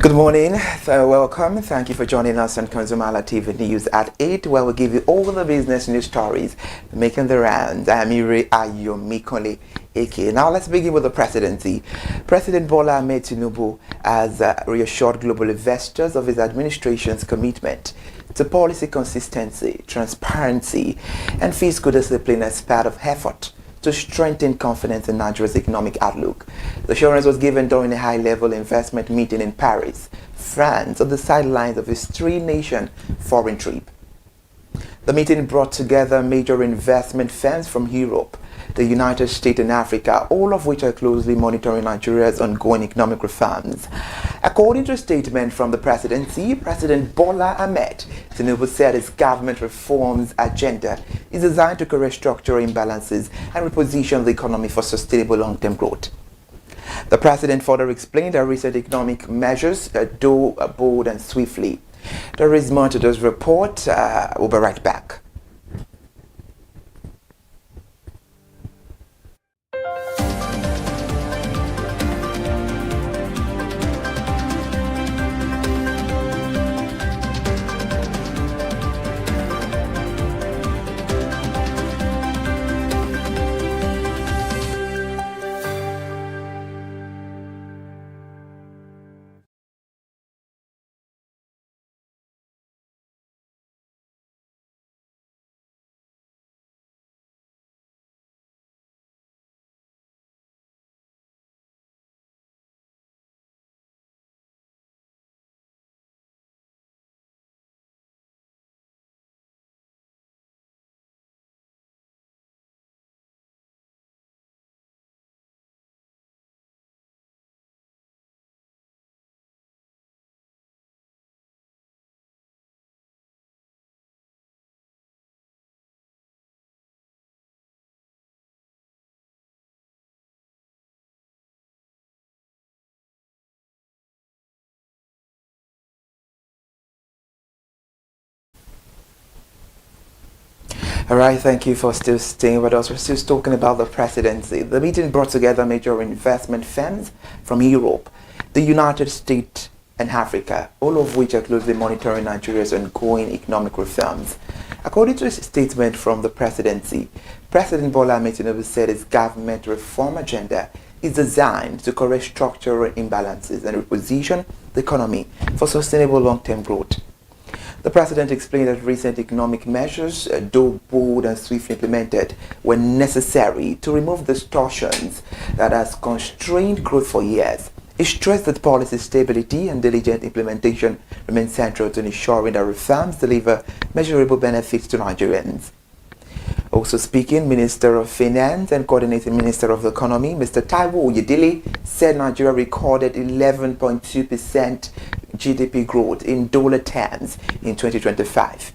Good morning, welcome. Thank you for joining us on ConsumerHallaTV News at 8, where we give you all the business news stories making the rounds. I'm Ire Ayomikole Eke. Now let's begin with the presidency. President Bola Ahmed Tinubu has reassured global investors of his administration's commitment to policy consistency, transparency, and fiscal discipline as part of effort to strengthen confidence in Nigeria's economic outlook. The assurance was given during a high-level investment meeting in Paris, France, on the sidelines of his three-nation foreign trip. The meeting brought together major investment firms from Europe, the United States and Africa, all of which are closely monitoring Nigeria's ongoing economic reforms. According to a statement from the presidency, President Bola Ahmed Tinubu said his government reforms agenda is designed to correct structural imbalances and reposition the economy for sustainable long-term growth. The president further explained that recent economic measures do bold and swiftly. There is more to this report. We'll be right back. All right, thank you for still staying with us. We're still talking about the presidency. The meeting brought together major investment firms from Europe, the United States and Africa, all of which are closely monitoring Nigeria's ongoing economic reforms. According to a statement from the presidency, President Bola Ahmed Tinubu said his government reform agenda is designed to correct structural imbalances and reposition the economy for sustainable long-term growth. The president explained that recent economic measures, though bold and swiftly implemented, were necessary to remove distortions that has constrained growth for years. He stressed that policy stability and diligent implementation remain central to ensuring that reforms deliver measurable benefits to Nigerians. Also speaking, Minister of Finance and Coordinating Minister of the Economy, Mr. Taiwo Oyedele, said Nigeria recorded 11.2% GDP growth in dollar terms in 2025.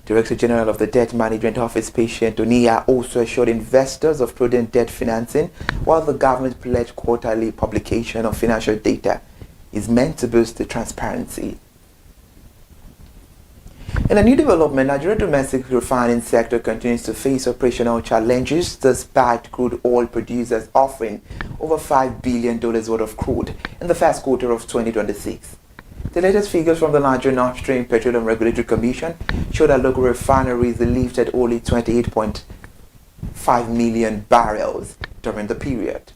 Director General of the Debt Management Office, Patient Onia, also assured investors of prudent debt financing, while the government pledged quarterly publication of financial data is meant to boost the transparency. In a new development, Nigeria's domestic refining sector continues to face operational challenges despite crude oil producers offering over $5 billion worth of crude in the first quarter of 2026. The latest figures from the Nigerian Upstream Petroleum Regulatory Commission show that local refineries lifted only 28.5 million barrels during the period.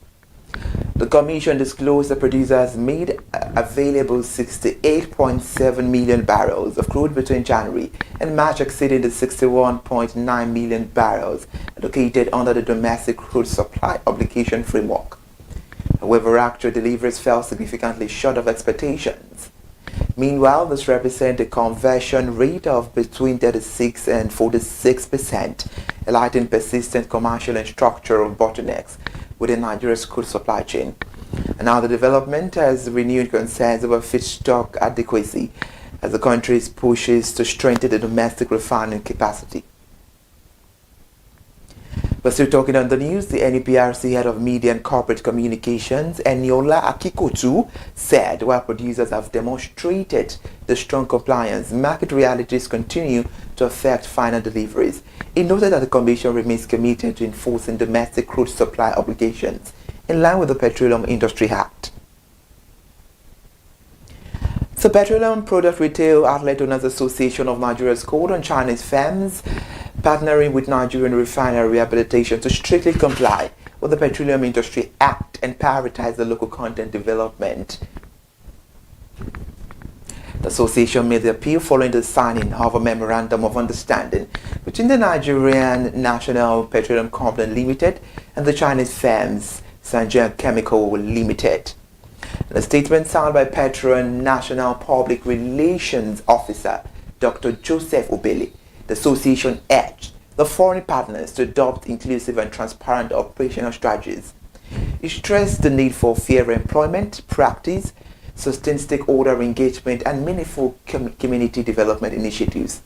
The Commission disclosed the producers made available 68.7 million barrels of crude between January and March, exceeding the 61.9 million barrels allocated under the Domestic Crude Supply Obligation Framework. However, actual deliveries fell significantly short of expectations. Meanwhile, this represents a conversion rate of between 36 and 46%, highlighting persistent commercial and structural bottlenecks within Nigeria's crude supply chain. And now the development has renewed concerns over feedstock adequacy as the country pushes to strengthen the domestic refining capacity. We're still talking on the news. The NEPRC head of media and corporate communications, Eniola Akikotu, said while producers have demonstrated the strong compliance, market realities continue to affect final deliveries. He noted that the Commission remains committed to enforcing domestic crude supply obligations in line with the Petroleum Industry Act. The Petroleum Product Retail Outlet Owners Association of Nigeria's called on Chinese firms partnering with Nigerian refinery rehabilitation to strictly comply with the Petroleum Industry Act and prioritize the local content development. The association made the appeal following the signing of a memorandum of understanding between the Nigerian National Petroleum Company Limited and the Chinese firms Sanjian Chemical Limited. In a statement signed by Petron National Public Relations Officer Dr. Joseph Obele, the association urged the foreign partners to adopt inclusive and transparent operational strategies. It stressed the need for fair employment practice, sustained stakeholder engagement, and meaningful community development initiatives.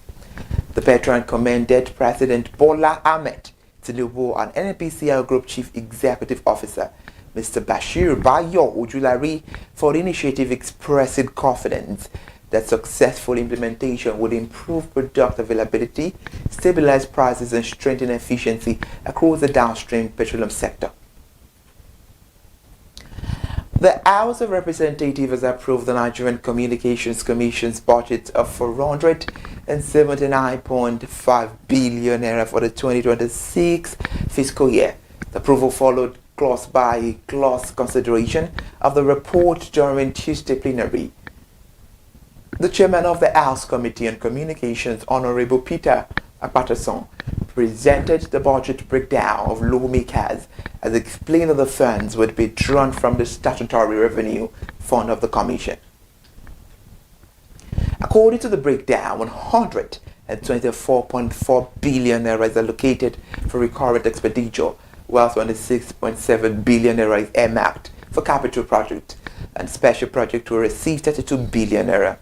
The Petron commended President Bola Ahmed Tinubu and NNPCL Group Chief Executive Officer Mr. Bashir Bayo Ojulari for the initiative, expressing confidence that successful implementation would improve product availability, stabilize prices, and strengthen efficiency across the downstream petroleum sector. The House of Representatives has approved the Nigerian Communications Commission's budget of 479.5 billion naira for the 2026 fiscal year. The approval followed clause-by-clause consideration of the report during Tuesday plenary. The chairman of the House Committee on Communications, Honorable Peter Patterson, presented the budget breakdown of lawmakers as explained that the funds would be drawn from the statutory revenue fund of the Commission. According to the breakdown, 124.4 billion naira is allocated for recurrent expenditure, whilst 26.7 billion naira is earmarked for capital projects, and special projects will receive 32 billion naira.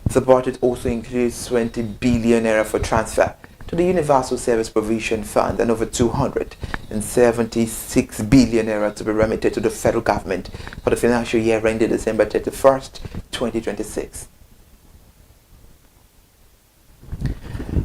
The budget also includes 20 billion naira for transfer to the Universal Service Provision Fund and over 276 billion naira to be remitted to the federal government for the financial year ending December 31st, 2026.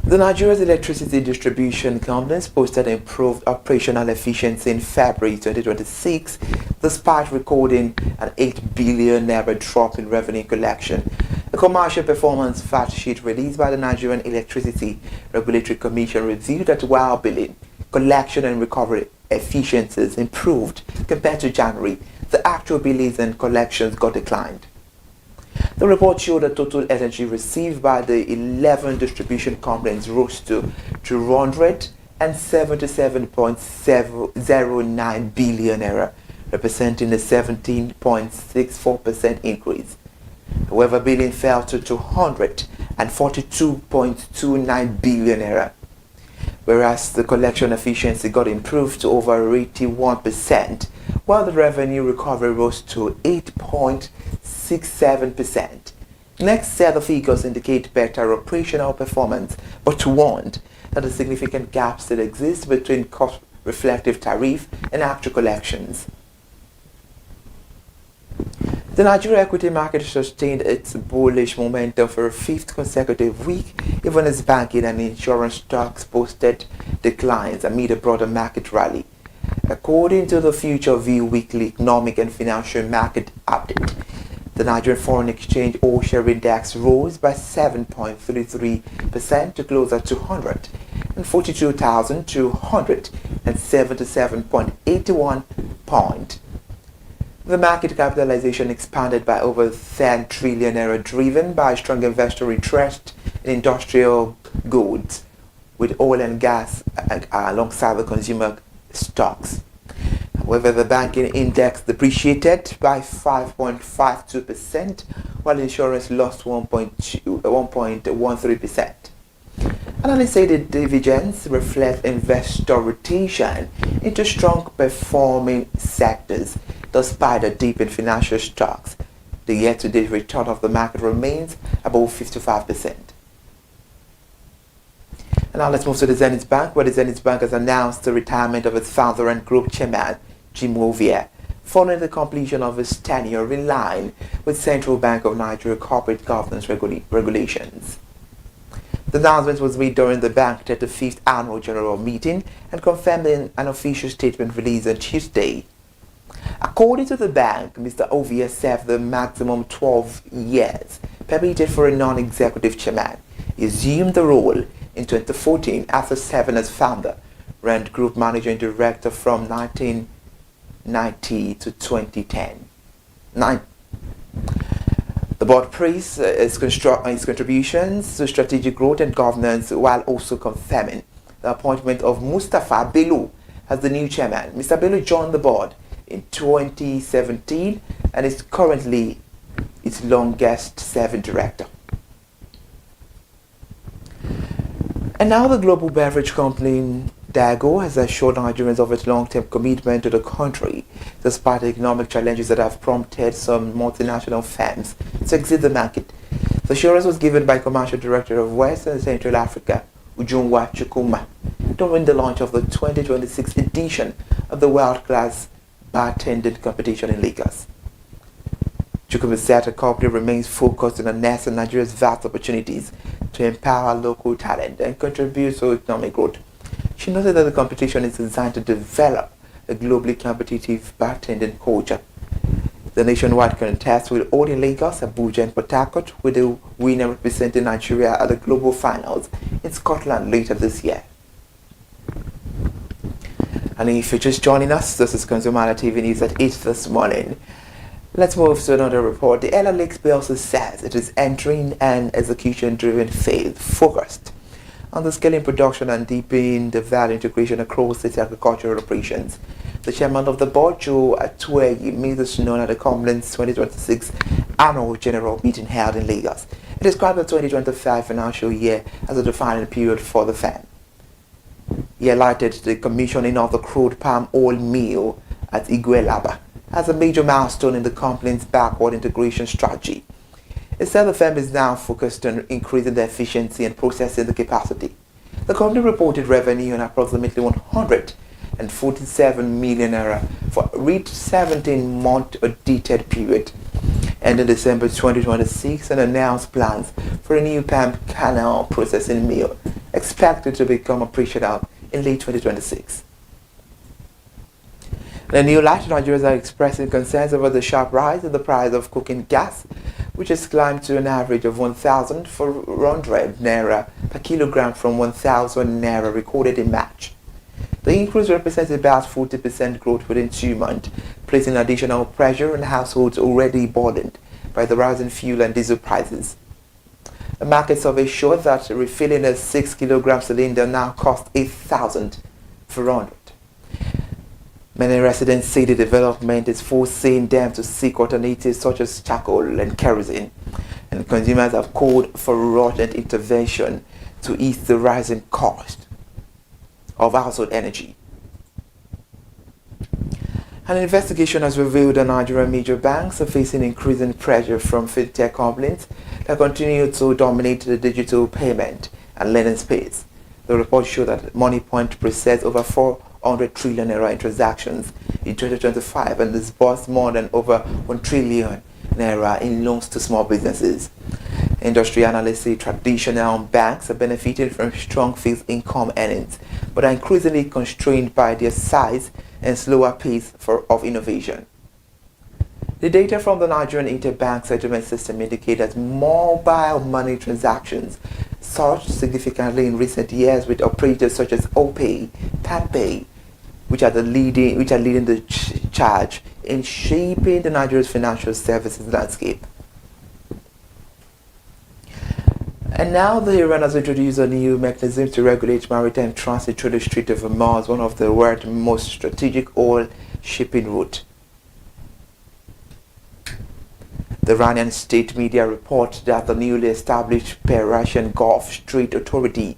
The Nigeria's electricity distribution companies posted improved operational efficiency in February 2026, despite recording an 8 billion naira drop in revenue collection. The commercial performance fact sheet released by the Nigerian Electricity Regulatory Commission revealed that while billing, collection and recovery efficiencies improved compared to January, the actual billings and collections got declined. The report showed that total energy received by the 11 distribution companies rose to 277.09 billion naira, representing a 17.64% increase. However, billing fell to 242.29 billion naira, whereas the collection efficiency got improved to over 81%, while the revenue recovery rose to 8.67%. Next set of figures indicate better operational performance, but warned that a significant gap still exists between cost-reflective tariff and actual collections. The Nigeria equity market sustained its bullish momentum for a fifth consecutive week, even as banking and insurance stocks posted declines amid a broader market rally. According to the Future View Weekly Economic and Financial Market Update, the Nigerian Foreign Exchange All-Share Index rose by 7.33% to close at 242,277.81 points. The market capitalization expanded by over 10 trillion naira, driven by strong investor interest in industrial goods, with oil and gas alongside the consumer stocks. However, the banking index depreciated by 5.52%, while insurance lost 1.13%. Analysts say the dividends reflect investor rotation into strong performing sectors, despite a dip in financial stocks. The year-to-date return of the market remains above 55%. And now let's move to the Zenith Bank, where the Zenith Bank has announced the retirement of its founder and group chairman, Jim Ovia, following the completion of his tenure in line with Central Bank of Nigeria corporate governance regulations. The announcement was made during the bank's 35th annual general meeting and confirmed in an official statement released on Tuesday. According to the bank, Mr. Ovia served the maximum 12 years permitted for a non-executive chairman. He assumed the role in 2014 after serving as founder, ran group manager and director from 1990 to 2010. The board praised his contributions to strategic growth and governance while also confirming the appointment of Mustafa Bello as the new chairman. Mr. Bello joined the board in 2017 and is currently its longest serving director. And now the global beverage company Dago has assured Nigerians of its long-term commitment to the country, despite the economic challenges that have prompted some multinational firms to exit the market. The assurance was given by Commercial Director of West and Central Africa, Ujungwa Chukuma, during the launch of the 2026 edition of the World Class Bartending Competition in Lagos. Chukuma said the company remains focused on harnessing Nigeria's vast opportunities to empower local talent and contribute to economic growth. She noted that the competition is designed to develop a globally competitive bartending culture. The nationwide contest will hold in Lagos, Abuja, and Port Harcourt, with the winner representing Nigeria at the global finals in Scotland later this year. And if you're just joining us, this is ConsumerHallaTV News at 8 this morning. Let's move to another report. The Ella Lakes PLC says it is entering an execution-driven phase focused on the scaling production and deepening the value integration across its agricultural operations. The chairman of the board, Joe Atueyi, made this known at the company's 2026 annual general meeting held in Lagos. He described the 2025 financial year as a defining period for the firm. He highlighted the commissioning of the crude palm oil mill at Iguelaba as a major milestone in the company's backward integration strategy. It said the firm is now focused on increasing the efficiency and processing the capacity. The company reported revenue on approximately 147 million naira for a 17-month audited period ending December 2026 and announced plans for a new palm kernel processing mill expected to become operational in late 2026. The new Latin Nigerians are expressing concerns over the sharp rise in the price of cooking gas, which has climbed to an average of 1,400 naira per kilogram from 1,000 naira recorded in March. The increase represents about 40% growth within 2 months, placing additional pressure on households already burdened by the rising fuel and diesel prices. A market survey showed that refilling a 6 kilogram cylinder now costs 8,400. Many residents say the development is forcing them to seek alternatives such as charcoal and kerosene, and consumers have called for urgent intervention to ease the rising cost of household energy. An investigation has revealed that Nigerian major banks are facing increasing pressure from fintech companies that continue to dominate the digital payment and lending space. The report showed that MoneyPoint processed over 400 trillion naira in transactions in 2025 and disbursed more than over 1 trillion naira in loans to small businesses. Industry analysts say traditional banks are benefiting from strong fixed income earnings, but are increasingly constrained by their size and slower pace of innovation. The data from the Nigerian Interbank Settlement System indicate that mobile money transactions surged significantly in recent years, with operators such as OPay, TapPay, which are leading the charge in shaping the Nigeria's financial services landscape. And now the Iran has introduced a new mechanism to regulate maritime transit through the Strait of Hormuz, one of the world's most strategic oil shipping route. The Iranian state media report that the newly established Persian Gulf Strait Authority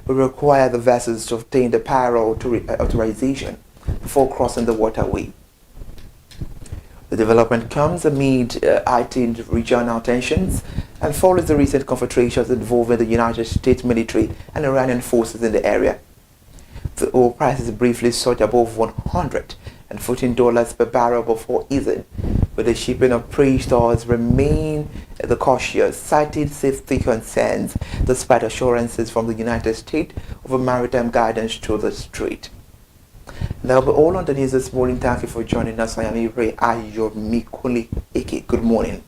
will require the vessels to obtain the prior authorization before crossing the waterway. The development comes amid heightened regional tensions and follows the recent confrontations involving the United States military and Iranian forces in the area. The oil prices briefly surged above $114 per barrel before easing, but the shipping operators remain cautious, citing safety concerns despite assurances from the United States over maritime guidance through the strait. That'll be all on the news this morning. Thank you for joining us. I am Ibre Ayomikuli Eke. Good morning.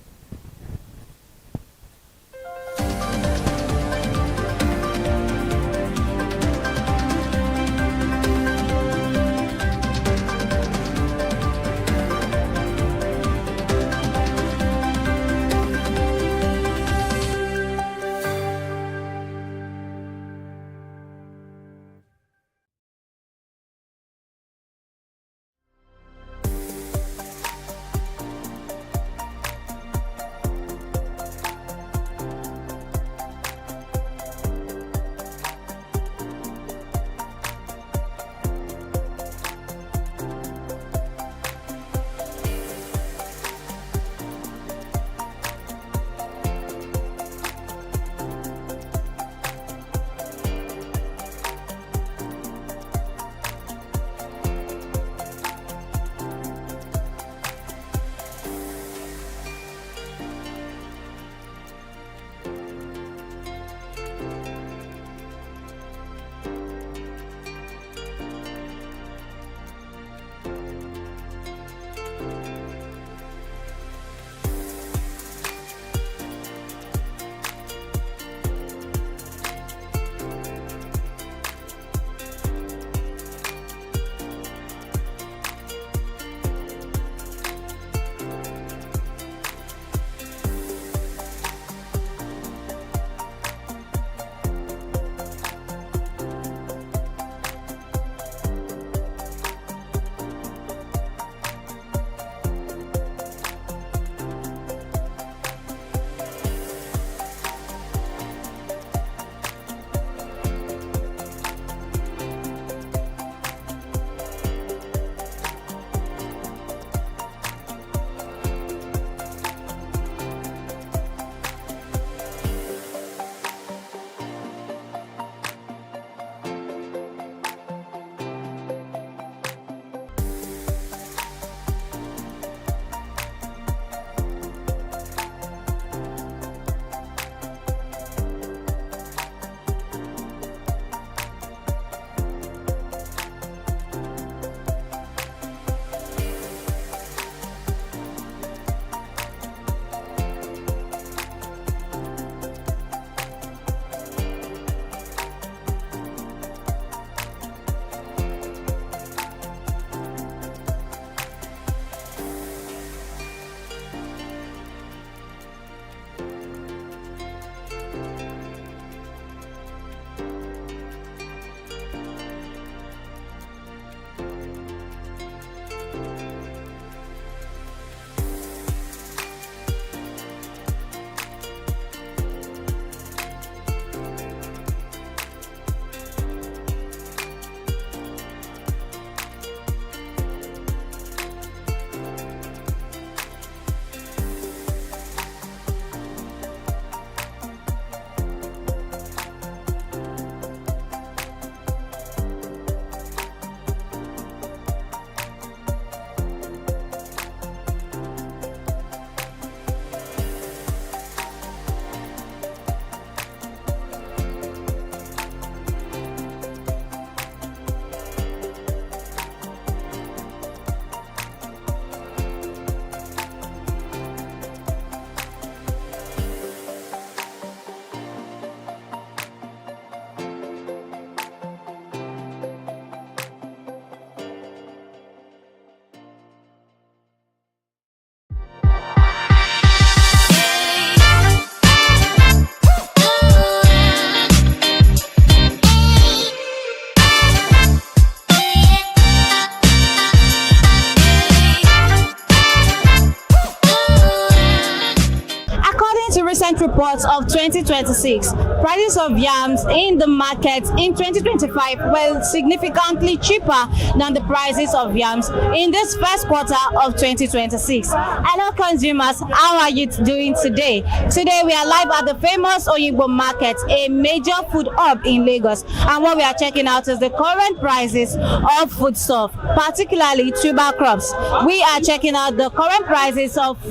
current report of 2026, prices of yams in the market in 2025 were significantly cheaper than the prices of yams in this first quarter of 2026. Hello consumers, how are you doing today? Today we are live at the famous Oyingbo market, a major food hub in Lagos, and what we are checking out is the current prices of foodstuff, particularly tuber crops. We are checking out the current prices of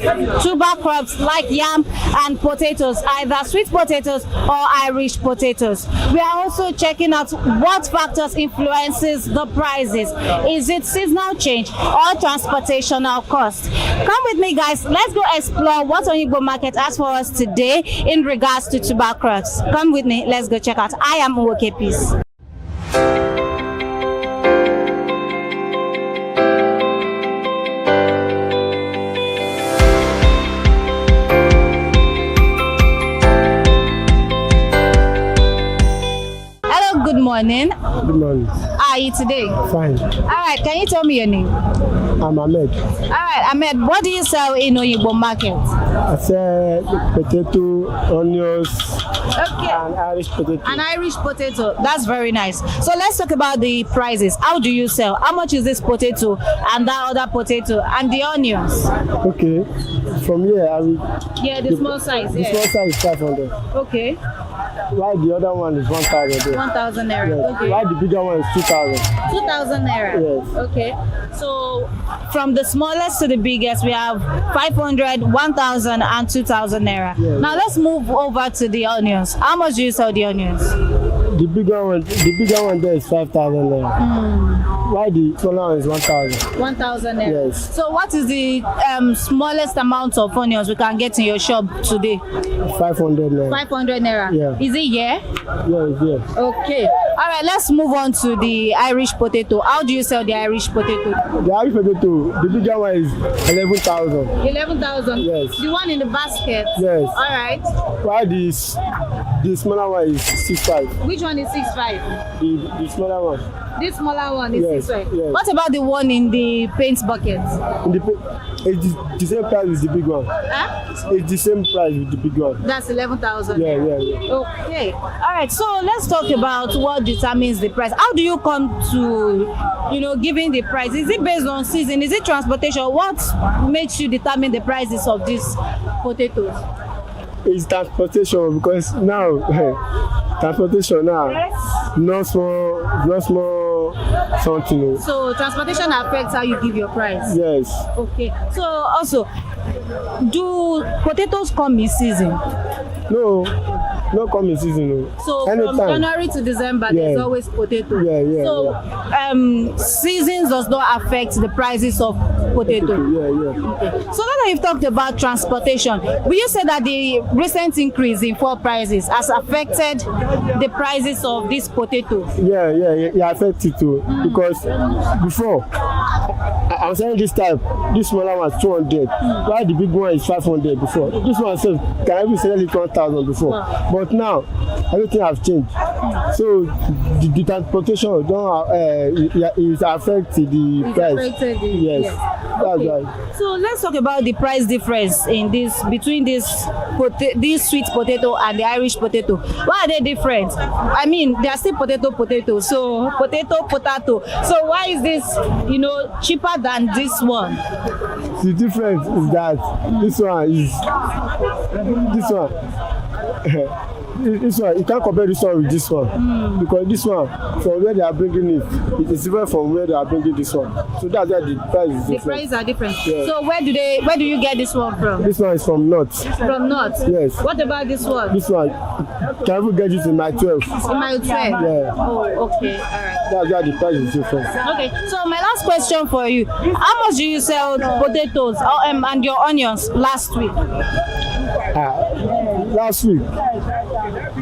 tuber crops like yam and potatoes, either sweet potatoes or Irish potatoes. We are also checking out what factors influences the prices. Is it seasonal change or transportational cost? Come with me guys, let's go explore what Oyingbo market has for us today in regards to tuber crops. Come with me, let's go check out. I am Uwoke Peace. Good morning. Good morning. How are you today? Fine. All right, can you tell me your name? I'm Ahmed. All right, Ahmed, what do you sell in Oyingbo market? I sell potato, onions, Okay. and Irish potato. An Irish potato. That's very nice. So let's talk about the prices. How do you sell? How much is this potato and that other potato and the onions? Okay. From here, I will. Yeah, the small size. The Yeah. small size is 500. Okay. Why the other one is 1,000? 1,000 naira. Yes. Okay. Why the bigger one is 2,000? 2,000 naira. Yes. Okay. So from the smallest to the biggest, we have 500, 1,000, and 2,000 naira. Yes. Now let's move over to the onions. How much do you sell the onions? The bigger one there is 5,000 naira. Why the smaller one is 1,000? 1,000 naira. Yes. So what is the smallest amount of onions we can get in your shop today? 500 naira. 500 naira. Yeah. Is it here? Yeah, it's there. Okay. All right, let's move on to the Irish potato. How do you sell the Irish potato? The Irish potato, the bigger one is 11,000. 11,000. Yes. The one in the basket. Yes. All right. Why the smaller one is 6,500? Which one is 6,500? The smaller one. This smaller one is Yes, 6,500. yes. What about the one in the paint bucket? It's the same price with the big one. Huh? It's the same price with the big one. That's 11,000. Yeah. Okay. All right. So let's talk about what determines the price. How do you come to, giving the price? Is it based on season? Is it transportation? What makes you determine the prices of these potatoes? It's transportation because now transportation now not small something. So transportation affects how you give your price. Yes. Okay. So also, do potatoes come in season? No come in season. No. So anytime. From January to December, there's always potato. Yeah. So seasons does not affect the prices of potato. Yeah. Okay. So now that you've talked about transportation, will you say that the recent increase in fuel prices has affected the prices of these potatoes? Yeah, it affects it too. Because before I'm selling this type, this smaller one is 200. Why the big one is 500 before? This one says can even sell it 1,000 before. But now everything has changed. So the transportation is affecting the price. Yes. That's right. So let's talk about the price difference in between this sweet potato and the Irish potato. Why are they different? I mean, they are still potato. So potato. So why is this, cheaper than this one? The difference is that this one you can't compare this one with this one because this one from where they are bringing it is different from where they are bringing this one. So that's why the price is different. The prices are different. Yeah. So where do you get this one from? This one is from North. From North? Yes. What about this one? This one can even get it in my 12. In my 12? Yeah. Oh, okay. All right. That's why the price is different. Okay. So my last question for you: how much do you sell potatoes and your onions last week? Last week.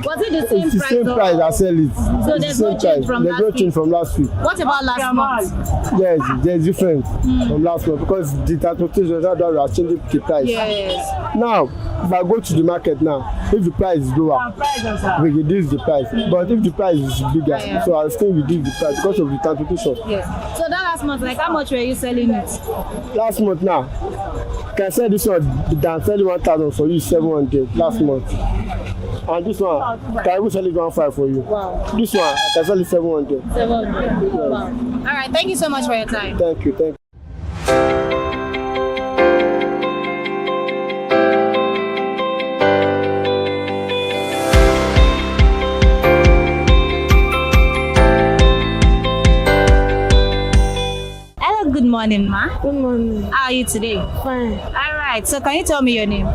Was it the same it's the price? Same price I sell it. So there's no change from last week? There's no change from last week. What about last month? Yes, there's difference from last month because the transportation that we are changing the price. Yes. Now, if I go to the market now, if the price is lower, we reduce the price. But if the price is bigger, so I'll still reduce the price because of the transportation. Yes. So that last month, like how much were you selling it? Last month now, can sell this one than sell 1,000 for you 700 last month. And this one, can I even sell it 1,500 for you? Wow. This one, I can sell it 700. 700. Yes. Wow. All right, thank you so much for your time. Thank you, thank you. Hello, good morning, ma. Good morning. How are you today? Fine. All right, so can you tell me your name?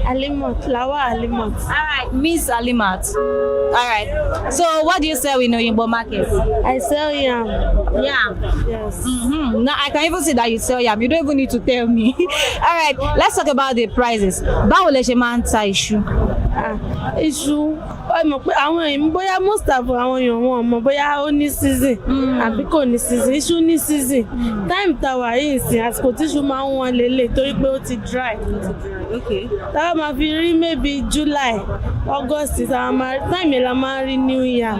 Alimat, Lawa Alimat. All right, Miss Alimat. All right, so what do you sell in Oyinbo market? I sell yam. Yam. Yes. Now I can even see that you sell yam. You don't even need to tell me. All right, let's talk about the prices. Báwo lẹ ṣe máa ń ta iṣu? Iṣu, ó mọ̀ pé àwọn èèyàn bóyá most of àwọn èèyàn wọn mọ̀ bóyá ó ní season àbí kò ní season. Iṣu ní season. Time tá wà yìí nsìn àsìkò tí iṣu máa ń wọ́n lélẹ̀ torí pé ó ti dry. Okay. Tá bá máa fi rí maybe July, August time yẹn la máa rí New Yam.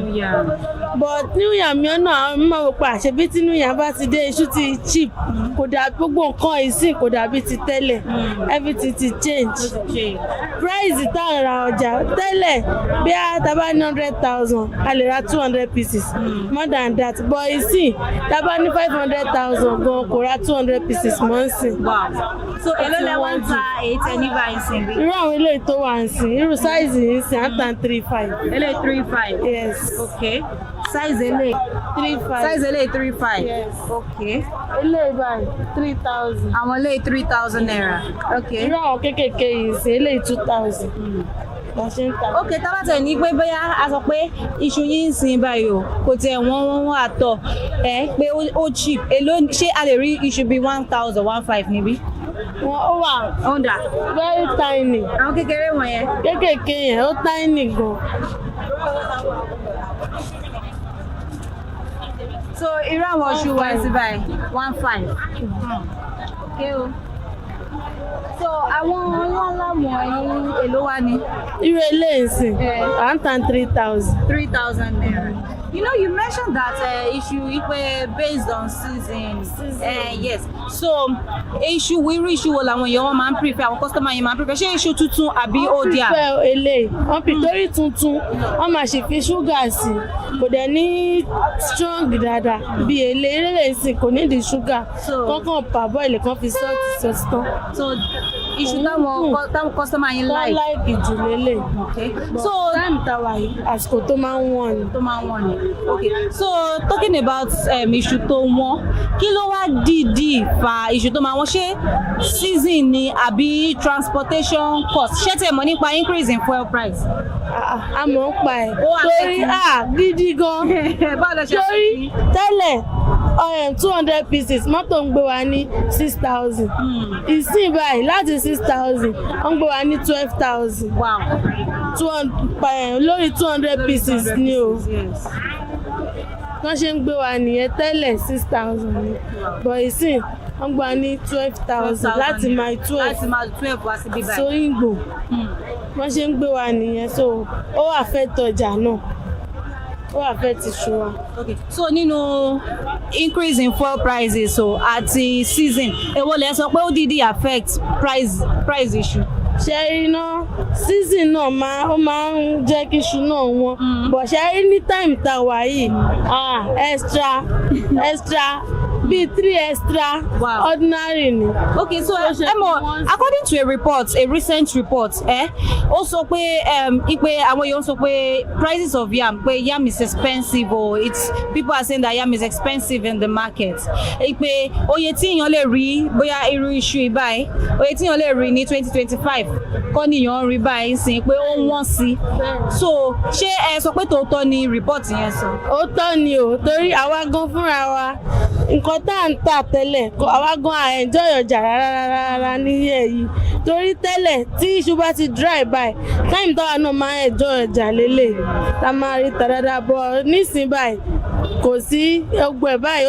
But New Yam yẹn náà àwọn mímọ̀ wò pé àṣebí tí New Yam bá ti dé iṣu ti cheap kò dà gbogbo nǹkan ìsìn kò dàbí ti tẹ́lẹ̀. Everything ti change. Price tá à ń ra ọjà tẹ́lẹ̀ bí a tá bá ní 100,000 a lè ra 200 pieces more than that but ìsìn tá bá ní 500,000 gan kò ra 200 pieces mọ́ nsìn. Wow. So èló lẹ wá ń ta èyí tẹ ní báyìí sìn bí? Irú àwọn eléyìí tó wà nsìn irú size yìí nsìn á tàn 3.5. Eléyìí 3.5. Yes. Okay. Size eléyìí 3.5. Size eléyìí 3.5. Yes. Okay. Eléyìí báyìí 3,000. Àwọn eléyìí 3,000 naira. Okay. Irú àwọn kékèké yìí nsìn eléyìí 2,000. Wọ́n ṣe ń ta. Okay, tá bá tẹ̀ ní pé bóyá a sọ pé iṣu yín ń sin báyìí o kò tiẹ̀ wọ́n àtọ̀ pé ó cheap èló ṣé a lè rí iṣu bíi 1,000 1,500 níbí? Wọ́n ó wà Honda. very tiny. Àwọn kékeré wọ̀nyẹn. Kékèké yẹn ó tiny gan. So irú àwọn iṣu wa sí báyìí 1,500. Okay o. So àwọn ńláńlá wọ̀nyí èló wá ní? Irú eléyìí nsìn à ń tàn 3,000. 3,000 naira. You know, you mentioned that issue based on season. Yes. So issue irú issue wo làwọn èèyàn wọn máa ń prefer, àwọn customer yẹn máa ń prefer. Ṣé issue tuntun àbí old yam? Wọ́n prefer eléyìí. Wọ́n fi torí tuntun wọ́n máa ṣe fi ṣúgà sí kò dẹ̀ ní strong dáadáa bí eléyìí nsìn kò ní di ṣúgà kọ́kàn parboil kan fi sọ́ọ̀tì sọ́ọ̀tì tán. So issue táwọn customer yẹn like. Wọ́n like jù lélẹ̀. Okay. So time tàwa yìí àsìkò tó máa ń wọ̀n ni. Tó máa ń wọ̀n ni. Okay. So talking about issue tó wọ́n, kí ló wá dìídì fa issue tó máa wọ́n? Ṣé season ni àbí transportation cost? Ṣé tẹ̀ mọ̀ nípa increase in fuel price? A mọ̀ ń pa ẹ̀ torí gidi gan. Torí tẹ́lẹ̀ 200 pieces mọ́tò ń gbé wa ní 6,000. Ìsìn báyìí láti 6,000 wọ́n ń gbé wa ní 12,000. Wow. Lórí 200 pieces ni o. Wọ́n ṣe ń gbé wa nìyẹn tẹ́lẹ̀ 6,000 ni but ìsìn wọ́n gbé wa ní 12,000 láti máa 12 wá sí bíbá. Sóyìnbó wọ́n ṣe ń gbé wa nìyẹn so ó affect ọjà náà ó affect iṣu wa. Okay. So nínú increase in fuel prices so àti season èwo lẹ sọ pé ó dídí affect price issue? Ṣé iná season náà ó máa ń jẹ́ kí iṣu náà wọ́n but ṣé ní time tá wà yìí extra bíi 3 extra. Wow. Ordinary ni. Okay, so according to a recent report ó sọ pé ipe àwọn èèyàn sọ pé prices of yam pé yam is expensive or people are saying that yam is expensive in the market. Ipe oye tí èèyàn lè rí bóyá irú iṣu ìbáyìí oye tí èèyàn lè rí ní 2025 kọ́ ni èèyàn rí báyìí sìn pé ó wọ́n sí. So ṣé ẹ sọ pé tòótọ́ ni report yẹn sọ? Ó tọ́ ni o torí àwa gan fúnra wa nǹkan tá à ń tà tẹ́lẹ̀ àwa gan à enjoy ọjà rárá níyẹ̀ yìí torí tẹ́lẹ̀ tí iṣu bá ti dry by time táwa náà máa ń enjoy ọjà lélẹ̀ tá máa rí tà dáadáa bọ̀ nísìnyí báyìí kò sí ọgbọ ẹ̀ báyìí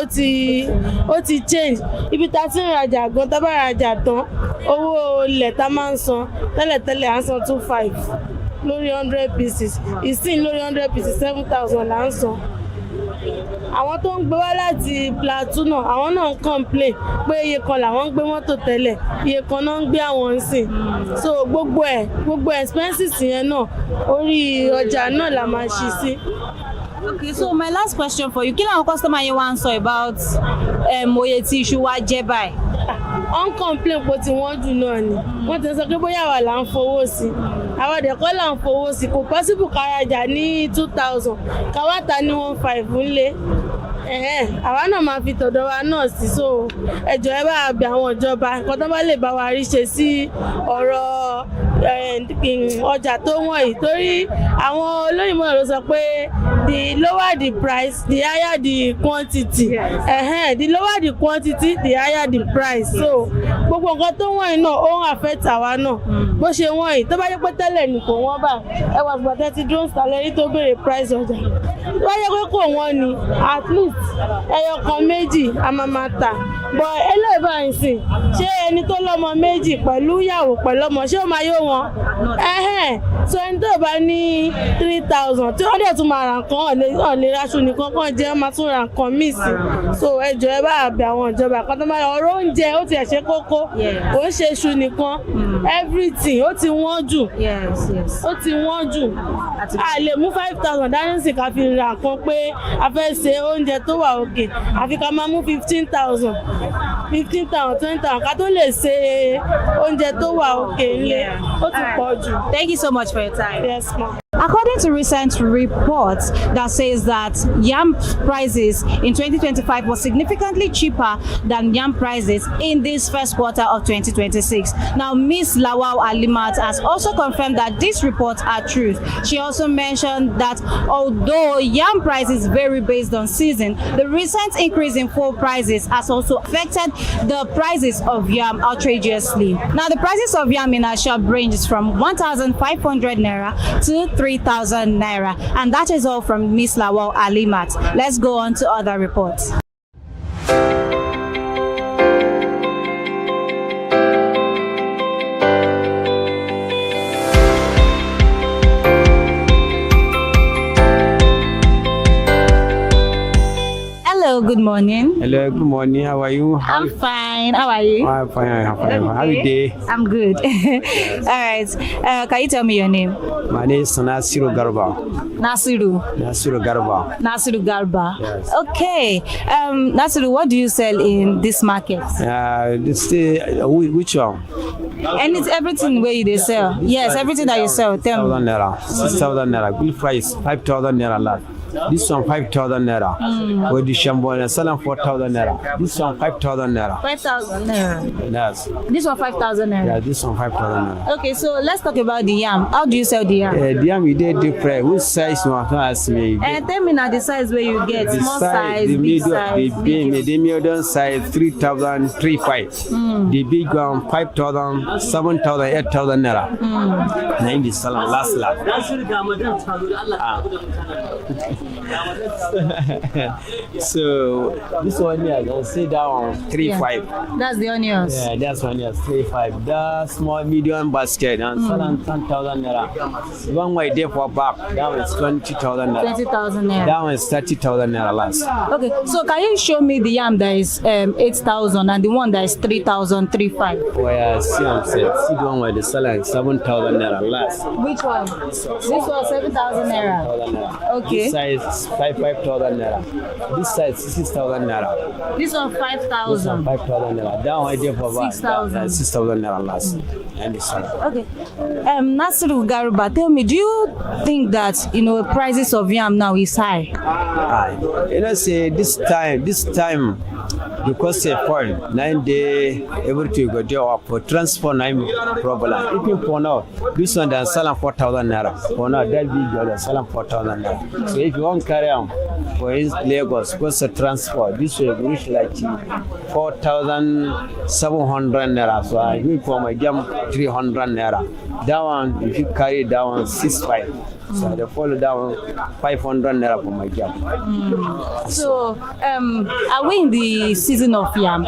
ó ti change ibi tá ti ń rajà gan tá bá rajà tán owó ilẹ̀ tá máa ń san tẹ́lẹ̀tẹ́lẹ̀ à ń san 2,500 lórí 100 pieces ìsìn lórí 100 pieces 7,000 là ń san àwọn tó ń gbé wá láti Plateau náà àwọn náà ń complain pé iye kan làwọn ń gbé mọ́tò tẹ́lẹ̀ iye kan náà ń gbé àwọn ń sìn so gbogbo expenses yẹn náà orí ọjà náà la máa ṣí sí. Okay, so my last question for you, kí làwọn customer yẹn wá ń sọ about oye tí iṣu wa jẹ́ báyìí? On complain pé tí wọ́n jù náà ni wọ́n ti sọ pé bóyá àwa là ń fowó sí àwọn ẹ̀dẹ̀kọ́ là ń fowó sí kò possible kárajà ní 2000 káwáta ní 1500 ńlé àwa náà máa fi tọ̀dọ̀ wa náà sí so ẹjọ́ ẹ bá bẹ̀ àwọn ìjọba nǹkan tó bá lè bá wa rí ṣe sí ọ̀rọ̀ ọjà tó wọ̀n yìí torí àwọn olóyìnbó ló sọ pé the lower the price the higher the quantity the lower the quantity the higher the price so gbogbo nǹkan tó wọ̀n yìí náà ó ń affect àwa náà bó ṣe wọ̀n yìí tó bá jẹ́ pé tẹ́lẹ̀ ní kò wọ́n bá ẹ wà gbọ́dọ̀ tí drone salary tó béèrè price ọjà tó bá jẹ́ pé kò wọ́n ni at least ẹyọ kan méjì a máa tà bọ̀ eléyìí báyìí sìn ṣé ẹni tó lọ́mọ méjì pẹ̀lú ìyàwó pẹ̀lú ọmọ ṣé ó máa yó wọn so ẹni tó bá ní 3000 tí wọ́n dẹ̀ tún máa ra nǹkan ọ̀lẹ́ raṣu nìkan kan jẹ́ máa tún ra nǹkan míì sí so ẹjọ́ ẹ bá bẹ̀ àwọn ìjọba kan tó máa ra ọ̀rọ̀ oúnjẹ ó ti ẹ̀ ṣe kókó kò ń ṣe iṣu nìkan everything ó ti wọ́n jù ó ti wọ́n jù a lè mú 5000 dání sí ká fi ra nǹkan pé a fẹ́ ṣe oúnjẹ tó wà òkè àfi ká máa mú 15,000 20,000 ká tó lè ṣe oúnjẹ tó wà òkè ńlẹ̀ ó ti pọ̀ jù. Thank you so much for your time. Yes, ma'am. According to recent reports that says that yam prices in 2025 was significantly cheaper than yam prices in this first quarter of 2026. Now, Ms. Lawal Alimat has also confirmed that these reports are true. She also mentioned that although yam prices vary based on season, the recent increase in fuel prices has also affected the prices of yam outrageously. Now, the prices of yam in our shop ranges from 1,500 naira to 3,000 naira, and that is all from Miss Lawal Alimat. Let's go on to other reports. Hello, good morning. Hello, good morning. How are you? I'm fine. How are you? I'm fine. I'm fine. How are you day? I'm good. All right. Can you tell me your name? My name is Nasiru Garba. Nasiru. Nasiru Garba. Nasiru Garba. Yes. Okay. Nasiru, what do you sell in this market? Which one? And it's everything where you sell. Yes, everything that you sell. Tell me. 6,000 naira. 6,000 naira. Good price. 5,000 naira last. This one 5,000 naira. With the shampoo and selling 4,000 naira. This one 5,000 naira. 5,000 naira. Yes. This one 5,000 naira. Yeah, this one 5,000 naira. Okay, so let's talk about the yam. How do you sell the yam? The yam is different. Which size you want to ask me? Tell me now the size where you get. The Small size, the big medium, size, the medium size 3,000, 3,500. The big one 5,000, 7,000, 8,000 naira. Now in the salon last. So this one here, I'll say that one 3,500. That's the onions. Yeah, that's one here 3,500. That small medium basket and selling 10,000 naira. The one way there for back, that one is 20,000 naira. 20,000 naira. That one is 30,000 naira last. Okay, so can you show me the yam that is 8,000 and the one that is 3,000, 3,500? Oh yeah, see what I'm saying. See the one where they selling 7,000 naira last. Which one? This one 7,000 naira. 7,000 naira. Okay. This size 5,000 naira. This size 6,000 naira. This one This one 5,000. 5,000 naira. That one there for 6,000. 6,000 naira last. And this one. Okay. Nasiru Garuba, tell me, do you think that prices of yam now is high? Say this time because say point 9 day everything go there up for transport 9 problem. Even for now, this one they selling 4,000 naira. For now that big they selling 4,000 naira. So if you want carry on for Lagos, because the transport this will reach like 4,700 naira. So I give for my jam 300 naira. That one if you carry that one 6,500. So they follow down 500 naira for my job. So are we in the season season of yam?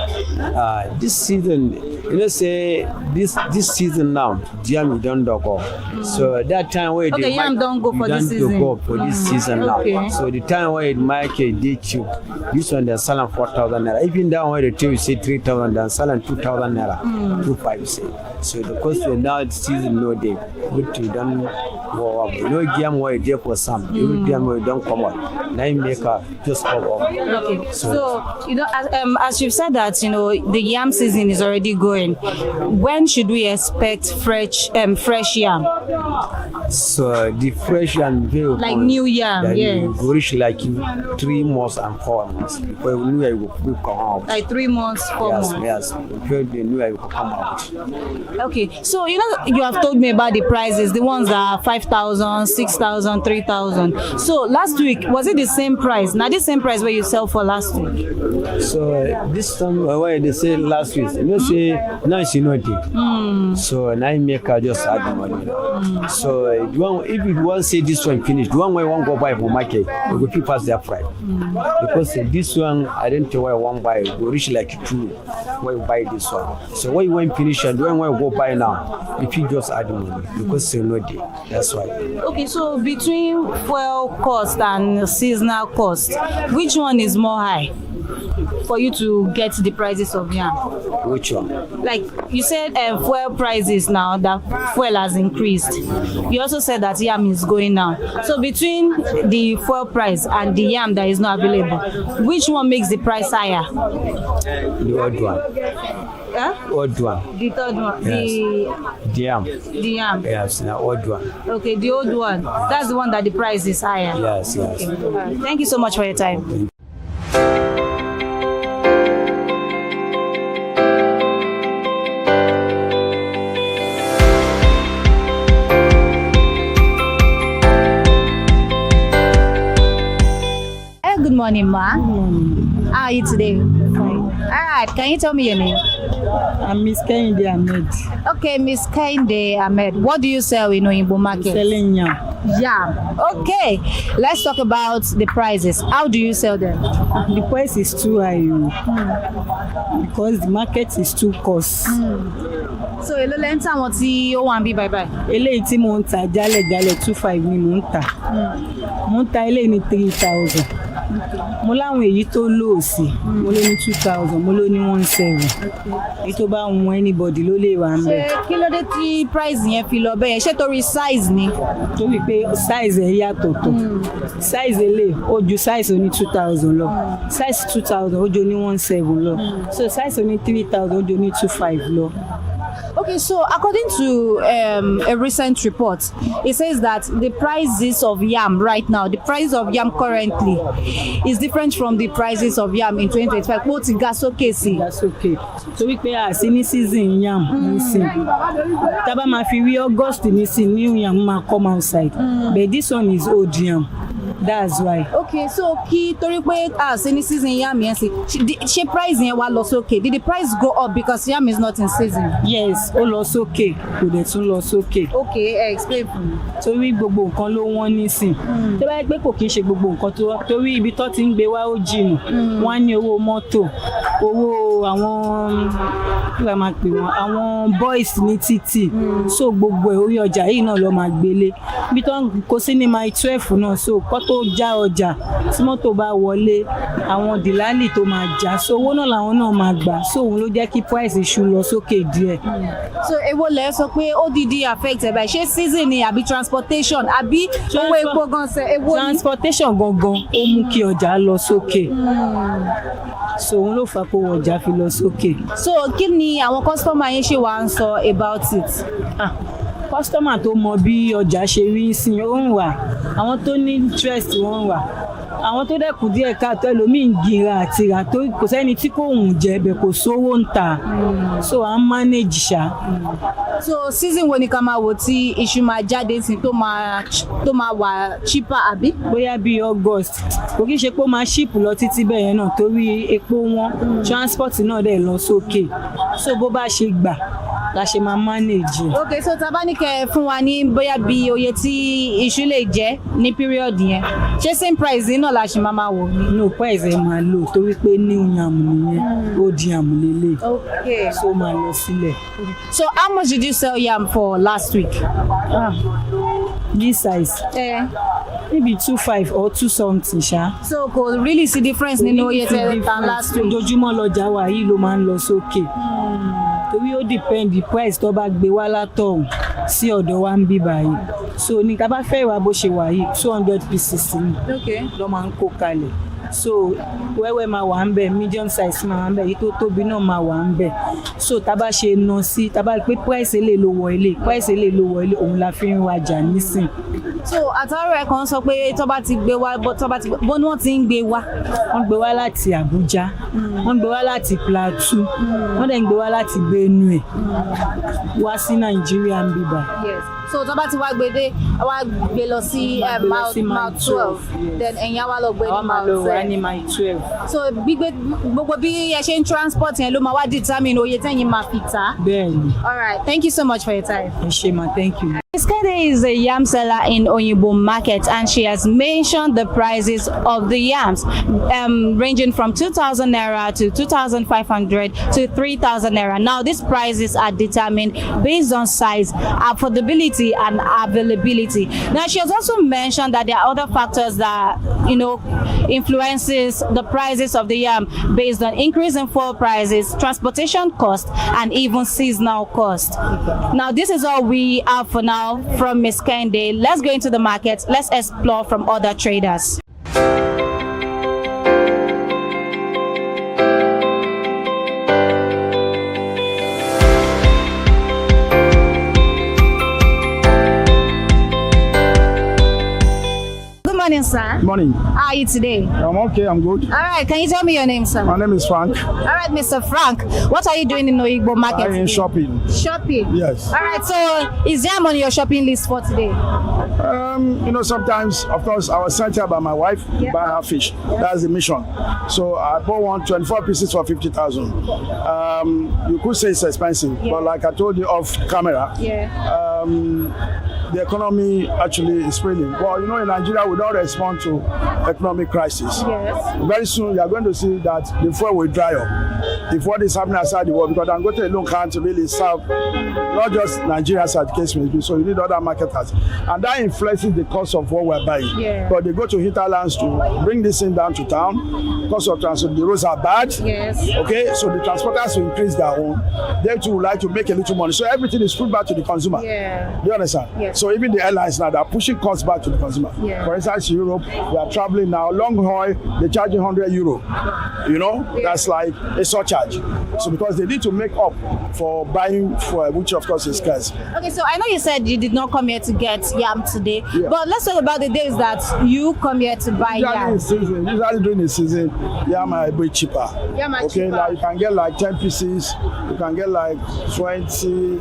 This season, say this season now, yam don't go. So that time where okay, yam don't go for this season. Go for this season now. Okay. So the time where it market they cheap, this one they're selling 4,000 naira. Even that one they say 3,000, they're selling 2,000 naira, 2,500 say. So the cost now the season no day, good to don't go up. No yam where there for some, every yam where don't come out. Now you make a just come up. Okay. So as you've said that the yam season is already going. When should we expect fresh yam? So the fresh yam like new yam, yes. Go reach like 3 months and 4 months before new year will come out. Like 3 months, 4 months. Yes, before the new year will come out. Okay, so you have told me about the prices, the ones that are 5,000, 6,000, 3,000. So last week was it the same price? Now the same price where you sell for last week? So this time why they say last week, say now she know it. So now I make her just add the money. So if you want to say this one finished, the one where one go buy for market, we go keep pass their price. Because this one I don't know why one buy, go reach like 2 where you buy this one. So why you want finish and the one where you go buy now, if you just add the money because it's no day. That's why. Okay, so between fuel cost and seasonal cost, which one is more high for you to get the prices of yam? Which one? Like you said, fuel prices now that fuel has increased. You also said that yam is going down. So between the fuel price and the yam that is not available, which one makes the price higher? The old one. Old one. The third one. Yes. The yam. The yam. Yes, the old one. Okay, the old one. That's the one that the price is higher. Yes. Okay. Right. Thank you so much for your time. Good morning, Ma. Good morning. How are you today? Fine. All right, can you tell me your name? I'm Miss Kehinde Ahmed. Okay, Miss Kehinde Ahmed. What do you sell in Oyinbo market? Selling yam. Yam. Okay, let's talk about the prices. How do you sell them? The price is too high because the market is too cost. So èló lẹ ń tà wọ́n tí ó wà ń bí bye. Eléyìí tí mò ń tà jálẹ̀ 2,500 ni mò ń tà. Mò ń tà eléyìí ní 3,000. Mo láwọn èyí tó lò sí, mo lé ní 2,000, mo ló ní 17. Èyí tó bá wọn anybody ló lè wà ń bẹ̀. Ṣé kí ló dé tí price yẹn fi lọ bẹ́ẹ̀ yẹn? Ṣé torí size ni? Torí pé size ẹ̀ yàtọ̀tọ̀. Size eléyìí ó ju size oní 2,000 lọ. Size 2,000 ó ju oní 17 lọ. So size oní 3,000 ó ju oní 2,500 lọ. Okay, so according to a recent report, it says that the prices of yam right now, the price of yam currently is different from the prices of yam in 2025. Mo ti ga sókè sí. That's okay. Torí pé a sí ní season yam nísìn. Tá bá máa fi rí August nísìn, new yam máa come outside. But this one is old yam. That's why. Okay, so kí torí pé sí ní season yam yẹn sí, ṣé price yẹn wá lọ sókè? Did the price go up because yam is not in season? Yes, ó lọ sókè, kò dẹ̀ tún lọ sókè. Okay, explain for me. Torí gbogbo nǹkan ló wọ́n nísìn. Tó bá yẹ pé kò kí ń ṣe gbogbo nǹkan tó wọ́n, torí ibi tó ti ń gbé wá ó jìnnà. Wọ́n á ní owó mọ́tò, owó àwọn ìwà máa pè wọ́n, àwọn boys ní títì. So gbogbo ẹ̀ orí ọjà yìí náà ló máa gbélé. Ibi tó ń kó sí ní mile 12 náà, so kọ́ tó já ọjà tí mọ́tò bá wọlé, àwọn dìlálì tó máa já. So owó náà làwọn náà máa gbà. So òun ló jẹ́ kí price iṣu lọ sókè díẹ̀. So èwo lẹ sọ pé ó dìdí affect ẹ báyìí, ṣé season ni àbí transportation àbí owó epo gan ṣe èwo ni? Transportation gangan ó mú kí ọjà lọ sókè. So òun ló fà kó ọjà fi lọ sókè. So kí ni àwọn customer yẹn ṣe wá ń sọ about it? Customer tó mọ bí ọjà ṣe rí sí ó ń wà, àwọn tó ní interest wọ́n wà, àwọn tó dẹ́kun díẹ̀ káàtó ẹlòmíì ń gira àti rà tó kò sẹ́ni tí kò hùn jẹ bẹ̀ kò sówó ń tà. So à ń manage ṣá. So season wo ni ká máa wò tí iṣu máa jáde sí tó máa wà cheaper àbí? Bóyá bí August, kò kí ṣe pé ó máa ship lọ títí bẹ́ẹ̀ yẹn náà torí epo wọn, transport náà dẹ̀ lọ sókè. So bó bá ṣe gbà la ṣe máa manage. Okay, so tá bá ní kẹ́ fún wa ní bóyá bí oye tí iṣu lè jẹ́ ní period yẹn. Ṣé same price náà la ṣe máa wò ní? No price ẹ máa lò torí pé new yam nìyẹn, ó di yam lélẹ̀. Okay. So máa lọ sílẹ̀. So how much did you sell yam for last week? This size. Maybe 2.5 or 2 something ṣá. So kò really see difference nínú oye tẹ́ ta last week. Ojoojúmọ́ lọ́jà wa yìí ló máa ń lọ sókè. Torí ó depend the price tó bá gbé wá látọ̀hún sí ọ̀dọ̀ wa ń bí báyìí. So ní ká bá fẹ́ ìwà bó ṣe wà yìí 200 pieces ni ló máa ń kó kalẹ̀. So wẹ́wẹ́ máa wà ń bẹ̀, medium size máa wà ń bẹ̀, èyí tó tóbi náà máa wà ń bẹ̀. So tá bá ṣe ná sí, tá bá rí pé price èlé ló wọ ilé, price èlé ló wọ ilé, òun la fi ń rajà nísìn. So àtàrà ẹ̀ kan sọ pé tó bá ti gbé wá bó ni wọ́n ti ń gbé wá. Wọ́n gbé wá láti Abuja, wọ́n gbé wá láti Plateau, wọ́n dẹ̀ ń gbé wá láti Benue wá sí Nàìjíríà ń bíbá. Yes. So tó bá ti wá gbé dé, wá gbé lọ sí mouth 12, then ẹ̀yin á wá lọ gbé ní mouth 12. So gbogbo bí ẹ ṣe ń transport yẹn ló máa wá determine oye tẹ́yin máa fi tà. Bẹ́ẹ̀ni. All right, thank you so much for your time. Ẹ ṣé ma, thank you. Ms. Kende is a yam seller in Oyinbo Market, and she has mentioned the prices of the yams ranging from 2,000 naira to 2,500 to 3,000 naira. Now, these prices are determined based on size, affordability, and availability. Now, she has also mentioned that there are other factors that, influences the prices of the yam based on increase in fuel prices, transportation cost, and even seasonal cost. Now, this is all we have for now from Ms. Kende. Let's go into the market. Let's explore from other traders. Good morning, sir. Morning. How are you today? I'm okay, I'm good. All right, can you tell me your name, sir? My name is Frank. All right, Mr. Frank, what are you doing in Oyigbo Market I'm today? shopping. Shopping? Yes. All right, so is yam on your shopping list for today? Sometimes, of course, I was sent here by my wife to buy her fish. That's the mission. So I bought 24 pieces for 50,000. You could say it's expensive, but like I told you off camera, the economy actually is failing. Well, in Nigeria, we don't respond to economic crisis. Yes. Very soon, you are going to see that the fuel will dry up. If what is happening outside the world, because Dangote alone can't really serve not just Nigeria as the case may be, so you need other marketers. And that influences the cost of what we're buying. Yeah. But they go to hinterlands to bring this thing down to town. Cost of transport, the roads are bad. Yes. Okay, so the transporters will increase their own. They too would like to make a little money. So everything is put back to the consumer. Yeah. Do you understand? Yes. So even the airlines now, they're pushing costs back to the consumer. Yeah. For instance, Europe, they are traveling now, long haul, they're charging €100. That's like a surcharge. So because they need to make up for buying for which of course is scarce. Okay, so I know you said you did not come here to get yam today, Yeah. but let's talk about the days that you come here to buy yam. Usually during the season, yam are a bit cheaper. Yam are okay, cheaper. like you can get like 10 pieces, you can get like 20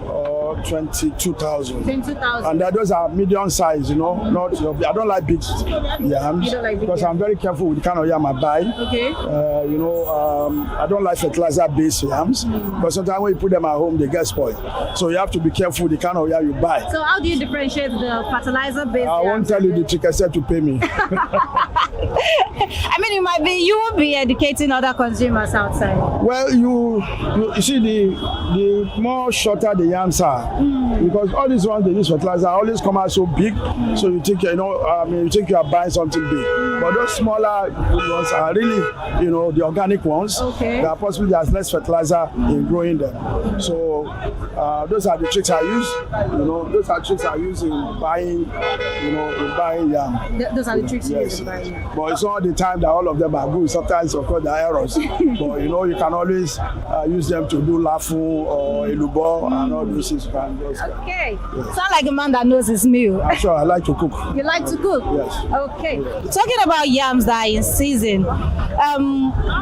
or 22,000. 22,000. And those are medium size, not I don't like big yams You don't like big because yams. I'm very careful with the kind of yam I buy. Okay. I don't like fertilizer based yams because sometimes when you put them at home they get spoiled. So you have to be careful with the kind of yam you buy. So how do you differentiate the fertilizer-based I won't tell you the trick except to pay me. I mean, you will be educating other consumers outside. Well, you see the more shorter the yams are, because all these ones they use fertilizer always come out so big, so you think you think you are buying something big. But those smaller ones are really the organic ones. Okay. They are possibly there's less fertilizer in growing them. So those are the tricks I use. Those are tricks I use in buying yam. Those are the tricks you use Yes. in buying yam. But it's not the time that all of them are good. Sometimes, of course, there are errors. But you can always use them to do lafu or elubo and all those things. Okay. Sound like a man that knows his meal. I'm sure I like to cook. You like to cook? Yes. Okay. Talking about yams that are in season,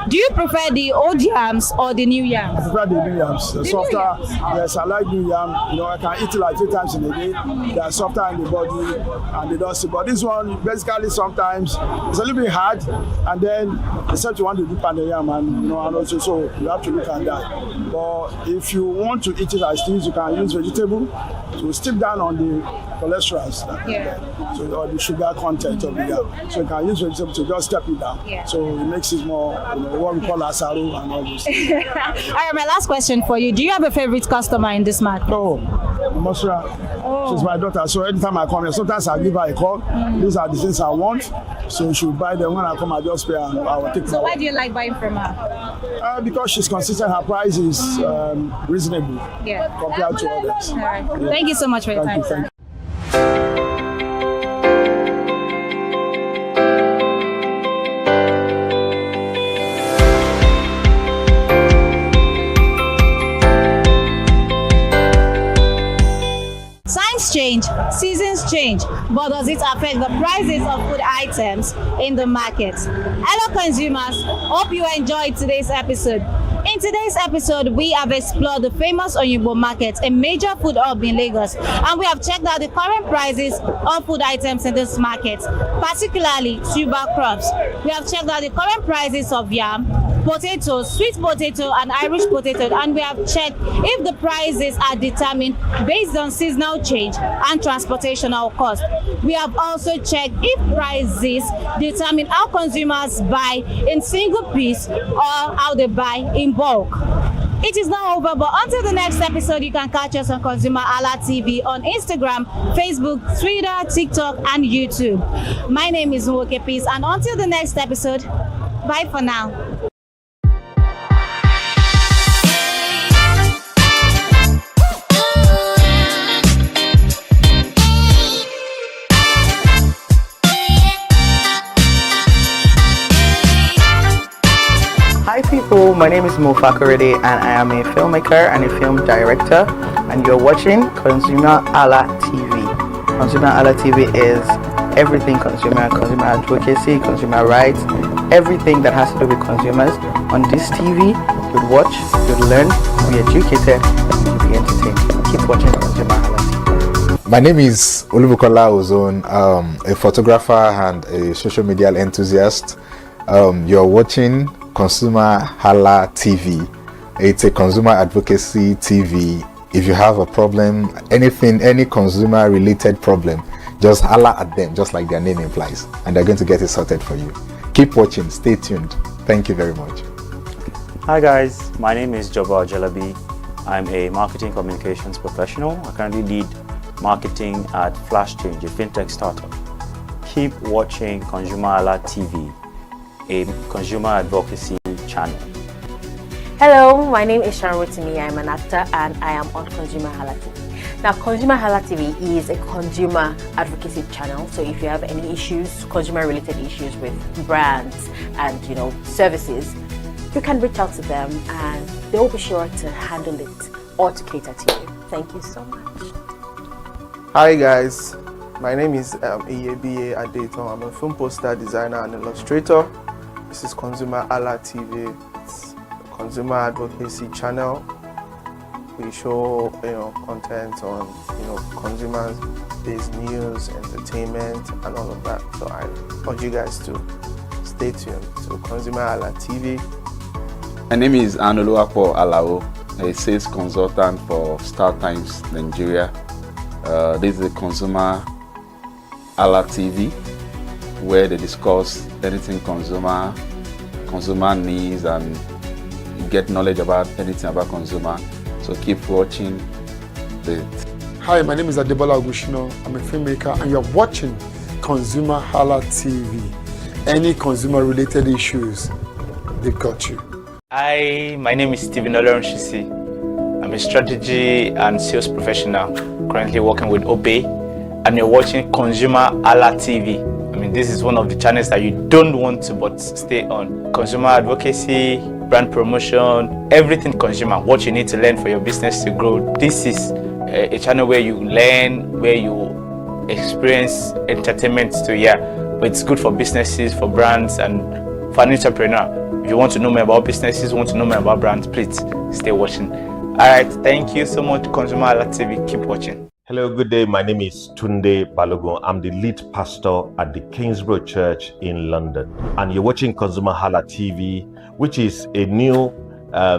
do you prefer the old yams or the new yams? I prefer the new yams. The new softer, yams. Yes, I like new yam. You know, I can eat it like 3 times in a day. They are softer in the body and they don't see. But this one, basically, sometimes it's a little bit hard. And then, except you want to dip on the yam, and you know, and also so you have to look at that. But if you want to eat it as things, you can use vegetable to strip down on the cholesterol, so or the sugar content of the yam. So you can use vegetable to just step it down. So it makes it more, you know, what we call asaro and all this. All right, my last question for you. Do you have a favorite customer in this market? No, Mosra. She's my daughter. So anytime I come here, sometimes I give her a call. These are the things I want. So she will buy them. When I come, I just pay and I will take them. So why do you like buying from her? Because she's consistent. Her price is reasonable compared to others. All right. Thank you so much for your time, sir. Change, seasons change, but does it affect the prices of food items in the market? Hello consumers, hope you enjoyed today's episode. In today's episode, we have explored the famous Oyinbo market, a major food hub in Lagos, and we have checked out the current prices of food items in this market, particularly tuber crops. We have checked out the current prices of yam, potatoes, sweet potato and Irish potato, and we have checked if the prices are determined based on seasonal change and transportational cost. We have also checked if prices determine how consumers buy in single piece or how they buy in bulk. It is now over, but until the next episode, you can catch us on ConsumerHallaTV on Instagram, Facebook, Twitter, TikTok, and YouTube. My name is Nwoke Peace, and until the next episode, bye for now. Hi people, my name is Mo Fakorede and I am a filmmaker and a film director, and you're watching ConsumerHalla TV. ConsumerHalla TV is everything consumer advocacy, consumer rights, everything that has to do with consumers. On this TV, you'll watch, you'll learn, you'll be educated, and you'll be entertained. Keep watching ConsumerHalla TV. My name is Olubukola Ozone, a photographer and a social media enthusiast. You're watching ConsumerHalla TV. It's a consumer advocacy TV. If you have a problem, anything, any consumer related problem, just holla at them, just like their name implies, and they're going to get it sorted for you. Keep watching, stay tuned. Thank you very much. Hi guys, my name is Joba Jalabi. I'm a marketing communications professional. I currently lead marketing at Flash Change, a fintech startup. Keep watching ConsumerHalla TV, a consumer advocacy channel. Hello, my name is Sharon Rotimi. I'm an actor and I am on ConsumerHalla TV. Now, ConsumerHalla TV is a consumer advocacy channel. So if you have any issues, consumer-related issues with brands and services, you can reach out to them and they will be sure to handle it or to cater to you. Thank you so much. Hi guys, my name is Iyebiye Adeton. I'm a film poster designer and illustrator. This is ConsumerHalla TV. It's a consumer advocacy channel. We show content on consumers-based news, entertainment, and all of that. So I want you guys to stay tuned to ConsumerHalla TV. My name is Anoluwapo Alao, a sales consultant for Star Times Nigeria. This is a ConsumerHalla TV, where they discuss anything consumer needs and get knowledge about anything about consumer. So keep watching it. Hi, my name is Adebola Ogushino. I'm a filmmaker and you're watching ConsumerHalla TV. Any consumer related issues, they've got you. Hi, my name is Stephen Olorunshisi. I'm a strategy and sales professional, currently working with Obey, and you're watching ConsumerHalla TV. I mean, this is one of the channels that you don't want to but stay on. Consumer advocacy, brand promotion, everything consumer, what you need to learn for your business to grow. This is a channel where you learn, where you experience entertainment to but it's good for businesses, for brands, and for an entrepreneur. If you want to know more about businesses, want to know more about brands, please stay watching Alright, thank you so much, ConsumerHalla TV. Keep watching. Hello, good day. My name is Tunde Balogun. I'm the lead pastor at the Kingsborough Church in London. And you're watching ConsumerHalla TV, which is a new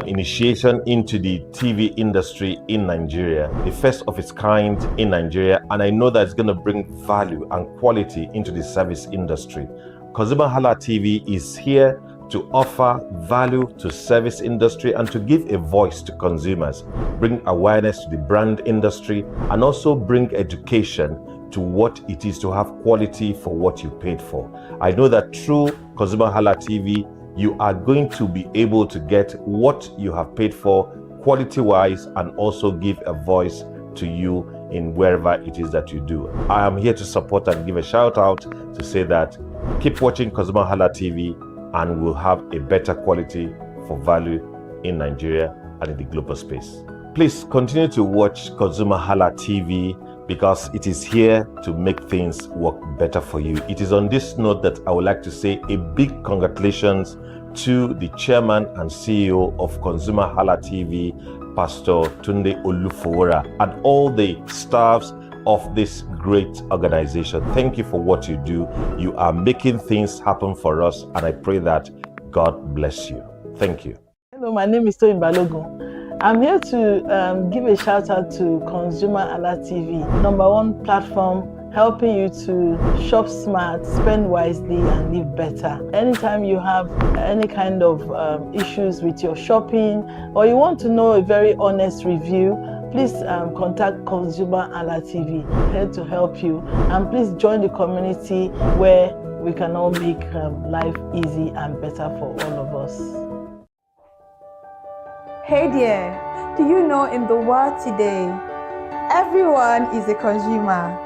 initiation into the TV industry in Nigeria, the first of its kind in Nigeria. And I know that it's going to bring value and quality into the service industry. ConsumerHalla TV is here to offer value to service industry and to give a voice to consumers, bring awareness to the brand industry, and also bring education to what it is to have quality for what you paid for. I know that through ConsumerHalla TV, you are going to be able to get what you have paid for quality-wise and also give a voice to you in wherever it is that you do. I am here to support and give a shout out to say that keep watching ConsumerHalla TV and we'll have a better quality for value in Nigeria and in the global space. Please continue to watch ConsumerHalla TV because it is here to make things work better for you. It is on this note that I would like to say a big congratulations to the chairman and CEO of ConsumerHalla TV, Pastor Tunde Olufowora, and all the staffs of this great organization. Thank you for what you do. You are making things happen for us, and I pray that God bless you. Thank you. Hello, my name is Toyin Balogun. I'm here to give a shout out to ConsumerHalla TV, #1 platform helping you to shop smart, spend wisely, and live better. Anytime you have any kind of issues with your shopping, or you want to know a very honest review, please contact ConsumerHalla TV, here to help you. And please join the community where we can all make life easy and better for all of us. Hey there, do you know in the world today, everyone is a consumer.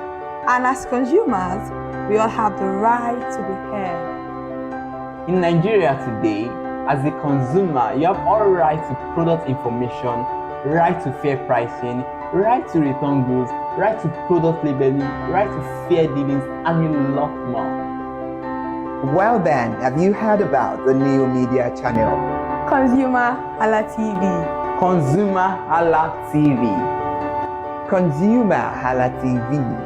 And as consumers, we all have the right to be heard. In Nigeria today, as a consumer, you have all right to product information, right to fair pricing, right to return goods, right to product labeling, right to fair dealings, and a lot more. Well then, have you heard about the new media channel? ConsumerHalla TV. ConsumerHalla TV. ConsumerHalla TV.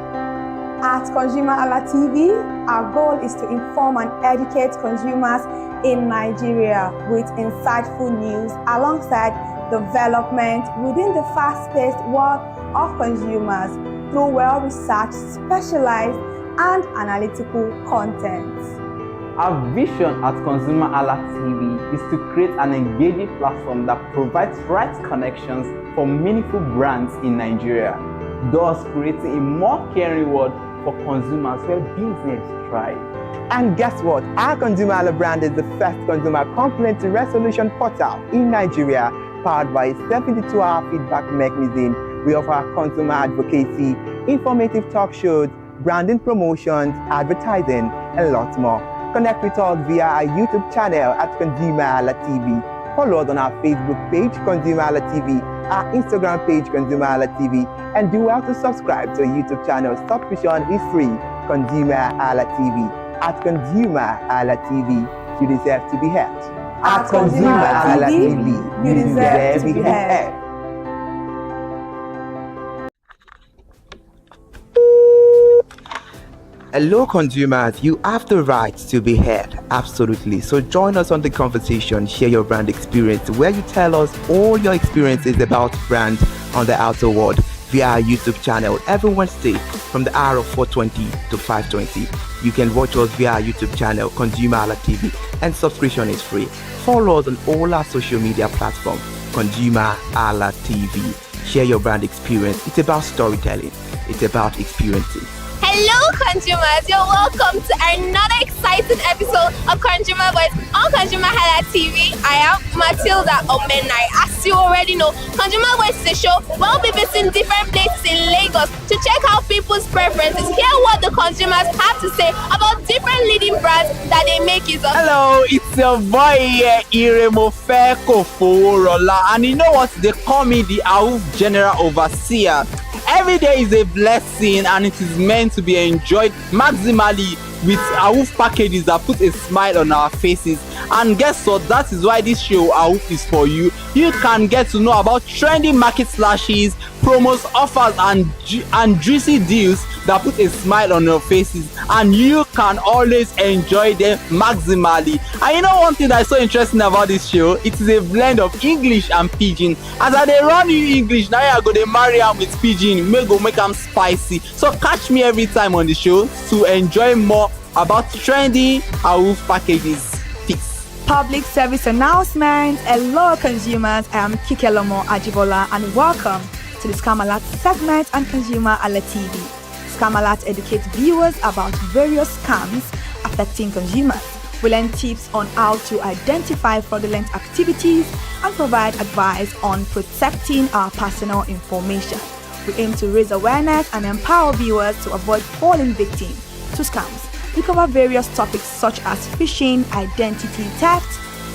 At ConsumerHalla TV, our goal is to inform and educate consumers in Nigeria with insightful news alongside development within the fast-paced world of consumers through well-researched, specialized, and analytical content. Our vision at ConsumerHalla TV is to create an engaging platform that provides right connections for meaningful brands in Nigeria, thus creating a more caring world for consumers where business thrive. And guess what? Our ConsumerHalla brand is the first consumer complaint resolution portal in Nigeria, powered by a 72-hour feedback mechanism. We offer consumer advocacy, informative talk shows, branding promotions, advertising, and lots more. Connect with us via our YouTube channel at ConsumerHalla TV. Follow us on our Facebook page, ConsumerHalla TV, our Instagram page, ConsumerHalla TV, and do well to subscribe to our YouTube channel. Subscription is free. ConsumerHalla TV. At ConsumerHalla TV, you deserve to be heard. At ConsumerHalla TV, you deserve to be heard. Hello consumers, you have the right to be heard, absolutely. So join us on the conversation, share your brand experience, where you tell us all your experiences about brands on the outer world via our YouTube channel every Wednesday from the hour of 4:20 to 5:20. You can watch us via our YouTube channel, ConsumerHalla TV, and subscription is free. Follow us on all our social media platforms, ConsumerHalla TV. Share your brand experience. It's about storytelling. It's about experiences. Hello consumers, you're welcome to another exciting episode of Consumer Voice on ConsumerHalla TV. I am Matilda Omenai. As you already know, Consumer Voice is a show where we'll be visiting different places in Lagos to check out people's preferences, hear what the consumers have to say about different leading brands that they make use of. Hello, it's your boy Iremofeko Foworola, and you know what? They call me the AUF General Overseer. every day is a blessing and it is meant to be enjoyed maximally with Awoof packages that put a smile on our faces. And guess what? That is why this show Awoof is for you. You can get to know about trendy market slashes, promos, offers, and juicy deals that put a smile on your faces, and you can always enjoy them maximally. And you know one thing that's so interesting about this show? It is a blend of English and Pidgin. As I dey run you English, now I go dey marry am with Pidgin, make am spicy. So catch me every time on the show to enjoy more about trendy Awoof packages. Peace. Public service announcement. Hello consumers, I am Kikelomo Ajibola and welcome to the Scam Alert segment on ConsumerHalla TV. Scam Alert educates viewers about various scams affecting consumers. We learn tips on how to identify fraudulent activities and provide advice on protecting our personal information. We aim to raise awareness and empower viewers to avoid falling victim to scams. We cover various topics such as phishing, identity theft,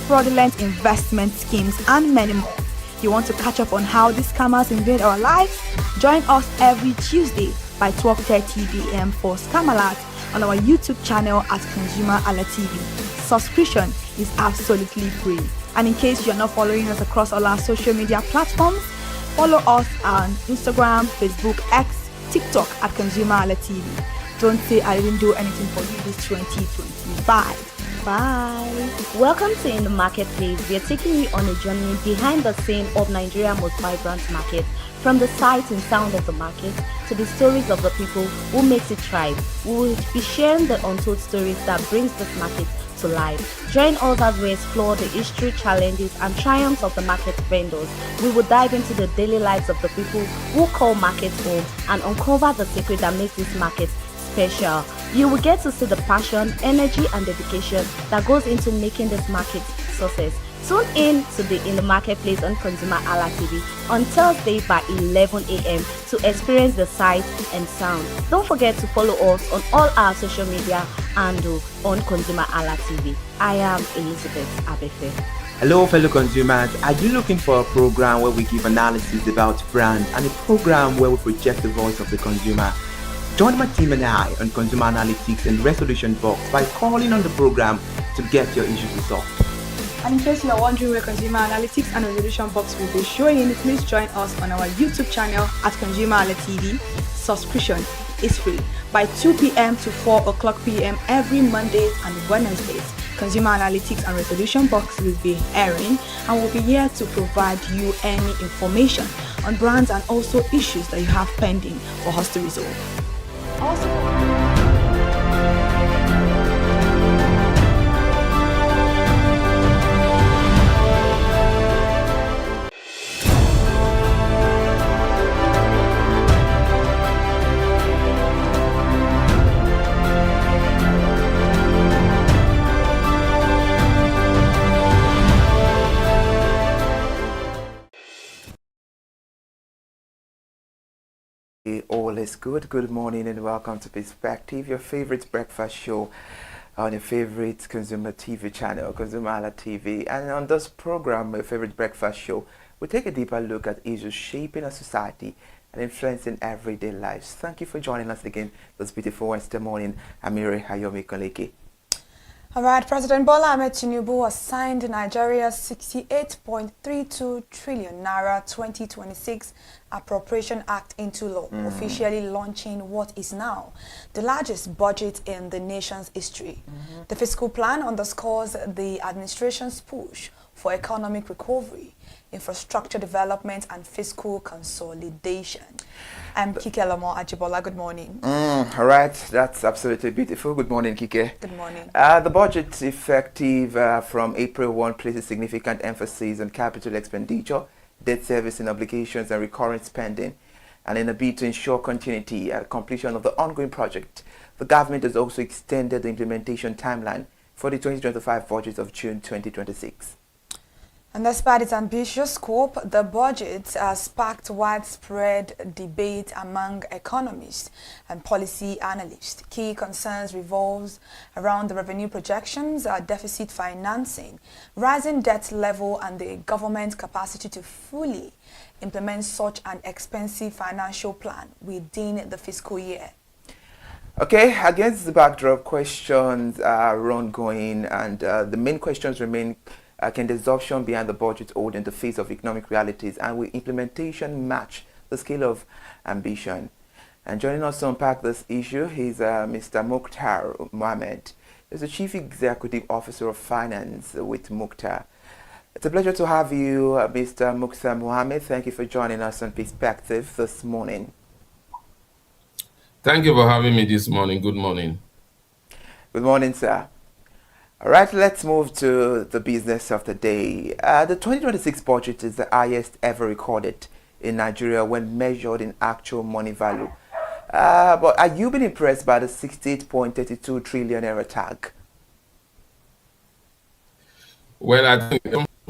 fraudulent investment schemes, and many more. You want to catch up on how these scammers invade our lives? Join us every Tuesday by 12:30 p.m. for Scam Alert on our YouTube channel at ConsumerHalla TV. Subscription is absolutely free. And in case you're not following us across all our social media platforms, follow us on Instagram, Facebook, X, TikTok at ConsumerHalla TV. Don't say I didn't do anything for you this 2025. Bye. Welcome to In the Marketplace. We are taking you on a journey behind the scene of Nigeria's most vibrant market. From the sight and sound of the market to the stories of the people who makes it thrive. We will be sharing the untold stories that brings this market to life. Join us as we explore the history, challenges, and triumphs of the market vendors. We will dive into the daily lives of the people who call markets home and uncover the secret that makes this market special. You will get to see the passion, energy, and dedication that goes into making this market success. Tune in to the In the Marketplace on ConsumerHalla TV on Thursday by 11 a.m. to experience the sight and sound. Don't forget to follow us on all our social media and on ConsumerHalla TV. I am Elizabeth Abefe. Hello fellow consumers, are you looking for a program where we give analysis about brands and a program where we project the voice of the consumer? Join my team and I on Consumer Analytics and Resolution Box by calling on the program to get your issues resolved. And in case you are wondering where Consumer Analytics and Resolution Box will be showing, please join us on our YouTube channel at ConsumerHalla TV. Subscription is free by 2 p.m. to 4 o'clock p.m. every Mondays and Wednesdays. Consumer Analytics and Resolution Box will be airing and will be here to provide you any information on brands and also issues that you have pending for us to resolve. All is good. Good morning and welcome to Perspective, your favorite breakfast show on your favorite consumer TV channel, ConsumerHalla TV. And on this program, my favorite breakfast show, we take a deeper look at issues shaping our society and influencing everyday lives. Thank you for joining us again this beautiful Wednesday morning. I'm Mire Hayomi Koleke. All right, President Bola Ahmed Tinubu has signed Nigeria's 68.32 trillion naira 2026 Appropriation Act into law, officially launching what is now the largest budget in the nation's history. The fiscal plan underscores the administration's push for economic recovery, infrastructure development, and fiscal consolidation. I'm Kike Lomo Ajibola. Good morning. All right, that's absolutely beautiful. Good morning, Kike. Good morning. The budget effective from April 1 places significant emphasis on capital expenditure, debt servicing obligations, and recurrent spending. And in a bid to ensure continuity and completion of the ongoing project, the government has also extended the implementation timeline for the 2025 budget of June 2026. And despite its ambitious scope, the budget has sparked widespread debate among economists and policy analysts. Key concerns revolves around the revenue projections, deficit financing, rising debt level, and the government's capacity to fully implement such an expensive financial plan within the fiscal year? Okay, against the backdrop, questions are ongoing, and the main questions remain: can the absorption behind the budget hold in the face of economic realities, and will implementation match the scale of ambition? And joining us to unpack this issue is Mr. Mukhtar Mohammed. He's the Chief Executive Officer of Finance with Mukhtar. It's a pleasure to have you, Mr. Mukhtar Mohammed. Thank you for joining us on Perspective this morning. Thank you for having me this morning. Good morning. Good morning, sir. All right, let's move to the business of the day. The 2026 budget is the highest ever recorded in Nigeria when measured in actual money value. But are you been impressed by the 68.32 trillion naira tag? Well, I think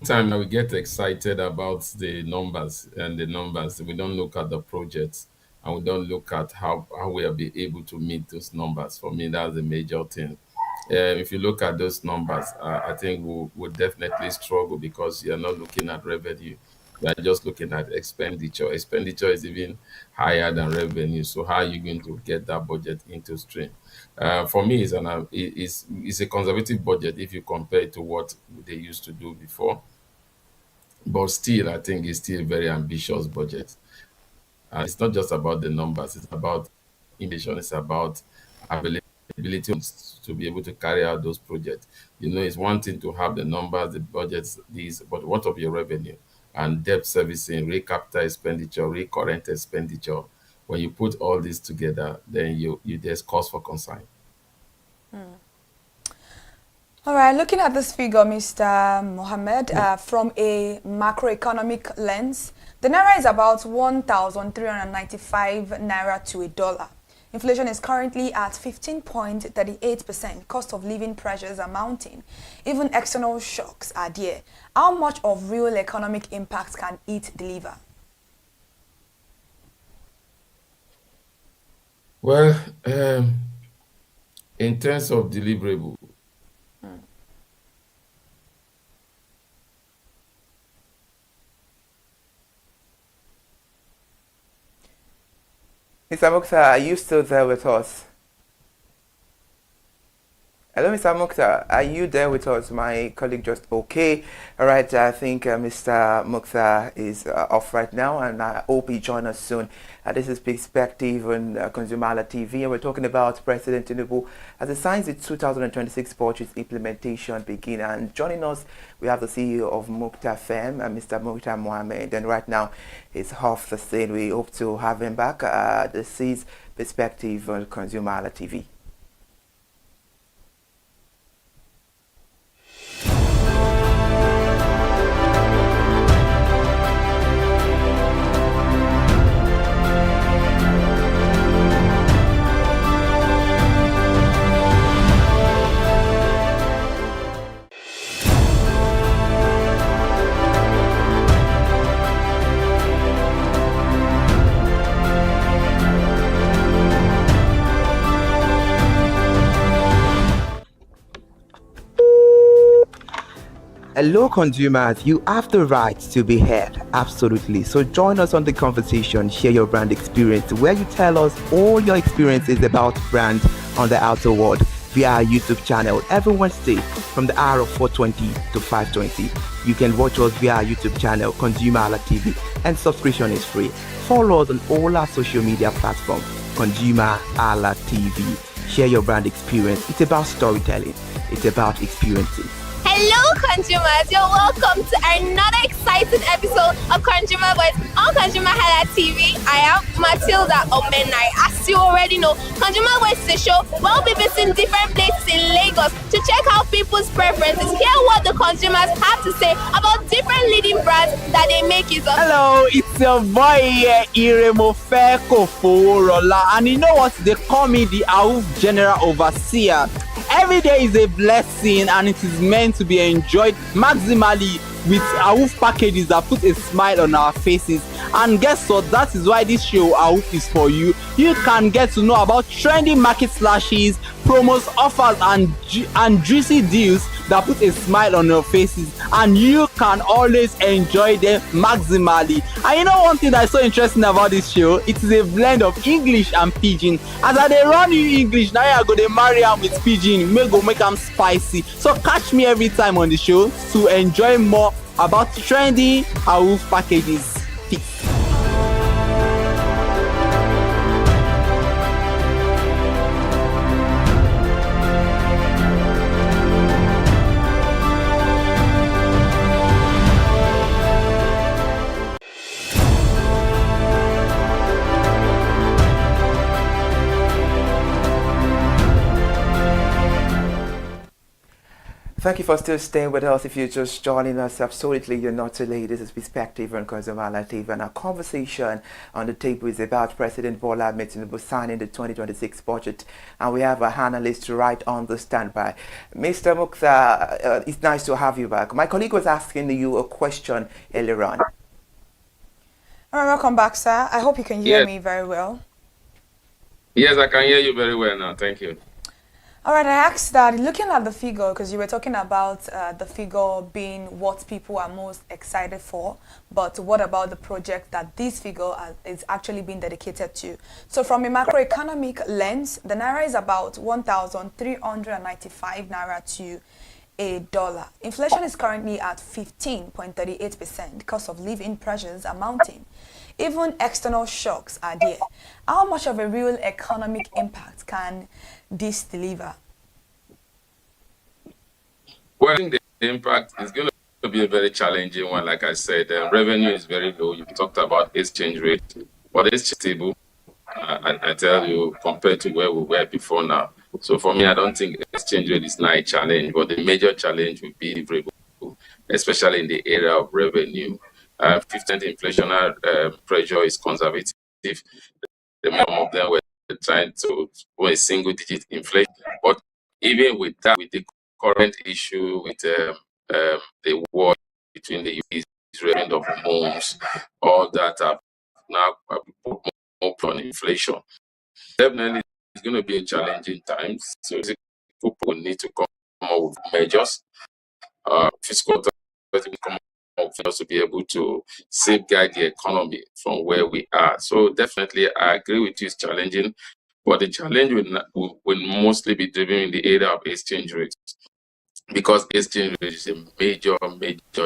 sometimes we get excited about the numbers, we don't look at the projects, and we don't look at how we'll be able to meet those numbers. For me, that's a major thing. If you look at those numbers, I think we'll definitely struggle because you're not looking at revenue. You're just looking at expenditure. Expenditure is even higher than revenue. So how are you going to get that budget into stream? For me, it's a conservative budget if you compare it to what they used to do before. But still, I think it's still a very ambitious budget. It's not just about the numbers. It's about innovation. It's about availability to be able to carry out those projects. You know, it's one thing to have the numbers, the budgets, but what of your revenue? And debt servicing, capital expenditure, current expenditure. When you put all this together, then there's cause for concern. All right, looking at this figure, Mr. Mohammed, from a macroeconomic lens, the naira is about 1,395 naira to a dollar. Inflation is currently at 15.38%. Cost of living pressures are mounting. Even external shocks are there. How much of real economic impact can it deliver? Well, in terms of deliverable, Mr. Mukhtar, are you still there with us? Hello, Mr. Mukhtar. Are you there with us? My colleague just okay. All right, I think Mr. Mukhtar is off right now, and I hope he joins us soon. This is Perspective on ConsumerHalla TV, and we're talking about President Tinubu as he signs the 2026 budget implementation begin. And joining us, we have the CEO of Mukhtar Firm, Mr. Mukhtar Mohammed. And right now, he's off the scene. We hope to have him back. This is Perspective on ConsumerHalla TV. Hello consumers, you have the right to be heard, absolutely. So join us on the conversation, share your brand experience, where you tell us all your experiences about brands on the outer world via our YouTube channel every Wednesday from the hour of 4:20 to 5:20. You can watch us via our YouTube channel, ConsumerHalla TV, and subscription is free. Follow us on all our social media platforms, ConsumerHalla TV. Share your brand experience. It's about storytelling. It's about experiences. Hello consumers, you're welcome to another exciting episode of Consumer Voice on ConsumerHalla TV. I am Matilda Omenai. As you already know, Consumer Voice is a show where we'll be visiting different places in Lagos to check out people's preferences, hear what the consumers have to say about different leading brands that they make use of. Hello, it's your boy here, Iremo Feko Foworola, and you know what? They call me the AUF General Overseer. Every day is a blessing and it is meant to be enjoyed maximally with AUF packages that put a smile on our faces. And guess what? That is why this show AUF is for you. You can get to know about trendy market slashes, promos, offers and juicy deals that put a smile on your faces, and you can always enjoy them maximally. And you know one thing that is so interesting about this show, it is a blend of English and pidgin. As I dey run you English, now I go dey marry am with pidgin, make am spicy. So catch me every time on the show to enjoy more about trendy Awoof packages. Peace. Thank you for still staying with us. If you're just joining us, absolutely you're not too late. This is Perspective on ConsumerHallaTV, and our conversation on the table is about President Bola Ahmed Tinubu signing the 2026 budget, and we have a analyst right on the standby. Mr. Mukhtar, it's nice to have you back. My colleague was asking you a question earlier on. All right, welcome back, sir. I hope you can hear me very well. Yes, I can hear you very well now. Thank you. All right, I asked that, looking at the figure, because you were talking about the figure being what people are most excited for, but what about the project that this figure is actually being dedicated to? So from a macroeconomic lens, the Naira is about 1,395 Naira to a dollar. Inflation is currently at 15.38%. Cost of living pressures are mounting. Even external shocks are there. How much of a real economic impact can this deliver? Well, I think the impact is going to be a very challenging one. Like I said, revenue is very low. You talked about exchange rate, but it's stable. I tell you, compared to where we were before now. So for me, I don't think exchange rate is not a challenge, but the major challenge would be especially in the area of revenue. 15% inflationary pressure is conservative. The minimum of them were trying to go a single-digit inflation, but even with that, with the current issue with the war between the Israel of homes, all that have now put more on inflation. Definitely, it's going to be a challenging time. So people will need to come up with measures, fiscal authority come up for us to be able to safeguard the economy from where we are. So definitely, I agree with you, it's challenging, but the challenge will mostly be driven in the area of exchange rates, because exchange rate is a major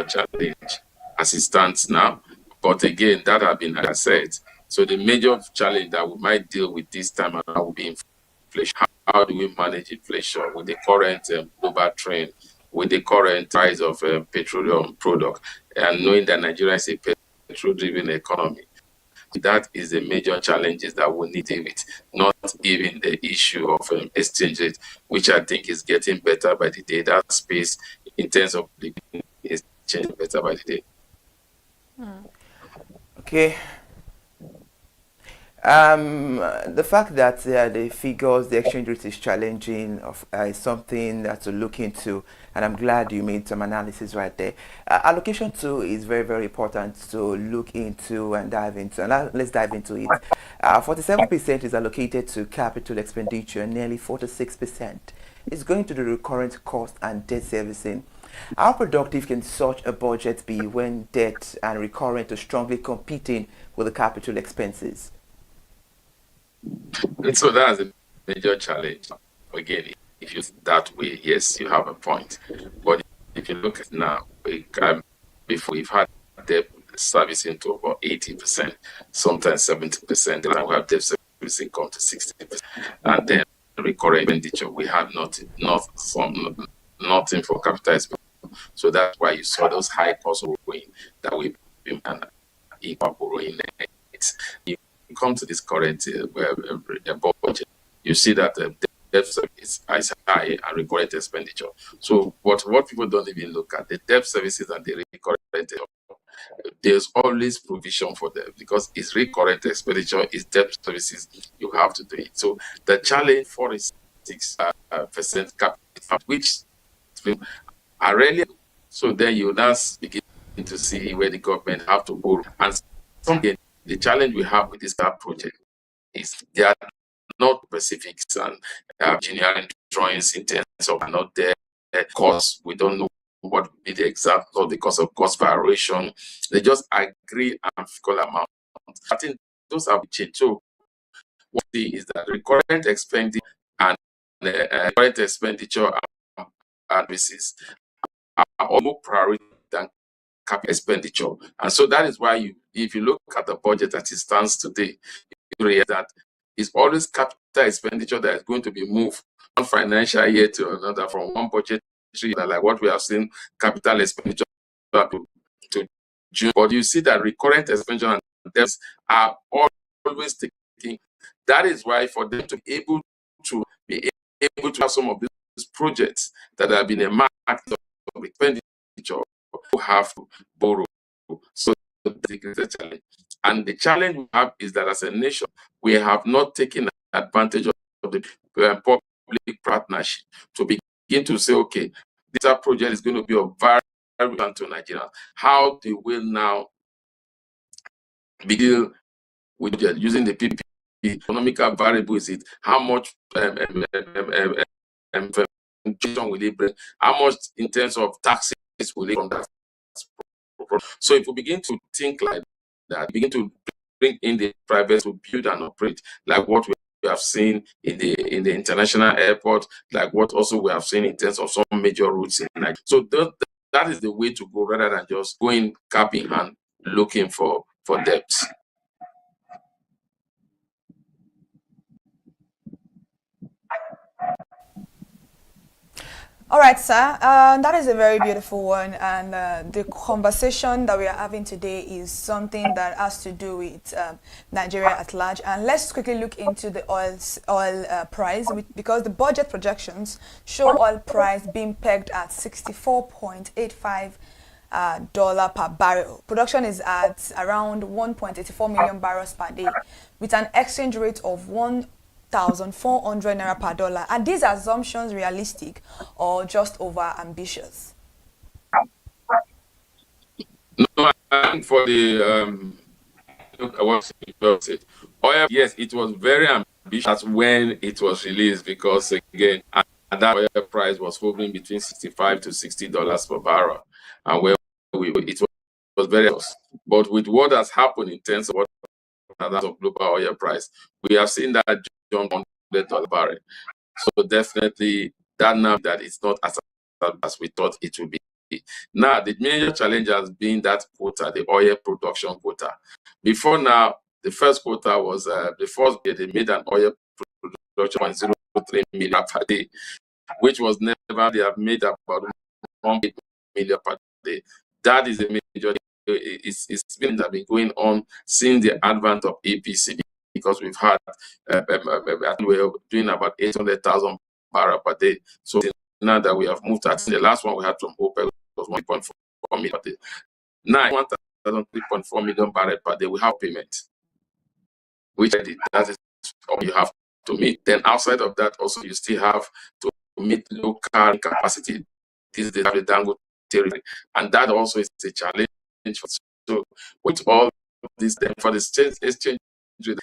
challenge as it stands now. But again, that has been assessed. So the major challenge that we might deal with this time around will be inflation. How do we manage inflation with the current global trend, with the current price of petroleum product, and knowing that Nigeria is a petrol-driven economy? That is the major challenges that we need to deal with, not even the issue of exchange rate, which I think is getting better by the day. That space in terms of the exchange better by the day. Okay. The fact that the figures, the exchange rate is challenging is something that to look into, and I'm glad you made some analysis right there. Allocation too is very, very important to look into and dive into, and let's dive into it. 47% is allocated to capital expenditure, nearly 46% is going to the recurrent cost and debt servicing. How productive can such a budget be when debt and recurrent are strongly competing with the capital expenses? So that's a major challenge. Again, if you that way, yes, you have a point. But if you look at now, before we've had debt servicing to about 80%, sometimes 70%, then we have debt servicing come to 60%, and then recurrent expenditure we have nothing for capital expenditure. So that's why you saw those high costs of borrowing that we've been equal borrowing. You come to this current budget, you see that the debt service is high and recurrent expenditure. So what people don't even look at, the debt services and the recurrent, there's always provision for them, because it's recurrent expenditure, it's debt services, you have to do it. So the challenge 46% capital, which are rarely, so then you now begin to see where the government have to borrow. And something, the challenge we have with this project is they are not specifics and engineering drawings in terms of are not there. cost. We don't know what would be the exact or the cost of cost variation. They just agree on fiscal amount. I think those have changed. So what we see is that recurrent expenditure and current expenditure and basis are almost priority than capital expenditure. And so that is why if you look at the budget as it stands today, you realize that it's always capital expenditure that is going to be moved one financial year to another, from one budget year, like what we have seen, capital expenditure to June. But you see that recurrent expenditure and debts are always taking. That is why for them to be able to have some of these projects that have been a mark of expenditure, you have to borrow. So the challenge. And the challenge we have is that as a nation, we have not taken advantage of the public partnership to begin to say, okay, this project is going to be of value to Nigeria. How they will now begin with using the PPP economical variable? Is it how much will it bring? How much in terms of taxes will it from that? So if we begin to think like that, begin to bring in the private to build and operate, like what we have seen in the international airport, like what also we have seen in terms of some major routes in Nigeria. So that is the way to go, rather than just going cap in hand looking for debts. All right, sir. That is a very beautiful one, and the conversation that we are having today is something that has to do with Nigeria at large. And let's quickly look into the oil price, because the budget projections show oil price being pegged at $64.85 per barrel. Production is at around 1.84 million barrels per day, with an exchange rate of 1,400 naira per dollar. Are these assumptions realistic or just over ambitious? No, I think for the oil, yes, it was very ambitious when it was released, because again, at that oil price was hovering between $65 to $60 per barrel, and where it was very close. But with what has happened in terms of of global oil price, we have seen that jump on $100 barrel. So definitely that now that it's not as we thought it would be. Now the major challenge has been that quota, the oil production quota. Before now, the first quota was the first year they made an oil production 0.03 million per day, which was never, they have made about 1 million per day. That is a major. It's been going on since the advent of APC, because we've had we're doing about 800,000 barrels per day. So now that we have moved at the last one we had from OPEC was 1.4 million per day. Now 3.4 million barrels per day, we have payment, which that is all you have to meet. Then outside of that, also you still have to meet local capacity. This is the Dangote territory, and that also is a challenge. So with all this, then for the exchange rate,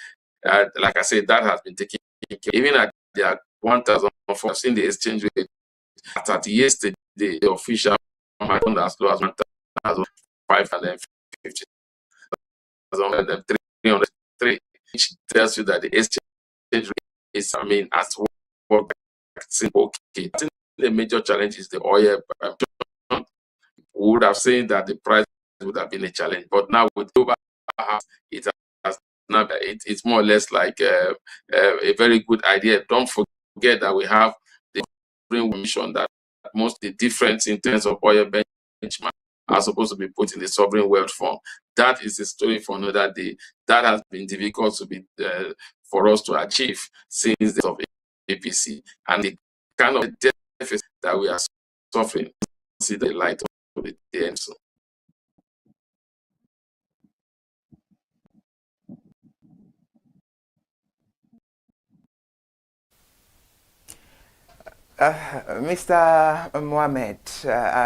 like I said, that has been taken care. Even at the 1,004, I've seen the exchange rate at yesterday, the official amount as low as 1,550, 303, which tells you that the exchange rate is, as well, okay. I think the major challenge is the oil. We would have seen that the price would have been a challenge, but now with global, it has now it's more or less like a very good idea. Don't forget that we have the mission that most the difference in terms of oil benchmark are supposed to be put in the sovereign wealth fund. That is a story for another day. That has been difficult to be for us to achieve since the of APC, and the kind of deficit that we are suffering. See the light of the end. So. Mr. Mohammed,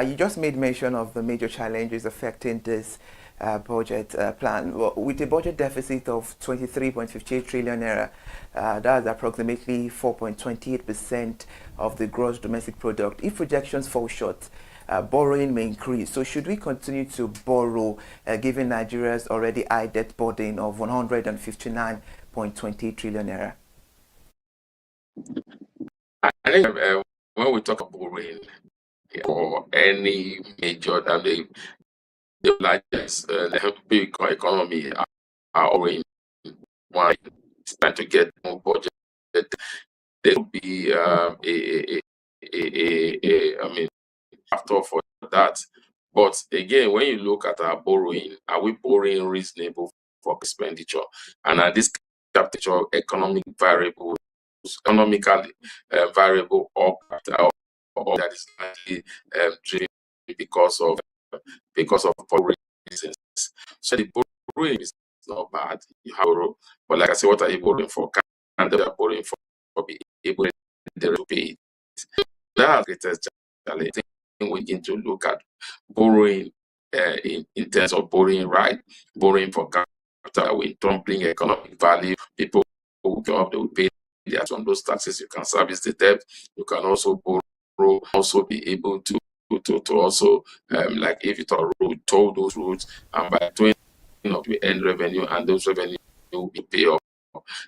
you just made mention of the major challenges affecting this budget plan. Well, with a budget deficit of 23.58 trillion naira, that's approximately 4.28% of the gross domestic product. If projections fall short, borrowing may increase. So should we continue to borrow, given Nigeria's already high debt burden of 159.28 trillion naira? I think when we talk about borrowing for any major, the largest big economy are already one is trying to get more budget. There will be I mean, factor for that. But again, when you look at our borrowing, are we borrowing reasonable for expenditure? And are this capital economically variable or that is likely driven because of borrowing reasons? So the borrowing is not bad. You have borrow, but like I said, what are you borrowing for? And they are borrowing for be able to pay it. That's the greatest challenge. We need to look at borrowing in terms of borrowing right, borrowing for capital, with tumbling economic value. People who come up, they will pay on those taxes. You can service the debt. You can also borrow, also be able to also like if you toll those roads, and by doing we end revenue, and those revenue will be pay off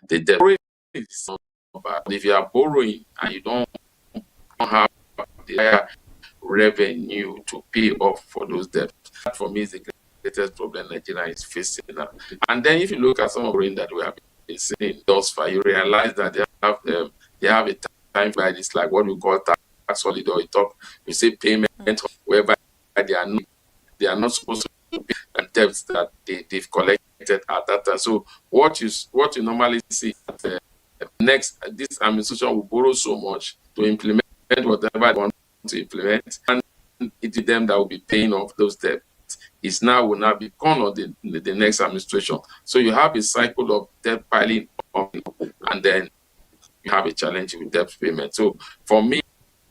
the debt. Borrowing is not bad. If you are borrowing and you don't have the higher revenue to pay off for those debts, that for me is the greatest problem Nigeria is facing now. And then if you look at some of the that we have been seeing thus far, you realize that they have a time where it's like what we call tax holiday. We say payment whereby they are not supposed to pay and debts that they've collected at that time. So what you normally see next, this administration will borrow so much to implement whatever they want to implement, and it is them that will be paying off those debts. Will now be gone on the next administration. So you have a cycle of debt piling up, and then you have a challenge with debt payment. So for me,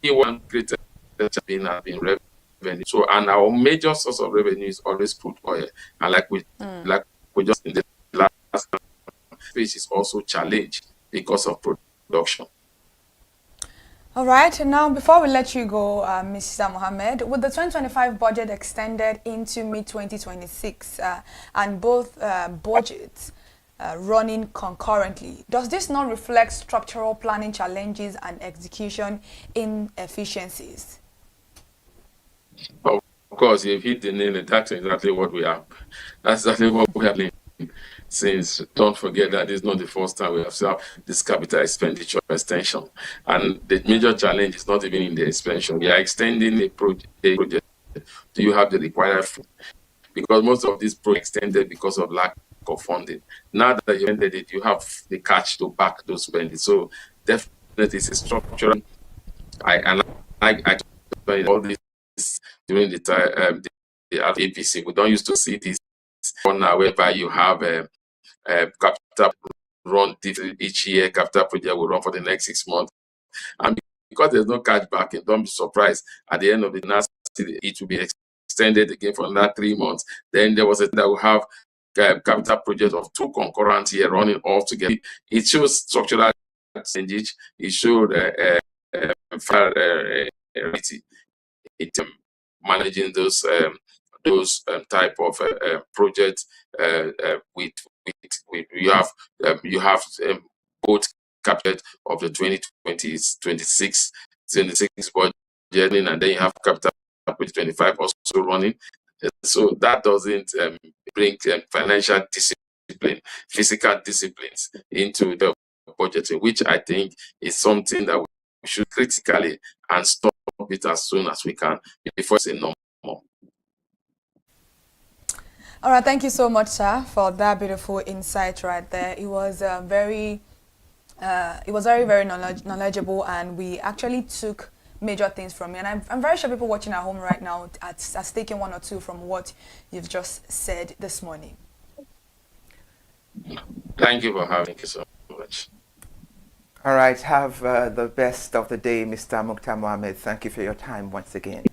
one greater challenge has been revenue. So, and our major source of revenue is always crude oil, and like we just in the last phase is also challenged because of production. All right, now before we let you go, Mr. Mohammed, with the 2025 budget extended into mid-2026 and both budgets running concurrently, does this not reflect structural planning challenges and execution inefficiencies? Of course, you've hit the nail. That's exactly what we have. That's exactly what we have. Since don't forget that it's not the first time we have seen this capital expenditure extension, and the major challenge is not even in the expansion. We are extending a project. Do you have the required funding? Because most of these projects extended because of lack of funding. Now that you ended it, you have the cash to back those spending. So definitely it's a structural. I all this during the time the APC. We don't used to see this now, whereby you have capital run each year. Capital project will run for the next 6 months, and because there's no cash backing, don't be surprised at the end of the next it will be extended again for another 3 months. Then there was a that will have capital project of 2 concurrent year running all together. It shows structural changes. It showed managing those type of projects with you have both capital of the 2026 budget, and then you have capital 2025 also running. So that doesn't bring financial discipline, physical disciplines into the budgeting, which I think is something that we should critically and stop it as soon as we can before it's a normal. All right, thank you so much, sir, for that beautiful insight right there. It was very, very knowledgeable, and we actually took major things from you. And I'm very sure people watching at home right now are taking 1 or 2 from what you've just said this morning. Thank you for having me so much. All right, have the best of the day, Mr. Mukhtar Mohammed. Thank you for your time once again.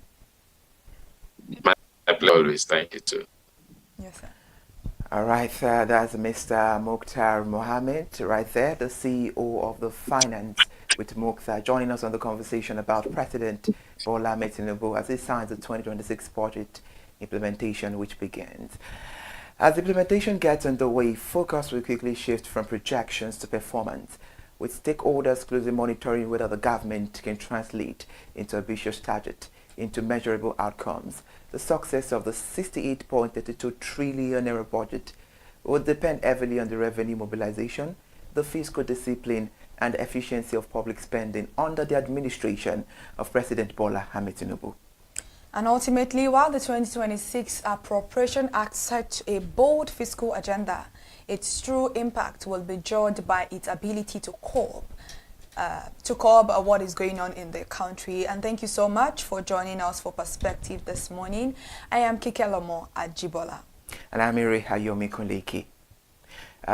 My pleasure always. Thank you too. Yes, sir. All right, that's Mr. Mukhtar Mohammed, right there, the CEO of the Finance with Mukhtar, joining us on the conversation about President Bola Ahmed Tinubu as he signs the 2026 budget implementation, which begins. As implementation gets underway, focus will quickly shift from projections to performance, with stakeholders closely monitoring whether the government can translate into ambitious target into measurable outcomes. The success of the 68.32 trillion naira budget will depend heavily on the revenue mobilization, the fiscal discipline, and efficiency of public spending under the administration of President Bola Ahmed Tinubu. And ultimately, while the 2026 Appropriation Act sets a bold fiscal agenda, its true impact will be judged by its ability to curb what is going on in the country. And thank you so much for joining us for Perspective this morning. I am Kike Lomo Ajibola. And I'm Iri Hayomi Koleki.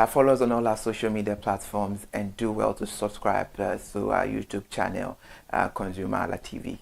Follow us on all our social media platforms and do well to subscribe to our YouTube channel, ConsumerHallaTV.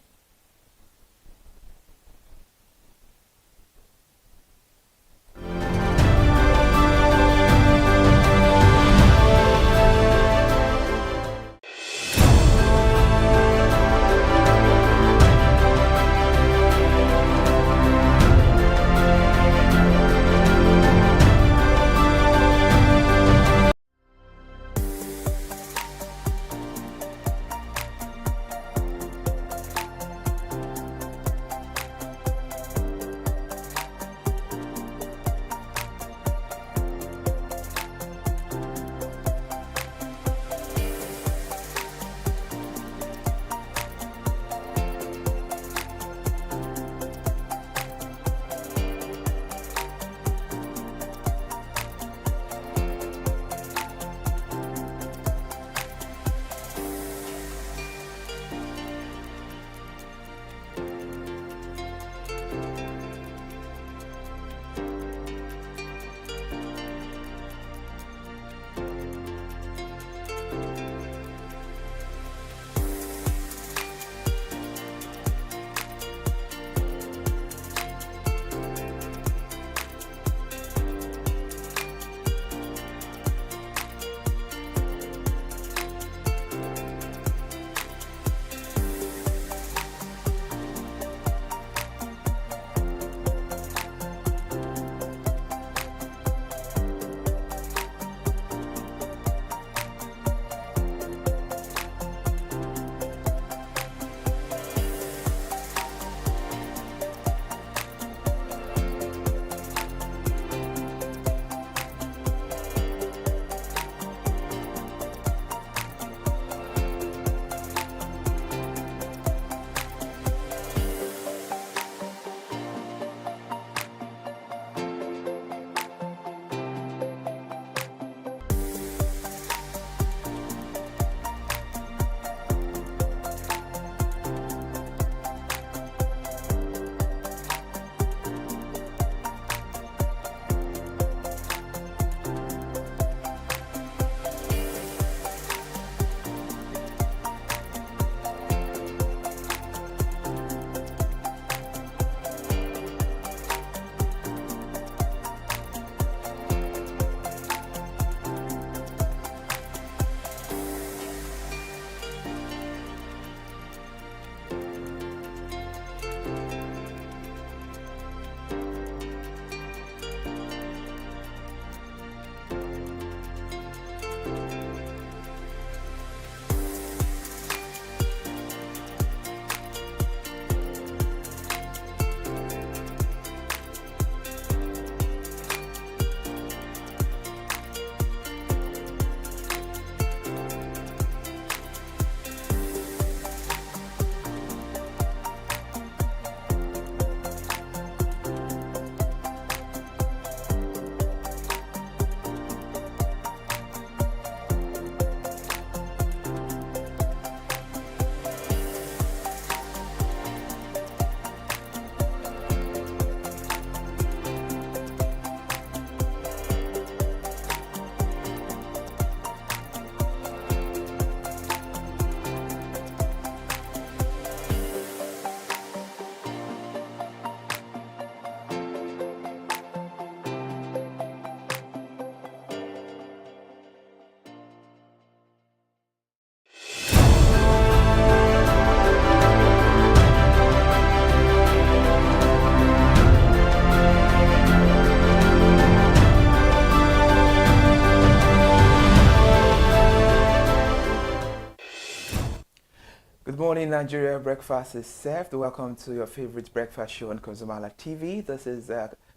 Good morning, Nigeria. Breakfast is served. Welcome to your favorite breakfast show on ConsumerHallaTV. This is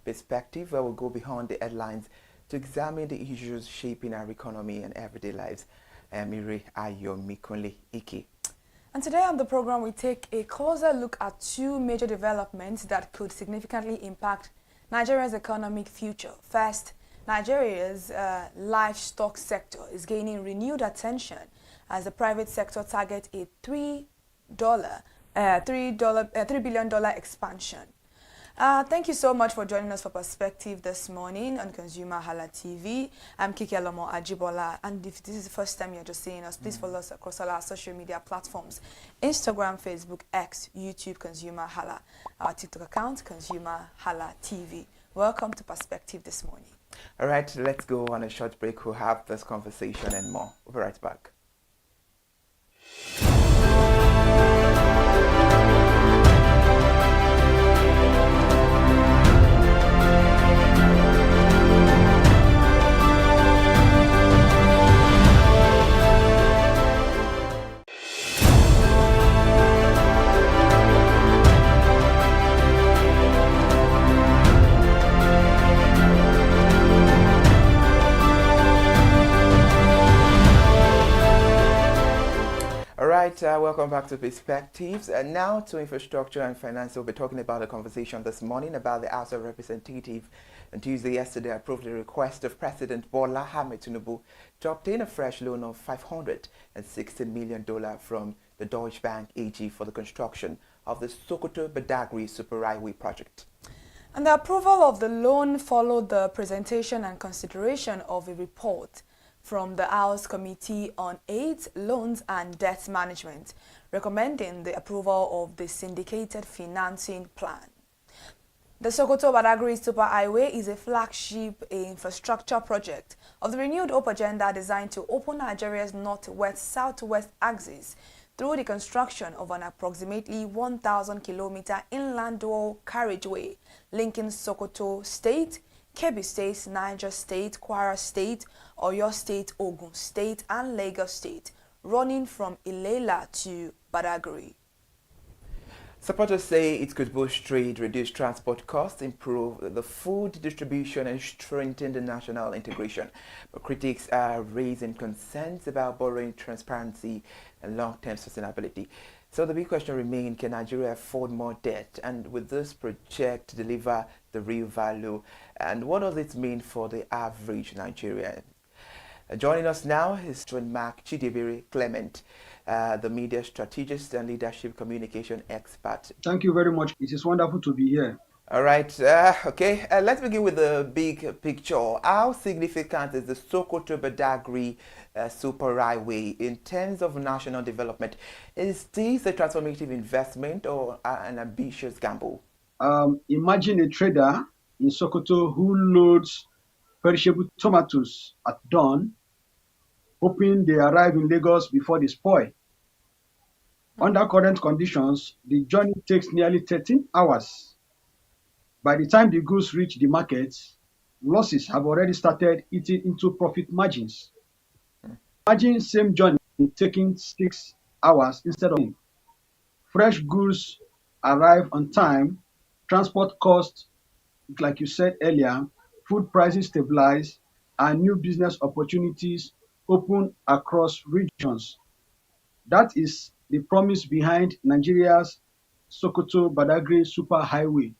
Perspective, where we'll go behind the headlines to examine the issues shaping our economy and everyday lives. I am Ire Ayomikunle Ike. And today on the program, we take a closer look at two major developments that could significantly impact Nigeria's economic future. First, Nigeria's livestock sector is gaining renewed attention as the private sector targets a $3 billion expansion. Thank you so much for joining us for Perspective this morning on ConsumerHallaTV. I'm Kiki Alomo Ajibola, and if this is the first time you're just seeing us, please follow us across all our social media platforms: Instagram, Facebook, X, YouTube, ConsumerHalla, our TikTok account, ConsumerHallaTV. Welcome to Perspective this morning. All right, let's go on a short break. We'll have this conversation and more. We'll be right back. Welcome back to Perspectives. Now to infrastructure and finance. We'll be talking about a conversation this morning about the House of Representatives. On Tuesday yesterday approved the request of President Bola Ahmed Tinubu to obtain a fresh loan of $516 million from the Deutsche Bank AG for the construction of the Sokoto-Badagry Superhighway project. And the approval of the loan followed the presentation and consideration of a report from the House Committee on Aid, Loans and Debt Management, recommending the approval of the syndicated financing plan. The Sokoto-Badagry Superhighway is a flagship infrastructure project of the renewed Hope agenda designed to open Nigeria's northwest-southwest axis through the construction of an approximately 1,000-kilometer inland dual carriageway linking Sokoto State, Kebbi State, Niger State, Kwara State, Oyo State, Ogun State, and Lagos State, running from Ilela to Badagry. Supporters say it could boost trade, reduce transport costs, improve the food distribution, and strengthen the national integration. But critics are raising concerns about borrowing transparency and long-term sustainability. So the big question remains, can Nigeria afford more debt? And will this project deliver the real value? And what does it mean for the average Nigerian? Joining us now is Mark Chidebere Clement, the media strategist and leadership communication expert. Thank you very much. It is wonderful to be here. All right. Let's begin with the big picture. How significant is the Sokoto-Badagry Superhighway in terms of national development? Is this a transformative investment or an ambitious gamble? Imagine a trader in Sokoto who loads perishable tomatoes at dawn, hoping they arrive in Lagos before they spoil. Under current conditions, the journey takes nearly 13 hours. By the time the goods reach the market, losses have already started eating into profit margins. Imagine same journey taking 6 hours instead of. Fresh goods arrive on time, transport costs, like you said earlier, food prices stabilize, and new business opportunities open across regions. That is the promise behind Nigeria's Sokoto-Badagry Superhighway.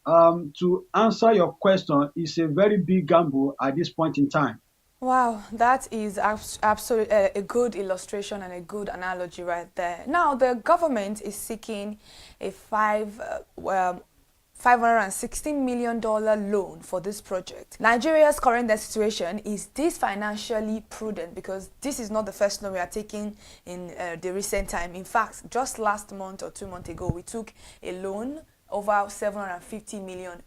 To answer your question, it's a very big gamble at this point in time. Wow, that is absolutely a good illustration and a good analogy right there. Now, the government is seeking a $516 million loan for this project. Nigeria's current debt situation, is this financially prudent? Because this is not the first loan we are taking in the recent time. In fact, just last month or 2 months ago, we took a loan over $750 million.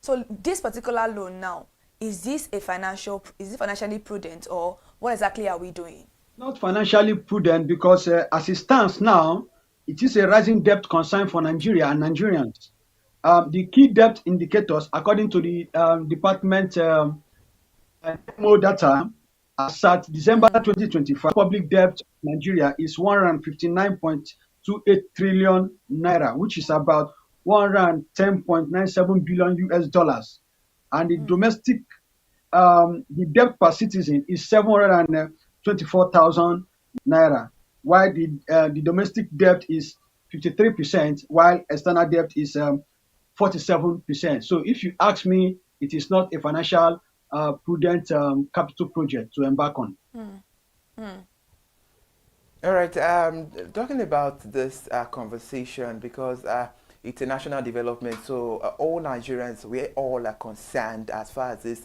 So this particular loan now, is this financially prudent, or what exactly are we doing? Not financially prudent, because as it stands now, it is a rising debt concern for Nigeria and Nigerians. The key debt indicators, according to the department data, As at December 2025, public debt in Nigeria is 159.28 trillion naira, which is about 110.97 billion US dollars. And the domestic, the debt per citizen is 724,000 naira, while the domestic debt is 53%, while external debt is 47%. So if you ask me, it is not a financial prudent capital project to embark on. All right, talking about this conversation, because it's a national development, so all Nigerians, we all are concerned as far as this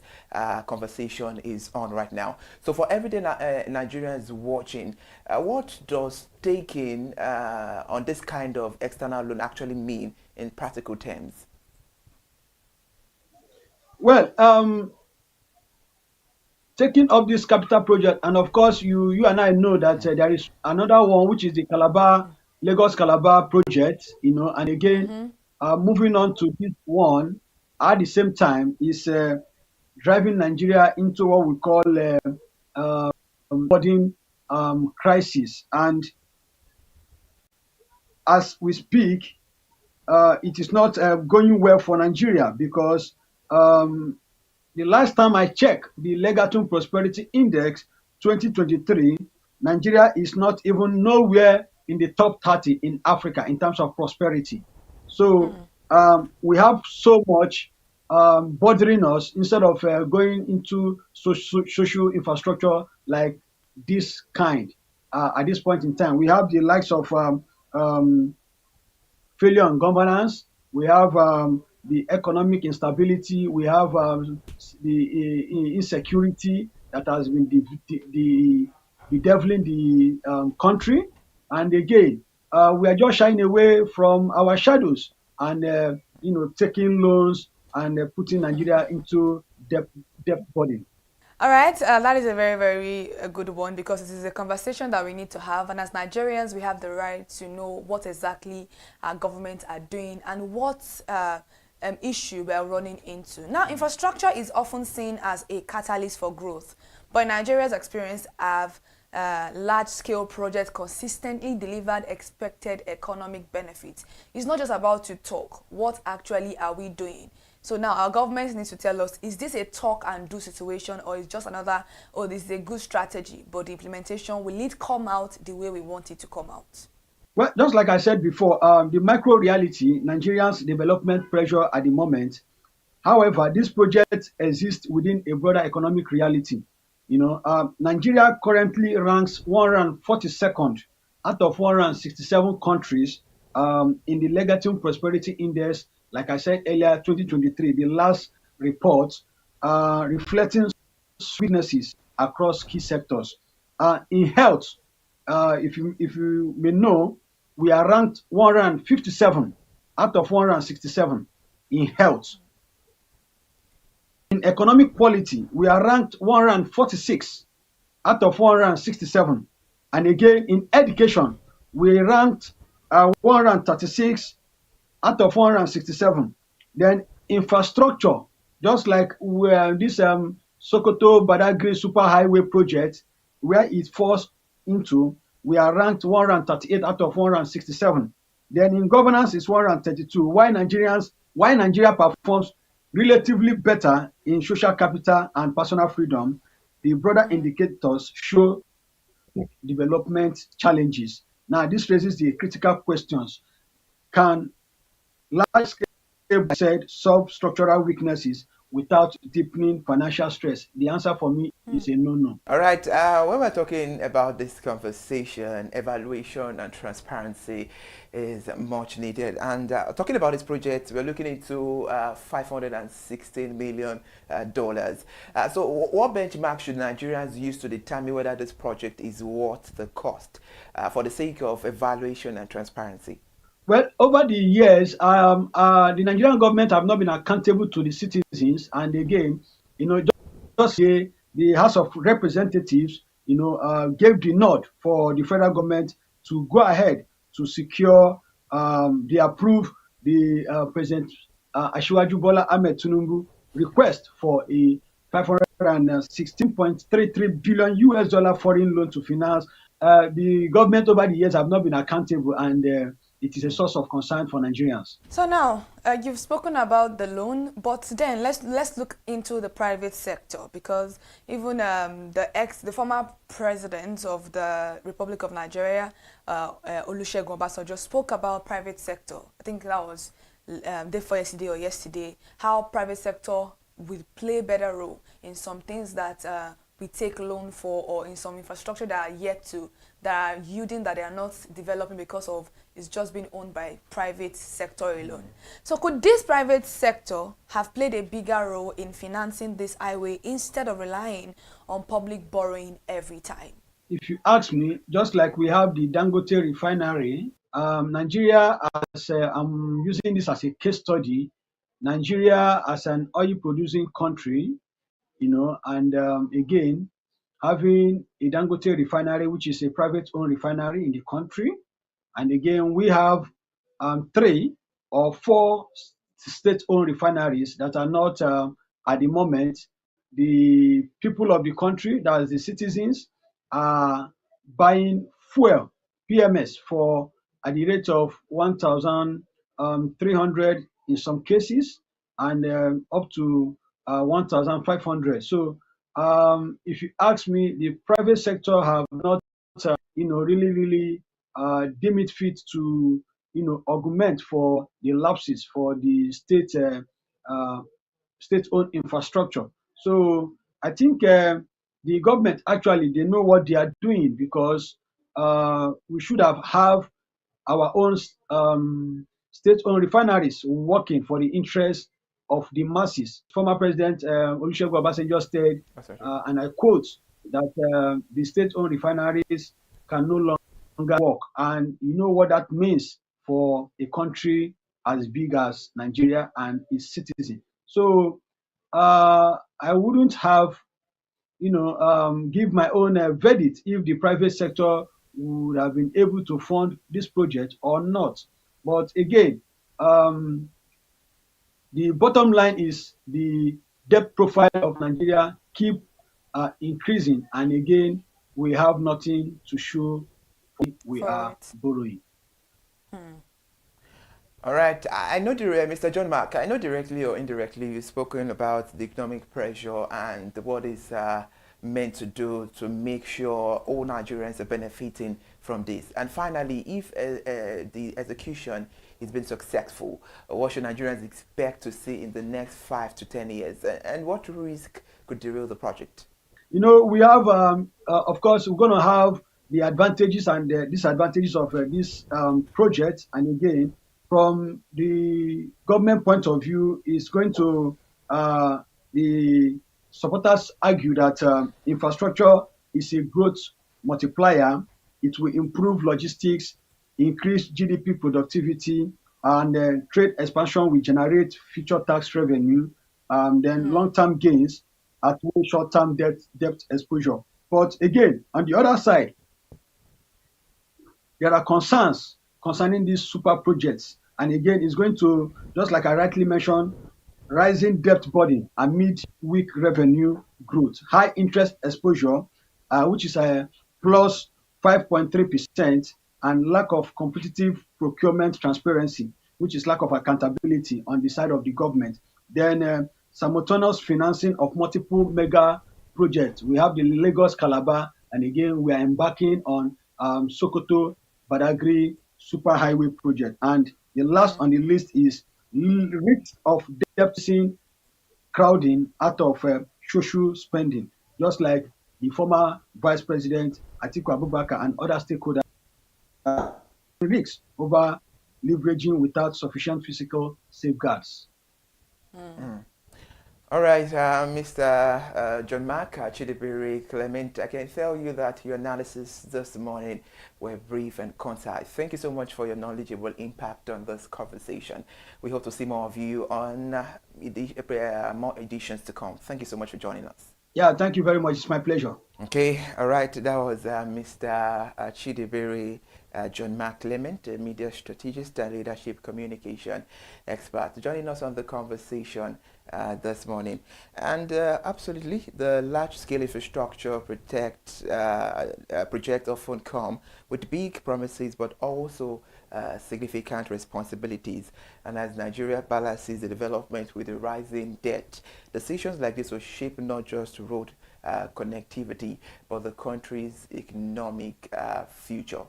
conversation is on right now. So for everyday Nigerians watching, what does taking on this kind of external loan actually mean in practical terms? Well, taking up this capital project, and of course, you and I know that there is another one, which is the Lagos Calabar project, and again, moving on to this one at the same time is driving Nigeria into what we call boarding crisis. And as we speak, it is not going well for Nigeria because the last time I checked the Legatum Prosperity Index 2023, Nigeria is not even nowhere in the top 30 in Africa in terms of prosperity. So we have so much bothering us instead of going into social infrastructure like this kind. At this point in time, we have the likes of failure on governance. We have the economic instability. We have the insecurity that has been bedeviling the country. And again, we are just shying away from our shadows and taking loans and putting Nigeria into debt burden. All right, that is a very, very good one because it is a conversation that we need to have. And as Nigerians, we have the right to know what exactly our government are doing and what issue we are running into. Now, infrastructure is often seen as a catalyst for growth, but Nigeria's experience have large-scale projects consistently delivered expected economic benefits. It's not just about to talk. What actually are we doing? So now our government needs to tell us, is this a talk and do situation, or is just another, this is a good strategy, but the implementation, will it come out the way we want it to come out? Well, just like I said before, the micro reality, Nigerians' development pressure at the moment. However, this project exists within a broader economic reality. Nigeria currently ranks 142nd out of 167 countries in the Legatum Prosperity Index. Like I said earlier, 2023, the last report reflecting weaknesses across key sectors. In health, if you may know, we are ranked 157 out of 167 in health. In economic quality, we are ranked 146 out of 167. And again, in education, we ranked 136 out of 167. Then infrastructure, just like this Sokoto Badagry Superhighway project, where it falls into, we are ranked 138 out of 167. Then in governance is 132. Why Nigeria performs relatively better in social capital and personal freedom, the broader indicators show development challenges. Now, this raises the critical questions. Can large-scale solve structural weaknesses without deepening financial stress? The answer for me is a no. All right, when we're talking about this conversation, evaluation and transparency is much needed. And talking about this project, we're looking into $516 million. So what benchmark should Nigerians use to determine whether this project is worth the cost for the sake of evaluation and transparency? Well, over the years, the Nigerian government have not been accountable to the citizens. And again, just say the House of Representatives, gave the nod for the federal government to go ahead to secure, they approve the President Asiwaju Bola Ahmed Tinubu request for a $500 and 16.33 billion US dollar foreign loan to finance. The government over the years have not been accountable, and it is a source of concern for Nigerians. So now, you've spoken about the loan, but then let's look into the private sector, because even the former president of the Republic of Nigeria, Olusegun Obasanjo, spoke about private sector. I think that was day before yesterday or yesterday, how private sector will play a better role in some things that we take loan for, or in some infrastructure that are yielding, that they are not developing because of it's just being owned by private sector alone. So could this private sector have played a bigger role in financing this highway instead of relying on public borrowing every time? If you ask me, just like we have the Dangote refinery, Nigeria, as I'm using this as a case study, Nigeria as an oil producing country, and again, having a Dangote refinery, which is a private owned refinery in the country. And again, we have 3 or 4 state-owned refineries that are not, at the moment, the people of the country, that is the citizens, are buying fuel, PMS, for at the rate of 1,300 in some cases, and up to 1,500. So if you ask me, the private sector have not, really deem it fit to, augment for the lapses for the state-owned infrastructure. So I think the government actually, they know what they are doing, because we should have our own state-owned refineries working for the interest of the masses. Former President Olusegun Obasanjo said, and I quote, that the state-owned refineries can no longer work. And you know what that means for a country as big as Nigeria and its citizens. So I wouldn't have, give my own verdict if the private sector would have been able to fund this project or not. But again, the bottom line is the debt profile of Nigeria keep increasing, and again, we have nothing to show we are borrowing. All right, I know, Mr. John Mark, I know directly or indirectly you've spoken about the economic pressure and what is meant to do to make sure all Nigerians are benefiting from this. And finally, if the execution has been successful, what should Nigerians expect to see in the next 5 to 10 years? And what risk could derail the project? We have, of course, we're going to have the advantages and the disadvantages of this project. And again, from the government point of view, is going to, the supporters argue that infrastructure is a growth multiplier. It will improve logistics, increase GDP productivity, and trade expansion will generate future tax revenue, then long-term gains at short-term debt exposure. But again, on the other side, there are concerns concerning these super projects. And again, it's going to, just like I rightly mentioned, rising debt burden amid weak revenue growth, high interest exposure, which is a plus 5.3%, and lack of competitive procurement transparency, which is lack of accountability on the side of the government. Then simultaneous financing of multiple mega projects. We have the Lagos Calabar, and again, we are embarking on Sokoto Badagry Superhighway project. And the last on the list is risk of debt crowding out of social spending, just like the former Vice President Atiku Abubakar and other stakeholders risks over leveraging without sufficient physical safeguards. All right, Mr. John Mark, Chidibiri Clement, I can tell you that your analysis this morning were brief and concise. Thank you so much for your knowledgeable impact on this conversation. We hope to see more of you on more editions to come. Thank you so much for joining us. Yeah, thank you very much. It's my pleasure. Okay, all right. That was Mr. Chidibiri John McClement, a media strategist and leadership communication expert, joining us on the conversation this morning. And absolutely, the large-scale infrastructure project often come with big promises, but also significant responsibilities. And as Nigeria balances the development with the rising debt, decisions like this will shape not just road connectivity, but the country's economic future.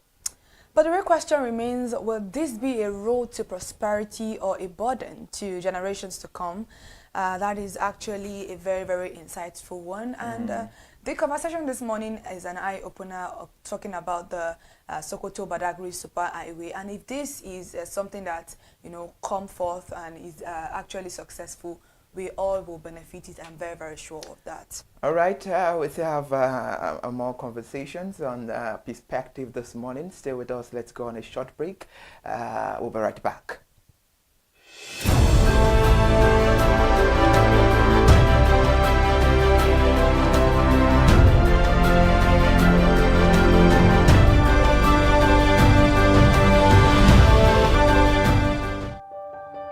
But the real question remains, will this be a road to prosperity or a burden to generations to come? That is actually a very, very insightful one. And the conversation this morning is an eye-opener talking about the Sokoto-Badagry Super Highway. And if this is something that, come forth and is actually successful, we all will benefit it. I'm very, very sure of that. All right, we still have more conversations on perspective this morning. Stay with us. Let's go on a short break. We'll be right back.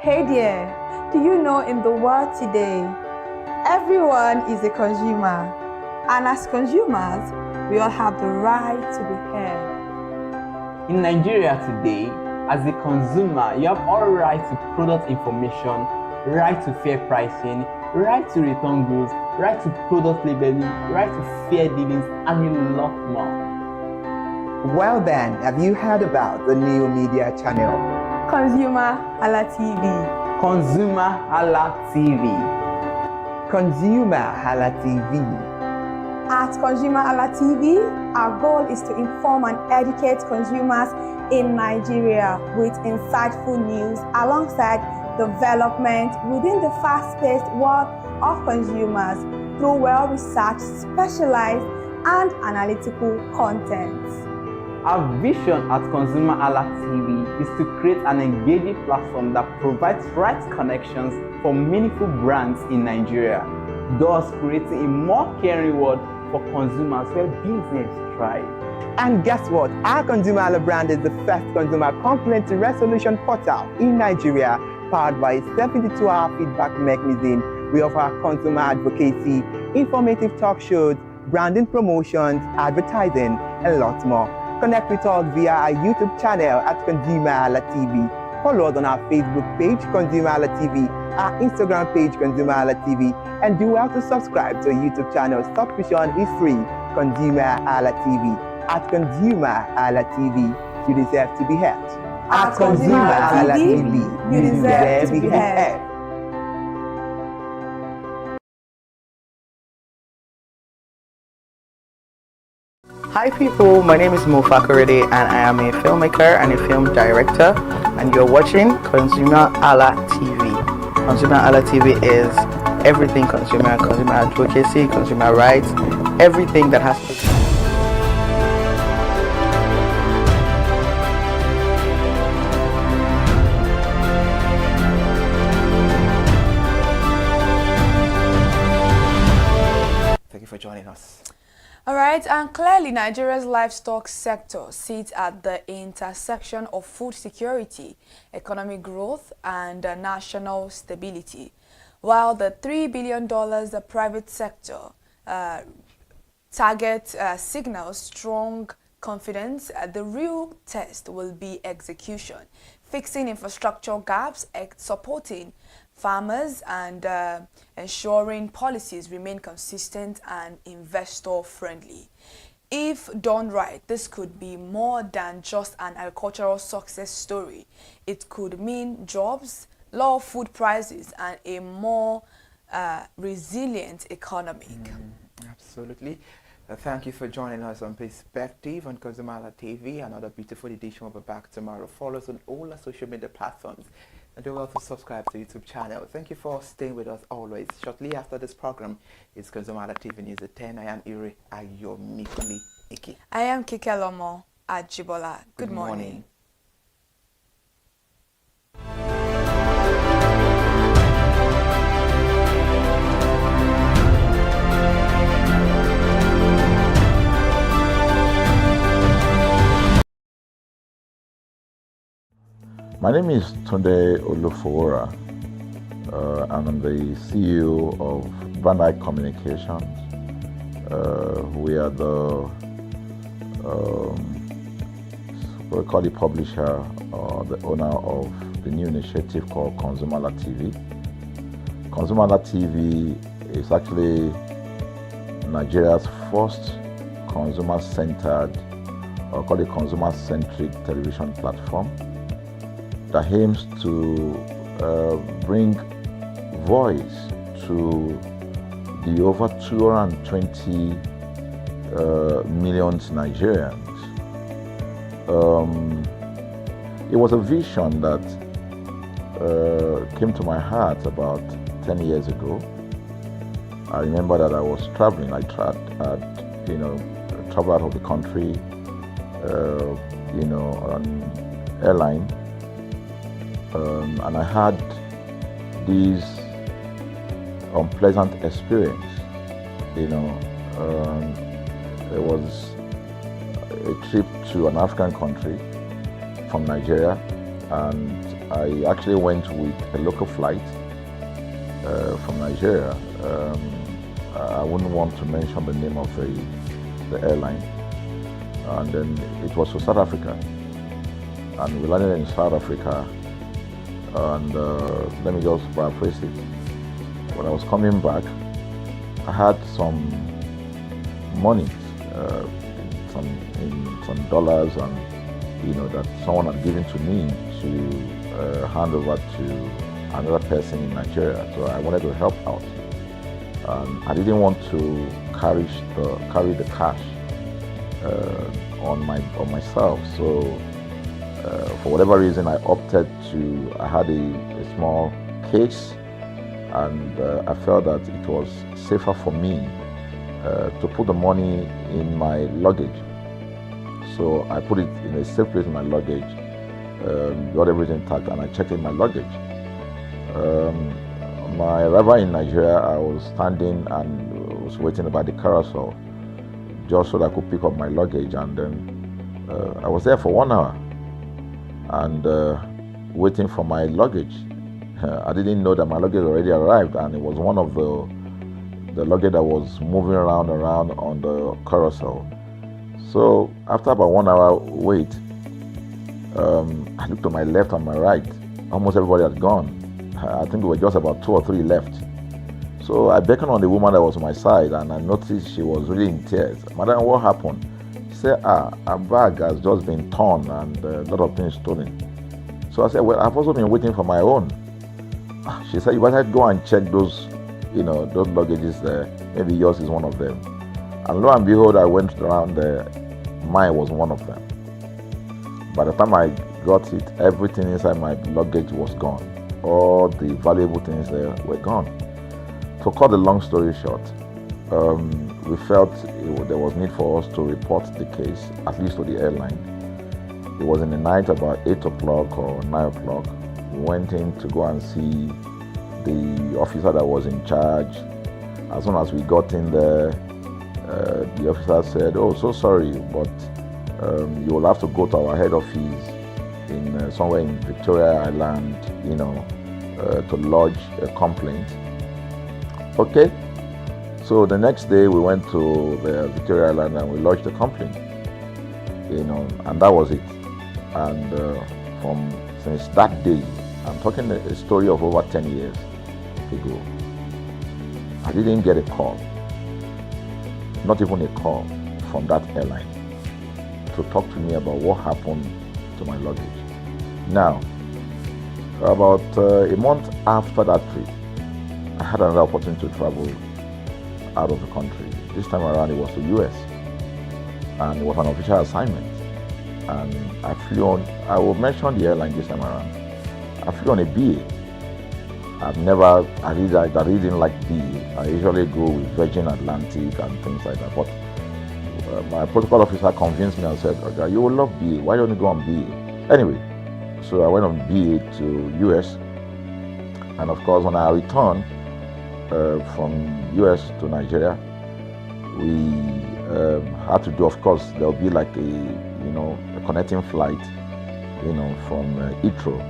Hey there, do you know in the world today, everyone is a consumer, and as consumers, we all have the right to be heard. In Nigeria today, as a consumer, you have all right to product information, right to fair pricing, right to return goods, right to product labeling, right to fair dealings, and a lot more. Well then, have you heard about the new media channel? ConsumerHallaTV. ConsumerHallaTV. ConsumerHallaTV. At ConsumerHallaTV, our goal is to inform and educate consumers in Nigeria with insightful news alongside development within the fast-paced world of consumers through well-researched, specialized, and analytical content. Our vision at ConsumerHallaTV is to create an engaging platform that provides right connections for meaningful brands in Nigeria, thus creating a more caring world for consumers where business thrives. And guess what? Our ConsumerHalla brand is the first consumer complaint resolution portal in Nigeria, powered by a 72-hour feedback mechanism. We offer consumer advocacy, informative talk shows, branding promotions, advertising, and lots more. Connect with us via our YouTube channel at ConsumerHallaTV. Follow us on our Facebook page, ConsumerHallaTV, our Instagram page, ConsumerHallaTV, and do well to subscribe to our YouTube channel. Subscription is free. ConsumerHallaTV. At ConsumerHallaTV, you deserve to be heard. At ConsumerHallaTV, you deserve to be heard. Hi people, my name is Mo Fakorede and I am a filmmaker and a film director, and you're watching ConsumerHallaTV. ConsumerHallaTV is everything consumer advocacy, consumer rights, everything that has to do. Thank you for joining us. All right, and clearly Nigeria's livestock sector sits at the intersection of food security, economic growth, and national stability. While the $3 billion the private sector target signals strong confidence, the real test will be execution, fixing infrastructure gaps, supporting farmers, and ensuring policies remain consistent and investor-friendly. If done right, this could be more than just an agricultural success story. It could mean jobs, low food prices, and a more resilient economy. Absolutely. Thank you for joining us on Perspective on ConsumerHallaTV. Another beautiful edition will be back tomorrow. Follow us on all our social media platforms. And do also subscribe to YouTube channel. Thank you for staying with us always. Shortly after this program, it's ConsumerHallaTV News at 10. I am Ire Ayomikuli Iki. I am Kike Lomo Ajibola. Good morning. My name is Tunde Olufowora. I'm the CEO of Brand Communications. We are the we call the publisher or the owner of the new initiative called ConsumerHallaTV. ConsumerHallaTV is actually Nigeria's first consumer-centered, or call it consumer-centric television platform that aims to bring voice to the over 220 million Nigerians. It was a vision that came to my heart about 10 years ago. I remember that I was traveling. I traveled out of the country, on airline, and I had this unpleasant experience. It was a trip to an African country from Nigeria, and I actually went with a local flight from Nigeria. I wouldn't want to mention the name of the airline, and then it was to South Africa, and we landed in South Africa, and let me just paraphrase it. When I was coming back, I had some money, some dollars, and that someone had given to me to hand over to another person in Nigeria. So I wanted to help out. I didn't want to carry the cash on myself. So for whatever reason, I opted to. I had a small case, and I felt that it was safer for me to put the money in my luggage. So I put it in a safe place in my luggage, got everything intact, and I checked in my luggage. My arrival in Nigeria, I was standing and was waiting by the carousel just so that I could pick up my luggage, and then I was there for 1 hour and waiting for my luggage. I didn't know that my luggage already arrived, and it was one of the luggage that was moving around on the carousel. So after about 1 hour wait, I looked to my left and my right. Almost everybody had gone. I think there were just about 2 or 3 left. So I beckoned on the woman that was on my side, and I noticed she was really in tears. Madam, what happened? She said, her bag has just been torn and a lot of things stolen. So I said, well, I've also been waiting for my own. She said, you better go and check those luggages there. Maybe yours is one of them. And lo and behold, I went around there. Mine was one of them. By the time I got it, everything inside my luggage was gone. All the valuable things there were gone. To cut the long story short, we felt there was need for us to report the case, at least to the airline. It was in the night, about 8 o'clock or 9 o'clock. We went in to go and see the officer that was in charge. As soon as we got in there, the officer said, "Oh, so sorry, but you will have to go to our head office in somewhere in Victoria Island, to lodge a complaint." Okay. So the next day we went to the Victoria Island and we lodged a complaint, and that was it. And since that day, I'm talking a story of over 10 years ago, I didn't get a call, not even a call from that airline to talk to me about what happened to my luggage. Now, about a month after that trip, I had another opportunity to travel out of the country. This time around it was to US, and it was an official assignment. And I flew on, I will mention the airline this time around. I flew on a BA. I really didn't like BA. I usually go with Virgin Atlantic and things like that. But my protocol officer convinced me and said, "Okay, you will love BA. Why don't you go on BA?" Anyway, so I went on BA to US. And of course, when I returned from US to Nigeria, we had to do, of course, there'll be like a connecting flight from Heathrow.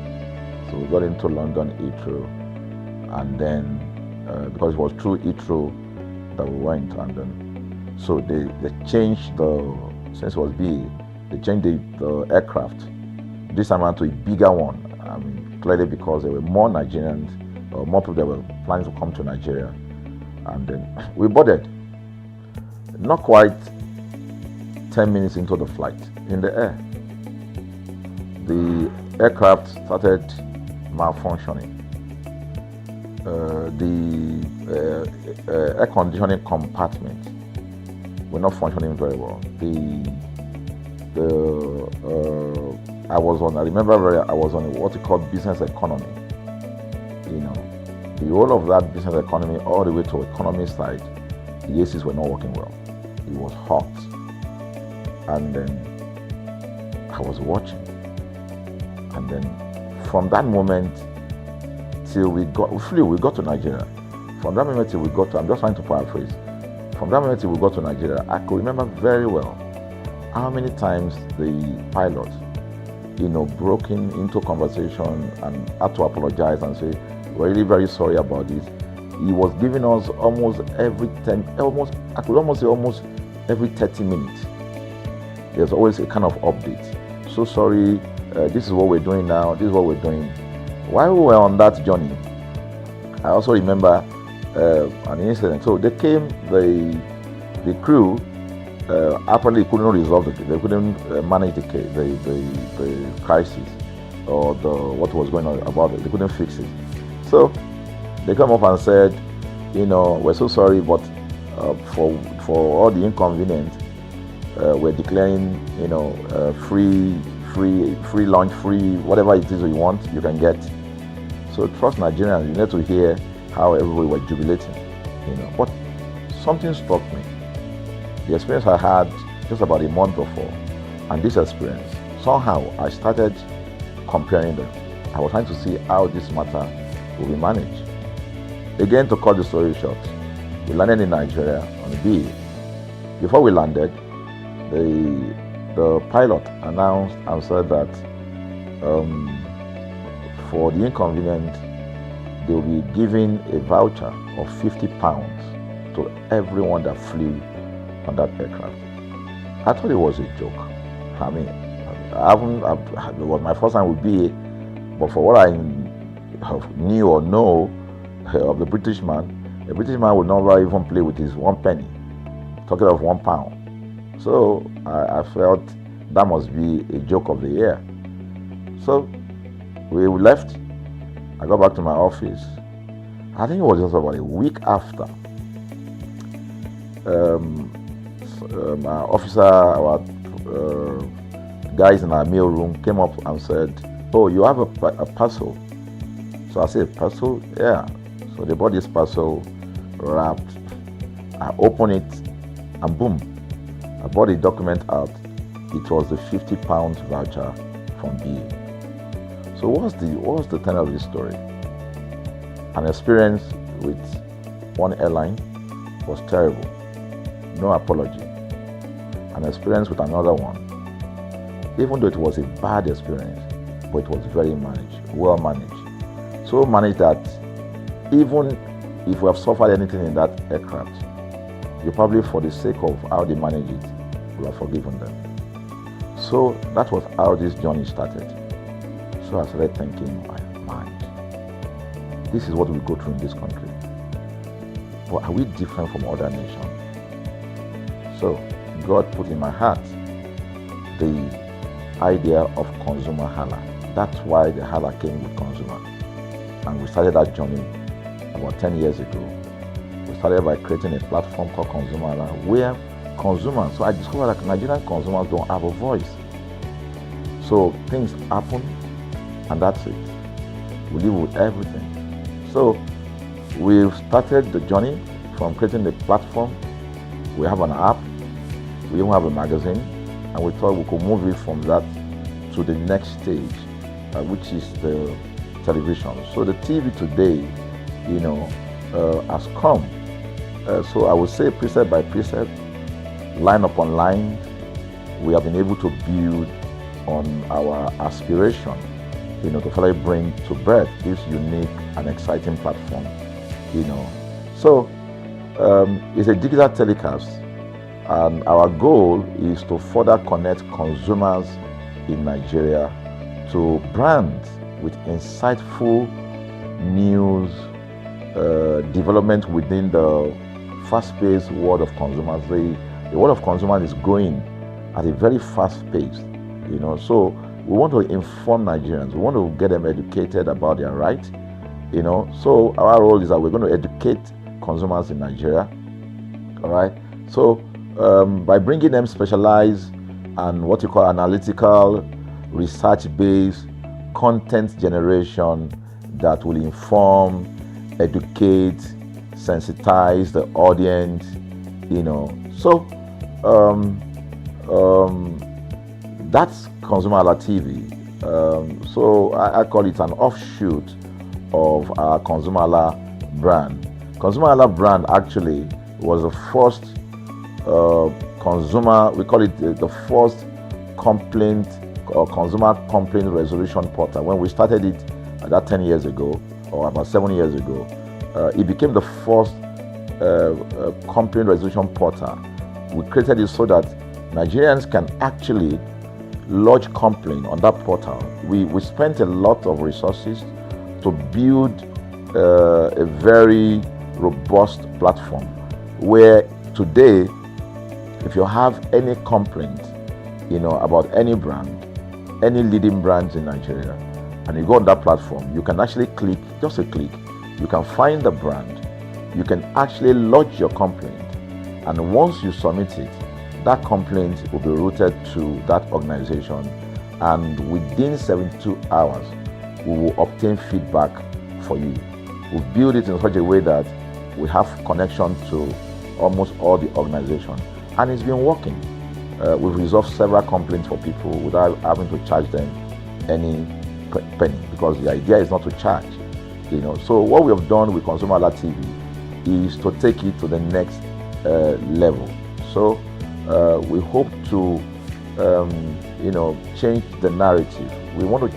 So we got into London Heathrow, and then because it was through Heathrow that we went, and then so they changed since it was BA, they changed the aircraft. This time around to a bigger one. I mean, clearly because there were more Nigerians, or more people that were planning to come to Nigeria, and then we boarded. Not quite 10 minutes into the flight, in the air, the aircraft started malfunctioning. The air conditioning compartment were not functioning very well. I was on what you call business economy. The whole of that business economy, all the way to economy side, the ACs were not working well. It was hot, and then I was watching, and then from that moment till we got to Nigeria. From that moment till we got to, I'm just trying to paraphrase. From that moment till we got to Nigeria, I could remember very well how many times the pilot, broke into conversation and had to apologize and say, "We're really very sorry about this." He was giving us almost every 30 minutes. There's always a kind of update. So sorry, this is what we're doing now, this is what we're doing. While we were on that journey, I also remember an incident. So they came, the crew apparently couldn't resolve they couldn't manage the crisis or what was going on about it. They couldn't fix it. So they come up and said, "We're so sorry, but for all the inconvenience, we're declaring, free lunch, free whatever it is you want, you can get." So trust Nigerians, you need to hear how everybody was jubilating, But something struck me. The experience I had just about a month before, and this experience, somehow I started comparing them. I was trying to see how this matter will be managed. Again, to cut the story short, we landed in Nigeria on a BA. Before we landed, the pilot announced and said that for the inconvenience, they will be giving a voucher of £50 to everyone that flew on that aircraft. I thought it was a joke. I mean, it was my first time with BA, but for what I knew or know of the British man would never even play with his 1 penny, talking of £1. So I felt that must be a joke of the year. So we left. I got back to my office. I think it was just about a week after. My officer, our guys in our mail room came up and said, "Oh, you have a parcel." So I said, "Parcel? Yeah." So they bought this parcel wrapped. I opened it, and boom, I bought the document out. It was the £50 voucher from BA. So what's the tenor of this story? An experience with one airline was terrible, no apology. An experience with another one, even though it was a bad experience, but it was very well managed. So managed that even if we have suffered anything in that aircraft, you probably, for the sake of how they manage it, we have forgiven them. So that was how this journey started. So I started thinking in my mind, this is what we go through in this country. But are we different from other nations? So God put in my heart the idea of ConsumerHalla. That's why the Hala came with consumer. And we started that journey about 10 years ago. We started by creating a platform called ConsumerHalla, where consumers, so I discovered that Nigerian consumers don't have a voice. So things happen, and that's it. We live with everything. So we've started the journey from creating the platform. We have an app, we even have a magazine, and we thought we could move it from that to the next stage, which is the television. So the TV today, has come. So I would say precept by precept, line upon line, we have been able to build on our aspiration, to finally bring to birth this unique and exciting platform, So it's a digital telecast, and our goal is to further connect consumers in Nigeria to brands with insightful news, development within the fast-paced world of consumers. The world of consumers is growing at a very fast pace, So we want to inform Nigerians. We want to get them educated about their rights, So our role is that we're going to educate consumers in Nigeria, all right? So by bringing them specialized and what you call analytical, research-based content generation that will inform, educate, sensitize the audience, So that's ConsumerHalla TV. So I call it an offshoot of our ConsumerHalla brand. ConsumerHalla brand actually was the first we call it the first complaint or consumer complaint resolution portal. When we started it about 10 years ago, or about 7 years ago, it became the first complaint resolution portal. We created it so that Nigerians can actually lodge complaint on that portal. We spent a lot of resources to build a very robust platform where today, if you have any complaint, about any brand, any leading brands in Nigeria, and you go on that platform, you can actually click, just a click, you can find the brand, you can actually lodge your complaint, and once you submit it, that complaint will be routed to that organization, and within 72 hours, we will obtain feedback for you. We build it in such a way that we have connection to almost all the organizations, and it's been working. We've resolved several complaints for people without having to charge them any penny, because the idea is not to charge. So what we have done with ConsumerHalla TV is to take it to the next level. So we hope to change the narrative. We want to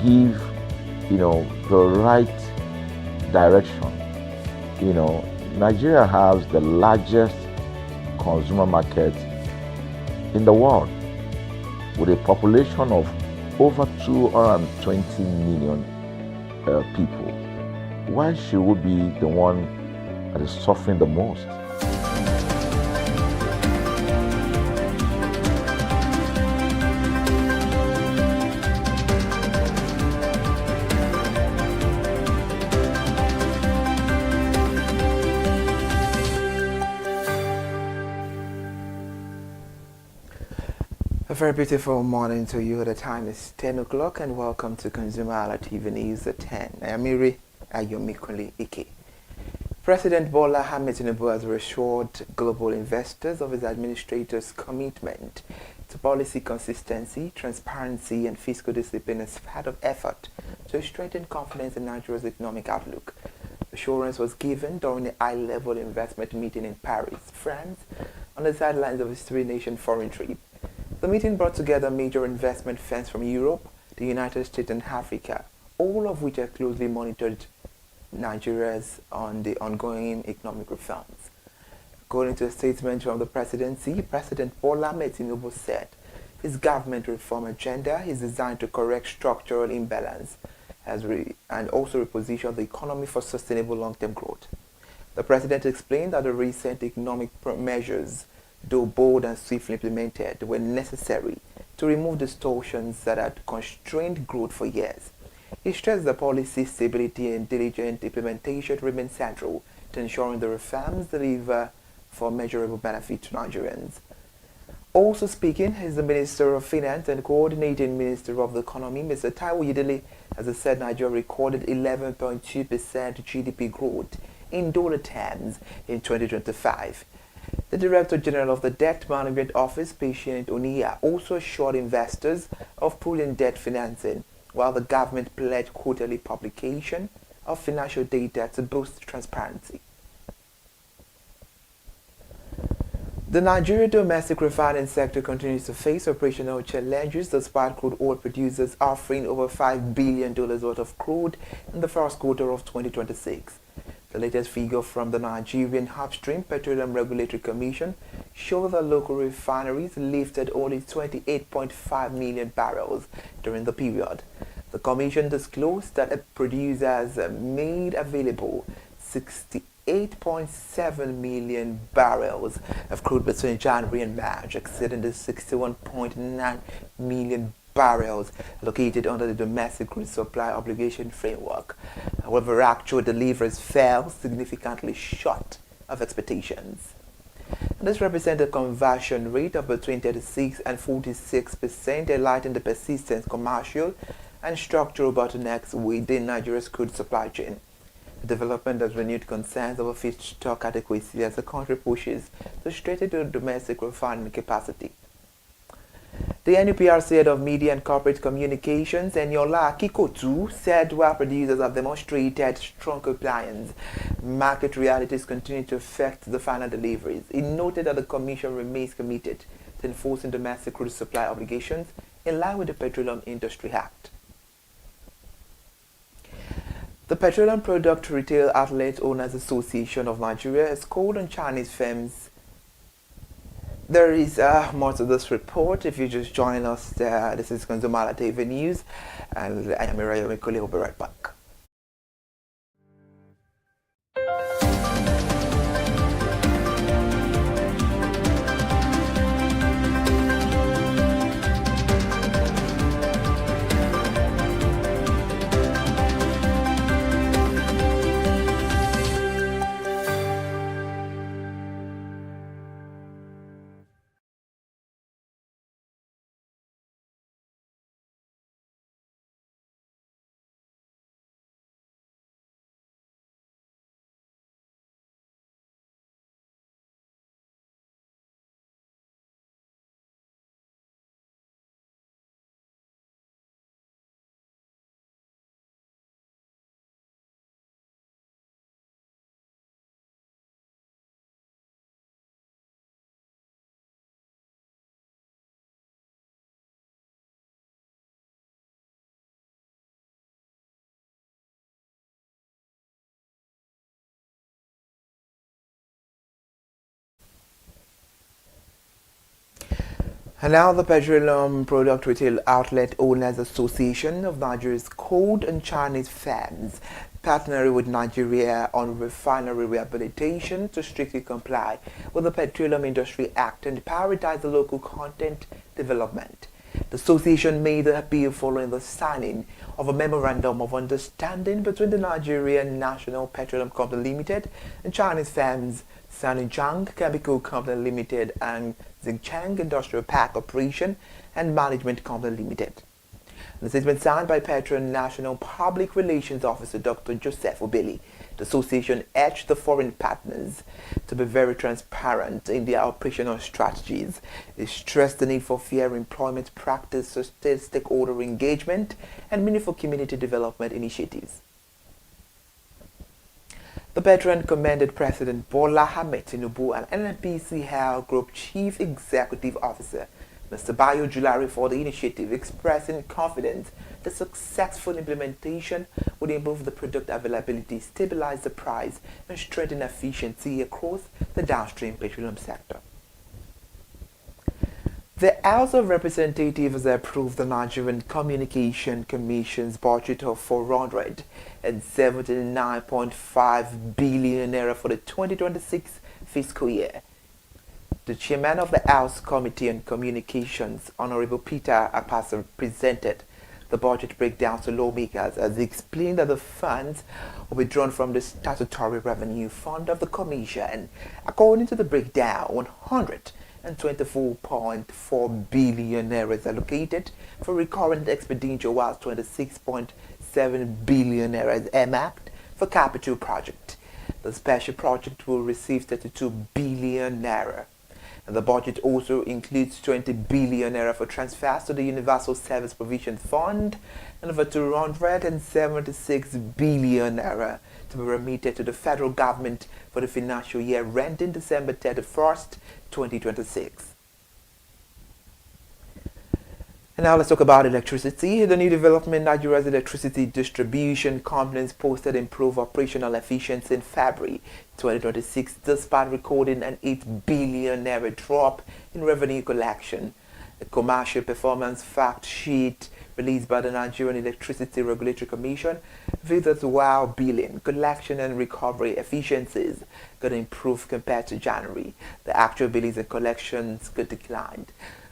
give the right direction. Nigeria has the largest consumer market in the world, with a population of over 220 million people. Why should we be the one that is suffering the most? A very beautiful morning to you. The time is 10 o'clock and welcome to ConsumerHalla TV News at 10. I am Miri Ayomikuli Ike. President Bola Ahmed Tinubu has reassured global investors of his administrator's commitment to policy consistency, transparency and fiscal discipline as part of effort to strengthen confidence in Nigeria's economic outlook. Assurance was given during a high-level investment meeting in Paris, France, on the sidelines of his three-nation foreign trip. The meeting brought together major investment firms from Europe, the United States and Africa, all of which have closely monitored Nigeria's on the ongoing economic reforms. According to a statement from the presidency, President Bola Ahmed Tinubu said his government reform agenda is designed to correct structural imbalance and also reposition the economy for sustainable long-term growth. The president explained that the recent economic measures, though bold and swiftly implemented, were necessary to remove distortions that had constrained growth for years. He stressed that policy stability and diligent implementation remain central to ensuring the reforms deliver for measurable benefit to Nigerians. Also speaking is the Minister of Finance and Coordinating Minister of the Economy, Mr. Taiwo Yedele, as he said Nigeria recorded 11.2% GDP growth in dollar terms in 2025. The Director General of the Debt Management Office, Patient Oniya, also assured investors of prudent debt financing, while the government pledged quarterly publication of financial data to boost transparency. The Nigeria domestic refining sector continues to face operational challenges despite crude oil producers offering over $5 billion worth of crude in the first quarter of 2026. The latest figure from the Nigerian Upstream Petroleum Regulatory Commission shows that local refineries lifted only 28.5 million barrels during the period. The Commission disclosed that producers made available 68.7 million barrels of crude between January and March, exceeding the 61.9 million barrels located under the domestic crude supply obligation framework. However, actual deliveries fell significantly short of expectations. And this represents a conversion rate of between 36 and 46%, highlighting the persistent commercial and structural bottlenecks within Nigeria's crude supply chain. The development has renewed concerns over feedstock adequacy as the country pushes to strengthen the domestic refining capacity. The NUPRC head of Media and Corporate Communications, Eniola Kikotu, said while producers have demonstrated strong compliance, market realities continue to affect the final deliveries. He noted that the Commission remains committed to enforcing domestic crude supply obligations in line with the Petroleum Industry Act. The Petroleum Product Retail Outlet Owners Association of Nigeria has called on Chinese firms. There is more to this report. If you just join us, this is ConsumerHallaTV News, and I am Irayo Mikole. We'll be right back. And now the Petroleum Product Retail Outlet Owners Association of Nigeria's called on Chinese firms partnering with Nigeria on refinery rehabilitation to strictly comply with the Petroleum Industry Act and prioritize the local content development. The association made the appeal following the signing of a memorandum of understanding between the Nigerian National Petroleum Company Limited and Chinese firms Sanjiang Chemical Company Limited and Xinjiang Industrial Park Operation and Management Company Limited. The statement signed by Petron National Public Relations Officer Dr. Joseph Obeli. The association urged the foreign partners to be very transparent in their operational strategies. It stressed the need for fair employment practice, sustained stakeholder engagement, and meaningful community development initiatives. The Petron commended President Bola Ahmed Tinubu and NNPC Health Group Chief Executive Officer Mr. Bayo Julari for the initiative, expressing confidence the successful implementation would improve the product availability, stabilize the price, and strengthen efficiency across the downstream petroleum sector. The House of Representatives approved the Nigerian Communication Commission's budget of 479.5 billion naira for the 2026 fiscal year. The chairman of the House Committee on Communications, Honorable Peter Akpasa, presented the budget breakdown to lawmakers as he explained that the funds will be drawn from the statutory revenue fund of the Commission. According to the breakdown, 124.4 billion naira is allocated for recurrent expenditure, while 26.7 billion naira is earmarked for capital project. The special project will receive 32 billion naira. And the budget also includes 20 billion naira for transfers to the Universal Service Provision Fund and over 276 billion naira to be remitted to the federal government for the financial year ending December 31st, 2026. And now let's talk about electricity. The new development, Nigeria's electricity distribution companies posted improved operational efficiency in February 2026 despite recording an 8 billion naira drop in revenue collection. A commercial performance fact sheet released by the Nigerian Electricity Regulatory Commission revealed that while billing, collection and recovery efficiencies got improved compared to January, the actual billings and collections got declined.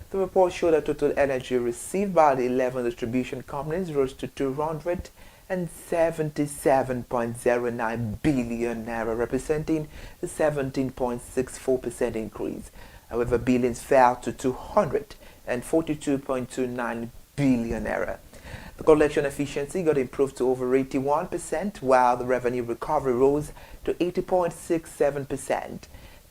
The report showed that total energy received by the 11 distribution companies rose to 277.09 billion naira, representing a 17.64% increase. However, billings fell to 242.29 billion naira. The collection efficiency got improved to over 81%, while the revenue recovery rose to 80.67%.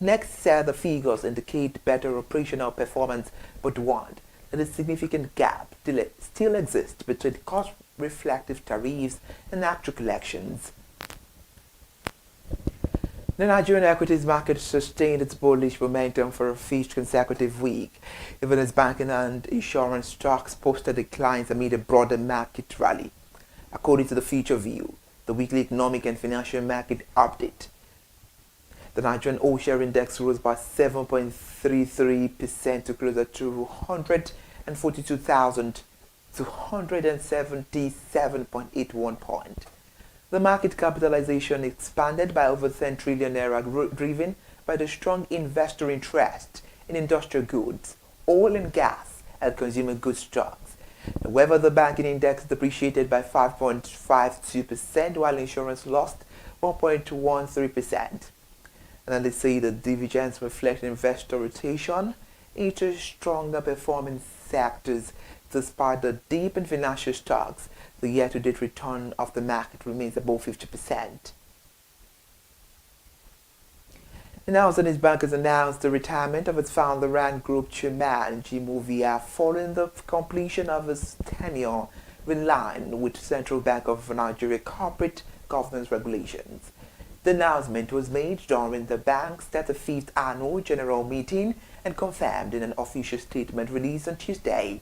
Next set the figures indicate better operational performance, but warned that a significant gap still exists between cost-reflective tariffs and actual collections. The Nigerian equities market sustained its bullish momentum for a fifth consecutive week, even as banking and insurance stocks posted declines amid a broader market rally. According to the Future View, the weekly economic and financial market update, the Nigerian all-share index rose by 7.33% to close at 242,277.81 points. The market capitalization expanded by over 10 trillion naira, driven by the strong investor interest in industrial goods, oil and gas, and consumer goods stocks. However, the banking index depreciated by 5.52%, while insurance lost 1.13%. And they say the dividends reflect investor rotation into stronger performing sectors. Despite the dip in financial stocks, the year-to-date return of the market remains above 50%. And now, Zenith Bank has announced the retirement of its founder Rand Group chairman Jim Ovia following the completion of his tenure in line with Central Bank of Nigeria corporate governance regulations. The announcement was made during the bank's 35th annual general meeting and confirmed in an official statement released on Tuesday.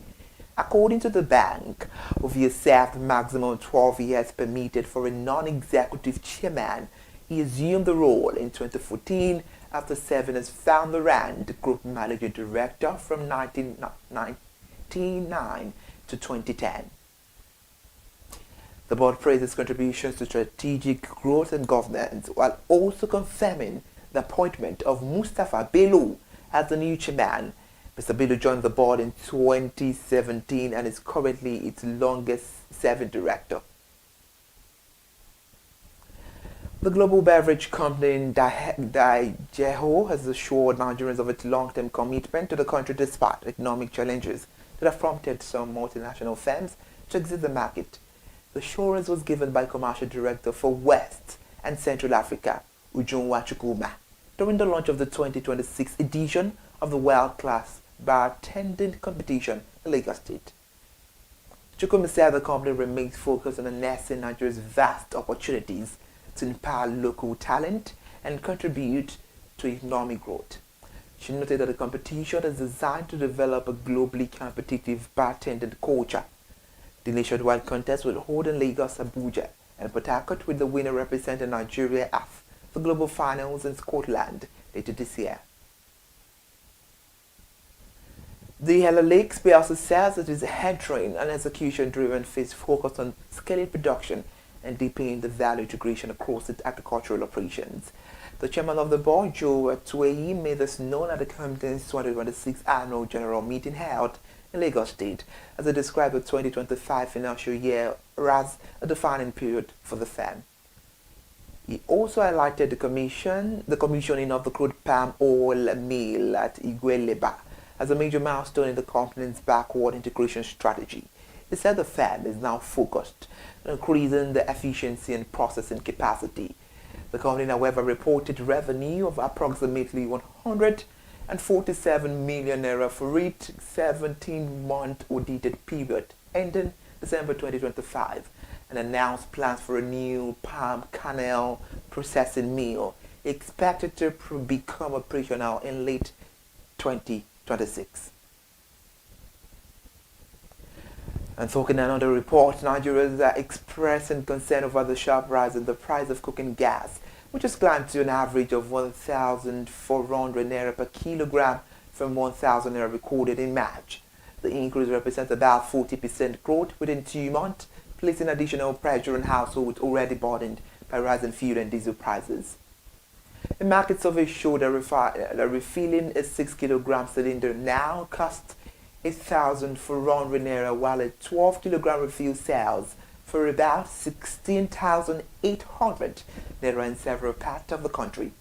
According to the bank, Ovia served maximum 12 years permitted for a non-executive chairman. He assumed the role in 2014 after serving as founder and group managing director from 1999 to 2010. The board praised his contributions to strategic growth and governance, while also confirming the appointment of Mustafa Bello as the new chairman. Mr. Bello joined the board in 2017 and is currently its longest-serving director. The global beverage company Diageo has assured Nigerians of its long-term commitment to the country despite economic challenges that have prompted some multinational firms to exit the market. The assurance was given by Commercial Director for West and Central Africa, Ujunwa Chukwuma, during the launch of the 2026 edition of the World Class Bartending Competition in Lagos State. Chukwuma said the company remains focused on harnessing Nigeria's vast opportunities to empower local talent and contribute to economic growth. She noted that the competition is designed to develop a globally competitive bartending culture. The nationwide contest will hold in Lagos, Abuja, and Port Harcourt, with the winner representing Nigeria at the global finals in Scotland later this year. The Hella Lakes also says it is entering an execution-driven phase focused on scaling production and deepening the value integration across its agricultural operations. The chairman of the board, Joe Atueyi, made this known at the company's 2026 annual general meeting held in Lagos State, as they described the 2025 financial year as a defining period for the firm. He also highlighted the commissioning of the crude palm oil mill at Igueleba as a major milestone in the company's backward integration strategy. He said the firm is now focused on increasing the efficiency and processing capacity. The company, however, reported revenue of approximately 100 and 47 million naira for each 17-month audited period ending December 2025, and announced plans for a new palm kernel processing mill expected to become operational in late 2026. And talking another report, Nigerians are expressing concern over the sharp rise in the price of cooking gas, which has climbed to an average of 1,400 naira per kilogram from 1,000 naira recorded in March. The increase represents about 40% growth within 2 months, placing additional pressure on households already burdened by rising fuel and diesel prices. A market survey showed that refilling a 6 kilogram cylinder now costs 8,400 naira, while a 12 kilogram refill sells for about 16,800 naira in several parts of the country.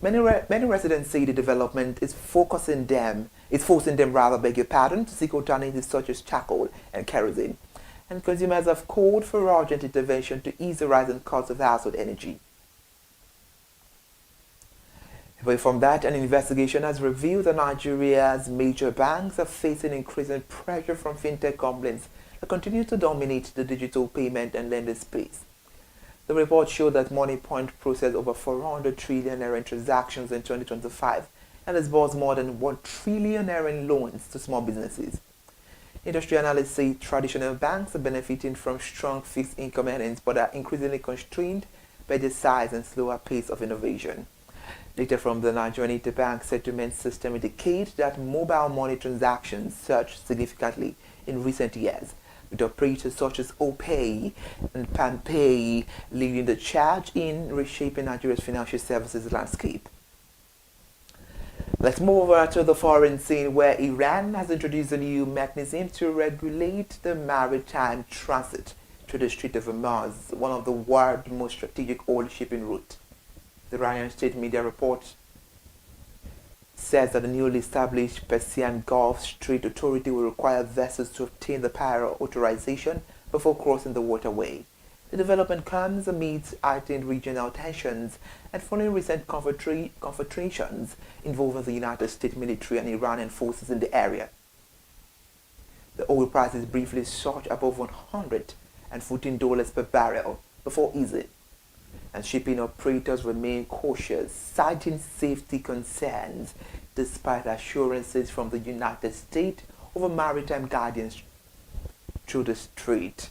Many residents say the development is forcing them to seek alternatives such as charcoal and kerosene, and consumers have called for urgent intervention to ease the rising cost of household energy. Away from that, an investigation has revealed that Nigeria's major banks are facing increasing pressure from fintech companies that continue to dominate the digital payment and lending space. The report showed that MoneyPoint processed over 400 trillion naira in transactions in 2025 and disbursed more than 1 trillion naira in loans to small businesses. Industry analysts say traditional banks are benefiting from strong fixed income earnings but are increasingly constrained by the size and slower pace of innovation. Data from the Nigerian interbank settlement system indicate that mobile money transactions surged significantly in recent years, with operators such as OPay and PanPay leading the charge in reshaping Nigeria's financial services landscape. Let's move over to the foreign scene, where Iran has introduced a new mechanism to regulate the maritime transit through the Strait of Hormuz, one of the world's most strategic oil shipping routes. The Iranian state media report says that the newly established Persian Gulf Strait Authority will require vessels to obtain the prior authorization before crossing the waterway. The development comes amidst heightened regional tensions and following recent confrontations involving the United States military and Iranian forces in the area. The oil prices briefly surged above $114 per barrel before easing, and shipping operators remain cautious, citing safety concerns despite assurances from the United States over maritime guidance through the strait.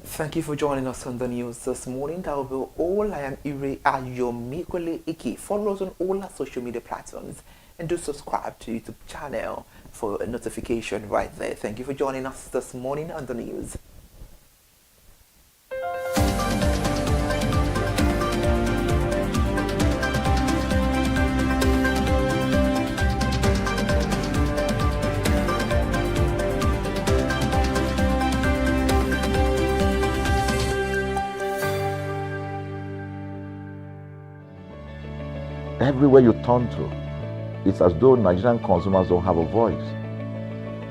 Thank you for joining us on the news this morning. That will be all. I am Ire Ayomikole Iki. Follow us on all our social media platforms and do subscribe to YouTube channel for a notification right there. Thank you for joining us this morning on the news. Everywhere you turn to, it's as though Nigerian consumers don't have a voice.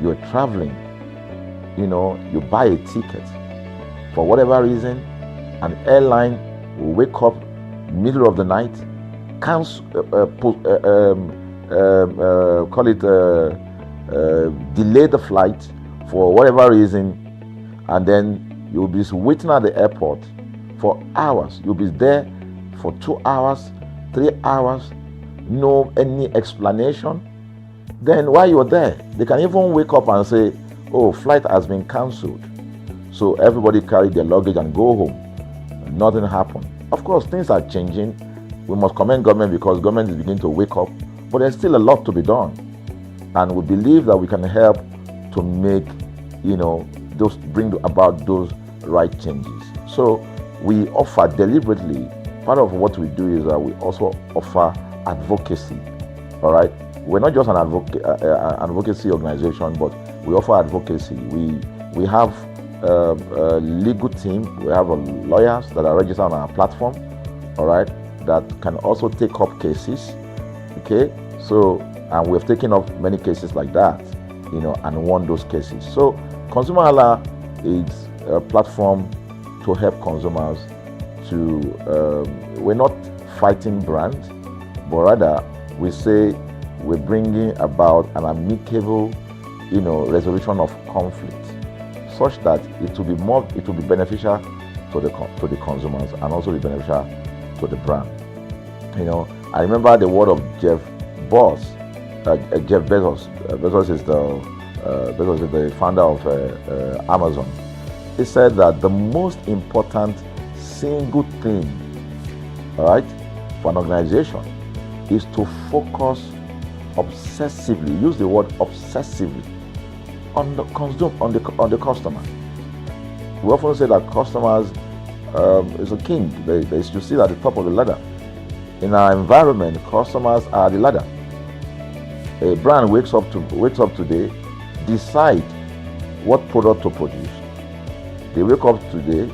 You're traveling, you buy a ticket. For whatever reason, an airline will wake up middle of the night, delay the flight for whatever reason, and then you'll be waiting at the airport for hours. You'll be there for 2 hours, 3 hours, no any explanation. Then while you're there, they can even wake up and say, oh, flight has been cancelled. So everybody carry their luggage and go home. Nothing happened. Of course, things are changing. We must commend government because government is beginning to wake up, but there's still a lot to be done. And we believe that we can help to make, bring about those right changes. So we offer deliberately. Part of what we do is that we also offer advocacy. All right, we're not just an advocacy organization, but we offer advocacy. We have a legal team. We have lawyers that are registered on our platform. All right, that can also take up cases. Okay, so and we've taken up many cases like that, and won those cases. So ConsumerHalla is a platform to help consumers to we're not fighting brand, but rather we say we're bringing about an amicable, resolution of conflict, such that it will be beneficial to the consumers and also be beneficial to the brand. I remember the word of Jeff Bezos. Bezos is the founder of Amazon. He said that the most important single thing, all right, for an organization is to focus obsessively, use the word obsessively, on the customer. We often say that customers is a king. They should sit at the top of the ladder. In our environment, customers are the ladder. A brand wakes up today, decide what product to produce. They wake up today,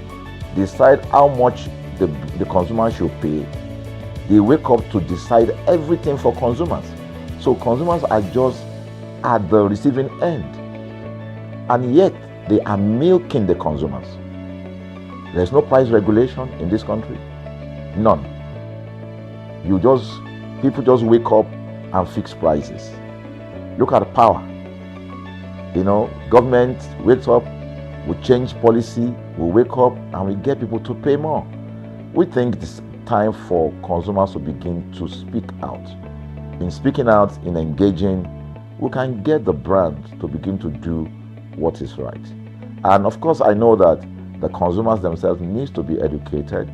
decide how much the consumer should pay. They wake up to decide everything for consumers. So consumers are just at the receiving end. And yet, they are milking the consumers. There's no price regulation in this country. None. People just wake up and fix prices. Look at power. Government wakes up, we change policy, we wake up and we get people to pay more. We think it's time for consumers to begin to speak out. In speaking out, in engaging, we can get the brand to begin to do what is right. And of course, I know that the consumers themselves need to be educated.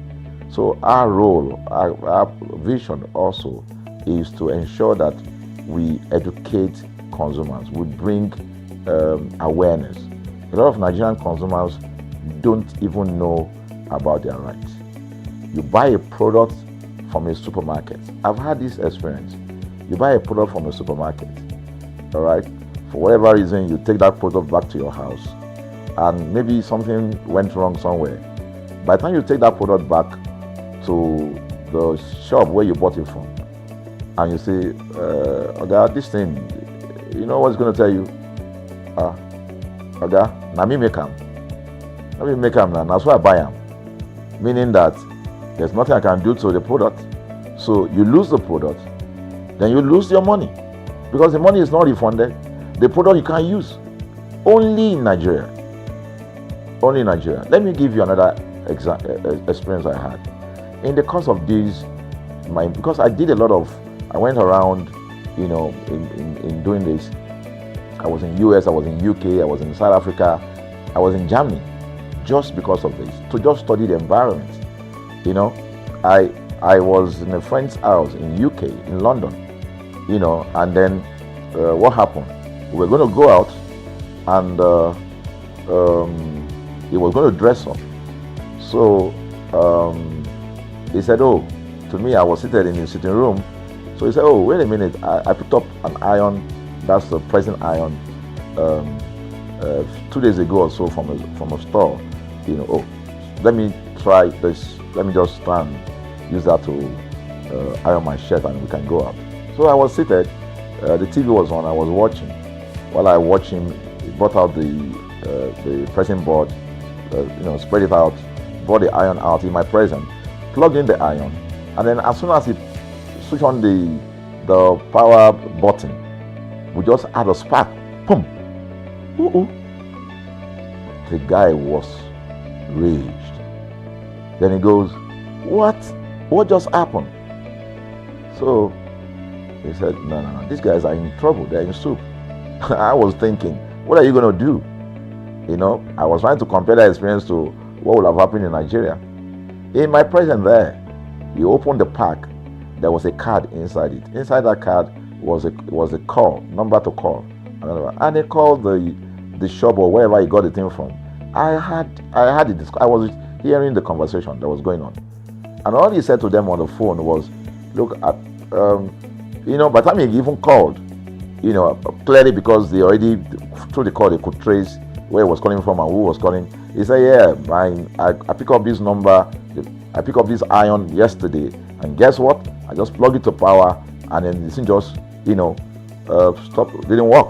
So our role, our vision also is to ensure that we educate consumers, we bring awareness. A lot of Nigerian consumers don't even know about their rights. You buy a product from a supermarket. I've had this experience. You buy a product from a supermarket, all right? For whatever reason, you take that product back to your house, and maybe something went wrong somewhere. By the time you take that product back to the shop where you bought it from, and you say, Oga, this thing, you know what's going to tell you? Oga, na me make am. Na me make am, that's why I buy am. Meaning that there's nothing I can do to the product. So you lose the product, then you lose your money, because the money is not refunded. The product you can't use. Only in Nigeria. Only in Nigeria. Let me give you another experience I had. In the course of this, because I went around, in doing this. I was in US, I was in UK, I was in South Africa, I was in Germany, just because of this, to just study the environment. I was in a friend's house in UK, in London, and then what happened? We were going to go out, and he was going to dress up. So he said, to me, I was seated in his sitting room. So he said, wait a minute, I picked up an iron, that's the pressing iron, 2 days ago or so from a store. Let me try this, let me just try and use that to iron my shirt and we can go out. So I was seated, the TV was on, I was watching. While I watched him, he brought out the pressing board, spread it out, brought the iron out in my presence, plugged in the iron, and then as soon as he switched on the power button, we just had a spark. Boom! The guy was raged. Then he goes, What just happened? So he said, No, these guys are in trouble, they're in soup. I was thinking, what are you going to do? I was trying to compare that experience to what would have happened in Nigeria. In my presence there, he opened the pack. There was a card inside it. Inside that card was a call, number to call. And they called the shop or wherever he got the thing from. I was hearing the conversation that was going on. And all he said to them on the phone was, look, by the time he even called, clearly because they already, through the call, they could trace where he was calling from and who was calling. He said, I picked up this number, I picked up this iron yesterday, and guess what? I just plugged it to power, and then this thing just, stopped, didn't work.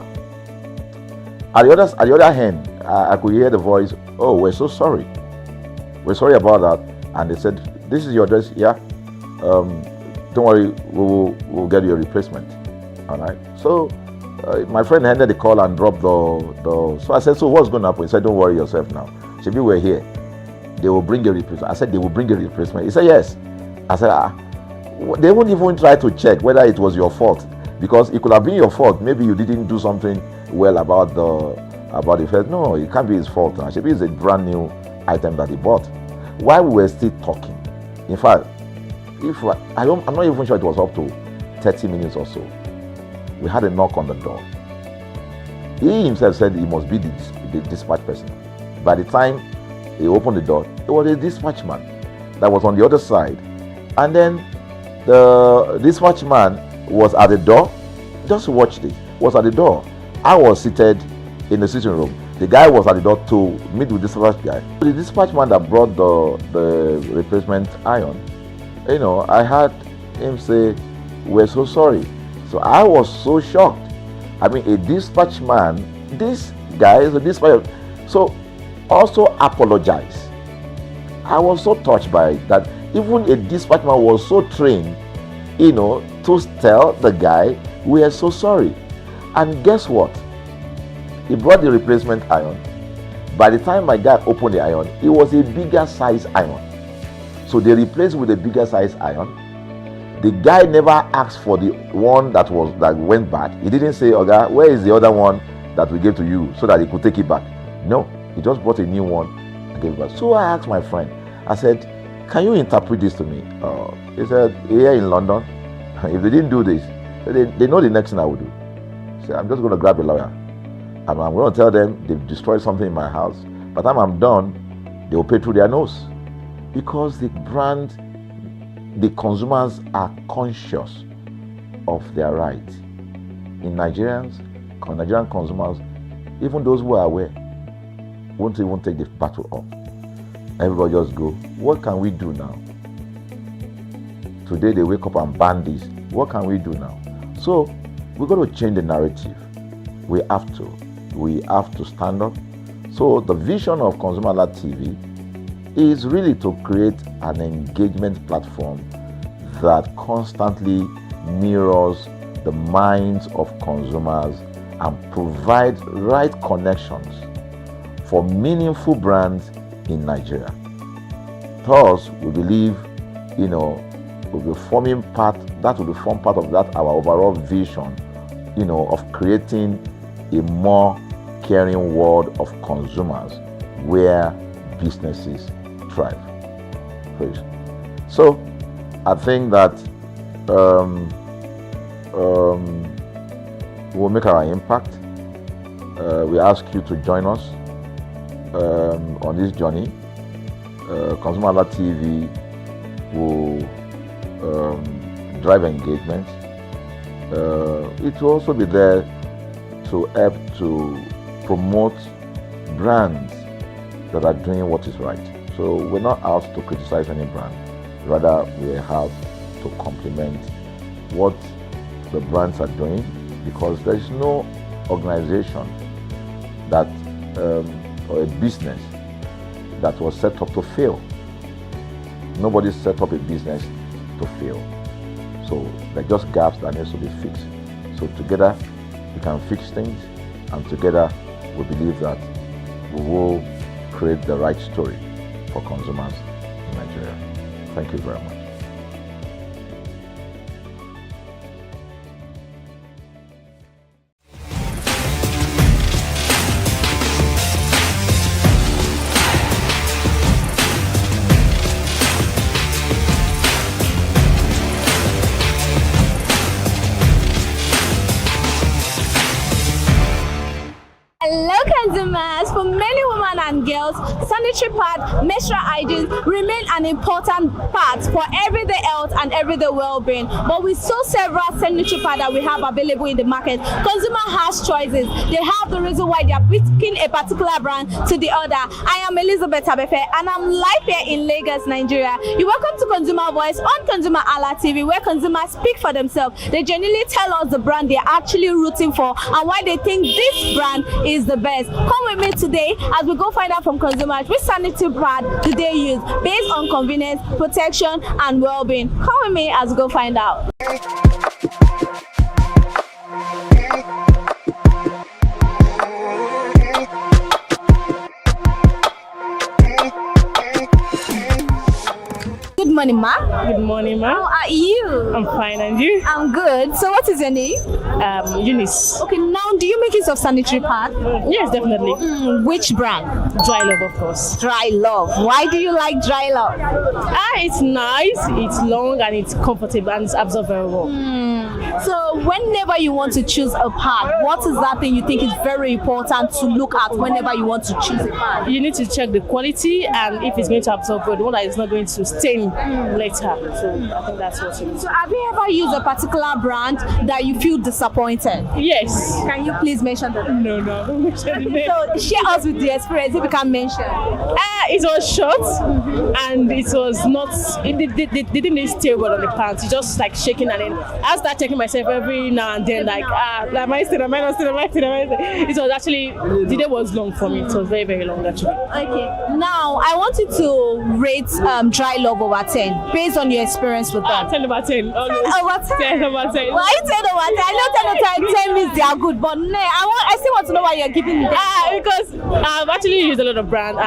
At the other hand, I could hear the voice, we're so sorry. We're sorry about that. And they said, this is your address? Yeah. don't worry, we'll get you a replacement. All right. So my friend ended the call and dropped the. So I said, so what's going to happen? He said, don't worry yourself now. Shebi, we're here. They will bring a replacement. I said, they will bring a replacement. He said, yes. I said, they won't even try to check whether it was your fault, because it could have been your fault. Maybe you didn't do something well about the first. No, it can't be his fault. Shebi is a brand new item that he bought. While we were still talking, in fact, I'm not even sure it was up to 30 minutes or so, we had a knock on the door. He himself said he must be the dispatch person. By the time he opened the door, it was a dispatch man that was on the other side. And then the dispatch man was at the door. Just watch this. Was at the door. I was seated in the sitting room. The guy was at the door to meet with the dispatch guy. The dispatch man that brought the replacement iron, I heard him say, "We're so sorry." So I was so shocked. I mean, a dispatch man, this guy is a dispatch, so also apologize. I was so touched by it that even a dispatch man was so trained, to tell the guy, "We are so sorry." And guess what? He brought the replacement iron. By the time my guy opened the iron, it was a bigger size iron. So they replaced with a bigger size iron. The guy never asked for the one that went bad. He didn't say, "Okay, where is the other one that we gave to you," so that he could take it back. No, he just bought a new one and gave it back. So I asked my friend, I said, "Can you interpret this to me?" He said, "Here in London, if they didn't do this, they know the next thing I will do." So I'm just going to grab a lawyer and I'm going to tell them they've destroyed something in my house. By the time I'm done, they will pay through their nose. Because the consumers are conscious of their rights. In Nigerian consumers, even those who are aware, won't even take the battle up. Everybody just go, what can we do now? Today they wake up and ban this. What can we do now? So we're going to change the narrative. We have to stand up. So the vision of ConsumerHalla TV is really to create an engagement platform that constantly mirrors the minds of consumers and provide right connections for meaningful brands in Nigeria. Thus, we believe, will be forming part of that our overall vision, of creating a more caring world of consumers where businesses thrive. So, I think that we'll make our impact. We ask you to join us on this journey. ConsumerHalla TV will drive engagement. It will also be there to help to promote brands that are doing what is right. So we're not out to criticize any brand. Rather, we have to complement what the brands are doing, because there is no organization that or a business that was set up to fail. Nobody set up a business to fail. So there are just gaps that needs to be fixed. So together we can fix things, and together we believe that we will create the right story for consumers in Nigeria. Thank you very much. Hello consumers! For many women and girls, sanitary pad, menstrual hygiene remain an important part for everyday health and everyday well-being. But with so several sanitary pads that we have available in the market, consumer has choices. They have the reason why they are picking a particular brand to the other. I am Elizabeth Abefe and I'm live here in Lagos, Nigeria. You're welcome to Consumer Voice on ConsumerHalla TV, where consumers speak for themselves. They genuinely tell us the brand they're actually rooting for and why they think this brand is the best. Come with me today as we go find out from consumers which sanitary pad do they use based on convenience, protection, and well-being. Come with me as we go find out. Good morning, ma. Good morning, ma. How are you? I'm fine, and you? I'm good. So what is your name? Eunice. Okay, now do you make use of sanitary pad? Yes, definitely. Which brand? Dry Love, of course. Dry Love. Why do you like Dry Love? It's nice, it's long, and it's comfortable, and it's absorbed very well. So whenever you want to choose a pad, what is that thing you think is very important to look at whenever you want to choose a pad? You need to check the quality and if it's going to absorb well, the one that is not going to stain later. So I think that's what you need. So have you ever used a particular brand that you feel disappointed? Yes. Can you please mention that? No, I don't mention the name. So share us with the experience if you can mention. It was short and it was not, it didn't stay well on the pants. It just like shaking, and then I start checking myself every now and then, like, am I still? It was actually, the day was long for me. It was very, very long actually. Okay. Now, I want you to rate Dry Love over 10 based on your experience with them. 10 over 10. Over 10? 10 over 10. Why 10 over 10? I know 10 over 10 means they are good, but no, I still want to know why you're giving them. Because I've actually used a lot of brands,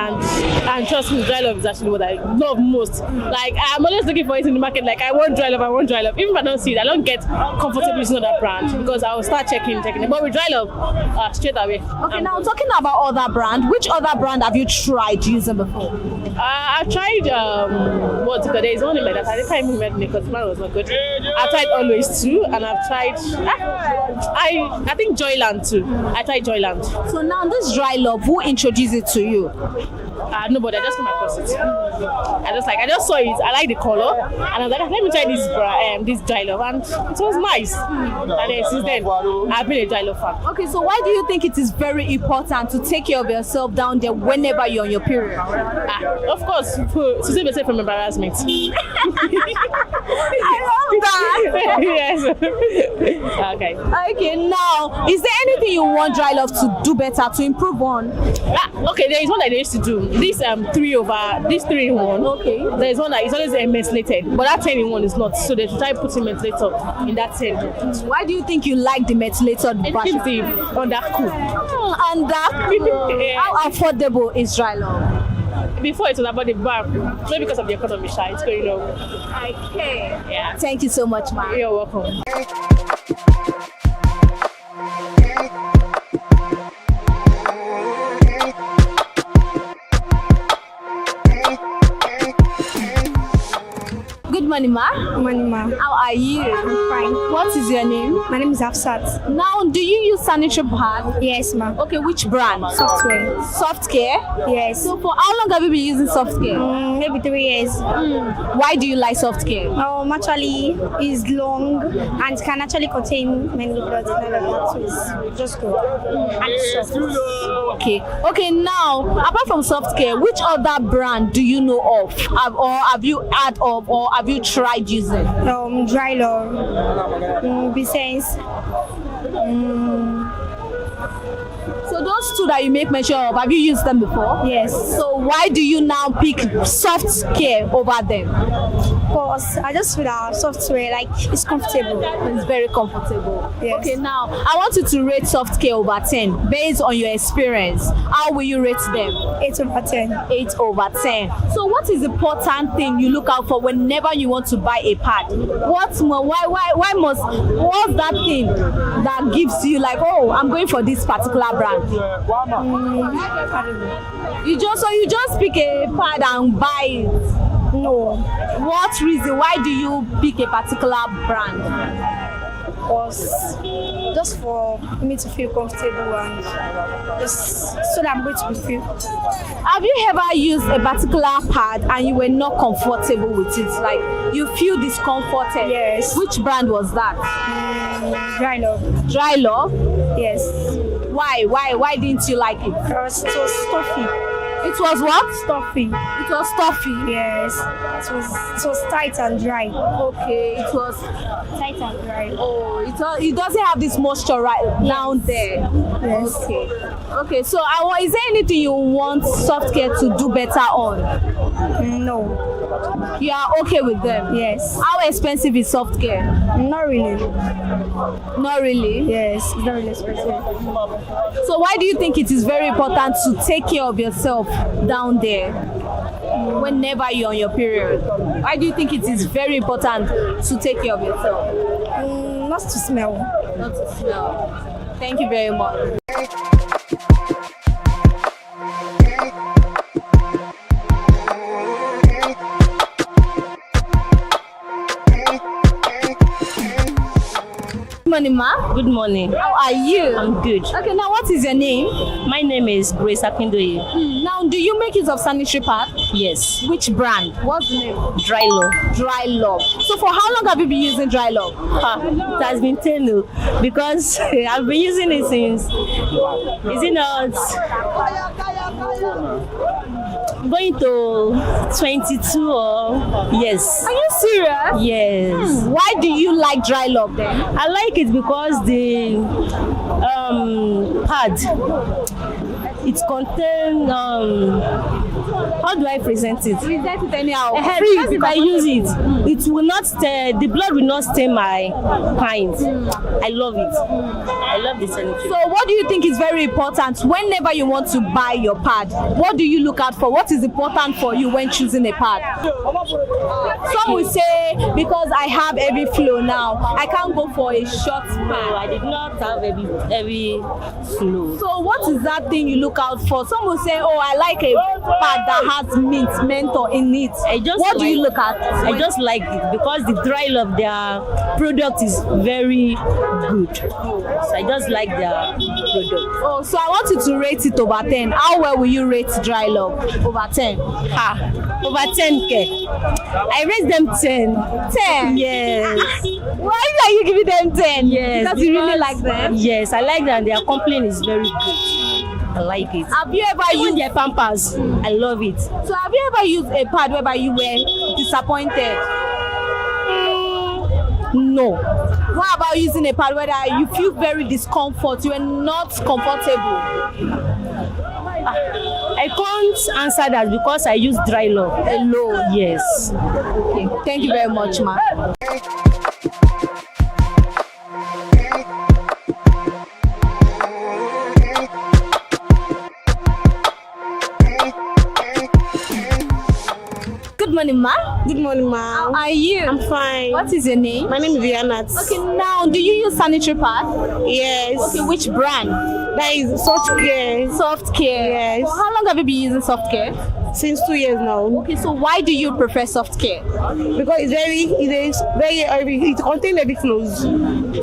and trust me, Dry Love is actually what I love most. Like, I'm always looking for it in the market, like, I want Dry Love. Even if I don't see it, I don't get comfortable with another brand because I will start checking it. But with Dry Love, straight away. Okay, now talking about other brand, which other brand have you tried using before? I've tried, there is one in my that I can't even remember because mine was not good. I've tried Always too, and I've tried, I think Joyland too. I tried Joyland. So now this Dry Love, who introduced it to you? Nobody, I just came across it. I just saw it, I like the color, and I was like, let me try this Dry Love, and it was nice. And then since then, I've been a Dry Love fan. Okay, so why do you think it is very important to take care of yourself down there whenever you're on your period? Of course, to save yourself from embarrassment. I love that. Yes. Okay, now, is there anything you want Dry Love to do better, to improve on? Okay, there is one that they used to do. This 3 in 1. Okay. There is one that is always methylated, but that 10 in 1 is not. So they try putting methylator in that 10. Why do you think you like the methylated version? It keeps the undercool. How affordable is Dry Love? Before it was about the bar, maybe because of the economy, it's going on. Okay. Yeah. Thank you so much, ma'am. You're welcome. Good morning, ma. Good morning, ma. How are you? I'm fine. What is your name? My name is Afsat. Now, do you use sanitary pad? Yes, ma. Okay, which brand? Software. Softcare? Yes. So for how long have you been using Softcare? Maybe 3 years. Why do you like Softcare? Actually, it's long and can actually contain many products and all of that. So it's just good. And it's soft. Okay, now, apart from Softcare, which other brand do you know of? Have you heard of, or have you tried using? Dry Love. Besides. So those two that you make mention of, have you used them before? Yes. So why do you now pick Softcare over them? Because I just feel that software, like, it's comfortable. It's very comfortable. Yes. Okay, now I want you to rate Softcare over 10 based on your experience. How will you rate them? 8 over 10. 8 over 10. So what is the important thing you look out for whenever you want to buy a pad? What's that thing that gives you like, oh, I'm going for this particular brand? You just pick a pad and buy it? No. What reason? Why do you pick a particular brand? Because just for me to feel comfortable and just so that I'm going to be feel. Have you ever used a particular pad and you were not comfortable with it? Like you feel discomforted? Yes. Which brand was that? Dry Love. Dry Love? Yes. Why didn't you like it? Because it was stuffy. It was what? Stuffy. It was stuffy? Yes. It was tight and dry. Okay, it was tight and dry. Oh, it doesn't have this moisture right down there. Yes. Okay. Okay, so is there anything you want soft care to do better on? No. You are okay with them? Yes. How expensive is soft care? Not really. Not really? Yes, it's not really expensive. So why do you think it is very important to take care of yourself down there whenever you're on your period? Why do you think it is very important to take care of yourself? Not to smell. Not to smell. Thank you very much. Good morning, ma. Good morning. How are you? I'm good. Okay, now what is your name? My name is Grace Akindoye. Now, do you make use of sanitary pad? Yes. Which brand? What's the name? Dry Love. Dry Love. So for how long have you been using Dry Love? It has been 10 years because I've been using it since, is it not? Going to 22 or yes. Are you serious? Yes. Why do you like Dry Love then? I like it because the pad, it contains how do I present it? Present it anyhow. Because if I use it, it will not stay, the blood will not stain my pint. I love it. I love the sanitary. So what do you think is very important whenever you want to buy your pad? What do you look out for? What is important for you when choosing a pad? Some will say, because I have heavy flow now, I can't go for a short pad. No, I did not have heavy flow. So what is that thing you look out for? Some will say, oh, I like a pad that has mentor in it. What do you look at? I just like it because the Dry Love, their product is very good. So I just like their product. Oh, so I want you to rate it over 10. How well will you rate Dry Love? Over 10. Over 10K. I rate them 10. 10? Yes. Why are you giving them 10? Yes. Because you really like them? Yes, I like them. Their complaint is very good. I like it. Have you ever used their Pampers? I love it. So have you ever used a pad whereby you were disappointed? No. What about using a pad where you feel very discomfort, you are not comfortable? I can't answer that because I use Dry Love alone. Yes. Okay. Thank you very much, ma. Good morning, ma. Good morning, ma. How are you? I'm fine. What is your name? My name is Vianat. Okay, now, do you use sanitary pad? Yes. Okay, which brand? That is Soft Care. Soft Care. Yes. So how long have you been using Soft Care? Since 2 years now. Okay, so why do you prefer Soft Care? Because it contains heavy flows,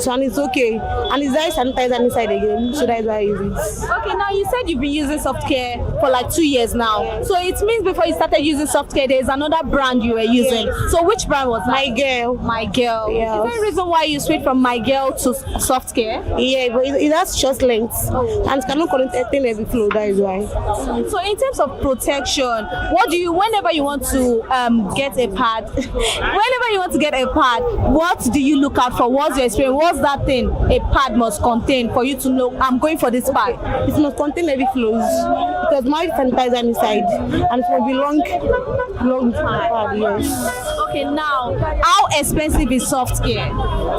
so and it's okay, and it's very sanitizer inside again, so that's why I use it. Okay, now you said you've been using Soft Care for like 2 years now. Yes. So it means before you started using Soft Care, there's another brand you were using. Yes. So which brand was that? My Girl. My Girl. Yes. Is there a reason why you switched from My Girl to Soft Care? Yeah, but it has short lengths and cannot contain heavy flow. That is why. So in terms of protection, what do you? Whenever you want to get a pad, what do you look out for? What's your experience? What's that thing a pad must contain for you to know I'm going for this pad? It must contain heavy flows because my sanitizer inside, and it will be long pad. Yes. Okay, now how expensive is Soft Care?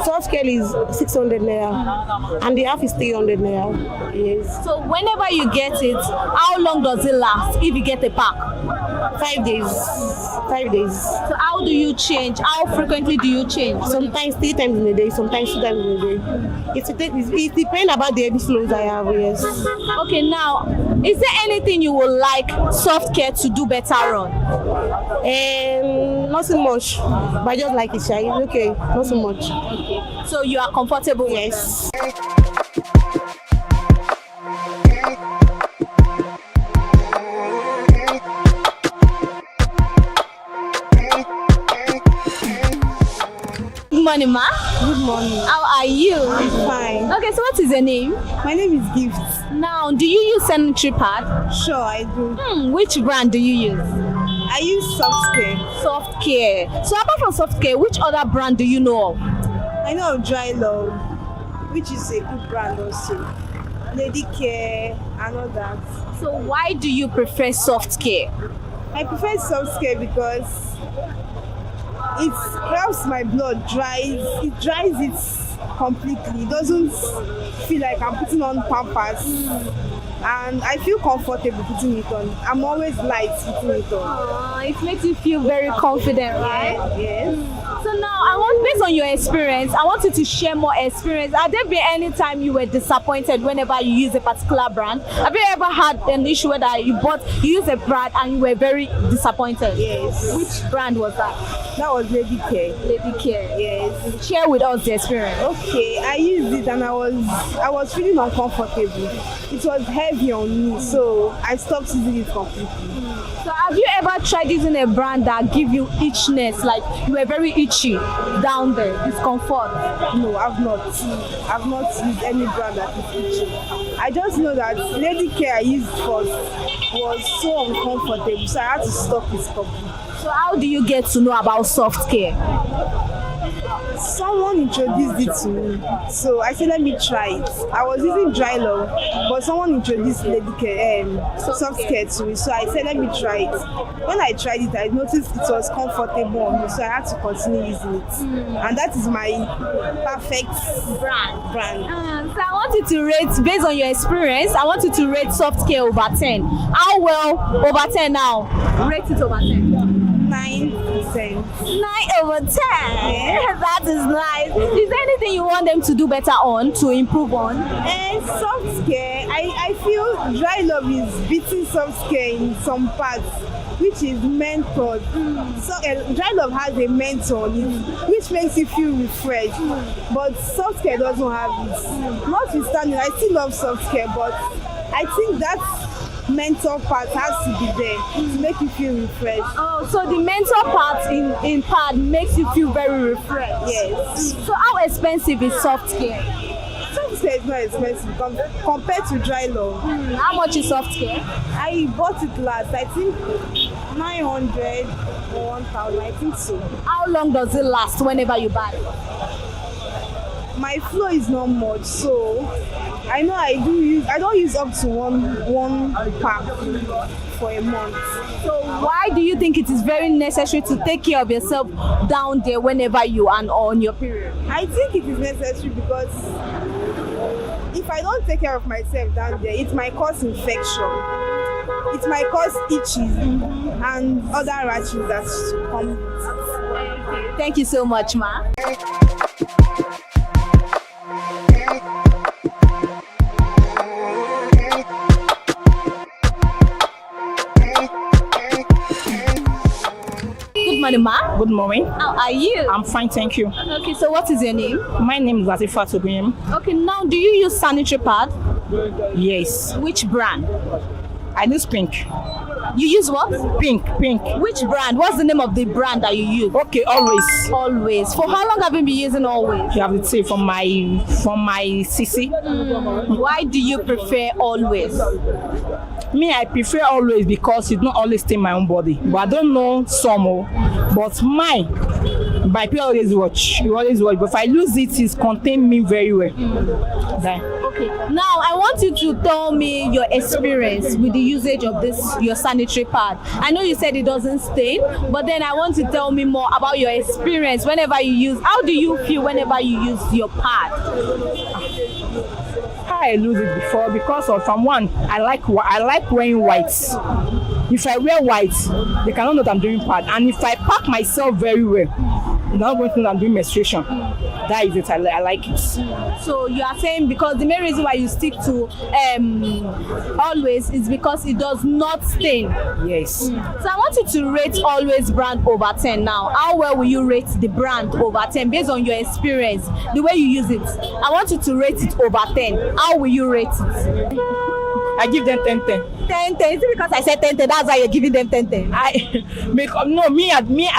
Soft Care is 600 naira, and the half is 300 naira. Yes. So whenever you get it, how long does it last if you get a pack? 5 days. 5 days. So how do you change? How frequently do you change? Sometimes 3 times in a day, sometimes 2 times in a day. It depends about the heavy flows I have, yes. Okay, now, is there anything you would like Soft Care to do better on? Not so much, but I just like it, Shy. It's okay, not so much. Okay. So you are comfortable? Yes. Good morning, ma. Good morning. How are you? I'm fine. Okay, so what is your name? My name is Gift. Now, do you use sanitary pad? Sure, I do. Which brand do you use? I use Soft Care. Soft Care. So apart from Soft Care, which other brand do you know of? I know of Dry Love, which is a good brand also. lady care, and all that. So why do you prefer soft care? I prefer soft care because it helps my blood dries. It dries it completely. It doesn't feel like I'm putting on Pampers. And I feel comfortable putting it on. I'm always light putting it on. It makes you feel very confident, right? Yes. So now, based on your experience, I want you to share more experience. Have there been any time you were disappointed whenever you use a particular brand? Have you ever had an issue where you use a brand and you were very disappointed? Yes. Which brand was that? That was Lady Care. Lady Care. Yes. Share with us the experience. Okay, I used it and I was feeling uncomfortable. It was heavy on me, so I stopped using it completely. So have you ever tried using a brand that give you itchiness, like you were very itchy down there, discomfort? No, I've not. I've not used any brand that is itchy. I just know that Lady Care I used first was so uncomfortable, so I had to stop it completely. So how do you get to know about soft care? Someone introduced it to me, so I said let me try it. I was using dry love, but someone introduced Lady Care, soft care to me, so I said let me try it. When I tried it, I noticed it was comfortable on me, so I had to continue using it. And that is my perfect brand. So I want you to rate, based on your experience, I want you to rate soft care over 10. How well over 10 now? Rate it over 10. 9%. 9 over 10. That is nice. Is there anything you want them to do better on, to improve on? And soft care, I feel dry love is beating soft care in some parts, which is menthol. So dry love has a menthol on it, which makes you feel refreshed. But soft care doesn't have it. Notwithstanding, I still love soft care, but I think that's mental part has to be there to make you feel refreshed. Oh, so the mental part in pad makes you feel very refreshed. Yes. So how expensive is soft care? Soft care is not expensive compared to dry love. How much is soft care? I bought it last, I think 900 or 1,000, I think so. How long does it last whenever you buy it? My flow is not much, so I know I don't use up to one pack for a month. So why do you think it is very necessary to take care of yourself down there whenever you are on your period? I think it is necessary because if I don't take care of myself down there, it might cause infection. It might cause itches and other rashes that come. Thank you so much, ma. Good morning, ma. Good morning. How are you? I'm fine, thank you. Okay, so what is your name? My name is Latifa Tobiyem. Okay, now do you use sanitary pad? Yes. Which brand? I use Pink. You use what? Pink. Which brand? What's the name of the brand that you use? Okay, Always. Always. For how long have you been using Always? You have to say from my CC. Why do you prefer Always? Me, I prefer Always because it not always stay my own body. But I don't know some, but mine, by people always watch. You always watch. But if I lose it, it contain me very well. Okay. Now I want you to tell me your experience with the usage of your sanitary pad. I know you said it doesn't stain, but then I want you to tell me more about your experience whenever you use. How do you feel whenever you use your pad? I lose it before because of from one, I like wearing white. If I wear white, they cannot know that I'm doing pad. And if I pack myself very well, they're not going to know that I'm doing menstruation. That is it. I like it. So you are saying because the main reason why you stick to Always is because it does not stain. Yes. So I want you to rate Always brand over 10 now. How well will you rate the brand over 10 based on your experience, the way you use it? I want you to rate it over 10. How will you rate it? I give them 10. 10. Is it because I said 10? That's why you're giving them 10. I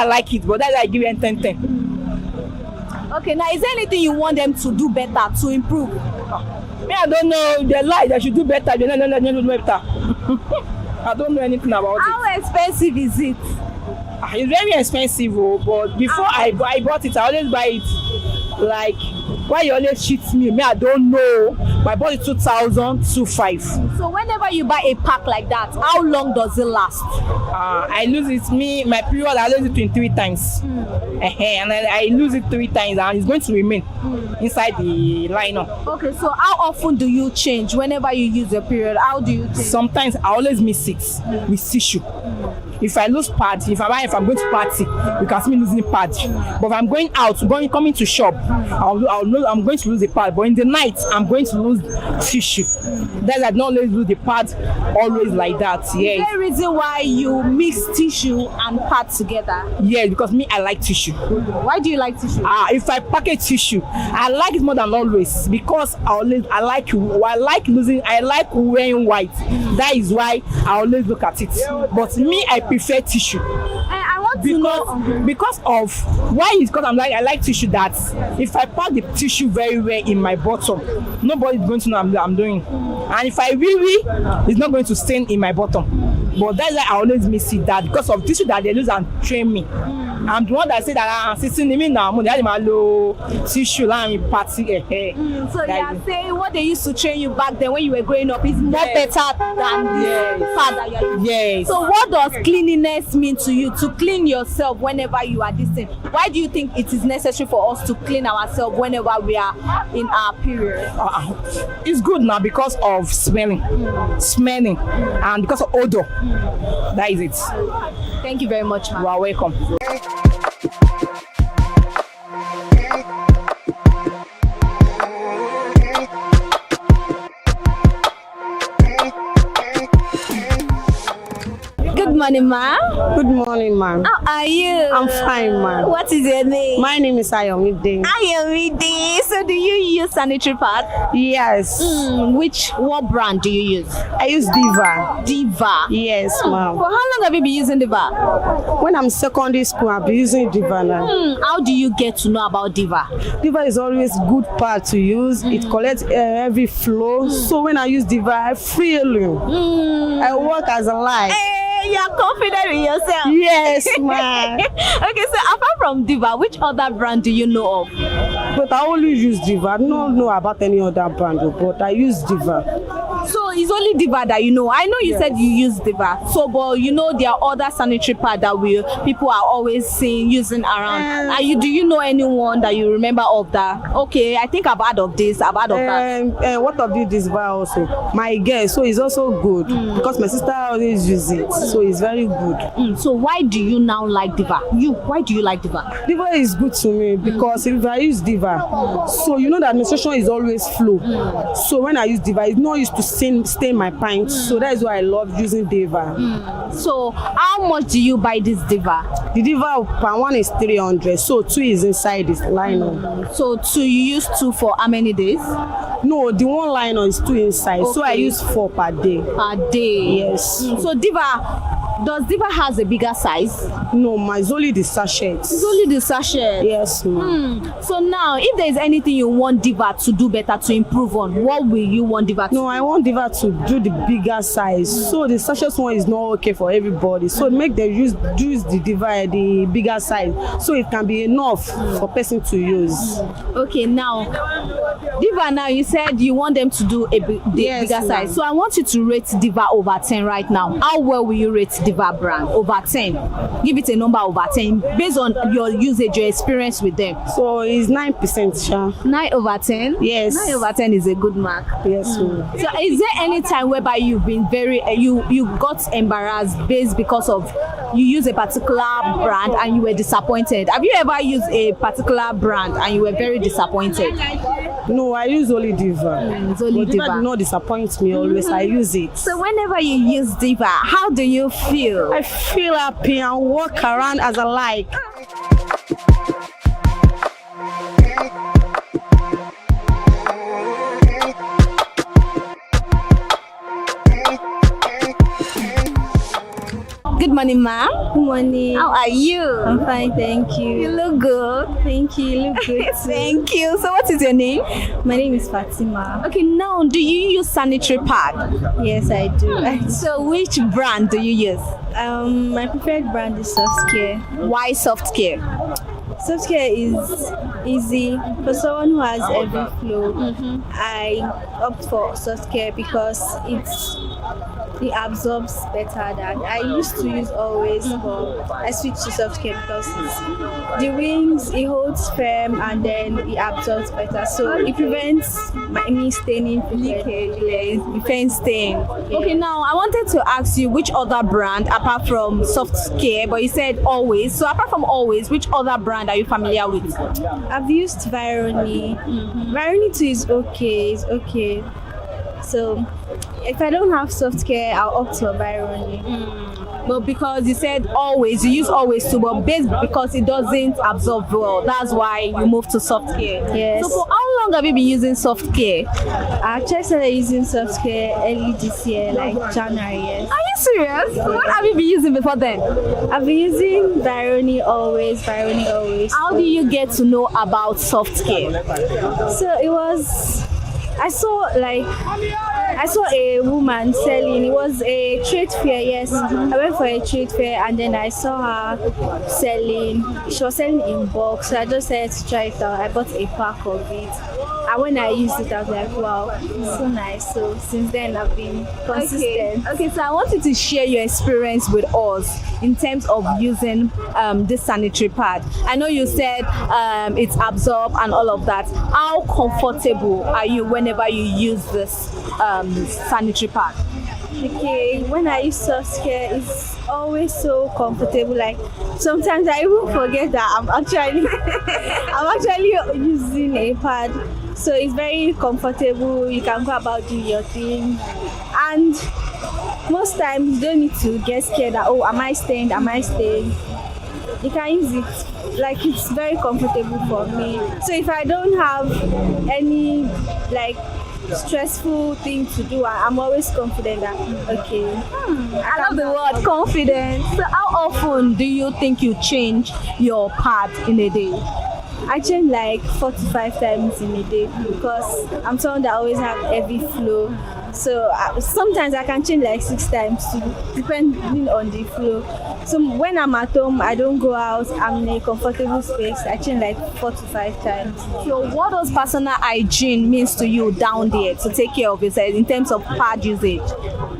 like it, but that's why I give them 10. Okay, now is there anything you want them to do better, to improve? Me, I don't know. They lie. They should do better. They don't do better. I don't know anything about it. How expensive is it? It's very expensive, but before I bought it, I always buy it. Like, why you always cheat me? Me, I don't know. but I bought it 2,205. So whenever you buy a pack like that, how long does it last? I lose it. My period, I lose it 23 times. And then I lose it 3 times, and it's going to remain inside the liner. Okay, so how often do you change whenever you use a period? How do you change? Sometimes I always mix it with tissue. If I lose pad, if I'm going to party, you can see me losing pad. But if I'm going out, coming to shop, I'm going to lose the pad. But in the night, I'm going to lose tissue. That's I don't always lose the pad, always like that. Yeah. Is there a reason why you mix tissue and pad together? Yeah, because me, I like tissue. Why do you like tissue? If I package tissue, I like it more than always because I like wearing white. That is why I always look at it. But me, I prefer tissue. I want to know because of why is because I like tissue that if I pack the tissue very well in my bottom, nobody's going to know I'm doing. And if I really, it's not going to stain in my bottom. But that's why I always miss it that because of tissue that they use and train me. I'm the one that say that I'm sitting in now. They had my low tissue and party. So you are saying what they used to train you back then when you were growing up is more better than the pad that you are using. Yes. So what does cleanliness mean to you? To clean yourself whenever you are distant. Why do you think it is necessary for us to clean ourselves whenever we are in our period? It's good now because of smelling, and because of odor. That is it. Thank you very much, ma'am. You are welcome. Good morning, ma. Good morning, ma'am. How are you? I'm fine, ma'am. What is your name? My name is Ayomide. Ayomide. So do you use sanitary pad? Yes. What brand do you use? I use Diva. Diva? Yes, ma'am. For how long have you been using Diva? When I'm secondary school, I've been using Diva now. How do you get to know about Diva? Diva is always good pad to use. It collects every flow. So when I use Diva, I feel I work as a light. You are confident in yourself. Yes, ma'am. Okay, so apart from Diva, which other brand do you know of? But I only use Diva. I don't know about any other brand, but I use Diva. So it's only Diva that you know. I know you said you use Diva. So, but you know there are other sanitary pads that people are always seeing using around. Do you know anyone that you remember of that? Okay, I think I've heard of this. I've heard of that. What of this Diva also? My girl, so it's also good because my sister always uses it. So it's very good. So why do you now like Diva? Why do you like Diva? Diva is good to me because if I use Diva, so you know that administration is always flow. So when I use Diva, it's not used to stain my pants. So that is why I love using Diva. So how much do you buy this Diva? The Diva per one is 300. So 2 is inside this liner. So you use 2 for how many days? No, the one liner is 2 inside. Okay. So I use 4 per day. Per day? Yes. So does Diva has a bigger size? No, it's only the sachet. It's only the sachet? Yes, ma'am. So now, if there is anything you want Diva to do better, to improve on, what will you want Diva to do? No, I want Diva to do the bigger size. So the sachet one is not okay for everybody. So make them use the Diva, the bigger size. So it can be enough for person to use. Okay, now, Diva, now you said you want them to do the bigger size. So I want you to rate Diva over 10 right now. How well will you rate Diva brand over 10? Give it a number over 10 based on your usage, your experience with them. So it's 9%, Sha. 9 over 10? Yes. 9 over 10 is a good mark. Yes. So is there any time whereby you've been you got embarrassed based because of you use a particular brand and you were disappointed? Have you ever used a particular brand and you were very disappointed? No, I use only Diva. It's only Diva. Diva do not disappoint me always. I use it. So whenever you use Diva, how do you feel? I feel happy and walk around as I like. Good morning, ma'am. Good morning. How are you? I'm fine, thank you. You look good. Thank you. You look good. Thank you. So what is your name? My name is Fatima. Okay, now do you use sanitary pad? Yes, I do. So which brand do you use? My preferred brand is Soft Care. Why Soft Care? Soft Care is easy. For someone who has heavy flow, I opt for soft care because it absorbs better than I used to use always, but I switched to soft care because the wings, it holds firm and then it absorbs better, so it prevents me staining. It prevents stain. Okay, now I wanted to ask you which other brand apart from soft care, but you said Always. So apart from Always, which other brand are you familiar with? I've used Vironi. Vironi too is okay. It's okay. So if I don't have soft care, I'll opt for Vironi. But because you said Always, you use Always too, but because it doesn't absorb well, that's why you moved to soft care. Yes. So for how long have you been using soft care? I actually started using soft care early this year, like January. Yes. Are you serious? What have you been using before then? I've been using Vironi Always. How do you get to know about soft care? So it was, I saw a woman selling. It was a trade fair, yes. I went for a trade fair and then I saw her selling. She was selling in bulk, so I just said to try it out. I bought a pack of it. And when I used it, I was like, wow, it's so nice. So since then, I've been consistent. Okay, so I want you to share your experience with us in terms of using this sanitary pad. I know you said it's absorbed and all of that. How comfortable are you whenever you use this sanitary pad? Okay, when I use soft care, it's always so comfortable. Like sometimes I even forget that I'm actually using a pad. So it's very comfortable. You can go about doing your thing, and most times you don't need to get scared that, oh, am I stained? You can use it. Like, it's very comfortable for me. So if I don't have any like stressful thing to do, I'm always confident that okay. I love the word confident. So how often do you think you change your pad in a day? I change like 4 to 5 times in a day because I'm someone that always have heavy flow. So sometimes I can change like 6 times depending on the flow. So when I'm at home, I don't go out, I'm in a comfortable space, I change like 4 to 5 times. So what does personal hygiene means to you down there to take care of yourself in terms of pad usage?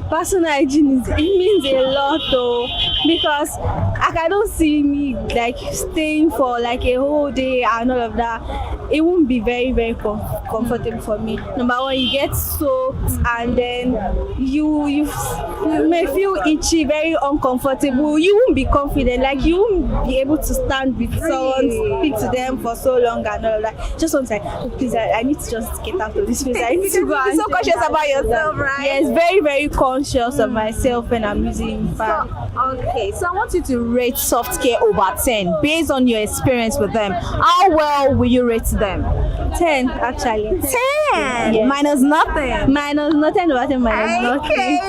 Personal hygiene it means a lot though, because I don't see me like staying for like a whole day and all of that. It won't be very comfortable for me. Number one, you get soaked and then you may feel itchy, very uncomfortable. You won't be confident, like you won't be able to stand with someone, speak to them for so long and all of that. Just once oh, please, I need to just get out of this place. I need to go and so conscious about yourself, right? Yes, very conscious of myself when I'm using pad. Okay, so I want you to rate soft care over 10 based on your experience with them. How well will you rate them? 10 actually. 10? Yes. Minus nothing? Minus nothing over 10, minus nothing.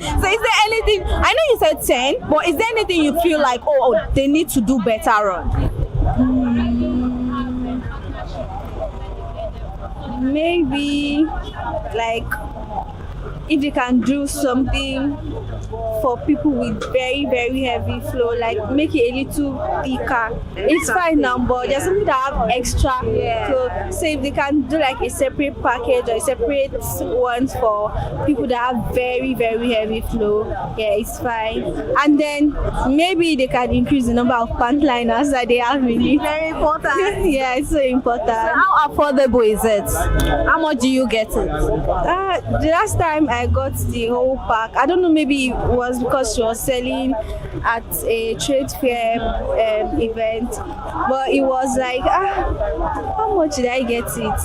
So is there anything, I know you said 10, but is there anything you feel like, oh they need to do better on? Maybe like if they can do something for people with very heavy flow, like make it a little thicker. It's fine now, but there's something that have extra flow. So if they can do like a separate package or a separate ones for people that have very heavy flow, yeah, it's fine. And then maybe they can increase the number of pant liners that they have in it. Very important. Yeah, it's so important. So how affordable is it? How much do you get it? The last time I got the whole pack, I don't know, maybe it was because she was selling at a trade fair event, but it was like how much did I get it?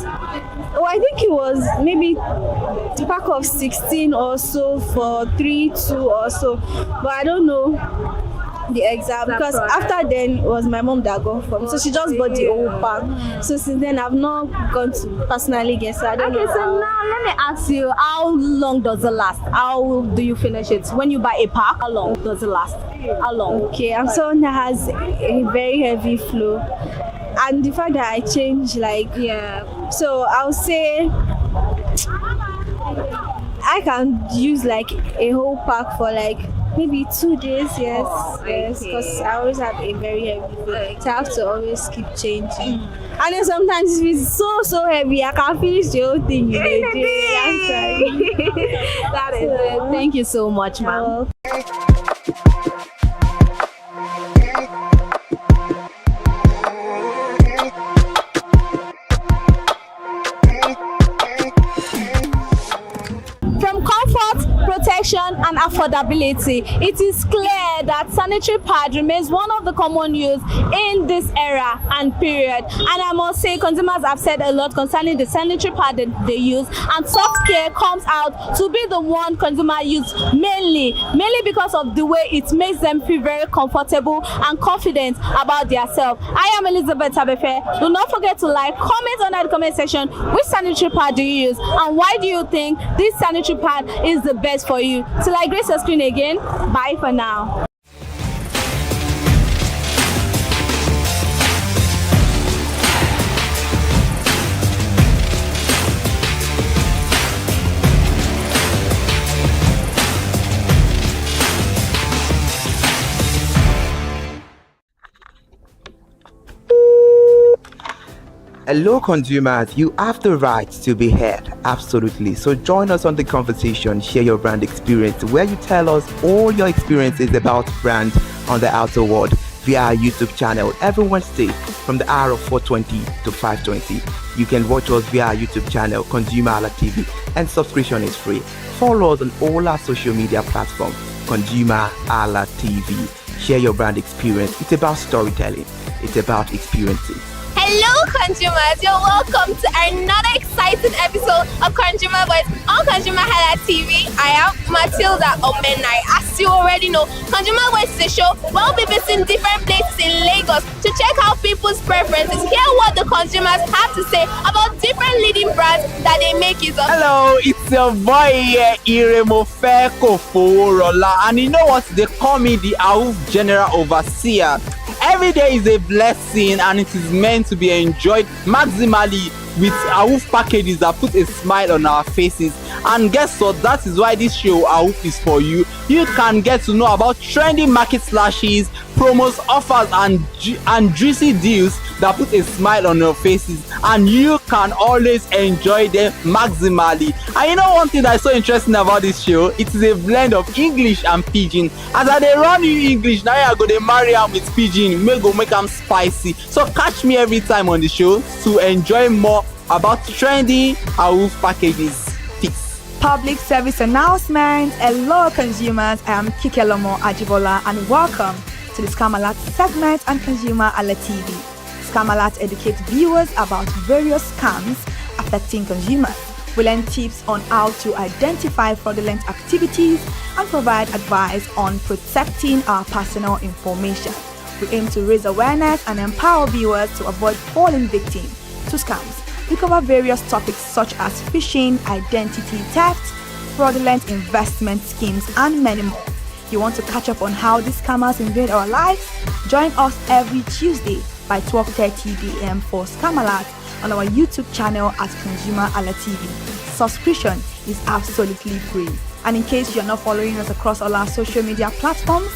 Oh, I think it was maybe a pack of 16 or so for 3-2 or so, but I don't know the exact, because after then it was my mom that got from, so she just bought the whole pack. So since then I've not gone to personally get, so I don't know. So now let me ask you, how long does it last? How do you finish it? When you buy a pack, how long does it last? How long? Okay, I'm someone that has a very heavy flow, and the fact that I change so I'll say I can use like a whole pack for like Maybe 2 days, yes. Oh, Yes, okay. because I always have a very heavy food. So I have to always keep changing. And then sometimes if it's so heavy, I can't finish the whole thing in a day. I'm sorry. That is it. Thank you so much, ma'am. From comfort, protection, and affordability, it is clear that sanitary pad remains one of the common use in this era and period. And I must say, consumers have said a lot concerning the sanitary pad that they use, and soft care comes out to be the one consumer use mainly because of the way it makes them feel very comfortable and confident about themselves. I am Elizabeth Abefe. Do not forget to like, comment under the comment section which sanitary pad do you use and why do you think this sanitary pad is the best for you. Till I grace your screen again, bye for now. Hello consumers, you have the right to be heard, absolutely. So join us on the conversation, share your brand experience, where you tell us all your experiences about brand on the outer world via our YouTube channel every Wednesday from the hour of 4:20 to 5:20. You can watch us via our YouTube channel, ConsumerHallaTV, and subscription is free. Follow us on all our social media platforms, ConsumerHallaTV. Share your brand experience. It's about storytelling. It's about experiences. Hello, consumers. You're welcome to another exciting episode of Consumer Voice on ConsumerHallaTV. I am Matilda Omenai. As you already know, Consumer Voice is a show where we'll be visiting different places in Lagos to check out people's preferences, hear what the consumers have to say about different leading brands that they make use of. Hello, it's your boy here, Iremofeko Foworola, and you know what? They call me the AUF General Overseer. Every day is a blessing and it is meant to be enjoyed maximally with AUF packages that put a smile on our faces. And guess what? That is why this show AUF is for you. You can get to know about trendy market slashes, promos, offers, and juicy deals that put a smile on your faces, and you can always enjoy them maximally. And you know one thing that is so interesting about this show? It is a blend of English and Pidgin. As I dey run you English, now I go dey marry am with Pidgin, make am spicy. So catch me every time on the show to enjoy more about trendy AUF packages. Peace. Public service announcement. Hello consumers, I am Kikelomo Ajibola and welcome to the Scam Alert segment on ConsumerHallaTV. Scam Alert educates viewers about various scams affecting consumers. We learn tips on how to identify fraudulent activities and provide advice on protecting our personal information. We aim to raise awareness and empower viewers to avoid falling victim to scams. We cover various topics such as phishing, identity theft, fraudulent investment schemes, and many more. You want to catch up on how these scammers invade our lives? Join us every Tuesday by 12:30 p.m. for Scam Alert on our YouTube channel at ConsumerHallaTV. Subscription is absolutely free. And in case you're not following us across all our social media platforms,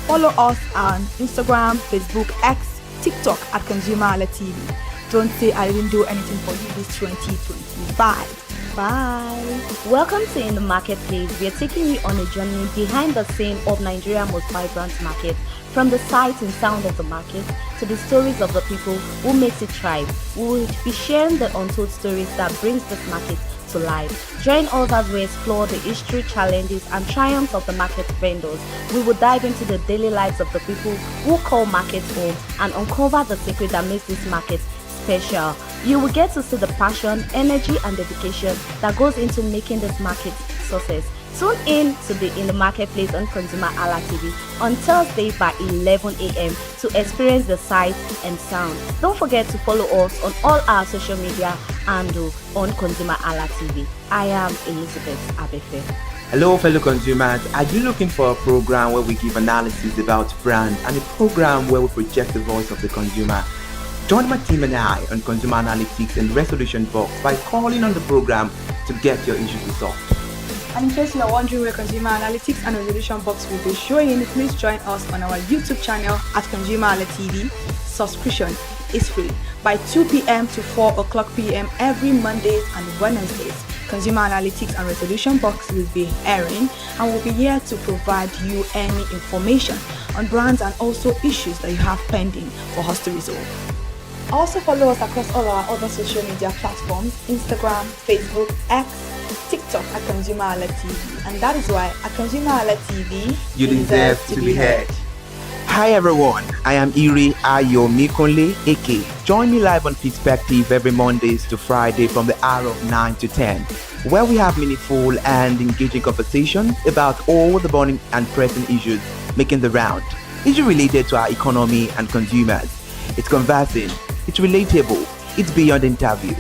follow us on Instagram, Facebook, X, TikTok at ConsumerHallaTV. Don't say I didn't do anything for you this 2025. Bye. Welcome to In the Marketplace. We are taking you on a journey behind the scene of Nigeria's most vibrant market. From the sight and sound of the market to the stories of the people who makes it thrive. We will be sharing the untold stories that brings this market to life. Join us as we explore the history, challenges, and triumphs of the market vendors. We will dive into the daily lives of the people who call markets home and uncover the secret that makes this market special. You will get to see the passion, energy, and dedication that goes into making this market success. Tune in to the In the Marketplace on ConsumerHallaTV on Thursday by 11 a.m. to experience the sight and sound. Don't forget to follow us on all our social media handle on ConsumerHallaTV. I am Elizabeth Abefe. Hello fellow consumers, are you looking for a program where we give analysis about brand and a program where we project the voice of the consumer? Join my team and I on Consumer Analytics and Resolution Box by calling on the program to get your issues resolved. And in case you are wondering where Consumer Analytics and Resolution Box will be showing, please join us on our YouTube channel at ConsumerHallaTV. Subscription is free. By 2 p.m. to 4 o'clock p.m. every Mondays and Wednesdays, Consumer Analytics and Resolution Box will be airing and will be here to provide you any information on brands and also issues that you have pending for us to resolve. Also follow us across all our other social media platforms, Instagram, Facebook, X, TikTok at ConsumerHallaTV. And that is why at ConsumerHallaTV, You deserve to be heard. Hi everyone, I am Iri Ayomikunle Eke. Join me live on Perspective every Mondays to Friday from the hour of 9 to 10, where we have meaningful and engaging conversations about all the burning and pressing issues making the round. Issues related to our economy and consumers. It's conversing, it's relatable, it's beyond interview.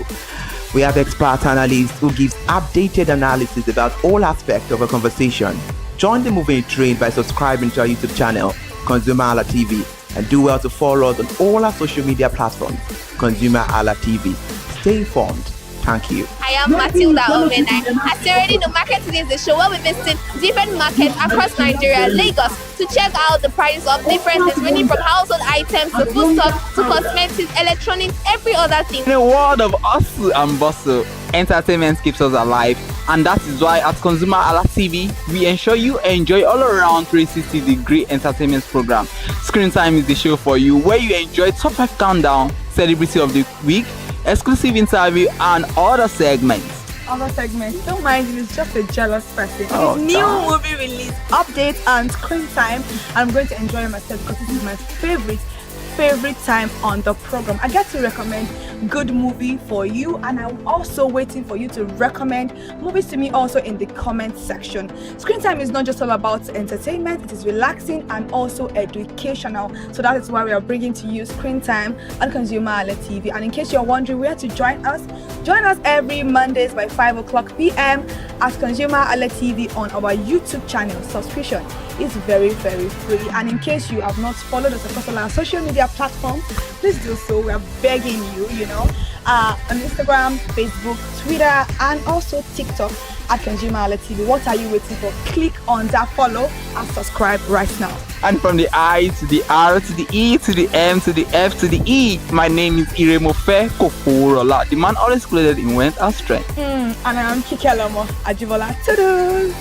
We have expert analysts who gives updated analysis about all aspects of a conversation. Join the moving train by subscribing to our YouTube channel, ConsumerHallaTV, and do well to follow us on all our social media platforms, ConsumerHallaTV. Stay informed. Thank you. I am Matilda Omenai. As you already know, Market Today is the show where we visit different markets across Nigeria, Lagos, to check out the prices of differences, ranging from household items to foodstuffs to cosmetics, electronics, every other thing. In a world of hustle and bustle, entertainment keeps us alive, and that is why at ConsumerHallaTV, we ensure you enjoy all around 360-degree entertainment program. Screen Time is the show for you, where you enjoy top 5 countdown, celebrity of the week, exclusive interview, and other segments. Don't mind him, he's just a jealous person. Oh, His new movie release, update, and Screen Time. I'm going to enjoy myself because this is my favorite time on the program. I get to recommend good movie for you, and I'm also waiting for you to recommend movies to me also in the comment section. Screen Time is not just all about entertainment, it is relaxing and also educational. So that is why we are bringing to you Screen Time on ConsumerHallaTV. And in case you're wondering where to join us every Mondays by 5 o'clock p.m. at ConsumerHallaTV on our YouTube channel. Subscription is very, very free. And in case you have not followed us across all our social media platforms, please do so. We are begging you, on Instagram, Facebook, Twitter, and also TikTok at ConsumerHallaTV. What are you waiting for? Click on that follow and subscribe right now. And from the I to the R to the E to the M to the F to the E, my name is Iremofe Koforola, the man always clothed in wealth and strength. And I am Kikelomo Ajibola. Toodles!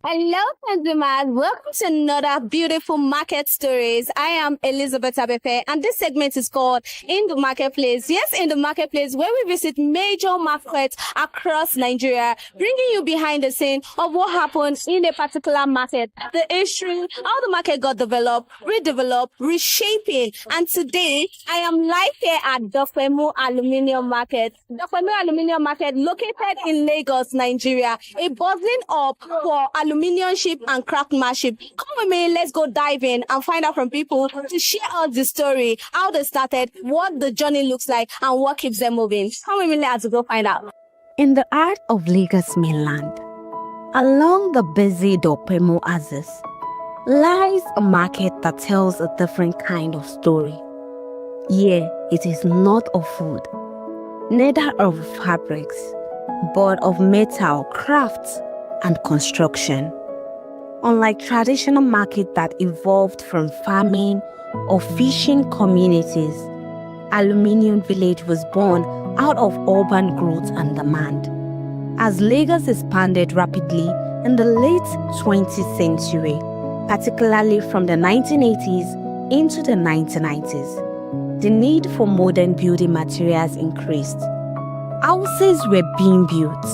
Hello, consumers. Welcome to another beautiful market stories. I am Elizabeth Abefe, and this segment is called In the Marketplace. Yes, In the Marketplace, where we visit major markets across Nigeria, bringing you behind the scene of what happened in a particular market, the history, how the market got developed, redeveloped, reshaping. And today, I am live here at Dofemu Aluminium Market. Dofemu Aluminium Market, located in Lagos, Nigeria, a buzzing up for aluminium ship and craftsmanship. Come with me, let's go dive in and find out from people to share out the story, how they started, what the journey looks like, and what keeps them moving. Come with me, let's go find out. In the heart of Lagos mainland, along the busy Dopemu axis, lies a market that tells a different kind of story. Here, it is not of food, neither of fabrics, but of metal, crafts, and construction. Unlike traditional markets that evolved from farming or fishing communities, Aluminium Village was born out of urban growth and demand. As Lagos expanded rapidly in the late 20th century, particularly from the 1980s into the 1990s, the need for modern building materials increased. Houses were being built,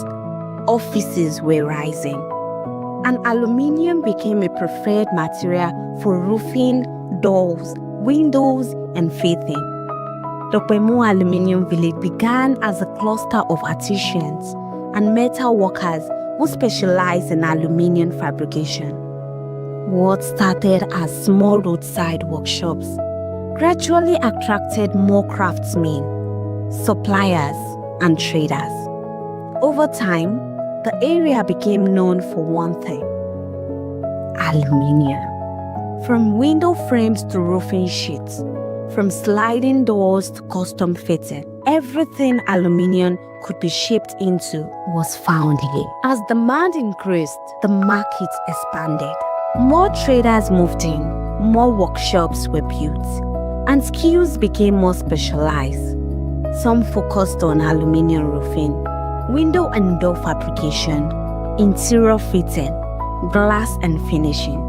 offices were rising, and aluminium became a preferred material for roofing, doors, windows, and faithing. The Dopemu Aluminium Village began as a cluster of artisans and metal workers who specialized in aluminium fabrication. What started as small roadside workshops gradually attracted more craftsmen, suppliers, and traders. Over time, the area became known for one thing: aluminium. From window frames to roofing sheets, from sliding doors to custom fitting, everything aluminium could be shipped into was found here. As demand increased, the market expanded. More traders moved in, more workshops were built, and skills became more specialized. Some focused on aluminium roofing, window and door fabrication, interior fitting, glass and finishing.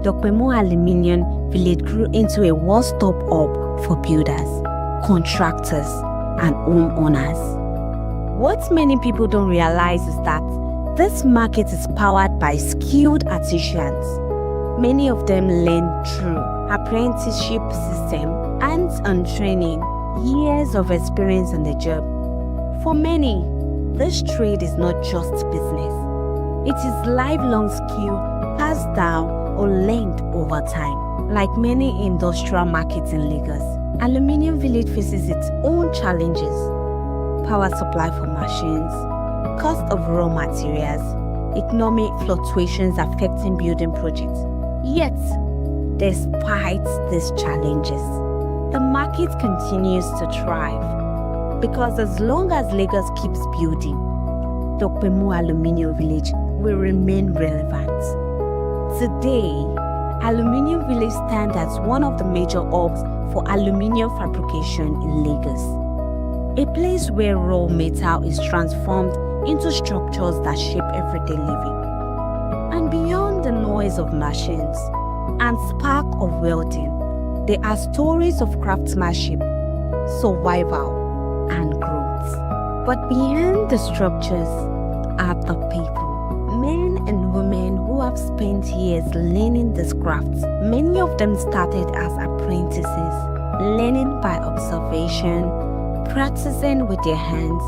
Dokpemu Aluminium Village grew into a one-stop hub for builders, contractors, and homeowners. What many people don't realize is that this market is powered by skilled artisans. Many of them learn through apprenticeship system, hands-on training, years of experience on the job. For many, this trade is not just business. It is lifelong skill passed down or learned over time. Like many industrial markets in Lagos, Aluminium Village faces its own challenges: power supply for machines, cost of raw materials, economic fluctuations affecting building projects. Yet, despite these challenges, the market continues to thrive, because as long as Lagos keeps building, Dokpemu Aluminium Village will remain relevant. Today, Aluminium Village stands as one of the major hubs for aluminium fabrication in Lagos, a place where raw metal is transformed into structures that shape everyday living. And beyond the noise of machines and spark of welding, there are stories of craftsmanship, survival, and growth. But behind the structures are the people, men and women who have spent years learning this craft. Many of them started as apprentices, learning by observation, practicing with their hands,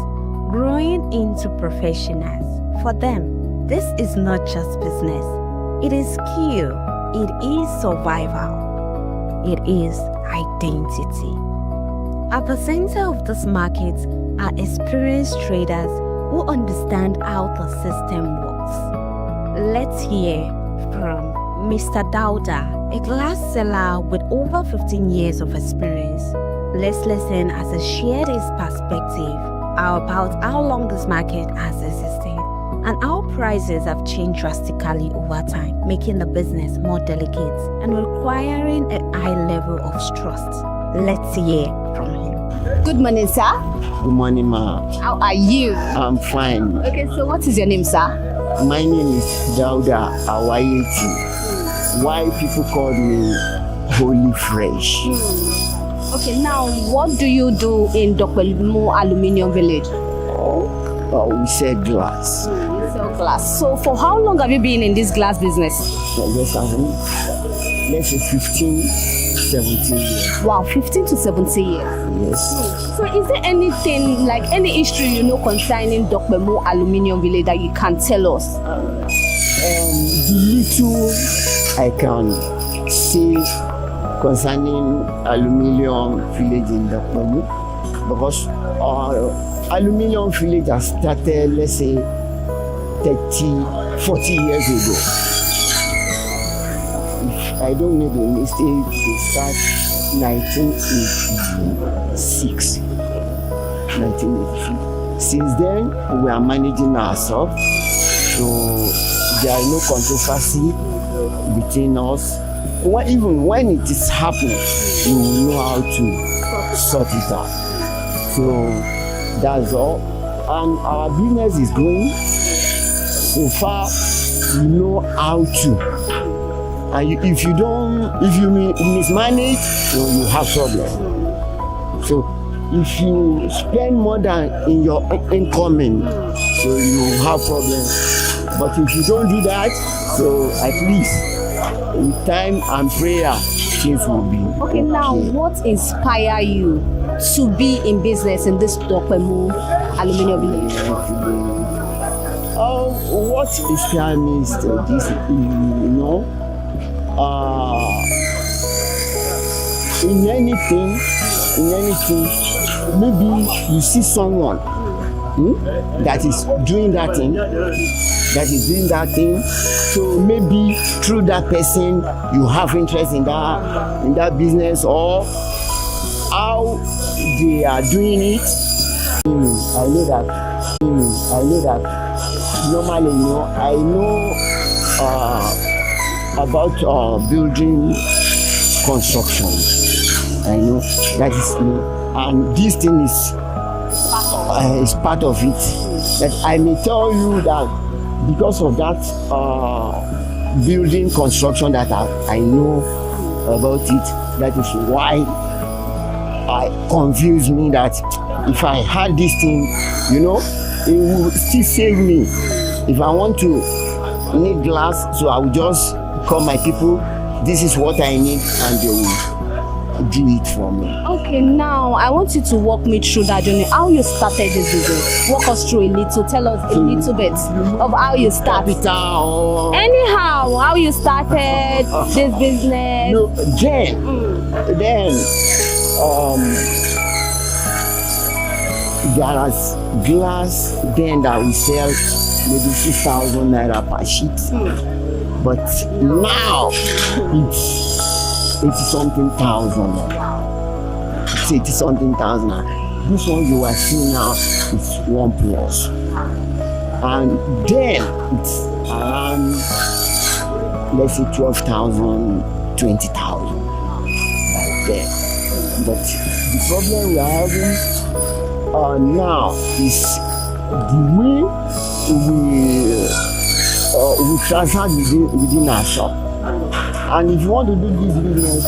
growing into professionals. For them, this is not just business. It is skill, it is survival, it is identity. At the center of this market are experienced traders who understand how the system works. Let's hear from Mr. Dauda, a glass seller with over 15 years of experience. Let's listen as he shared his perspective about how long this market has existed and how prices have changed drastically over time, making the business more delicate and requiring a high level of trust. Let's hear from him. Good morning, sir. Good morning, ma. How are you? I'm fine. Okay, so what is your name, sir? My name is Dauda Awayeti. Why people call me Holy Fresh? Okay, now what do you do in Dokpemu Aluminium Village? We sell glass. You sell glass. So for how long have you been in this glass business? Let's say 15, 17 years. Wow, 15 to 17 years. Yes. So is there anything, like any history you know concerning Dokpemu Aluminium Village that you can tell us? The little I can say concerning aluminium village in Dokpemu, because aluminium village has started, let's say, 30, 40 years ago. If I don't make a mistake, they start 1986. 1983. Since then, we are managing ourselves, so there is no controversy between us. Even when it is happening, we will know how to sort it out. So that's all. And our business is growing. So far, we know how to. And if you mismanage, you have problems. So if you spend more than in your incoming, so you have problems. But if you don't do that, so at least with time and prayer, things will be okay. Now, what inspires you to be in business in this Dokpemu Aluminium Village? What inspires me is this, in anything, maybe you see someone that is doing that thing. So maybe through that person you have interest in that business, or how they are doing it. I know that normally, I know about building construction. I know that is, and this thing is part of it. That I may tell you that because of that building construction that I know about it, that is why it confused me that if I had this thing, it will still save me. If I want to need glass, so I will just call my people, this is what I need, and they will do it for me. Okay, now I want you to walk me through that journey. How you started this business? Walk us through a little. Tell us a little bit of how you started. Anyhow, how you started this business. No, then there is glass then that we sell maybe 6,000 naira per sheet. But now it's 80-something thousand. It's 80-something thousand. This one you are seeing now is 1+. And then it's around, let's say 12,000, 20,000. Like that. But the problem we are having now is the way we transact within our shop. And if you want to do this business,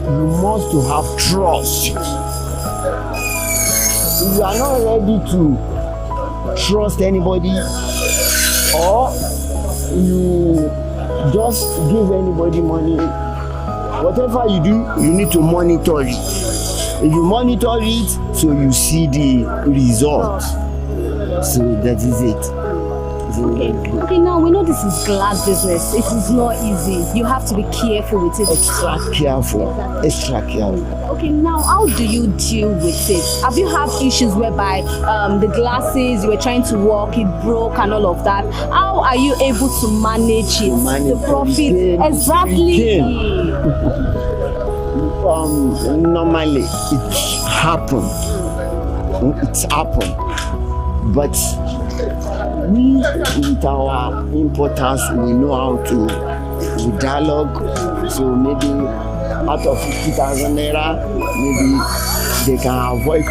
you must to have trust. If you are not ready to trust anybody, or you just give anybody money, whatever you do, you need to monitor it. If you monitor it, so you see the result. So that is it. Okay, now we know this is glass business. It is not easy. You have to be careful with it. Extra careful. Okay, now how do you deal with it? Have you had issues whereby the glasses you were trying to work, it broke and all of that? How are you able to manage it? The profit? Exactly. Normally it happens. But we, with our importers, we know how to dialogue. So maybe out of 50,000 naira, maybe they can avoid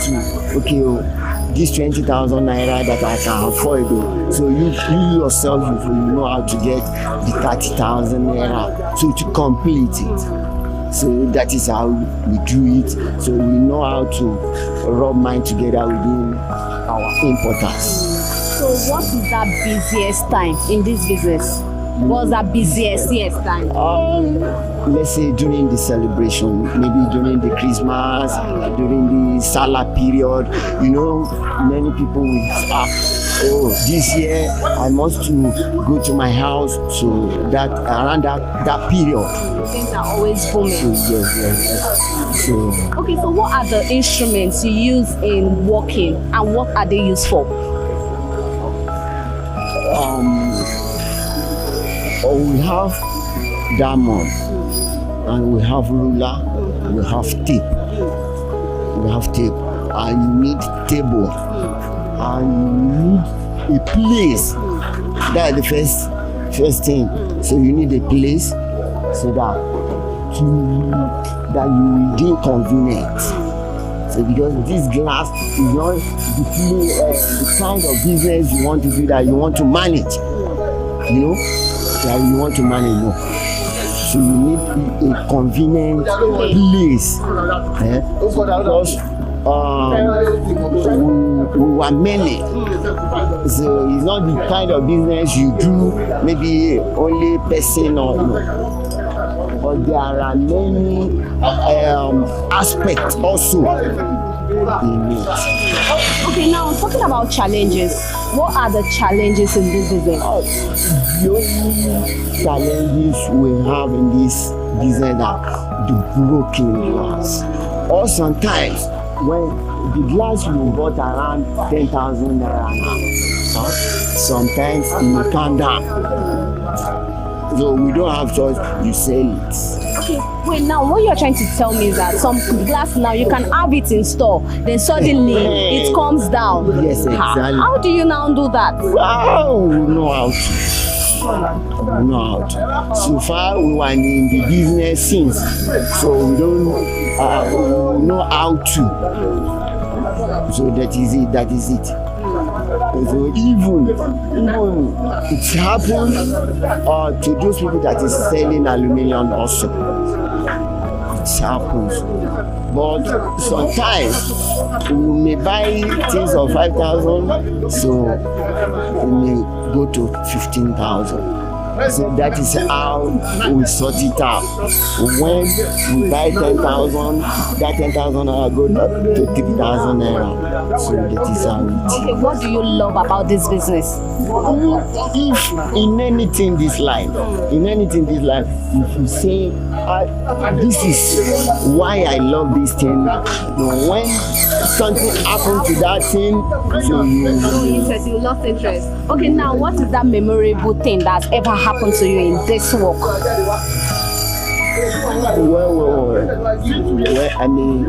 this 20,000 naira that I can afford. So you yourself, you know how to get the 30,000 naira, so to complete it. So that is how we do it. So we know how to rub mind together within our importers. So what is that busiest time in this business? What's that busiest time? Let's say during the celebration, maybe during the Christmas, during the Salah period. Many people will ask, this year I must go to my house. So that around that period. Things are always booming. Yes. Okay, so what are the instruments you use in working, and what are they used for? We have diamond, and we have ruler, we have tape, and you need table, and you need a place. That's the first thing. So you need a place so that you will be convenient. So because this glass is not the kind of business you want to do, that you want to manage. That you want to manage. No. So you need a convenient place. Because we were many. So it's not the kind of business you do maybe only person or no. But there are many aspects also in it. Okay, now talking about challenges, what are the challenges in this business? The only challenges we have in this business are the broken glass. Or sometimes when the glass you bought around 10,000 naira now, sometimes it will come down. So we don't have choice, you sell it. Okay, wait, now what you're trying to tell me is that some glass now you can have it in store, then suddenly it comes down. Yes, exactly. How do you now do that? Wow, we know how to. We know how to. So far, we were in the business since, so we don't know how to. So that is it. That is it. So even it happens to those people that is selling aluminium also. It happens. But sometimes we may buy things of 5,000, so we may go to 15,000. So that is how we sort it out. When we buy 10,000, that 10,000 naira go to 3,000 naira. So that is how it. Okay, what do you love about this business? If in anything this life, if you say, this is why I love this thing, when something happens to that thing, so you lost interest. Okay, now what is that memorable thing that's ever happened to you in this work? Well, I mean,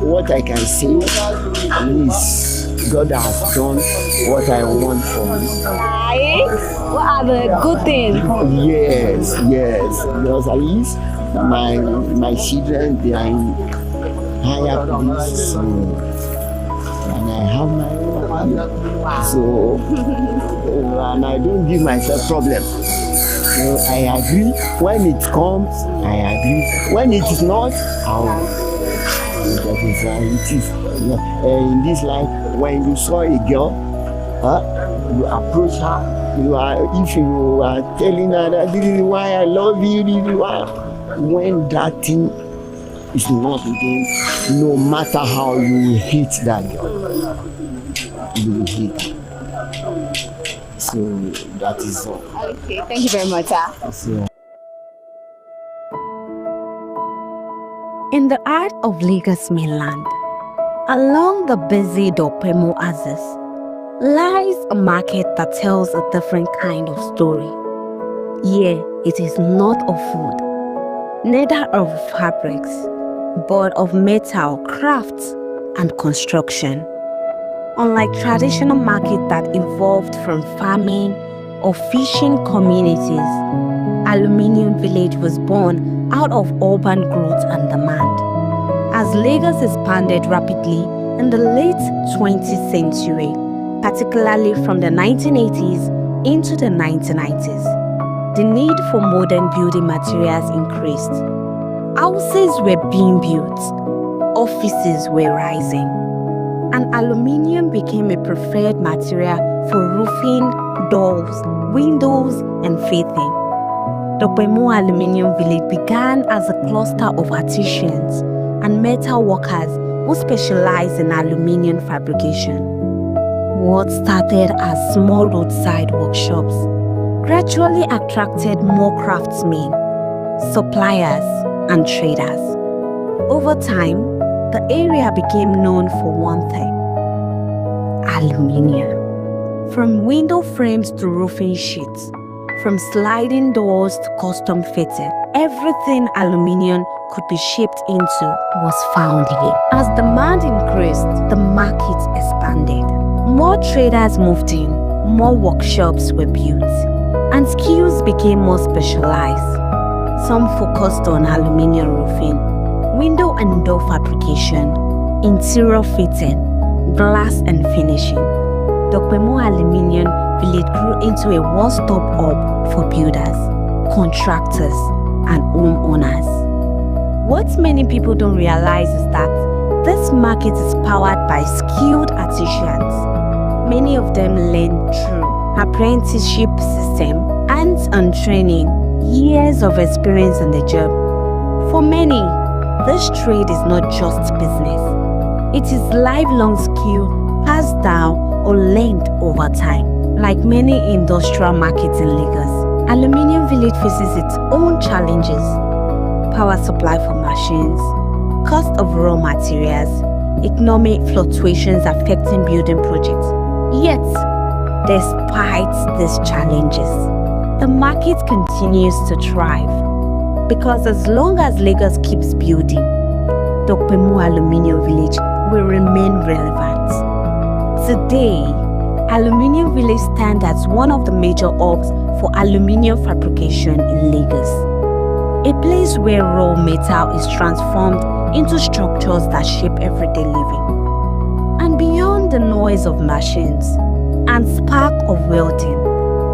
what I can say is God has done what I want for me. What are the good things? Yes. Because at least my children, they are in higher place, and I have my own. So, and I don't give myself problems. So I agree. When it comes, I agree. When it is not, that is how it is. In this life, when you saw a girl, you approach her. If you are telling her that this is why I love you, this is why. When that thing is not again, no matter how you will hate that girl, you will hate. So that is all. Okay, thank you very much, sir. In the heart of Lagos mainland, along the busy Dopemo axis, lies a market that tells a different kind of story. Here, it is not of food, neither of fabrics, but of metal, crafts, and construction. Unlike traditional markets that evolved from farming or fishing communities, Aluminium Village was born out of urban growth and demand. As Lagos expanded rapidly in the late 20th century, particularly from the 1980s into the 1990s, the need for modern building materials increased. Houses were being built, offices were rising, and aluminium became a preferred material for roofing, doors, windows, and faithing. The Dopemo Aluminium Village began as a cluster of artisans and metal workers who specialized in aluminium fabrication. What started as small roadside workshops gradually attracted more craftsmen, suppliers, and traders. Over time, the area became known for one thing: aluminium. From window frames to roofing sheets, from sliding doors to custom fitting, everything aluminium could be shipped into was found here. As demand increased, the market expanded. More traders moved in, more workshops were built, and skills became more specialized. Some focused on aluminium roofing, window and door fabrication, interior fitting, glass and finishing. Dopemo Aluminium Village grew into a one-stop hub for builders, contractors, and homeowners. What many people don't realize is that this market is powered by skilled artisans. Many of them learn through apprenticeship system, hands-on training, years of experience in the job. For many, this trade is not just business. It is lifelong skill passed down or learned over time. Like many industrial markets in Lagos, Aluminium Village faces its own challenges: power supply for machines, cost of raw materials, economic fluctuations affecting building projects. Yet, despite these challenges, the market continues to thrive because as long as Lagos keeps building, Dokpemu Aluminium Village will remain relevant. Today, Aluminium Village stands as one of the major hubs for aluminium fabrication in Lagos, a place where raw metal is transformed into structures that shape everyday living. And beyond the noise of machines and spark of welding,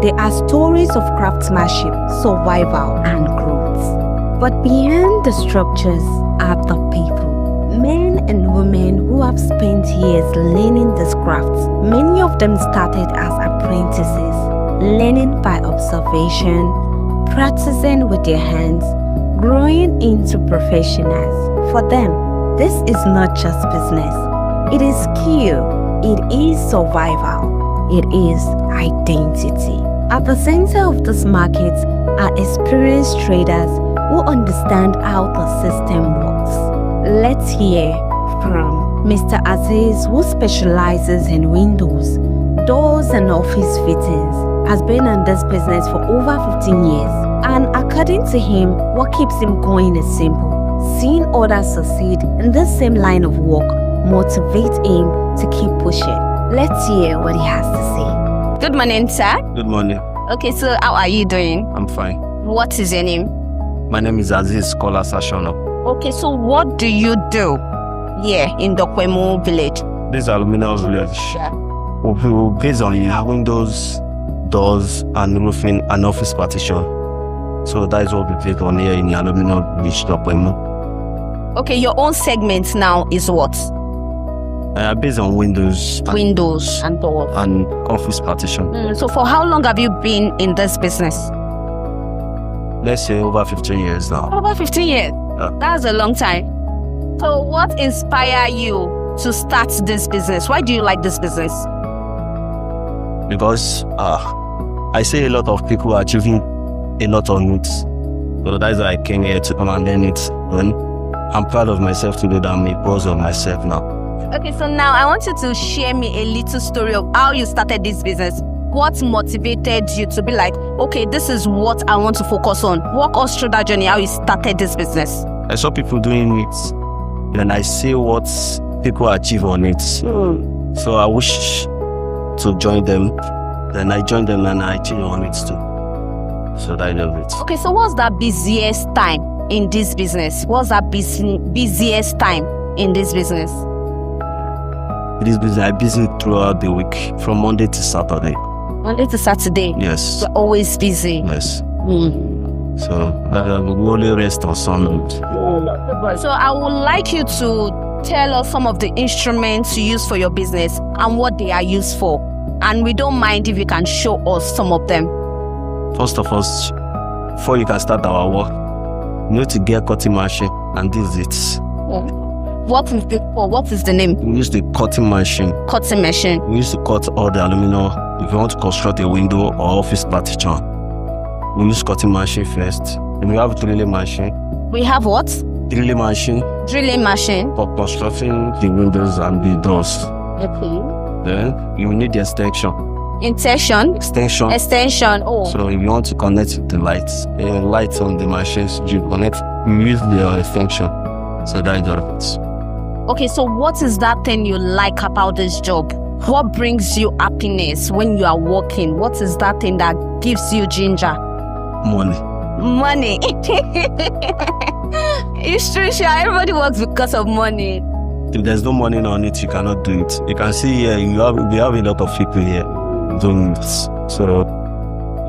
there are stories of craftsmanship, survival, and growth. But beyond the structures are the people, men and women who have spent years learning these crafts. Many of them started as apprentices, learning by observation, practicing with their hands, growing into professionals. For them, this is not just business. It is skill, it is survival, it is identity. At the center of this market are experienced traders who understand how the system works. Let's hear from Mr. Aziz, who specializes in windows, doors and office fittings, has been in this business for over 15 years. And according to him, what keeps him going is simple. Seeing others succeed in this same line of work motivates him to keep pushing. Let's hear what he has to say. Good morning, sir. Good morning. Okay, so how are you doing? I'm fine. What is your name? My name is Aziz Kola Sashono. Okay, so what do you do here in Dokpemu village? This is Aluminium Village. We based on windows, doors, and roofing and office partition. So that is what we based on here in Aluminium Village, Dokpemu. Okay, your own segment now is what? Based on windows. Windows and doors. And office partition. So for how long have you been in this business? Let's say over 15 years now. Over 15 years? That's a long time. So what inspired you to start this business? Why do you like this business? Because I see a lot of people achieving a lot of needs. So that's why I came here to come and learn it. And I'm proud of myself to do that. I'm a boss of myself now. Okay, so now I want you to share me a little story of how you started this business. What motivated you to be like, okay, this is what I want to focus on? Walk us through that journey, how you started this business. I saw people doing it, and I see what people achieve on it. So I wish to join them. Then I joined them and I achieved on it too. So I love it. Okay, so what's that busiest time in this business? What's that busiest time in this business? This business, I'm busy throughout the week, from Monday to Saturday. Monday to Saturday? Yes. You're always busy? Yes. So we only rest on Sunday. So I would like you to tell us some of the instruments you use for your business and what they are used for. And we don't mind if you can show us some of them. First of all, before you can start our work, you need to get a cutting machine, and this is it. What is it for? What is the name? We use the cutting machine. Cutting machine. We used to cut all the aluminum. If you want to construct a window or office partition, we use cutting machine first. Then we have drilling machine. We have what? Drilling machine. Drilling machine. For constructing the windows and the doors. Okay. Then you need the extension. Extension. Oh. So if you want to connect the lights on the machines, you connect. You use the extension. So that is all of it. Okay, so what is that thing you like about this job? What brings you happiness when you are working? What is that thing that gives you ginger? Money. It's true, sure. Everybody works because of money. If there's no money on it, you cannot do it. You can see here, we have a lot of people here doing it. So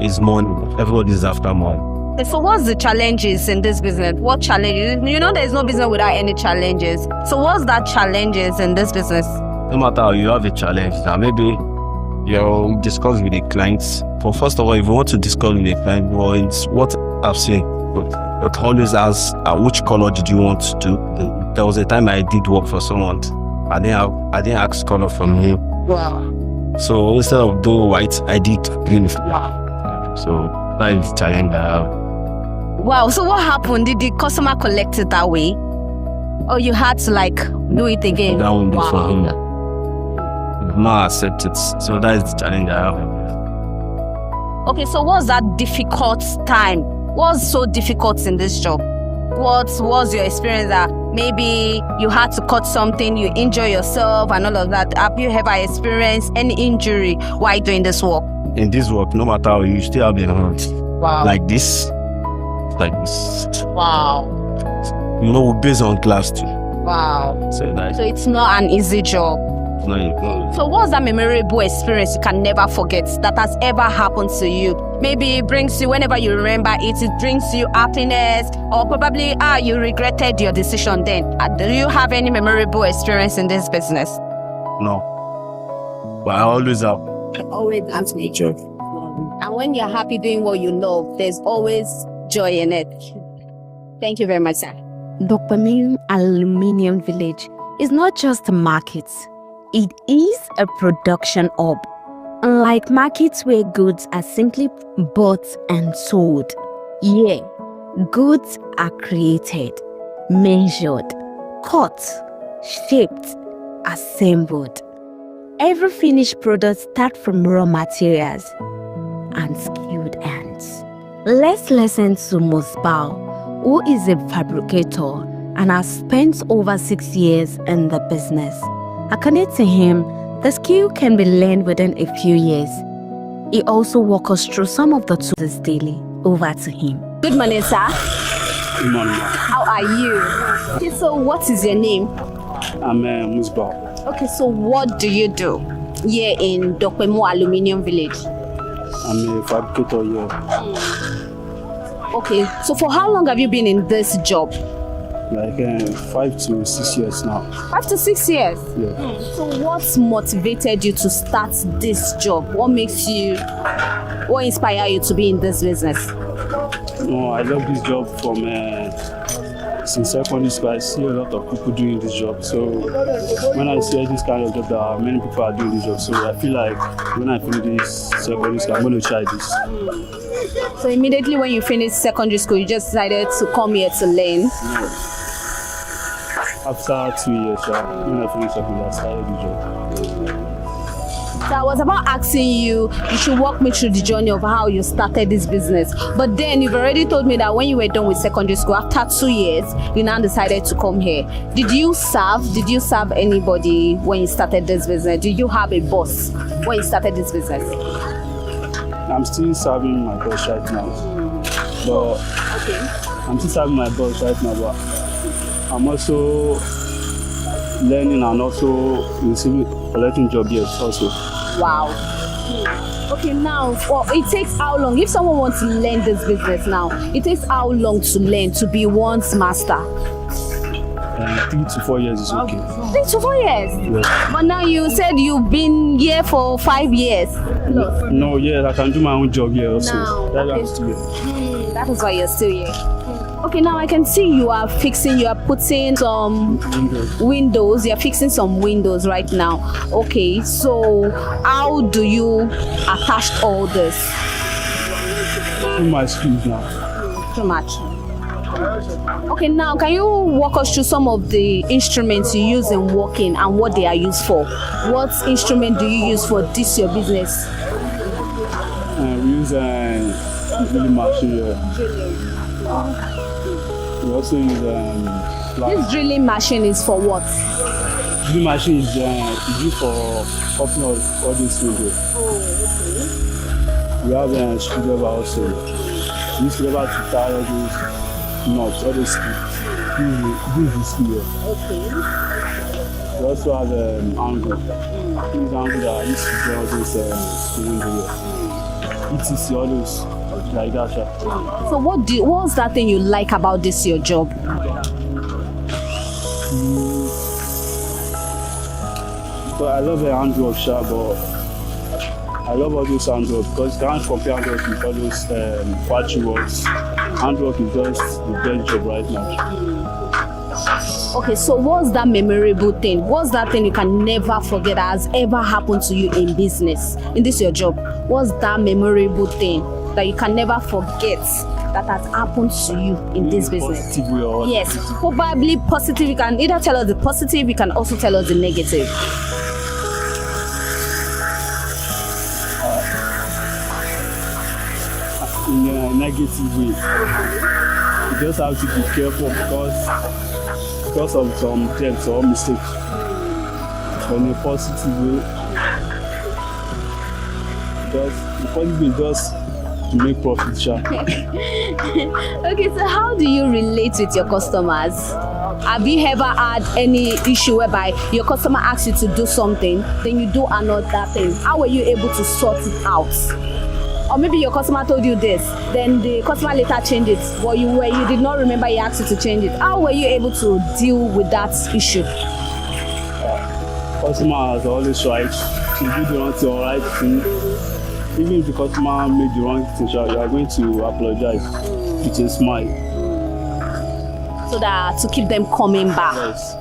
it's money. Everybody is after money. So what's the challenges in this business? What challenges? You know there's no business without any challenges. So what's that challenges in this business? No matter how you have a challenge, now maybe you discuss with the clients. But first of all, if you want to discuss with the client, well, it's what I've seen. But always ask, which color did you want to do? There was a time I did work for someone. I didn't ask color from him. Wow. So instead of doing white, I did green. So that is the challenge I have. Wow, so what happened? Did the customer collect it that way? Or you had to do it again. That won't be for him. Not accept it. So that is the challenge I have. Okay, so what's that difficult time? What's so difficult in this job? What was your experience that maybe you had to cut something, you injure yourself and all of that? Have you ever experienced any injury while doing this work? In this work, no matter how you still have the hurt. Wow. Like this. Like this. Wow. You know, based on class too. Wow. So it's not an easy job. No. So what's that memorable experience you can never forget that has ever happened to you? Maybe it brings you, whenever you remember it, it brings you happiness, or probably you regretted your decision then. Do you have any memorable experience in this business? No. But I always have. Always have nature. And when you're happy doing what you love, there's always joy in it. Thank you very much, sir. Dokpeming Aluminium Village is not just a market. It is a production hub. Unlike markets where goods are simply bought and sold, here, goods are created, measured, cut, shaped, assembled. Every finished product starts from raw materials and skilled hands. Let's listen to Musbao, who is a fabricator and has spent over 6 years in the business. According to him, the skill can be learned within a few years. He also walks us through some of the tools daily. Over to him. Good morning, sir. Good morning. How are you? Okay, so what is your name? I'm Musbao. Okay, so what do you do here in Dokpemu Aluminium Village? I'm a fabricator here. Okay, so for how long have you been in this job? Like 5 to 6 years now. 5 to 6 years? Yeah. So what motivated you to start this job? What inspired you to be in this business? No, I love this job from since secondary school. I see a lot of people doing this job. So when I see this kind of job that many people are doing this job, so I feel like when I finish this secondary school, I'm going to try this. So immediately when you finished secondary school, you just decided to come here to learn? Yeah. After 2 years, when I finished secondary, I started the job. So I was about asking you should walk me through the journey of how you started this business. But then you've already told me that when you were done with secondary school, after 2 years, you now decided to come here. Did you serve anybody when you started this business? Did you have a boss when you started this business? I'm still serving my boss right now. But I'm still serving my boss right now, but I'm also learning and also collecting job here also. Wow. Okay, now it takes how long? If someone wants to learn this business now, it takes how long to learn to be one's master? 3 to 4 years is okay. 3 to 4 years? Yes. But now you said you've been here for 5 years. No, yes, I can do my own job here also. No. That's why I'm still here. That is why you're still here. Okay, now I can see you are putting some windows. You're fixing some windows right now. Okay, so how do you attach all this? Through my skills now. Too much. Okay, now can you walk us through some of the instruments you use in working and what they are used for? What instrument do you use for this your business? We use drilling machine. We also use This drilling machine is for what? Drilling machine is used for opening all these windows. We have a screwdriver also. We use screwdriver to tie all these nuts, all these screws. This is here. Okay. We also have angle. This is angle that I used to do all these windows here. ETC, all those. Like that, So what's that thing you like about this your job? But I love the hand work, but I love all those hand work because you can't compare hand work with all those factory works. Hand work is just the best job right now. Okay, so what's that memorable thing? What's that thing you can never forget that has ever happened to you in business? In this your job? What's that memorable thing that you can never forget that has happened to you in this business? Positive way or Yes, probably positive. You can either tell us the positive, you can also tell us the negative. in a negative way. You just have to be careful because of some debts or mistakes. In a positive way, the positive is just to make profit, sure. Okay, so how do you relate with your customers? Have you ever had any issue whereby your customer asks you to do something, then you do another thing? How were you able to sort it out? Or maybe your customer told you this, then the customer later changed it, but you did not remember he asked you to change it. How were you able to deal with that issue? Customer has always tried to do the right thing, right thing. Even if the customer made the wrong thing, you are going to apologize with a smile. So that to keep them coming back. Yes.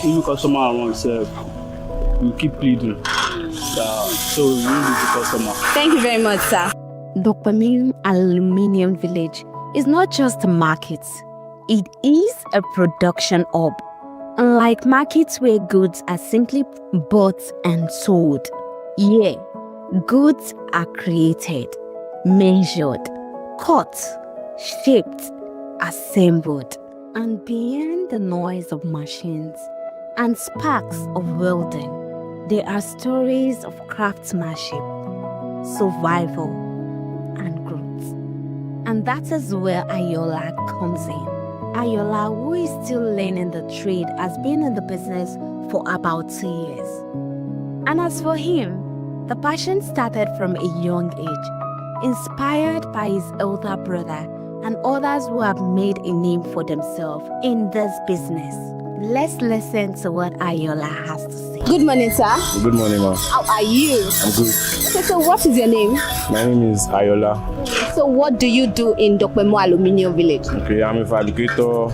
Even customer are wrong self, you keep pleading. So we need the customer. Thank you very much, sir. Dopamine Aluminium Village is not just a market, it is a production hub. Unlike markets where goods are simply bought and sold, here, goods are created, measured, cut, shaped, assembled, and beyond the noise of machines and sparks of welding, there are stories of craftsmanship, survival, and growth. And that is where Ayola comes in. Ayola, who is still learning the trade, has been in the business for about 2 years. And as for him, the passion started from a young age, inspired by his elder brother and others who have made a name for themselves in this business. Let's listen to what Ayola has to say. Good morning, sir. Good morning, ma'am. How are you? I'm good. Okay, so what is your name? My name is Ayola. So what do you do in Dokpemo Aluminium Village? Okay, I'm a fabricator.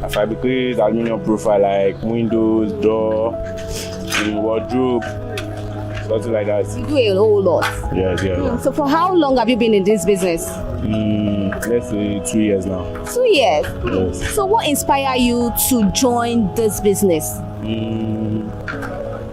I fabricate aluminium profile like windows, door, wardrobe, something like that. You do a whole lot. Yes. So for how long have you been in this business? Let's say 2 years now. 2 years? Yes. So what inspired you to join this business?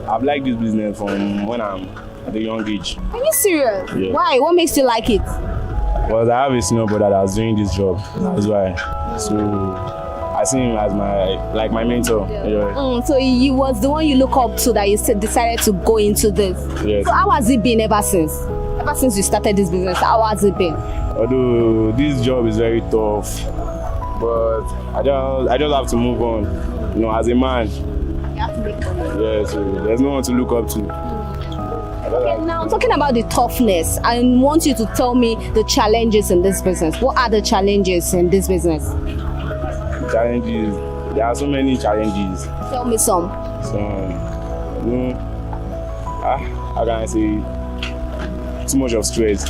I've liked this business from when I'm at a young age. Are you serious? Yeah. Why? What makes you like it? Because I have a senior brother that's doing this job. That's why. So I see him as my mentor. Yeah. So he was the one you look up to that you decided to go into this. Yes. So how has it been ever since? Ever since you started this business, how has it been? Although this job is very tough, but I just have to move on. You know, as a man. You have to make money. Yeah, so there's no one to look up to. Okay, now talking about the toughness, I want you to tell me the challenges in this business. What are the challenges in this business? Challenges. There are so many challenges. Tell me some. How can I say? Too much of stress.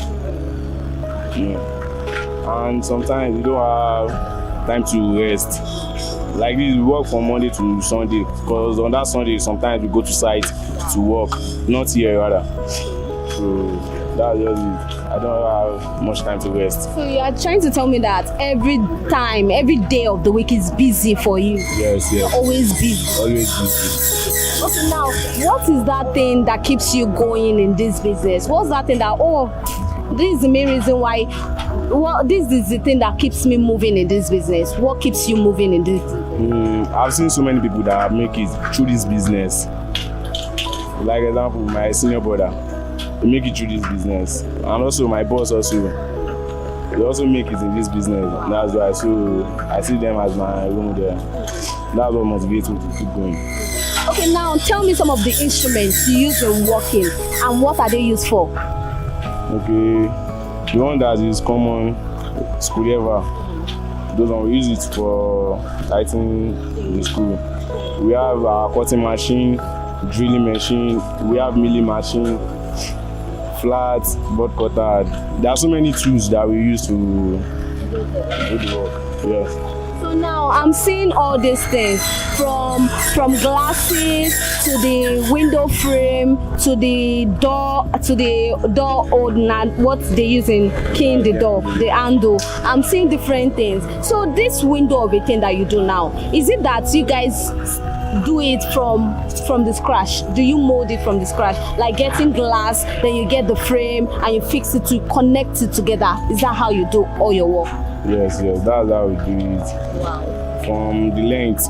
And sometimes you don't have time to rest. Like this, we work from Monday to Sunday because on that Sunday sometimes we go to site to work, not here rather. So that's just it. I don't have much time to rest. So you are trying to tell me that every day of the week is busy for you? Yes. You're always busy? Always busy. Okay, now, what is that thing that keeps you going in this business? What's that thing that, this is the main reason why, this is the thing that keeps me moving in this business? What keeps you moving in this? I've seen so many people that make it through this business. Like example, my senior brother, he make it through this business. And also my boss also, they also make it in this business. That's why, so I see them as my role model. That's what motivates me to keep going. Okay, now tell me some of the instruments you use when working and what are they used for? Okay, the one that is common, screwdriver. Those ones we use it for tightening the screw. We have our cutting machine, drilling machine, we have milling machine, flat, board cutter. There are so many tools that we use to do the work. Yes. So So now I'm seeing all these things from glasses to the window frame to the door opener, what they use in keying the door, the handle. I'm seeing different things. So this window of a thing that you do now, is it that you guys do it from the scratch? Do you mold it from the scratch, like getting glass, then you get the frame and you fix it to connect it together? Is that how you do all your work? Yes, that's how we do it. Wow. From the length,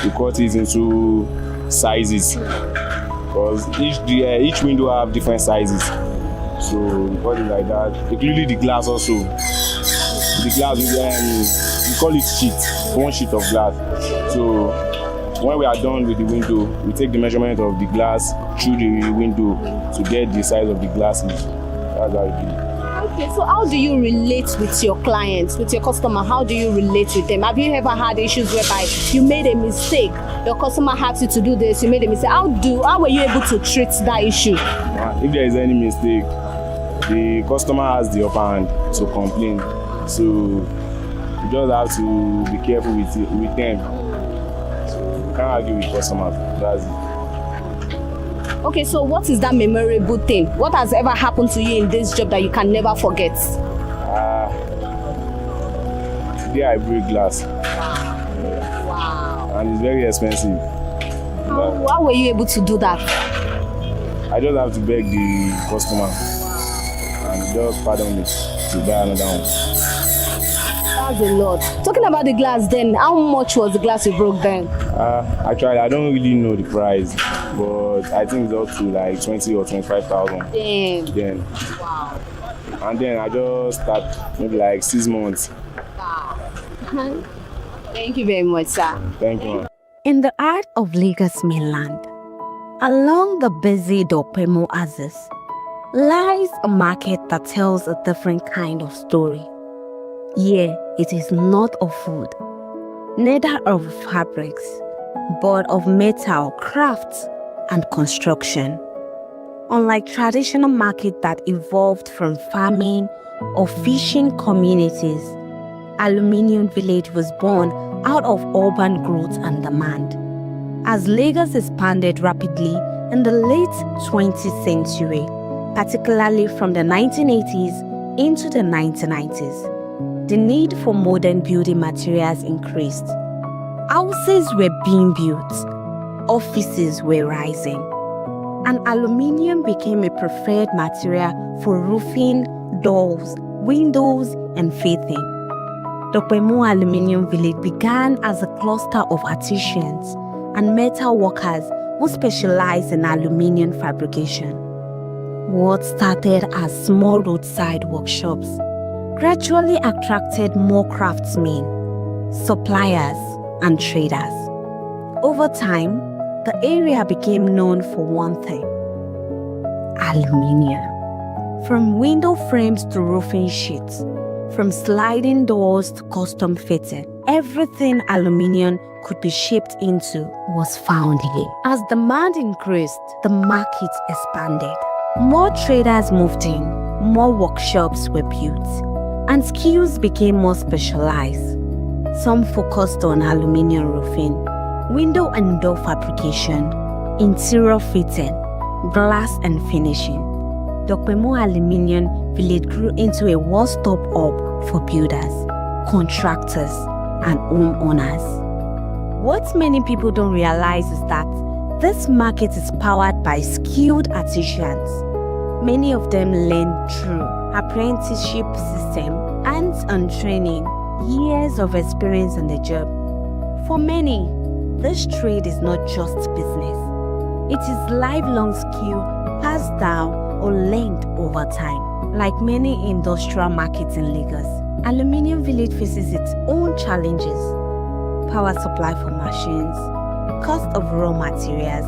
we cut it into sizes, because each window have different sizes, so we cut it like that, including the glass also. The glass, we call it sheet, one sheet of glass. So when we are done with the window, we take the measurement of the glass through the window to get the size of the glasses. That's how we do it. Okay, so how do you relate with your clients, with your customer? How do you relate with them? Have you ever had issues whereby you made a mistake, your customer asked you to do this, you made a mistake? How were you able to treat that issue? If there is any mistake, the customer has the upper hand to complain. So you just have to be careful with them. So you can't argue with customers. That's it. Okay, so what is that memorable thing? What has ever happened to you in this job that you can never forget? Today I break glass. Wow. And it's very expensive. How were you able to do that? I just have to beg the customer and just pardon me to buy another one. That's a lot. Talking about the glass then, how much was the glass you broke then? Actually, I don't really know the price, but I think it's up to like 20 or 25,000. Damn. Then. Wow. And then I just start maybe like 6 months. Thank you very much, sir. Thank you. In the heart of Lagos mainland, along the busy Dopemo axis, lies a market that tells a different kind of story. Here, it is not of food, neither of fabrics, but of metal, crafts, and construction. Unlike traditional market that evolved from farming or fishing communities, Aluminium Village was born out of urban growth and demand. As Lagos expanded rapidly in the late 20th century, particularly from the 1980s into the 1990s, the need for modern building materials increased. Houses were being built, offices were rising, and aluminium became a preferred material for roofing, doors, windows, and faithing. The Dopemo Aluminium Village began as a cluster of artisans and metal workers who specialized in aluminium fabrication. What started as small roadside workshops gradually attracted more craftsmen, suppliers, and traders. Over time, the area became known for one thing: aluminium. From window frames to roofing sheets, from sliding doors to custom fitting, everything aluminium could be shaped into was found here. As demand increased, the market expanded. More traders moved in, more workshops were built, and skills became more specialized. Some focused on aluminium roofing, window and door fabrication, interior fitting, glass and finishing. Dopemo Aluminium Village grew into a one-stop hub for builders, contractors, and homeowners. What many people don't realize is that this market is powered by skilled artisans. Many of them learn through apprenticeship system, hands-on training, years of experience on the job. For many, this trade is not just business. It is lifelong skill passed down or learned over time. Like many industrial markets in Lagos, Aluminium Village faces its own challenges: power supply for machines, cost of raw materials,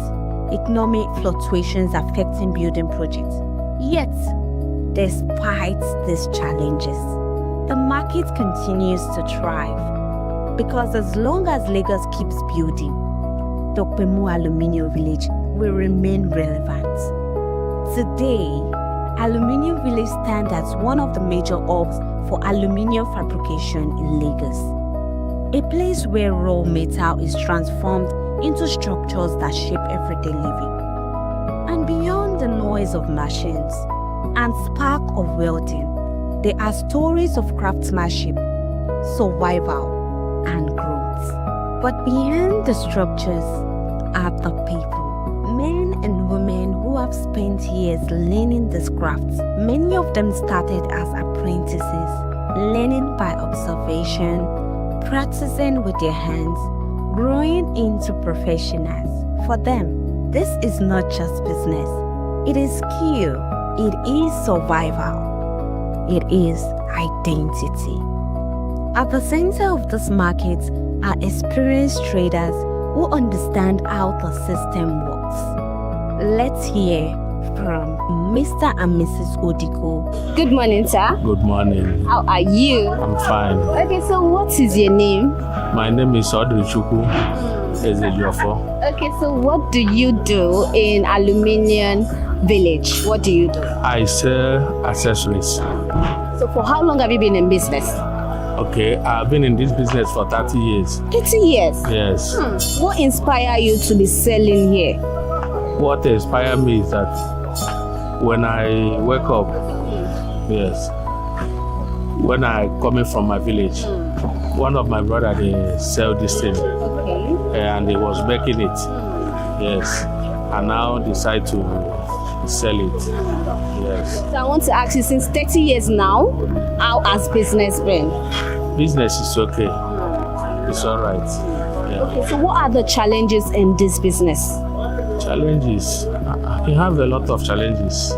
economic fluctuations affecting building projects. Yet, despite these challenges, the market continues to thrive, because as long as Lagos keeps building, Dopemo Aluminium Village will remain relevant. Today, Aluminium Village stands as one of the major hubs for aluminium fabrication in Lagos. a place where raw metal is transformed into structures that shape everyday living. And beyond the noise of machines and spark of welding, there are stories of craftsmanship, survival, and growth. But behind the structures are the people, men and women who have spent years learning these crafts. Many of them started as apprentices, learning by observation, practicing with their hands, growing into professionals. For them, this is not just business. It is skill. It is survival. It is identity. At the center of this market are experienced traders who understand how the system works. Let's hear from Mr. and Mrs. Odiko. Good morning, sir. Good morning. How are you? I'm fine. Okay, so what is your name? My name is Odrichukwu Ezejofo. Okay, so what do you do in Aluminium Village? What do you do? I sell accessories. So for how long have you been in business? Okay, I've been in this business for 30 years. 30 years? Yes. What inspired you to be selling here? What inspired me is that when I wake up, yes, when I coming from my village, one of my brother they sell this thing, and he was making it, yes, and now decide to sell it, yes. So I want to ask you, since 30 years now, how has business been? Business is okay, it's all right. Yeah. Okay, so what are the challenges in this business? Challenges, you have a lot of challenges.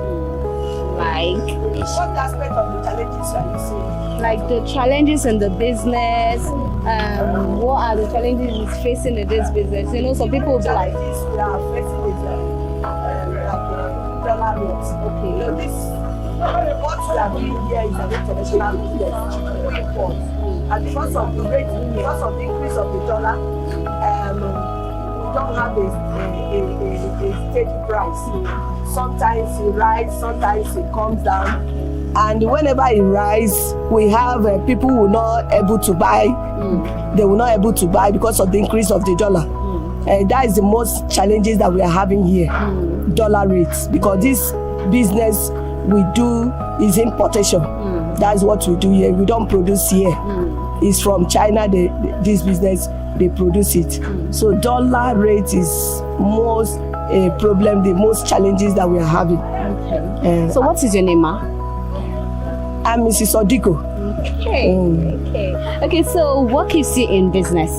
Like? Yes. What aspect of the challenges are you seeing? Like the challenges in the business, what are the challenges it's facing in this business? You know, some people will be like, we are facing is dollar rates. Okay. You know, this, what we are doing here is an international business, we import. And because of the rate, because of the increase of the dollar, we don't have a steady price. Sometimes it rises, sometimes it comes down. And whenever it rises, we have people who are not able to buy. They will not able to buy because of the increase of the dollar. And that is the most challenges that we are having here, dollar rates. Because this business we do is importation. That's what we do here. We don't produce here. It's from China. This business they produce it. So dollar rate is most a problem. The most challenges that we are having. Okay. So what is your name, ma? I'm Mrs. Odiko. Okay, so what keeps you in business?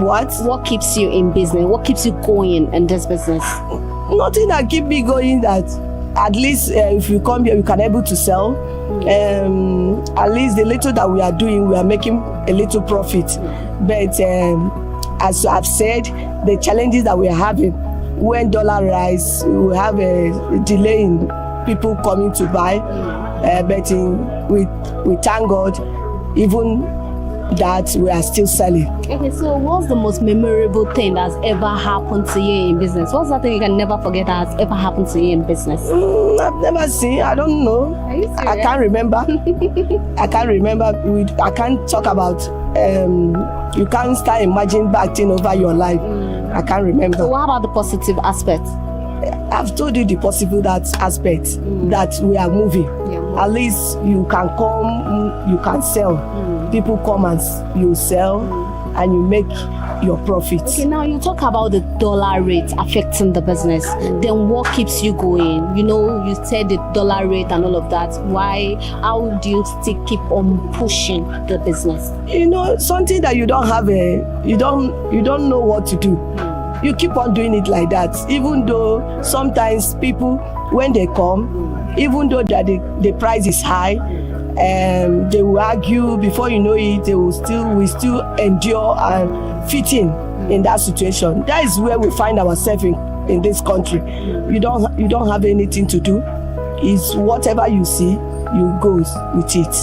What keeps you in business? What keeps you going in this business? Nothing that keep me going that at least if you come here you can able to sell. At least the little that we are doing, we are making a little profit. But as I've said, the challenges that we are having, when dollar rise, we have a delay in people coming to buy. But we thank God, even that we are still selling. Okay, so what's the most memorable thing that's ever happened to you in business? What's that thing you can never forget that has ever happened to you in business? I've never seen, I don't know. Are you serious? I can't remember. I can't remember. I can't talk about, you can't start imagining bad thing over your life. I can't remember. So what about the positive aspect? I've told you the possible aspect that we are moving. At least you can come, you can sell. People come and you sell and you make your profit. Okay, now you talk about the dollar rate affecting the business. Then what keeps you going? You know, you said the dollar rate and all of that. Why? How do you still keep on pushing the business? You know, something that you don't have you don't know what to do. You keep on doing it like that. Even though sometimes people, when they come, even though that the price is high, they will argue. Before you know it, we still endure and fit in that situation. That is where we find ourselves in this country. You don't have anything to do. It's whatever you see, you go with it.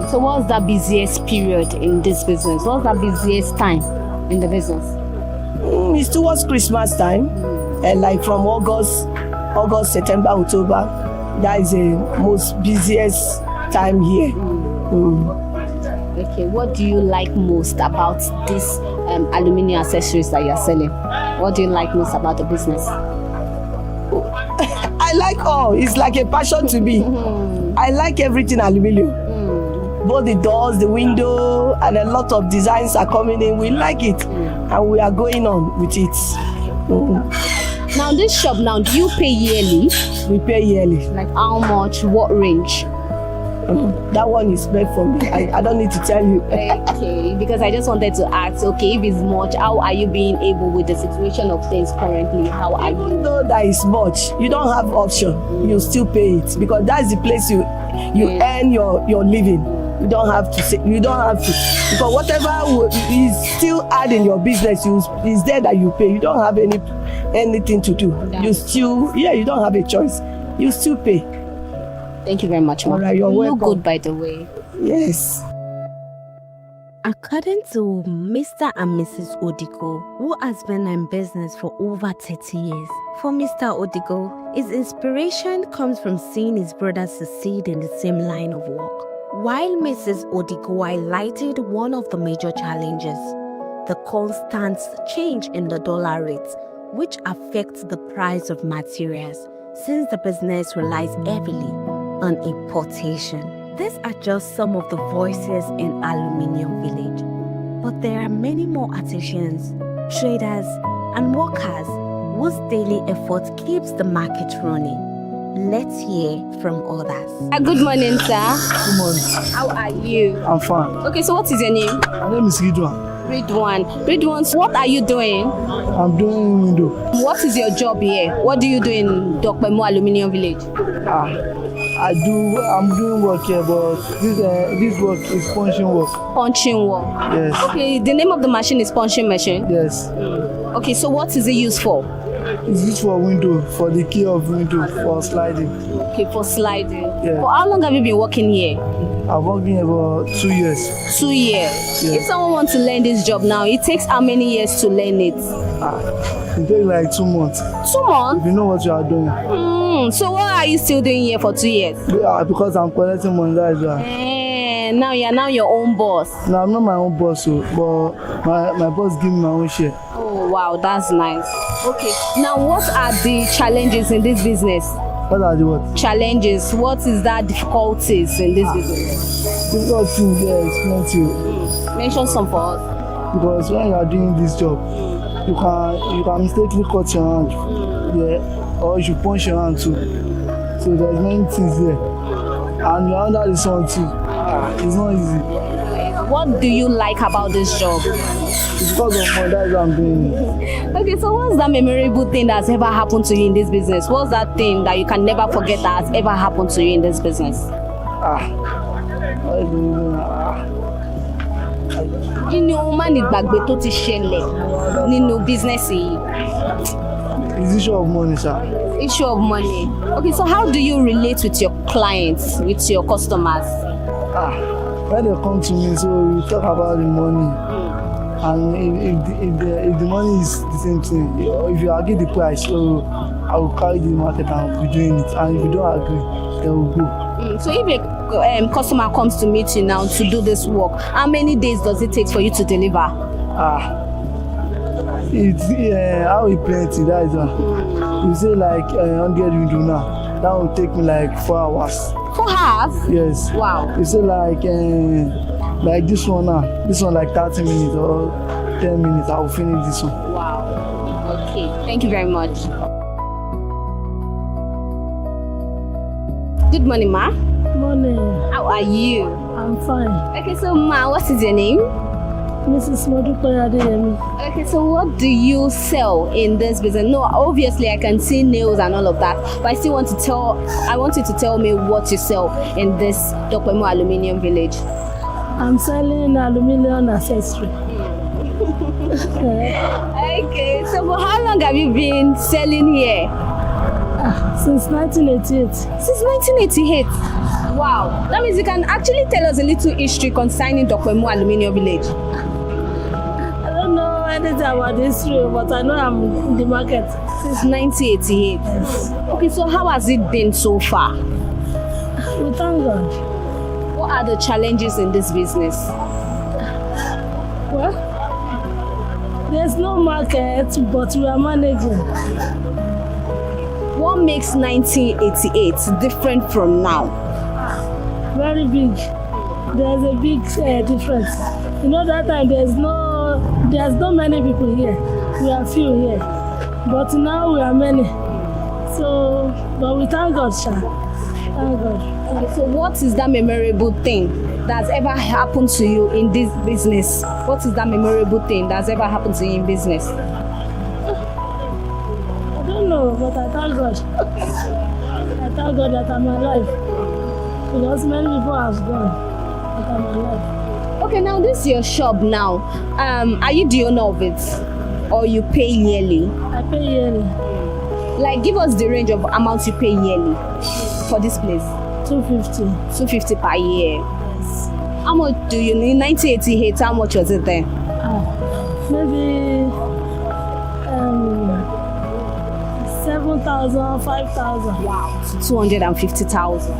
So what's the busiest period in this business? What's the busiest time in the business? It's towards Christmas time, like from August, September, October. That is the most busiest time here. Okay, what do you like most about these aluminium accessories that you're selling? What do you like most about the business? I like all. It's like a passion to me. I like everything aluminium. Both the doors, the window, and a lot of designs are coming in. We like it, and we are going on with it. Now, this shop now, do you pay yearly? We pay yearly. Like how much? What range? That one is meant for me. I don't need to tell you. Okay, because I just wanted to ask, okay, if it's much, how are you being able with the situation of things currently? How are you? Even though that is much, you don't have option. You still pay it because that's the place you earn your living. You don't have to say, you don't have to, because whatever is still add in your business, is there that you pay. You don't have anything to do. You still, you don't have a choice. You still pay. Thank you very much, Ma. Right, you're welcome. Look good, by the way. Yes. According to Mr. and Mrs. Odigo, who has been in business for over 30 years, for Mr. Odigo, his inspiration comes from seeing his brothers succeed in the same line of work. While Mrs. Odigo highlighted one of the major challenges, the constant change in the dollar rate, which affects the price of materials, since the business relies heavily on importation. These are just some of the voices in Aluminium Village, but there are many more artisans, traders, and workers whose daily effort keeps the market running. Let's hear from others. Good morning, sir. Good morning. How are you? I'm fine. Okay, so what is your name? My name is Ridwan. Ridwan, what are you doing? I'm doing window. What is your job here? What do you do in Dokpemo Aluminium Village? I'm doing work here, but this work is punching work. Punching work? Yes. Okay, the name of the machine is punching machine? Yes. Okay, so what is it used for? It's used for window, for the key of window, for sliding. Okay, for sliding. Yeah. For how long have you been working here? I've worked here about 2 years. 2 years? Yeah. If someone wants to learn this job now, it takes how many years to learn it? It takes like 2 months. 2 months? If you know what you are doing. So what are you still doing here for 2 years? Yeah, because I'm collecting money, that is why. Now you're your own boss. No, I'm not my own boss, but my boss give me my own share. Oh wow, that's nice. Okay, now what are the challenges in this business? What are the what? Challenges. What is that difficulties in this business? Difficulties, yeah, explain to you. Mention some for us. Because when you are doing this job, you can mistakenly cut your hand, yeah, or you punch your hand too. So there's many things there, and you're under the sun too. It's not easy. What do you like about this job? It's because of money, that's what I'm doing. Okay, so what's that memorable thing that's ever happened to you in this business? What's that thing that you can never forget that has ever happened to you in this business? Kí ni o máa ní gbàgbé tó ti ṣẹlẹ̀ nínú business yìí? It's issue of money, sir. Issue of money. Okay, so how do you relate with your clients, with your customers? When they come to me, so we talk about the money. And if the money is the same thing, if you agree the price, so I will carry the market and be doing it. And if you don't agree, they will go. So if a customer comes to meet you now to do this work, how many days does it take for you to deliver? How we plenty, that is one. You say like 100 window now, that will take me like 4 hours. 4 hours? Yes. Wow. You say like this one now, this one like 30 minutes or 10 minutes, I will finish this one. Wow. Okay, thank you very much. Good morning, Ma. Morning. How are you? I'm fine. Okay, so Ma, what is your name? Mrs. Modupe Adeyemi. Okay, so what do you sell in this business? No, obviously I can see nails and all of that, but I want you to tell me what you sell in this Dokpemo Aluminium Village. I'm selling aluminium accessory. Okay, so for how long have you been selling here? Since 1988. Since 1988? Wow. That means you can actually tell us a little history concerning Dokpemo Aluminium Village. I don't know anything about history, but I know I'm in the market. Since 1988? Yes. Okay, so how has it been so far? We thank God. What are the challenges in this business? There's no market, but we are managing. What makes 1988 different from now? Very big. There's a big difference. You know, that time there's no many people here. We are few here. But now we are many. So, but we thank God, sir. Thank God. Okay, so what is that memorable thing that's ever happened to you in this business? What is that memorable thing that's ever happened to you in business? I don't know, but I thank God. I thank God that I'm alive. Because many people have gone, but I'm alive. Okay, now this is your shop now. Are you the owner of it? Or you pay yearly? I pay yearly. Like, give us the range of amounts you pay yearly for this place. 250. 250 per year. Yes. How much do you need? 1988, how much was it then? Maybe 7,000, 5,000. Wow, 250,000.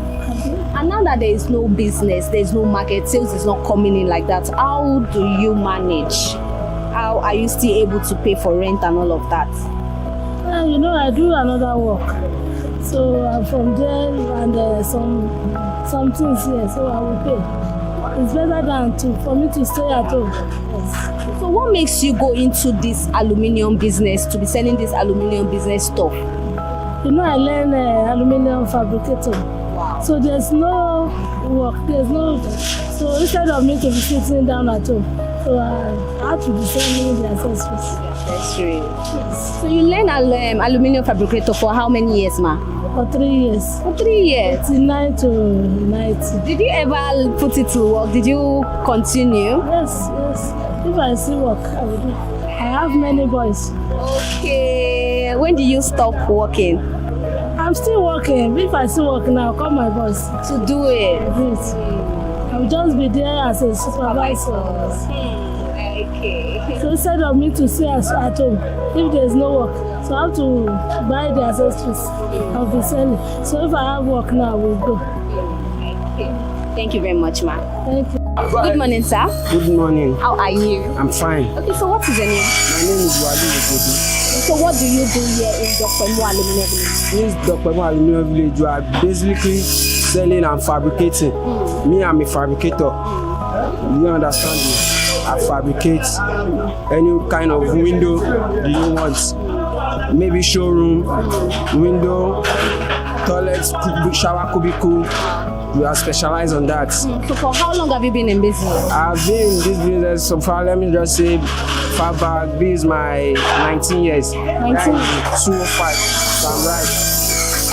And now that there is no business, there is no market, sales is not coming in like that, how do you manage? How are you still able to pay for rent and all of that? You know, I do another work. So I'm from there and some things here, so I will pay. It's better than for me to stay at home. Yes. So what makes you go into this aluminium business, to be selling this aluminium business stuff? You know, I learned aluminium fabricator. Wow. So there's no work, so instead of me to be sitting down at home, so I had to be selling the accessories. That's true. Yes. So you learn aluminium fabricator for how many years, ma? For 3 years. For 3 years? 89 to 90. Did you ever put it to work? Did you continue? Yes. If I see work, I will do. I have many boys. Okay. When did you stop working? I'm still working. If I see work now, I'll call my boss. To do it? I'll just be there as a supervisor. Okay. So instead of me to stay at home, if there's no work, so I have to buy the accessories. I'll be selling. So if I have work now, we'll go. Okay. Thank you very much, ma. Thank you. Good morning, sir. Good morning. How are you? I'm fine. Okay, so what is your name? My name is Wali Okodu. So what do you do here in Dokpemu Aluminium Village? In Dokpemu Aluminium Village, you are basically selling and fabricating. Me, I'm a fabricator. You understand me? I fabricate any kind of window you want. Maybe showroom, window, toilets, shower cubicle. We are specialized on that. So for how long have you been in business? I've been in this business so far, let me just say, far back, this is my 19 years. 19? 205, so I'm right.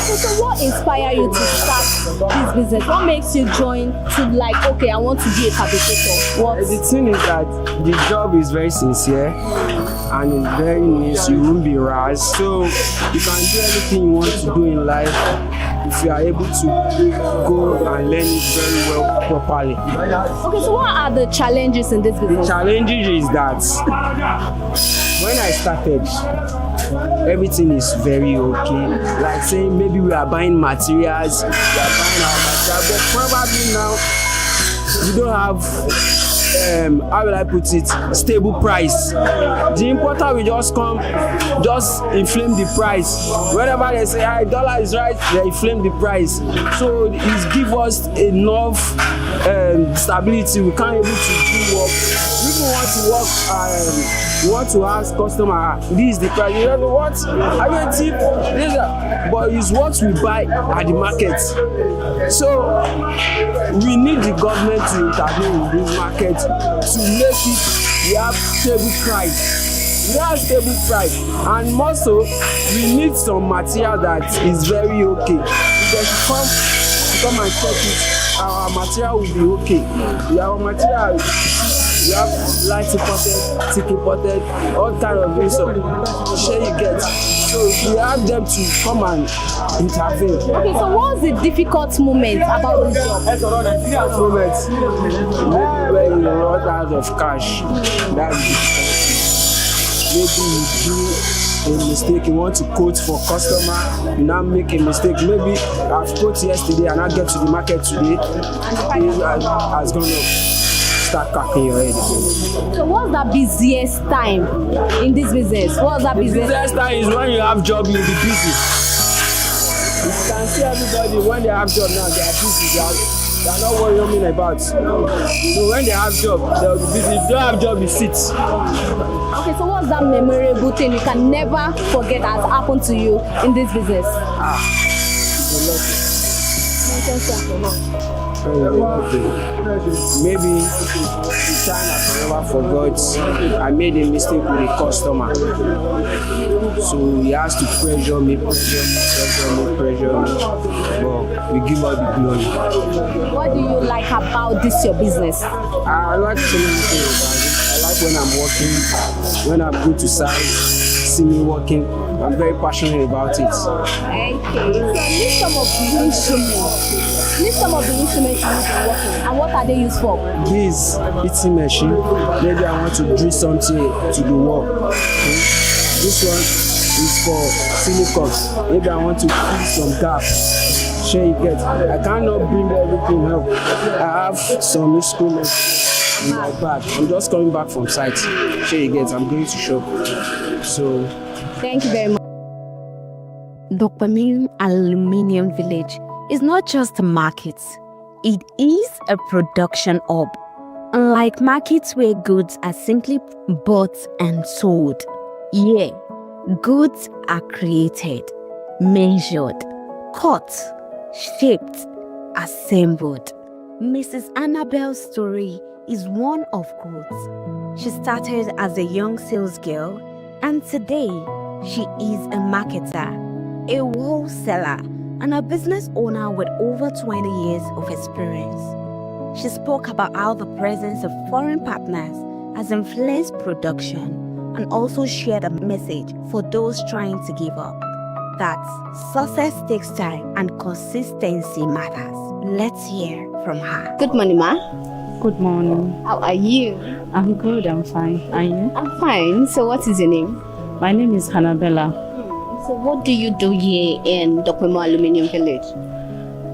So what inspired you to start this business? What makes you join to like, okay, I want to be a fabricator? What? The thing is that the job is very sincere and it's very nice. You won't be rash. So you can do anything you want to do in life if you are able to go and learn it very well properly. Okay, so what are the challenges in this business? The challenges is that when I started, everything is very okay. Like saying maybe we are buying materials, we are buying our materials, but probably now we don't have how will I put it, stable price. The importer will just come, just inflame the price. Whenever they say dollar is right, they inflame the price. So it gives us enough stability. We can't able to do work. We want to work, we want to ask customer, this is the price. You know what? I don't tip this, but it's what we buy at the market. So we need the government to intervene in this market to make it, we have stable price. We have stable price, and also we need some material that is very okay. If they come and check it, our material will be okay. Our material, we have light imported, thick imported, all kind of things. So share you get. So we have them to come and intervene. Okay, so what's the difficult moment about this job? Difficult moment, maybe when you run out of cash. That's the maybe you do a mistake, you want to quote for customer, you now make a mistake. Maybe I've quoted yesterday and I get to the market today, and the price has gone up. start cracking your head again. So what's the busiest time in this business? What's the busiest? Busiest time is when you have job, you'll be busy. You can see everybody when they have job now, they are busy. They are not worrying about. So when they have job, they'll be busy. If you don't have job, you sit. Okay, so what's that memorable thing you can never forget has happened to you in this business? Maybe the time I never forgot, I made a mistake with a customer. So he has to pressure me. But we give all the glory. What do you like about this your business? I like so many things about it. I like when I'm working, when I'm going to site, see me working. I'm very passionate about it. Okay, so list some of the instruments. List some of the instruments you've been working and what are they used for? This eating machine. Maybe I want to drill something to the wall. Okay. This one is for silicone. Maybe I want to fill some gaps. Sure you get. I cannot bring everything up. I have some instruments in my bag. I'm just coming back from site. Sure you get. I'm going to shop. So. Thank you very much. Dopamine Aluminium Village is not just a market, it is a production hub. Unlike markets where goods are simply bought and sold, here, goods are created, measured, cut, shaped, assembled. Mrs. Annabelle's story is one of growth. She started as a young sales girl, and today, she is a marketer, a wholesaler, and a business owner with over 20 years of experience. She spoke about how the presence of foreign partners has influenced production and also shared a message for those trying to give up. That success takes time and consistency matters. Let's hear from her. Good morning, ma. Good morning. How are you? I'm good, I'm fine. Are you? I'm fine. So what is your name? My name is Annabella. So what do you do here in Dopamine Aluminium Village?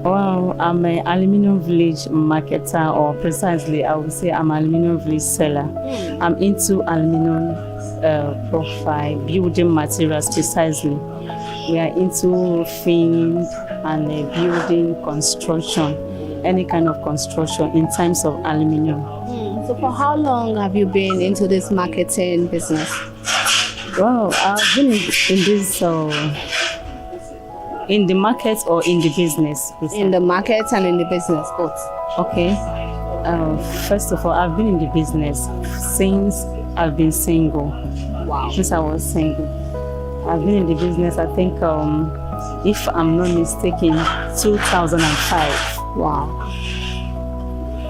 Well, I'm an aluminium village marketer, or precisely, I would say I'm an aluminium village seller. I'm into aluminium profile, building materials precisely. We are into roofing and building construction, any kind of construction in terms of aluminium. So for how long have you been into this marketing business? Well, I've been in this, in the market or in the business? In the market and in the business, both. Okay. First of all, I've been in the business since I've been single. Wow. Since I was single. I've been in the business, I think, if I'm not mistaken, 2005. Wow.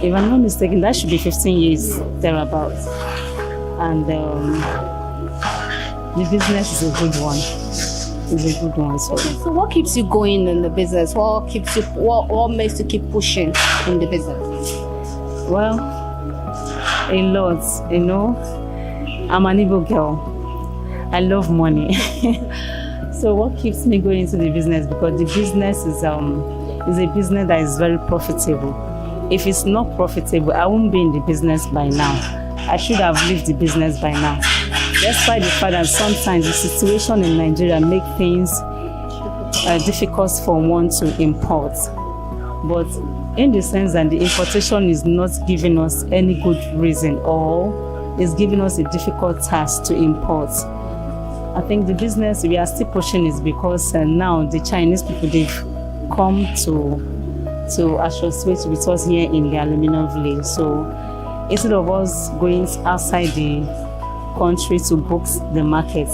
If I'm not mistaken, that should be 15 years thereabouts. And the business is a good one. It's a good one. So. Okay, so what keeps you going in the business? What makes you keep pushing in the business? Well, a lot, you know. I'm an Igbo girl. I love money. So what keeps me going into the business? Because the business is a business that is very profitable. If it's not profitable, I won't be in the business by now. I should have left the business by now. Despite the fact that sometimes the situation in Nigeria makes things difficult for one to import. But in the sense that the importation is not giving us any good reason, or is giving us a difficult task to import. I think the business we are still pushing is because now the Chinese people, they've come to associate with us here in the aluminium village. So instead of us going outside the country to book the market,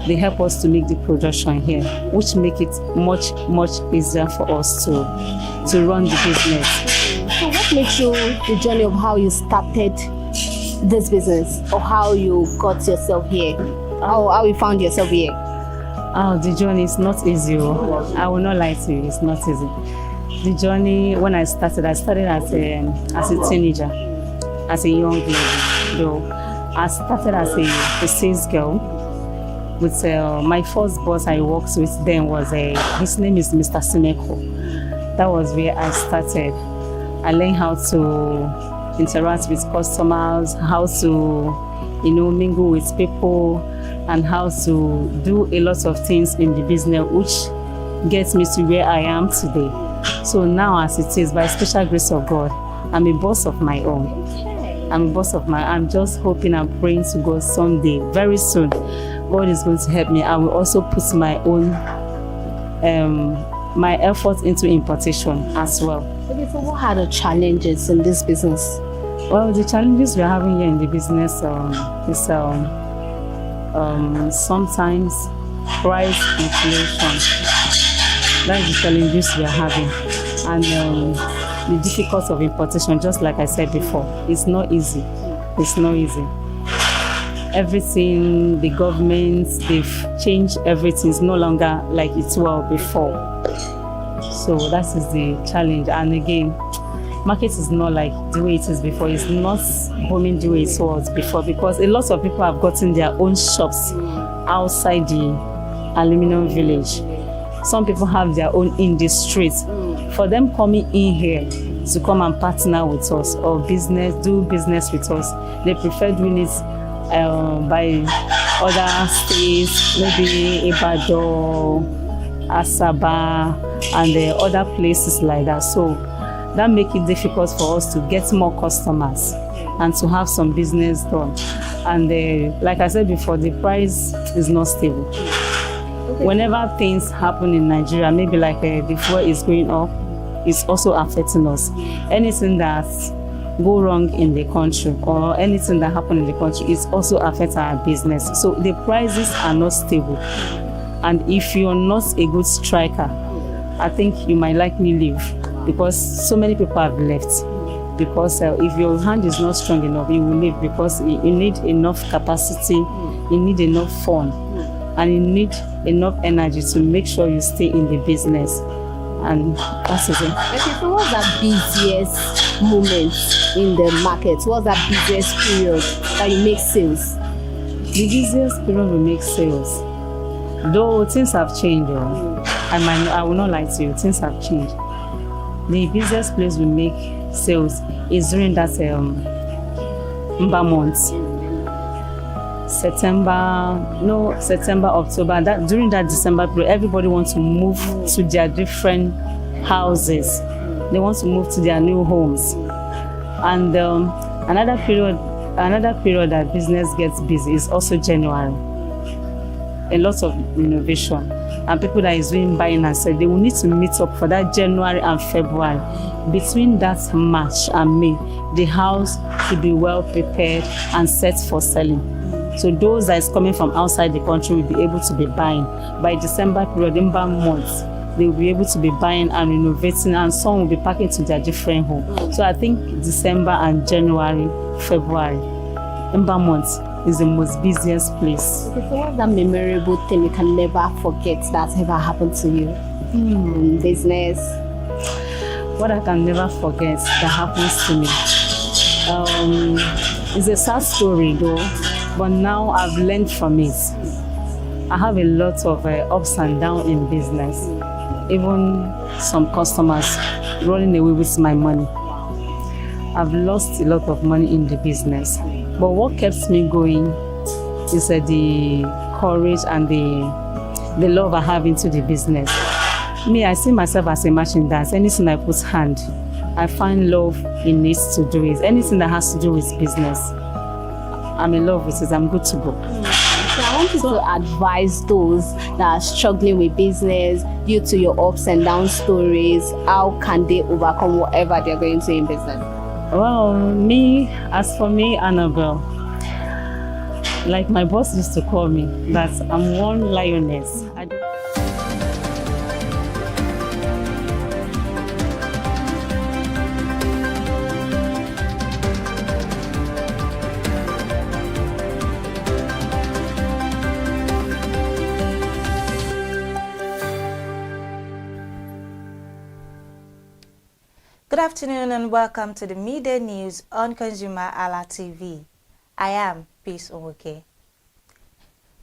they help us to make the production here, which make it much easier for us to run the business. So what makes you the journey of how you started this business, or how you got yourself here, how you found yourself here? Oh, the journey is not easy. I will not lie to you, it's not easy. The journey, when I started as a teenager, as a young lady. Though I started as a sales girl. With my first boss I worked with then was his name is Mr. Simeko. That was where I started. I learned how to interact with customers, how to, mingle with people, and how to do a lot of things in the business, which gets me to where I am today. So now, as it is, by special grace of God, I'm a boss of my own. I'm just hoping and praying to God someday, very soon, God is going to help me. I will also put my own my efforts into importation as well. Okay, so what are the challenges in this business? Well, the challenges we're having here in the business is sometimes price inflation. That's the challenges we're having. And the difficulty of importation, just like I said before, it's not easy. It's not easy. Everything, the government, they've changed everything. It's no longer like it was before. So that is the challenge. And again, market is not like the way it is before. It's not booming the way it was before, because a lot of people have gotten their own shops outside the aluminum village. Some people have their own in the streets. For them coming in here to come and partner with us or do business with us, they prefer doing it by other states, maybe Ibadan, Asaba, and other places like that. So that makes it difficult for us to get more customers and to have some business done. And like I said before, the price is not stable. Whenever things happen in Nigeria, maybe like the fuel is going up, it's also affecting us. Anything that go wrong in the country or anything that happen in the country is also affecting our business. So the prices are not stable. And if you're not a good striker, I think you might likely leave, because so many people have left. Because if your hand is not strong enough, you will leave, because you need enough capacity, you need enough fund, and you need enough energy to make sure you stay in the business. And that's it. Okay, so what's that busiest moment in the market? What's that busiest period that you make sales? The busiest period we make sales. Though things have changed, I will not lie to you, things have changed. The busiest place we make sales is during that Mba month. September, October. During that December period, everybody wants to move to their different houses. They want to move to their new homes. And another period that business gets busy is also January. A lot of innovation, and people that is doing buying and selling, they will need to meet up for that January and February. Between that March and May, the house should be well prepared and set for selling. So those that is coming from outside the country will be able to be buying. By December period, in months, they will be able to be buying and renovating, and some will be packing to their different homes. So I think December and January, February, in months is the most busiest place. Okay, so what's that memorable thing you can never forget that's ever happened to you in business? What I can never forget that happens to me. It's a sad story though, but now I've learned from it. I have a lot of ups and downs in business. Even some customers running away with my money. I've lost a lot of money in the business. But what keeps me going is the courage and the love I have into the business. Me, I see myself as a machine dance. Anything I put hand, I find love in it to do it. Anything that has to do with business, I'm in love with it. I'm good to go. So I want you to advise those that are struggling with business due to your ups and downs stories. How can they overcome whatever they're going through in business? Well, as for me, Annabelle, like my boss used to call me, that I'm one lioness. Good afternoon and welcome to the midday news on ConsumerHallaTV. I am Peace Onwuke.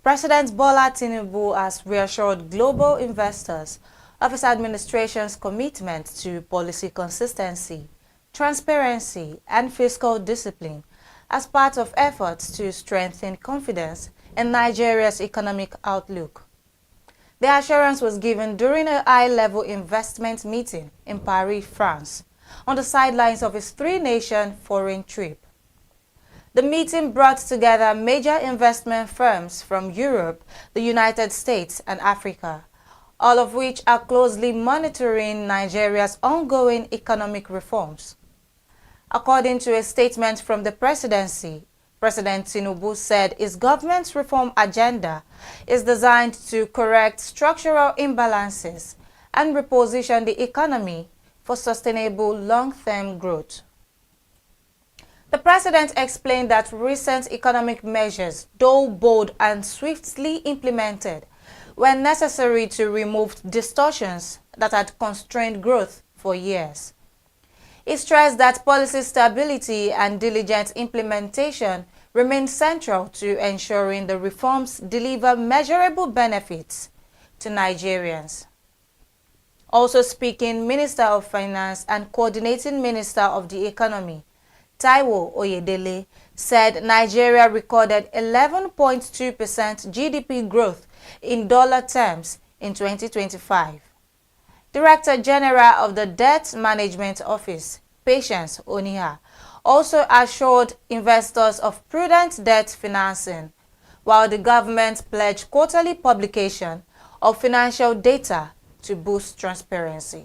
President Bola Tinubu has reassured global investors of his administration's commitment to policy consistency, transparency, and fiscal discipline as part of efforts to strengthen confidence in Nigeria's economic outlook. The assurance was given during a high-level investment meeting in Paris, France, on the sidelines of its three-nation foreign trip. The meeting brought together major investment firms from Europe, the United States, and Africa, all of which are closely monitoring Nigeria's ongoing economic reforms. According to a statement from the presidency, President Tinubu said his government's reform agenda is designed to correct structural imbalances and reposition the economy for sustainable long-term growth. The president explained that recent economic measures, though bold and swiftly implemented, were necessary to remove distortions that had constrained growth for years. He stressed that policy stability and diligent implementation remain central to ensuring the reforms deliver measurable benefits to Nigerians. Also speaking, Minister of Finance and Coordinating Minister of the Economy, Taiwo Oyedele, said Nigeria recorded 11.2% GDP growth in dollar terms in 2025. Director General of the Debt Management Office, Patience Oniha, also assured investors of prudent debt financing, while the government pledged quarterly publication of financial data to boost transparency.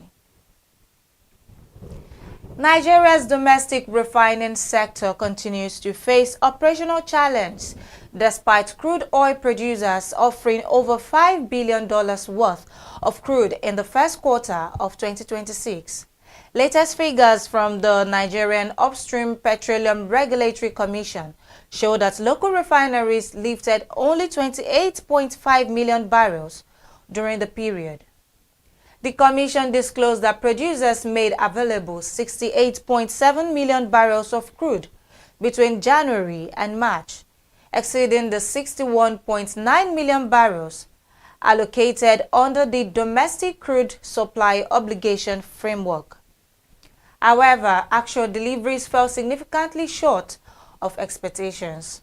Nigeria's domestic refining sector continues to face operational challenges despite crude oil producers offering over $5 billion worth of crude in the first quarter of 2026. Latest figures from the Nigerian Upstream Petroleum Regulatory Commission show that local refineries lifted only 28.5 million barrels during the period. The Commission disclosed that producers made available 68.7 million barrels of crude between January and March, exceeding the 61.9 million barrels allocated under the Domestic Crude Supply Obligation Framework. However, actual deliveries fell significantly short of expectations.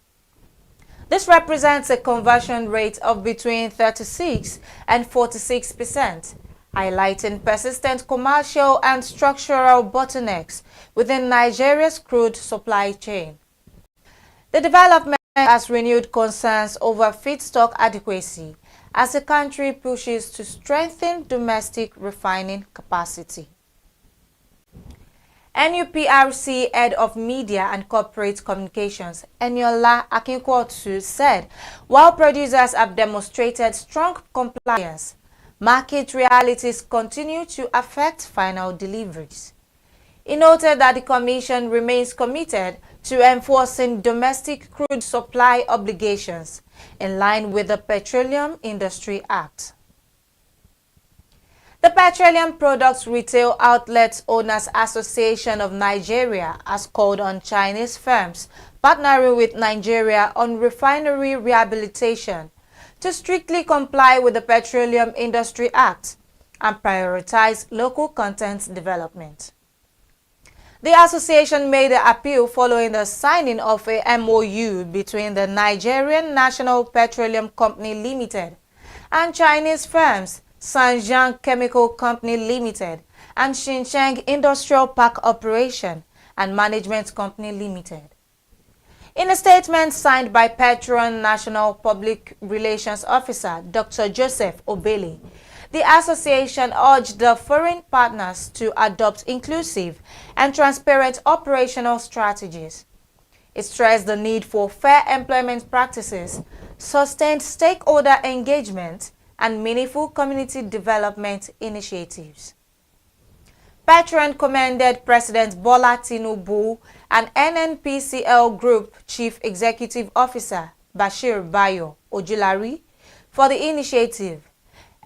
This represents a conversion rate of between 36 and 46%, highlighting persistent commercial and structural bottlenecks within Nigeria's crude supply chain. The development has renewed concerns over feedstock adequacy as the country pushes to strengthen domestic refining capacity. NUPRC Head of Media and Corporate Communications, Eniola Akinkwotu, said while producers have demonstrated strong compliance, market realities continue to affect final deliveries. He noted that the Commission remains committed to enforcing domestic crude supply obligations in line with the Petroleum Industry Act. The Petroleum Products Retail Outlets Owners Association of Nigeria has called on Chinese firms partnering with Nigeria on refinery rehabilitation to strictly comply with the Petroleum Industry Act and prioritize local content development. The association made the appeal following the signing of a MOU between the Nigerian National Petroleum Company Limited and Chinese firms Sanjiang Chemical Company Limited and Xincheng Industrial Park Operation and Management Company Limited. In a statement signed by Petron National Public Relations Officer Dr. Joseph Obele, the association urged the foreign partners to adopt inclusive and transparent operational strategies. It stressed the need for fair employment practices, sustained stakeholder engagement, and meaningful community development initiatives. Petron commended President Bola Tinubu and NNPCL Group Chief Executive Officer Bashir Bayo Ojulari for the initiative,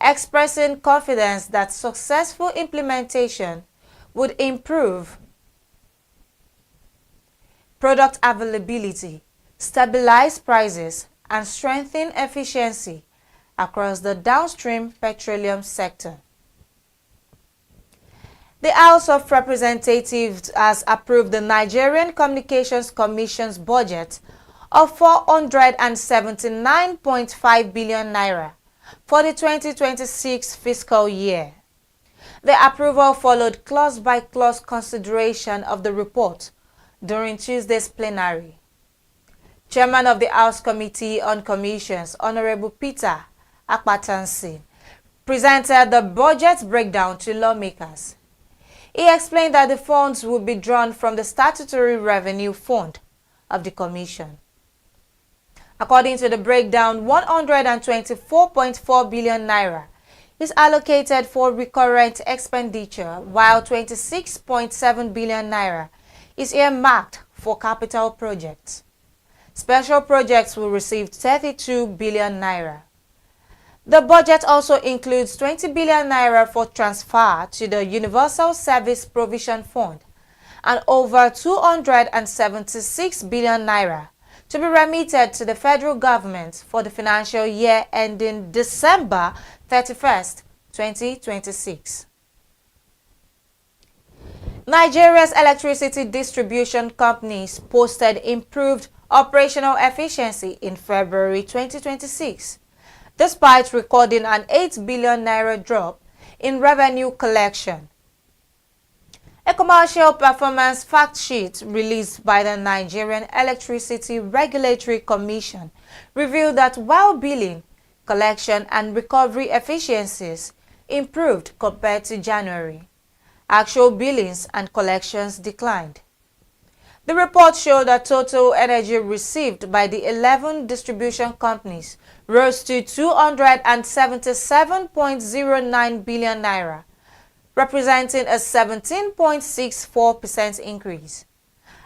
expressing confidence that successful implementation would improve product availability, stabilize prices, and strengthen efficiency across the downstream petroleum sector. The House of Representatives has approved the Nigerian Communications Commission's budget of 479.5 billion naira for the 2026 fiscal year. The approval followed clause-by-clause consideration of the report during Tuesday's plenary. Chairman of the House Committee on Commissions, Honorable Peter Akpatansi, presented the budget breakdown to lawmakers. He explained that the funds will be drawn from the statutory revenue fund of the Commission. According to the breakdown, 124.4 billion naira is allocated for recurrent expenditure, while 26.7 billion naira is earmarked for capital projects. Special projects will receive 32 billion naira. The budget also includes 20 billion naira for transfer to the Universal Service Provision Fund and over 276 billion naira to be remitted to the federal government for the financial year ending December 31st, 2026. Nigeria's electricity distribution companies posted improved operational efficiency in February 2026, despite recording an 8 billion naira drop in revenue collection. A commercial performance fact sheet released by the Nigerian Electricity Regulatory Commission revealed that while billing, collection and recovery efficiencies improved compared to January, actual billings and collections declined. The report showed that total energy received by the 11 distribution companies rose to 277.09 billion naira, representing a 17.64% increase.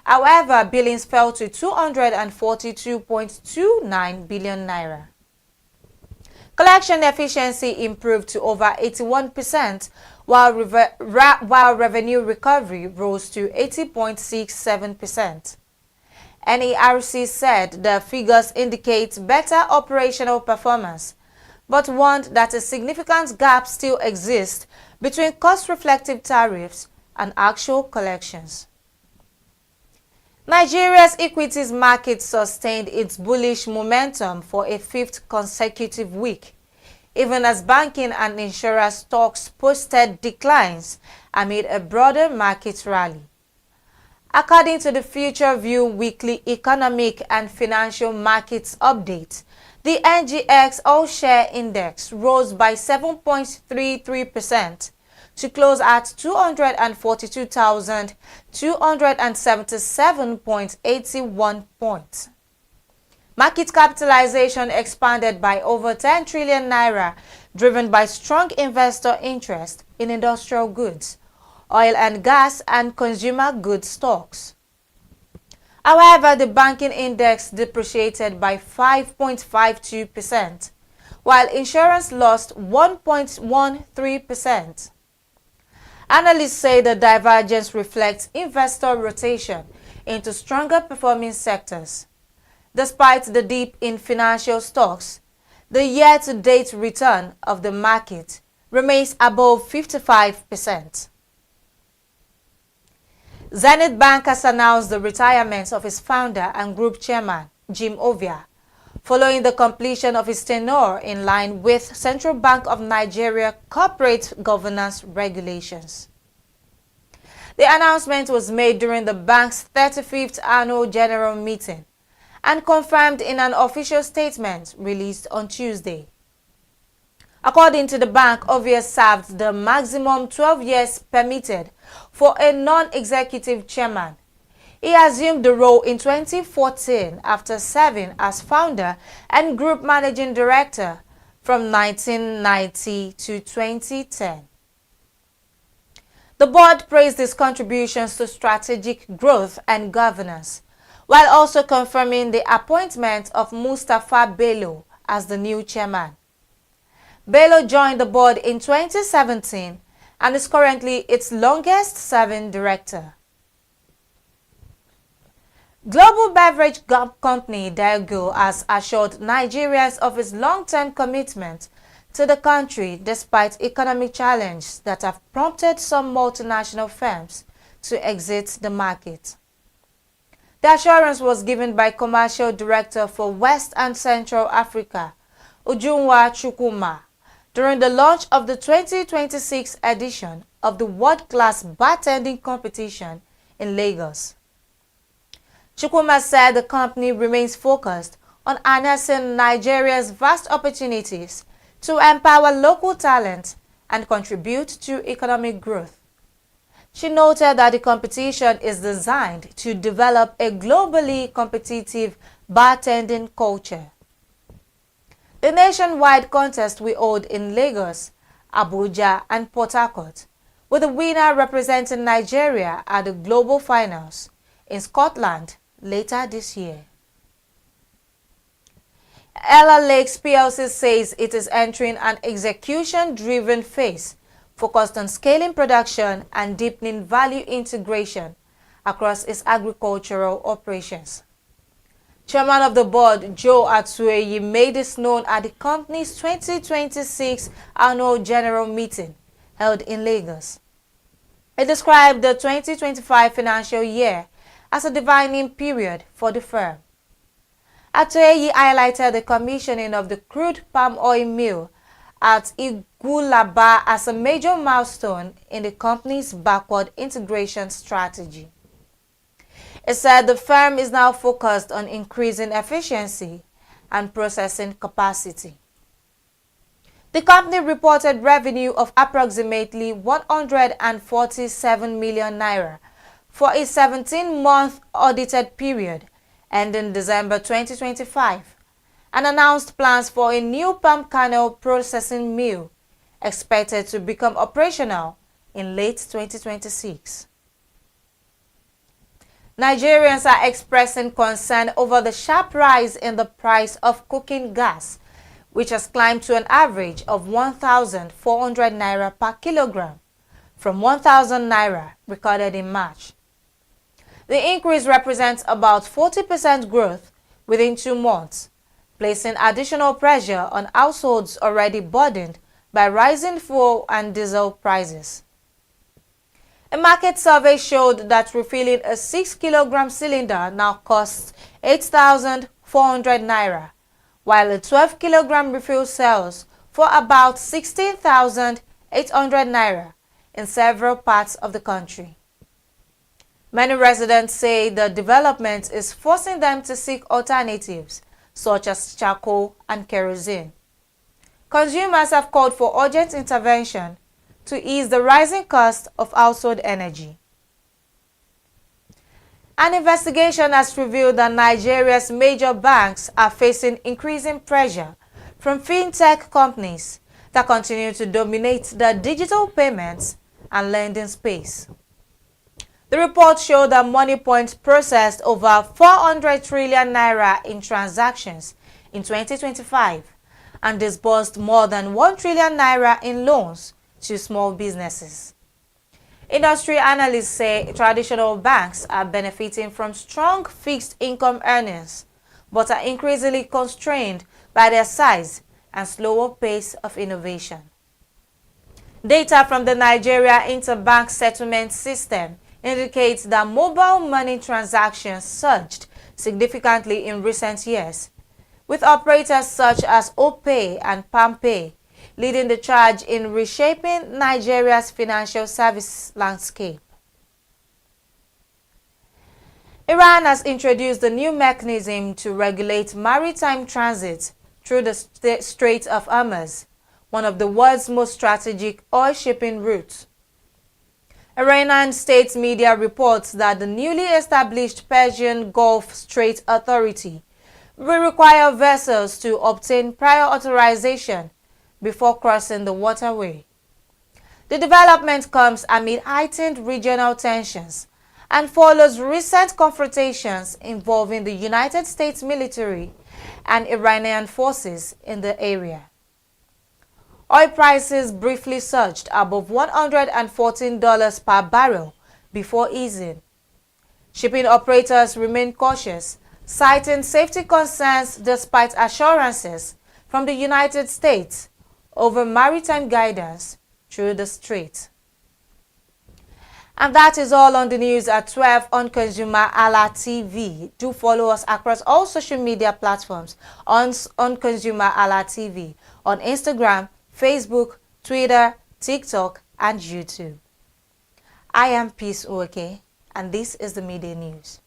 However, billings fell to 242.29 billion naira. Collection efficiency improved to over 81%, while revenue recovery rose to 80.67%. NERC said the figures indicate better operational performance, but warned that a significant gap still exists between cost-reflective tariffs and actual collections. Nigeria's equities market sustained its bullish momentum for a fifth consecutive week, even as banking and insurance stocks posted declines amid a broader market rally. According to the Future View Weekly Economic and Financial Markets Update, the NGX All-Share Index rose by 7.33% to close at 242,277.81 points. Market capitalization expanded by over 10 trillion naira, driven by strong investor interest in industrial goods, oil and gas, and consumer goods stocks. However, the banking index depreciated by 5.52%, while insurance lost 1.13%. Analysts say the divergence reflects investor rotation into stronger performing sectors. Despite the dip in financial stocks, the year-to-date return of the market remains above 55%. Zenith Bank has announced the retirement of its founder and group chairman, Jim Ovia, following the completion of his tenure in line with Central Bank of Nigeria corporate governance regulations. The announcement was made during the bank's 35th annual general meeting and confirmed in an official statement released on Tuesday. According to the bank, Ovia served the maximum 12 years permitted for a non-executive chairman. He assumed the role in 2014 after serving as founder and group managing director from 1990 to 2010. The board praised his contributions to strategic growth and governance, while also confirming the appointment of Mustafa Bello as the new chairman. Bello joined the board in 2017 and is currently its longest-serving director. Global beverage company Diageo has assured Nigerians of its long-term commitment to the country despite economic challenges that have prompted some multinational firms to exit the market. The assurance was given by Commercial Director for West and Central Africa, Ujunwa Chukwuma, during the launch of the 2026 edition of the world-class bartending competition in Lagos. Chukwuma said the company remains focused on harnessing Nigeria's vast opportunities to empower local talent and contribute to economic growth. She noted that the competition is designed to develop a globally competitive bartending culture. The nationwide contest will hold in Lagos, Abuja, and Port Harcourt, with the winner representing Nigeria at the global finals in Scotland later this year. Ella Lakes PLC says it is entering an execution-driven phase focused on scaling production and deepening value integration across its agricultural operations. Chairman of the board, Joe Atsueyi, made this known at the company's 2026 annual general meeting held in Lagos. He described the 2025 financial year as a defining period for the firm. Atsueyi highlighted the commissioning of the crude palm oil mill at Igulaba as a major milestone in the company's backward integration strategy. It said the firm is now focused on increasing efficiency and processing capacity. The company reported revenue of approximately 147 million naira for a 17-month audited period ending December 2025, and announced plans for a new palm kernel processing mill expected to become operational in late 2026. Nigerians are expressing concern over the sharp rise in the price of cooking gas, which has climbed to an average of 1,400 naira per kilogram from 1,000 naira recorded in March. The increase represents about 40% growth within 2 months, placing additional pressure on households already burdened by rising fuel and diesel prices. A market survey showed that refilling a 6-kilogram cylinder now costs 8,400 naira, while a 12-kilogram refill sells for about 16,800 naira in several parts of the country. Many residents say the development is forcing them to seek alternatives such as charcoal and kerosene. Consumers have called for urgent intervention to ease the rising cost of household energy. An investigation has revealed that Nigeria's major banks are facing increasing pressure from fintech companies that continue to dominate the digital payments and lending space. The report showed that Moneypoint processed over 400 trillion naira in transactions in 2025 and disbursed more than 1 trillion naira in loans to small businesses. Industry analysts say traditional banks are benefiting from strong fixed income earnings, but are increasingly constrained by their size and slower pace of innovation. Data from the Nigeria Interbank Settlement System indicates that mobile money transactions surged significantly in recent years, with operators such as Opay and PalmPay leading the charge in reshaping Nigeria's financial service landscape. Iran has introduced a new mechanism to regulate maritime transit through the Strait of Hormuz, one of the world's most strategic oil shipping routes. Iranian state media reports that the newly established Persian Gulf Strait Authority will require vessels to obtain prior authorization before crossing the waterway. The development comes amid heightened regional tensions and follows recent confrontations involving the United States military and Iranian forces in the area. Oil prices briefly surged above $114 per barrel before easing. Shipping operators remain cautious, citing safety concerns despite assurances from the United States over maritime guidance through the strait. And that is all on the news at 12 on ConsumerHallaTV. Do follow us across all social media platforms on ConsumerHallaTV on Instagram, Facebook, Twitter, TikTok, and YouTube. I am Peace Oke, and this is the Midday News.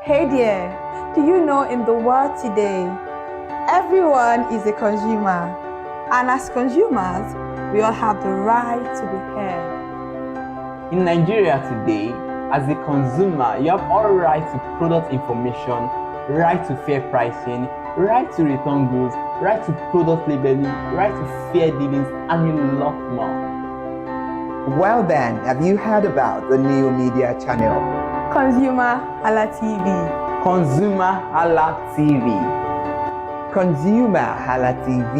Hey there, do you know in the world today, everyone is a consumer, and as consumers, we all have the right to be heard. In Nigeria today, as a consumer, you have all right to product information, right to fair pricing, right to return goods, right to product labeling, right to fair dealings, and a lot more. Well then, have you heard about the new media channel? ConsumerHallaTV. ConsumerHallaTV. ConsumerHallaTV.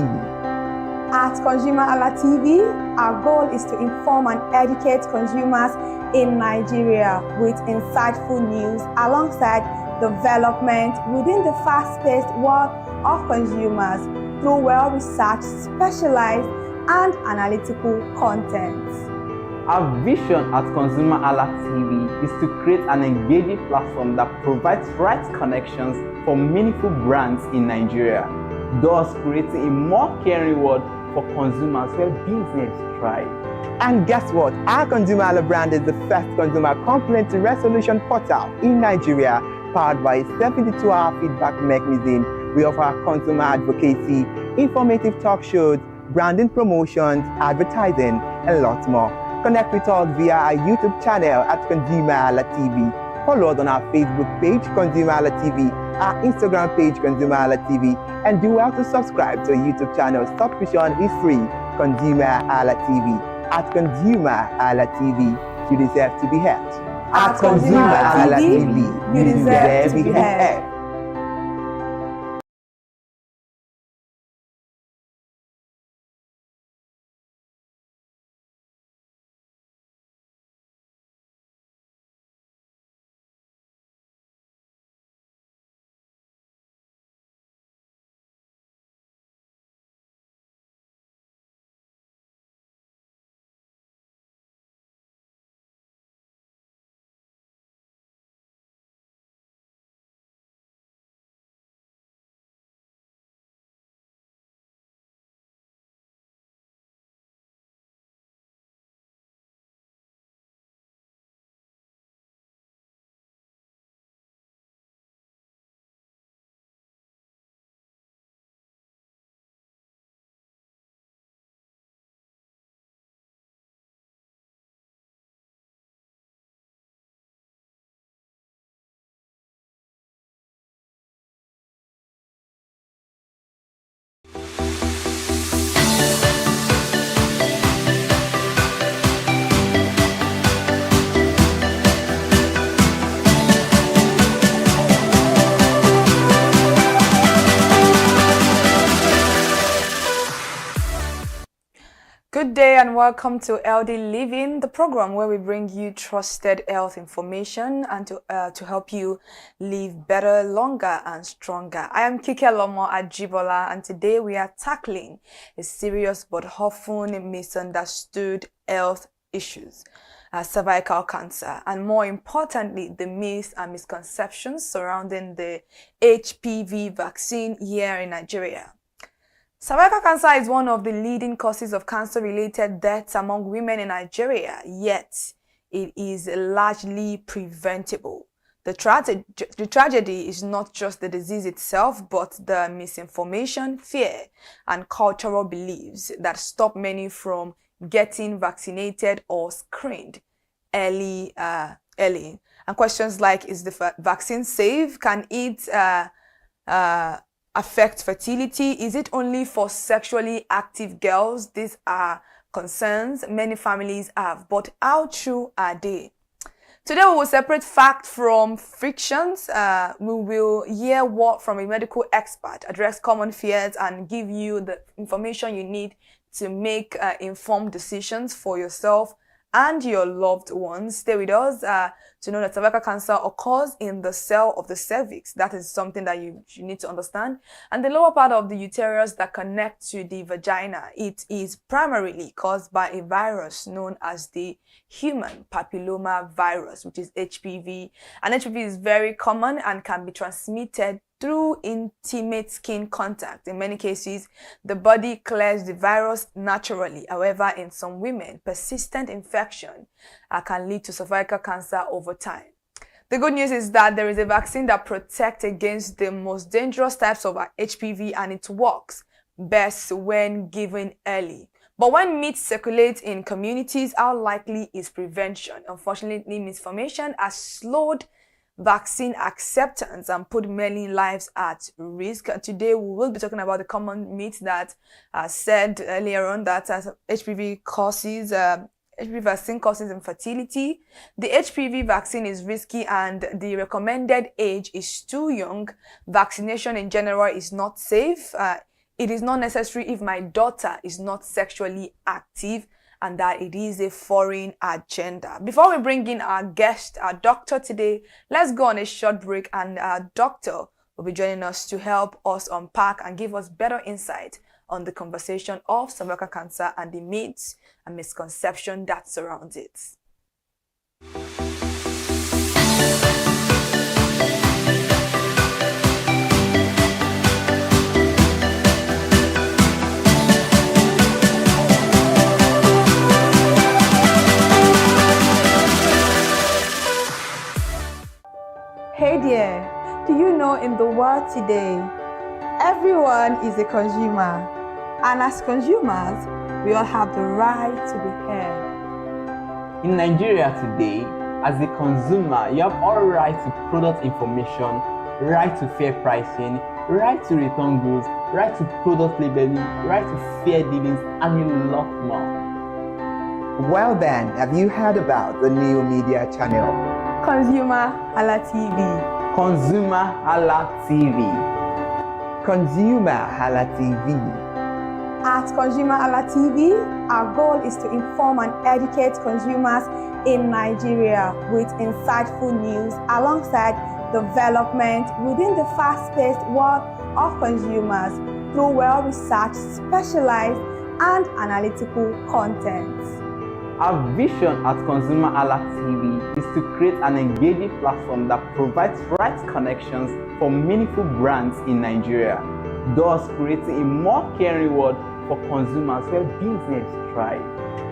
At ConsumerHallaTV, our goal is to inform and educate consumers in Nigeria with insightful news alongside development within the fast-paced world of consumers through well-researched, specialized, and analytical content. Our vision at ConsumerHallaTV is to create an engaging platform that provides right connections for meaningful brands in Nigeria, thus creating a more caring world for consumers where business thrive. And guess what? Our ConsumerHalla brand is the first consumer complaint resolution portal in Nigeria, powered by a 72-hour feedback mechanism. We offer consumer advocacy, informative talk shows, branding promotions, advertising, and lots more. Connect with us via our YouTube channel at ConsumerHallaTV. Follow us on our Facebook page, ConsumerHallaTV, our Instagram page, ConsumerHallaTV, and do well to subscribe to our YouTube channel. Subscription is free. ConsumerHallaTV. At ConsumerHallaTV, you deserve to be heard. At ConsumerHallaTV, you deserve to be heard. Good day and welcome to Healthy Living, the program where we bring you trusted health information and to help you live better, longer and stronger. I am Kike Lomo Ajibola, and today we are tackling a serious but often misunderstood health issues, cervical cancer, and more importantly, the myths and misconceptions surrounding the HPV vaccine here in Nigeria. Cervical cancer is one of the leading causes of cancer-related deaths among women in Nigeria, yet it is largely preventable. The tragedy is not just the disease itself, but the misinformation, fear, and cultural beliefs that stop many from getting vaccinated or screened early. And questions like, is the vaccine safe? Can it affect fertility? Is it only for sexually active girls? These are concerns many families have, but how true are they? Today we will separate fact from fictions. We will hear word from a medical expert, address common fears, and give you the information you need to make informed decisions for yourself and your loved ones. Stay with us to know that cervical cancer occurs in the cell of the cervix. That is something that you need to understand. And the lower part of the uterus that connects to the vagina, it is primarily caused by a virus known as the human papilloma virus, which is HPV. And HPV is very common and can be transmitted through intimate skin contact. In many cases, the body clears the virus naturally. However, in some women, persistent infection can lead to cervical cancer over time. The good news is that there is a vaccine that protects against the most dangerous types of HPV, and it works best when given early. But when myths circulate in communities, how likely is prevention? Unfortunately, misinformation has slowed vaccine acceptance and put many lives at risk. Today we will be talking about the common myths that said earlier on that HPV vaccine causes infertility. The HPV vaccine is risky and the recommended age is too young. Vaccination in general is not safe. It is not necessary if my daughter is not sexually active, and that it is a foreign agenda. Before we bring in our guest, our doctor today, let's go on a short break, and our doctor will be joining us to help us unpack and give us better insight on the conversation of cervical cancer and the myths and misconception that surrounds it. Hey there, do you know in the world today, everyone is a consumer, and as consumers, we all have the right to be heard. In Nigeria today, as a consumer, you have all right to product information, right to fair pricing, right to return goods, right to product labeling, right to fair dealings, and a lot more. Well then, have you heard about the new media channel? ConsumerHallaTV. ConsumerHallaTV. ConsumerHallaTV. At ConsumerHallaTV, our goal is to inform and educate consumers in Nigeria with insightful news alongside development within the fast-paced world of consumers through well-researched, specialized, and analytical content. Our vision at ConsumerHallaTV is to create an engaging platform that provides right connections for meaningful brands in Nigeria, thus creating a more caring world for consumers where business thrive.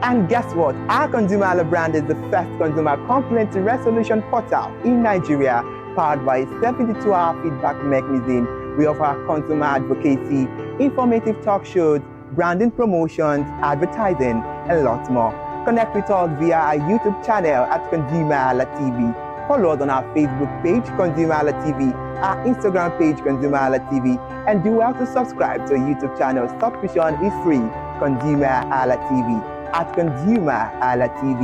And guess what? Our ConsumerHalla brand is the first consumer complaint resolution portal in Nigeria, powered by a 72-hour feedback mechanism. We offer consumer advocacy, informative talk shows, branding promotions, advertising, and lots more. Connect with us via our YouTube channel at ConsumerHallaTV. Follow us on our Facebook page, ConsumerHallaTV, our Instagram page, ConsumerHallaTV, and do well to subscribe to our YouTube channel. Subscription is free. ConsumerHallaTV. At ConsumerHallaTV,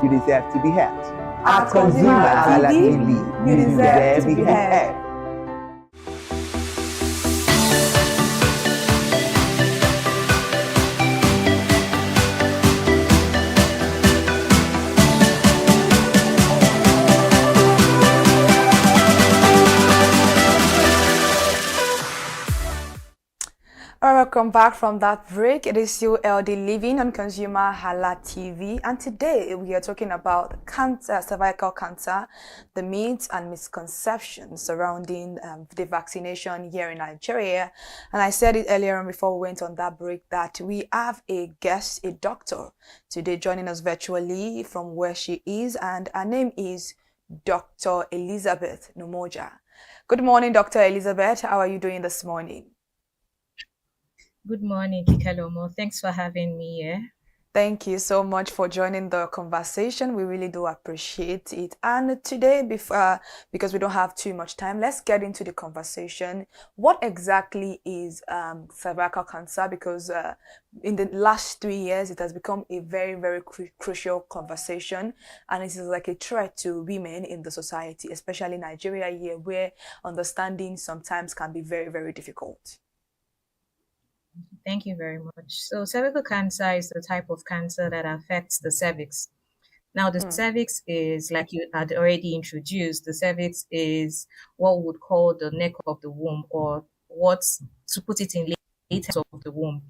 you deserve to be heard. At ConsumerHallaTV, you deserve to be heard. Welcome back from that break. It is still LD Living on ConsumerHallaTV, and today we are talking about cancer, cervical cancer, the myths and misconceptions surrounding the vaccination here in Nigeria. And I said it earlier on before we went on that break that we have a guest, a doctor, today joining us virtually from where she is, and her name is Dr. Elizabeth Numoja. Good morning, Dr. Elizabeth. How are you doing this morning? Good morning, Kikalomo. Thanks for having me here. Thank you so much for joining the conversation. We really do appreciate it. And today, because we don't have too much time, let's get into the conversation. What exactly is cervical cancer? Because in the last 3 years, it has become a very, very crucial conversation. And it is like a threat to women in the society, especially Nigeria here, where understanding sometimes can be very, very difficult. Thank you very much. So cervical cancer is the type of cancer that affects the cervix. Now, the cervix is, like you had already introduced, the cervix is what we would call the neck of the womb, or what's, to put it in layers of the womb.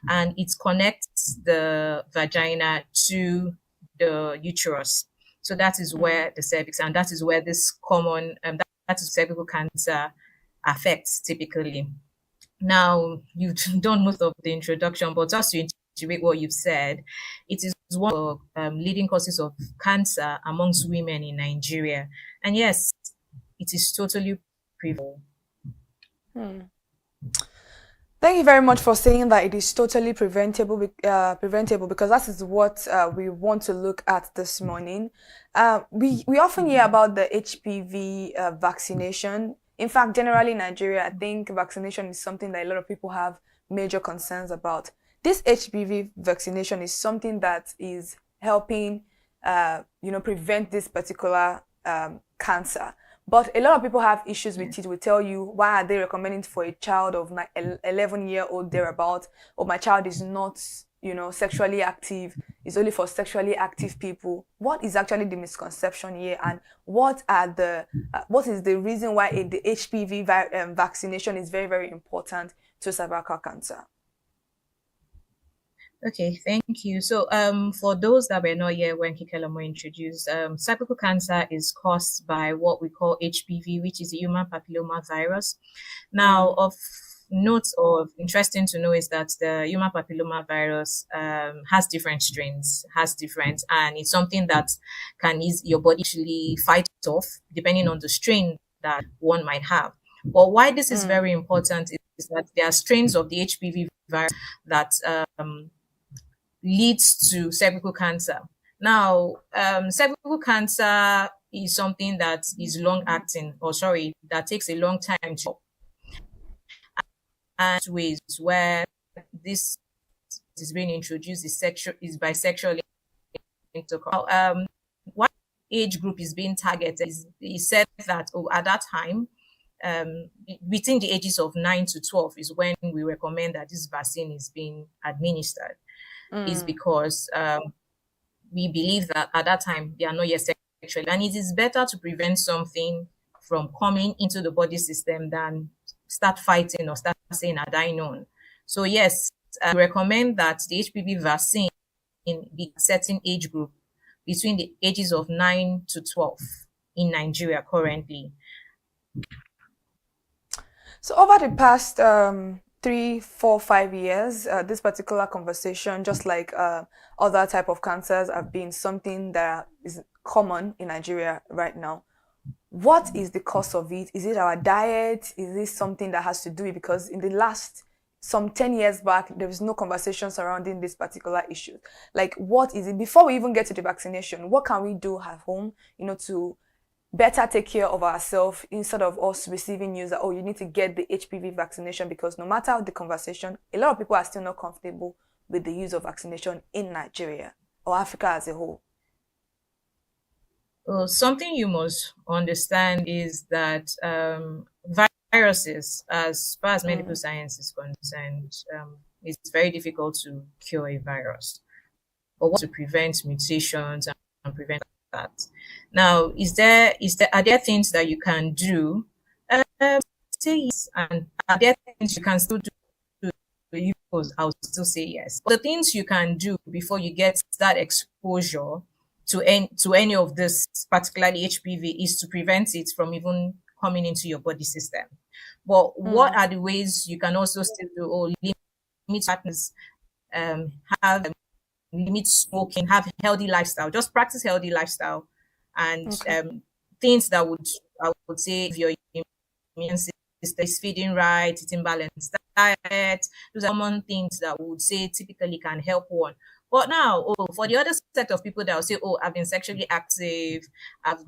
And it connects the vagina to the uterus. So that is where the cervix, and that is where this common, that is cervical cancer affects typically. Now, you've done most of the introduction, but just to integrate what you've said, it is one of the leading causes of cancer amongst women in Nigeria. And yes, it is totally preventable. Thank you very much for saying that it is totally preventable, because that is what we want to look at this morning. We often hear about the HPV vaccination. In fact, generally in Nigeria, I think vaccination is something that a lot of people have major concerns about. This HPV vaccination is something that is helping, prevent this particular cancer. But a lot of people have issues with it. Will tell you, why are they recommending for a child of 11-year-old thereabout, or my child is not, sexually active. It's only for sexually active people. What is actually the misconception here, and what is the reason why the HPV vaccination is very, very important to cervical cancer? Okay, thank you. So for those that were not here when Kikelomo introduced, cervical cancer is caused by what we call HPV, which is the human papilloma virus. Now, of note or interesting to know is that the human papilloma virus has different strains, and it's something that can your body actually fight off depending on the strain that one might have. But why this is very important is that there are strains of the HPV virus that leads to cervical cancer. Now, cervical cancer is something that is long acting, that takes a long time to, and ways where this is being introduced is by sexual intercourse. What age group is being targeted is said that at that time, between the ages of 9 to 12 is when we recommend that this vaccine is being administered. Is because we believe that at that time they are not yet sexual, and it is better to prevent something from coming into the body system than start fighting or start saying are dying on. So yes, I recommend that the HPV vaccine in the certain age group between the ages of 9 to 12 in Nigeria currently. So over the past 3, 4, 5 years, this particular conversation, just like other type of cancers, have been something that is common in Nigeria right now. What is the cause of it? Is it our diet? Is this something that has to do with, because in the last some 10 years back, there was no conversation surrounding this particular issue. Like, what is it? Before we even get to the vaccination, what can we do at home, to better take care of ourselves, instead of us receiving news that, oh, you need to get the HPV vaccination? Because no matter the conversation, a lot of people are still not comfortable with the use of vaccination in Nigeria or Africa as a whole. Well, something you must understand is that viruses, as far as medical science is concerned, it's very difficult to cure a virus, but what to prevent mutations and prevent that. Now, are there things that you can do? Say yes, and are there things you can still do? You course, I would still say yes. But the things you can do before you get that exposure to any of this, particularly HPV, is to prevent it from even coming into your body system. But what are the ways you can also still do? Oh, limit partners, have limit smoking, have healthy lifestyle. Just practice healthy lifestyle, and things that I would say, if your immune system is feeding right, eating balanced diet, those are common things that we would say typically can help one. But now, for the other set of people that will say, oh, I've been sexually active, I'm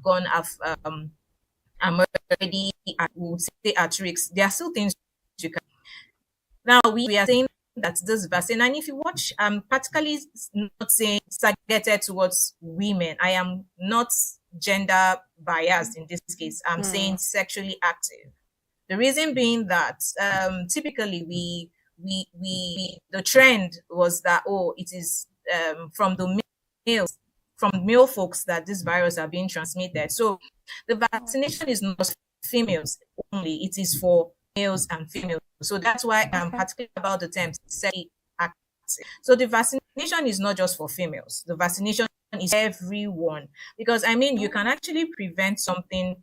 already we would say at risk. There are still things you can. Now we are saying that this vaccine, and if you watch, particularly not saying targeted towards women. I am not gender biased in this case. I'm saying sexually active. The reason being that typically the trend was that, oh, it is from the male folks that this virus are being transmitted. So the vaccination is not for females only; it is for males and females. So that's why I'm particular about the term sexually active. So the vaccination is not just for females. The vaccination is everyone, because I mean you can actually prevent something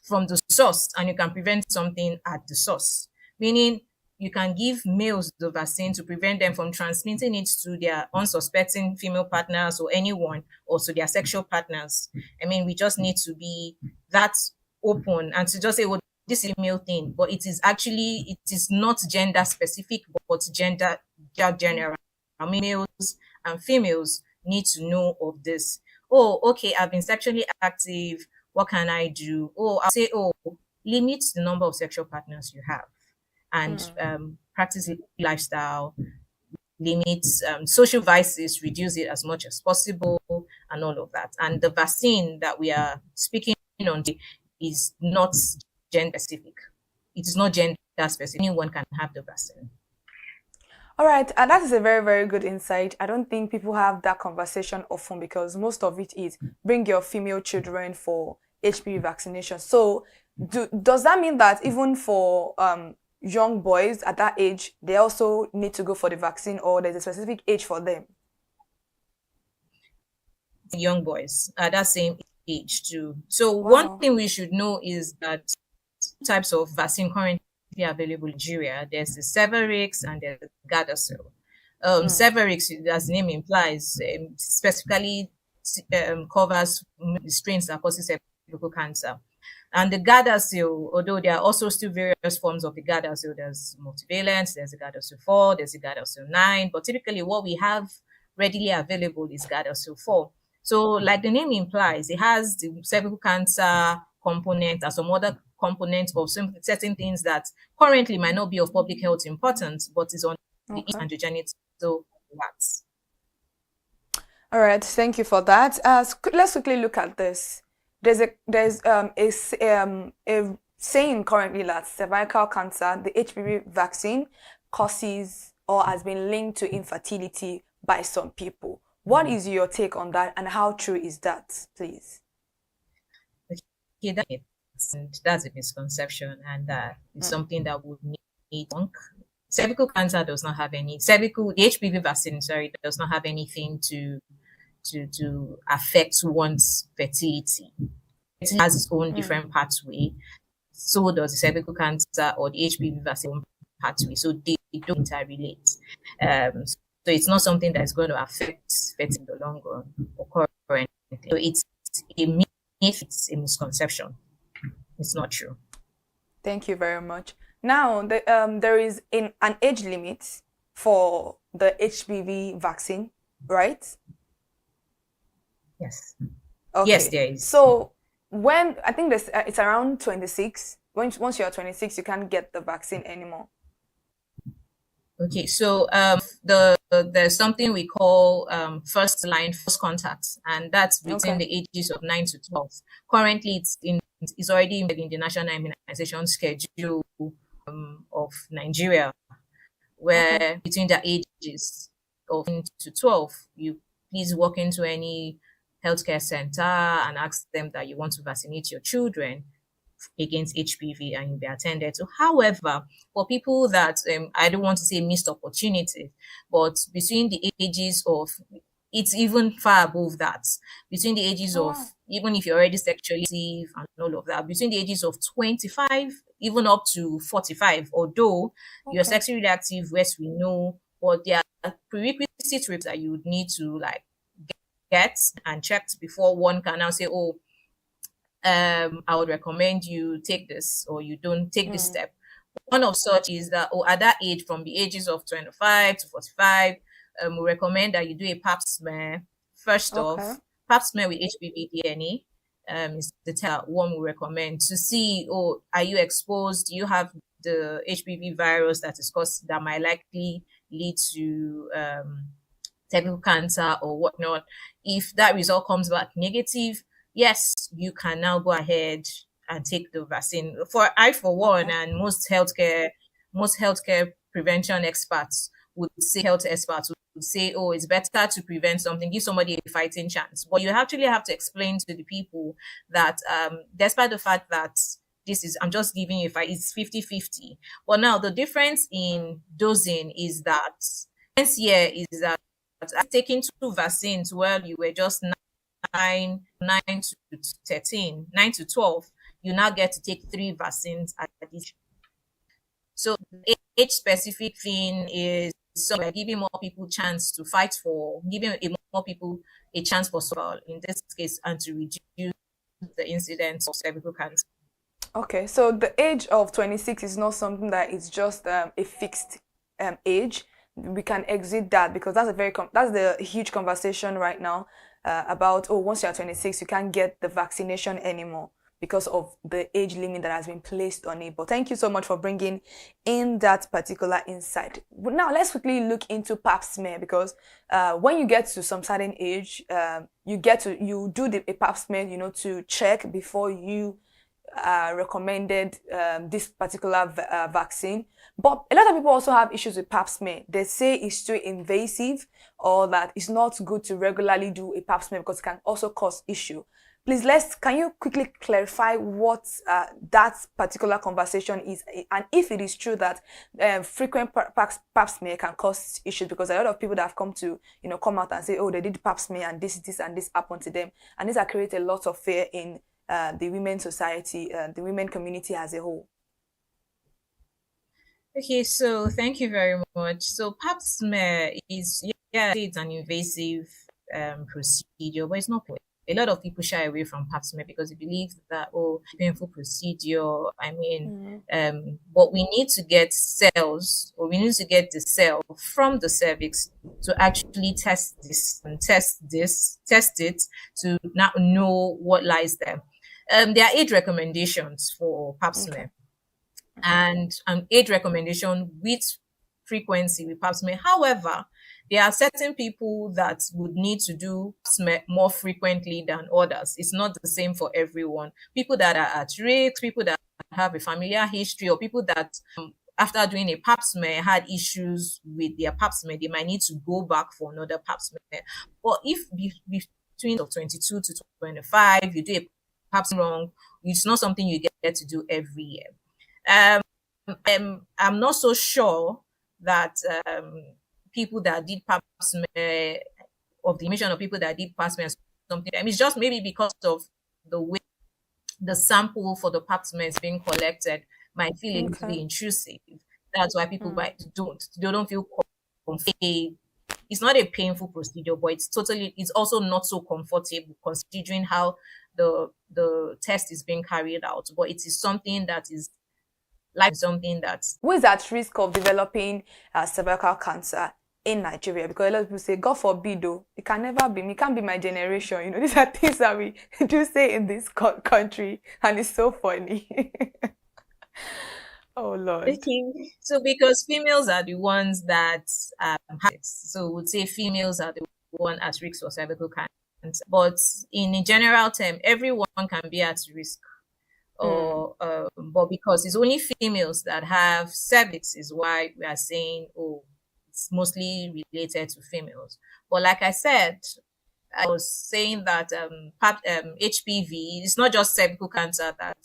from the source, and you can prevent something at the source. Meaning you can give males the vaccine to prevent them from transmitting it to their unsuspecting female partners or anyone, or to their sexual partners. I mean, we just need to be that open and to just say, well, this is a male thing, but it is not gender specific, but gender general. I mean, males and females need to know of this. Oh, okay, I've been sexually active. What can I do? Oh, I'll say, limit the number of sexual partners you have, and practice lifestyle, limit social vices, reduce it as much as possible, and all of that. And the vaccine that we are speaking on is not gender specific. It is not gender specific. Anyone can have the vaccine. All right, and that is a very, very good insight. I don't think people have that conversation often, because most of it is bring your female children for HPV vaccination. So does that mean that even for young boys at that age, they also need to go for the vaccine, or there's a specific age for them? Young boys at that same age too. So one thing we should know is that types of vaccine currently available in Nigeria. There's the Cervarix and there's the Gardasil. Cervarix, as the name implies, specifically covers the strains that causes cervical cancer. And the Gardasil, although there are also still various forms of the Gardasil, there's multivalent, there's the Gardasil 4, there's the Gardasil 9, but typically what we have readily available is Gardasil 4. So like the name implies, it has the cervical cancer component and some other components of certain things that currently might not be of public health importance, but is on the androgenic. So that's. All right, thank you for that. Let's quickly look at this. There's a saying currently that cervical cancer, the HPV vaccine, causes or has been linked to infertility by some people. What is your take on that, and how true is that, please? Okay, that's a misconception, and it's something that would need cervical cancer does not have any the HPV vaccine, does not have anything to affect one's fertility. It has its own different pathway. So does the cervical cancer or the HPV vaccine pathway. So they don't interrelate. So it's not something that's going to affect fertility in the long run or anything. So it's a myth, it's a misconception. It's not true. Thank you very much. Now, there is an age limit for the HPV vaccine, right? Yes. Okay. Yes, there is. So when I think it's around 26. Once you're 26, you can't get the vaccine anymore. Okay, so there's something we call first contact, and that's between the ages of 9 to 12. Currently, it's already in the National Immunization Schedule of Nigeria, where between the ages of 9 to 12, you please walk into any healthcare center and ask them that you want to vaccinate your children against HPV and you'll be attended to. However, for people that I don't want to say missed opportunities, but between the ages of, it's even far above that, between the ages of, even if you're already sexually active and all of that, between the ages of 25 even up to 45, although you're sexually active, yes, we know, but there are prerequisite rates that you would need to like get and checked before one can now say, oh, I would recommend you take this or you don't take this step. One of such is that, at that age, from the ages of 25 to 45, we recommend that you do a pap smear. First off, pap smear with HPV DNA is the one we recommend to see, are you exposed? Do you have the HPV virus that might likely lead to cervical cancer or whatnot? If that result comes back negative, yes, you can now go ahead and take the vaccine. For one, and most healthcare prevention experts would say, it's better to prevent something, give somebody a fighting chance. But you actually have to explain to the people that despite the fact that I'm just giving you it's 50-50. But now the difference in dosing is that taking 2 vaccines while you were just 9 to 13, 9 to 12, you now get to take 3 vaccines at each. So the age specific thing is, so we're giving more people chance to fight for, giving more people a chance for survival in this case, and to reduce the incidence of cervical cancer. Okay, so the age of 26 is not something that is just a fixed age. We can exit that, because that's that's the huge conversation right now about, once you're 26, you can't get the vaccination anymore because of the age limit that has been placed on it. But thank you so much for bringing in that particular insight. But now let's quickly look into pap smear, because when you get to some certain age, you do a pap smear, to check before you recommended this particular vaccine. But a lot of people also have issues with pap smear. They say it's too invasive, or that it's not good to regularly do a pap smear because it can also cause issue. Please, can you quickly clarify what that particular conversation is, and if it is true that frequent pap smear can cause issues? Because a lot of people that have come to come out and say, they did pap smear and this and this happened to them, and this has created a lot of fear in the women society, the women community as a whole. Okay, so thank you very much. So pap smear is, it's an invasive procedure, but it's not. A lot of people shy away from pap smear because they believe that, painful procedure. But we need to get cells, or we need to get the cell from the cervix to actually test it to now know what lies there. There are 8 recommendations for pap smear, and an age recommendation with frequency with pap smear. However, there are certain people that would need to do smear more frequently than others. It's not the same for everyone. People that are at risk, people that have a familiar history, or people that after doing a pap smear had issues with their pap smear, they might need to go back for another pap smear. But if between 22 to 25, you do a pap smear wrong, it's not something you get to do every year. I'm not so sure that people that did pap smear, of the emission of people that did pap smear, something. It's just maybe because of the way the sample for the pap smear is being collected might feel a little bit intrusive. That's why people don't feel comfortable. It's not a painful procedure, but it's also not so comfortable considering how the test is being carried out. But it is something that is like something that. Who is at risk of developing cervical cancer in Nigeria? Because a lot of people say, God forbid, though, it can never be me. It can't be my generation. These are things that we do say in this country, and it's so funny. Oh Lord. Okay. So because females are the ones that have sex, so would say females are the one at risk for cervical cancer. But in a general term, everyone can be at risk. But because it's only females that have cervix is why we are saying, it's mostly related to females. But like I said, I was saying that HPV is not just cervical cancer that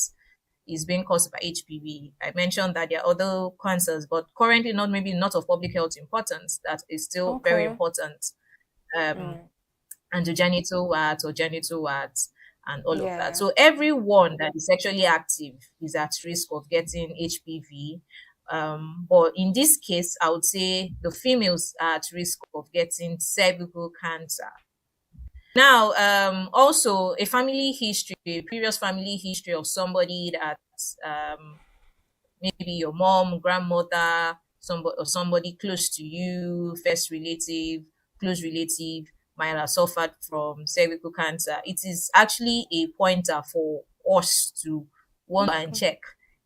is being caused by HPV. I mentioned that there are other cancers, but currently maybe not of public health importance. That is still very important. Androgenital warts or genital warts and all of that. So everyone that is sexually active is at risk of getting HPV. But in this case, I would say the females are at risk of getting cervical cancer. Now, also a previous family history of somebody that maybe your mom, grandmother, somebody close to you, first relative, close relative might have suffered from cervical cancer. It is actually a pointer for us to want and check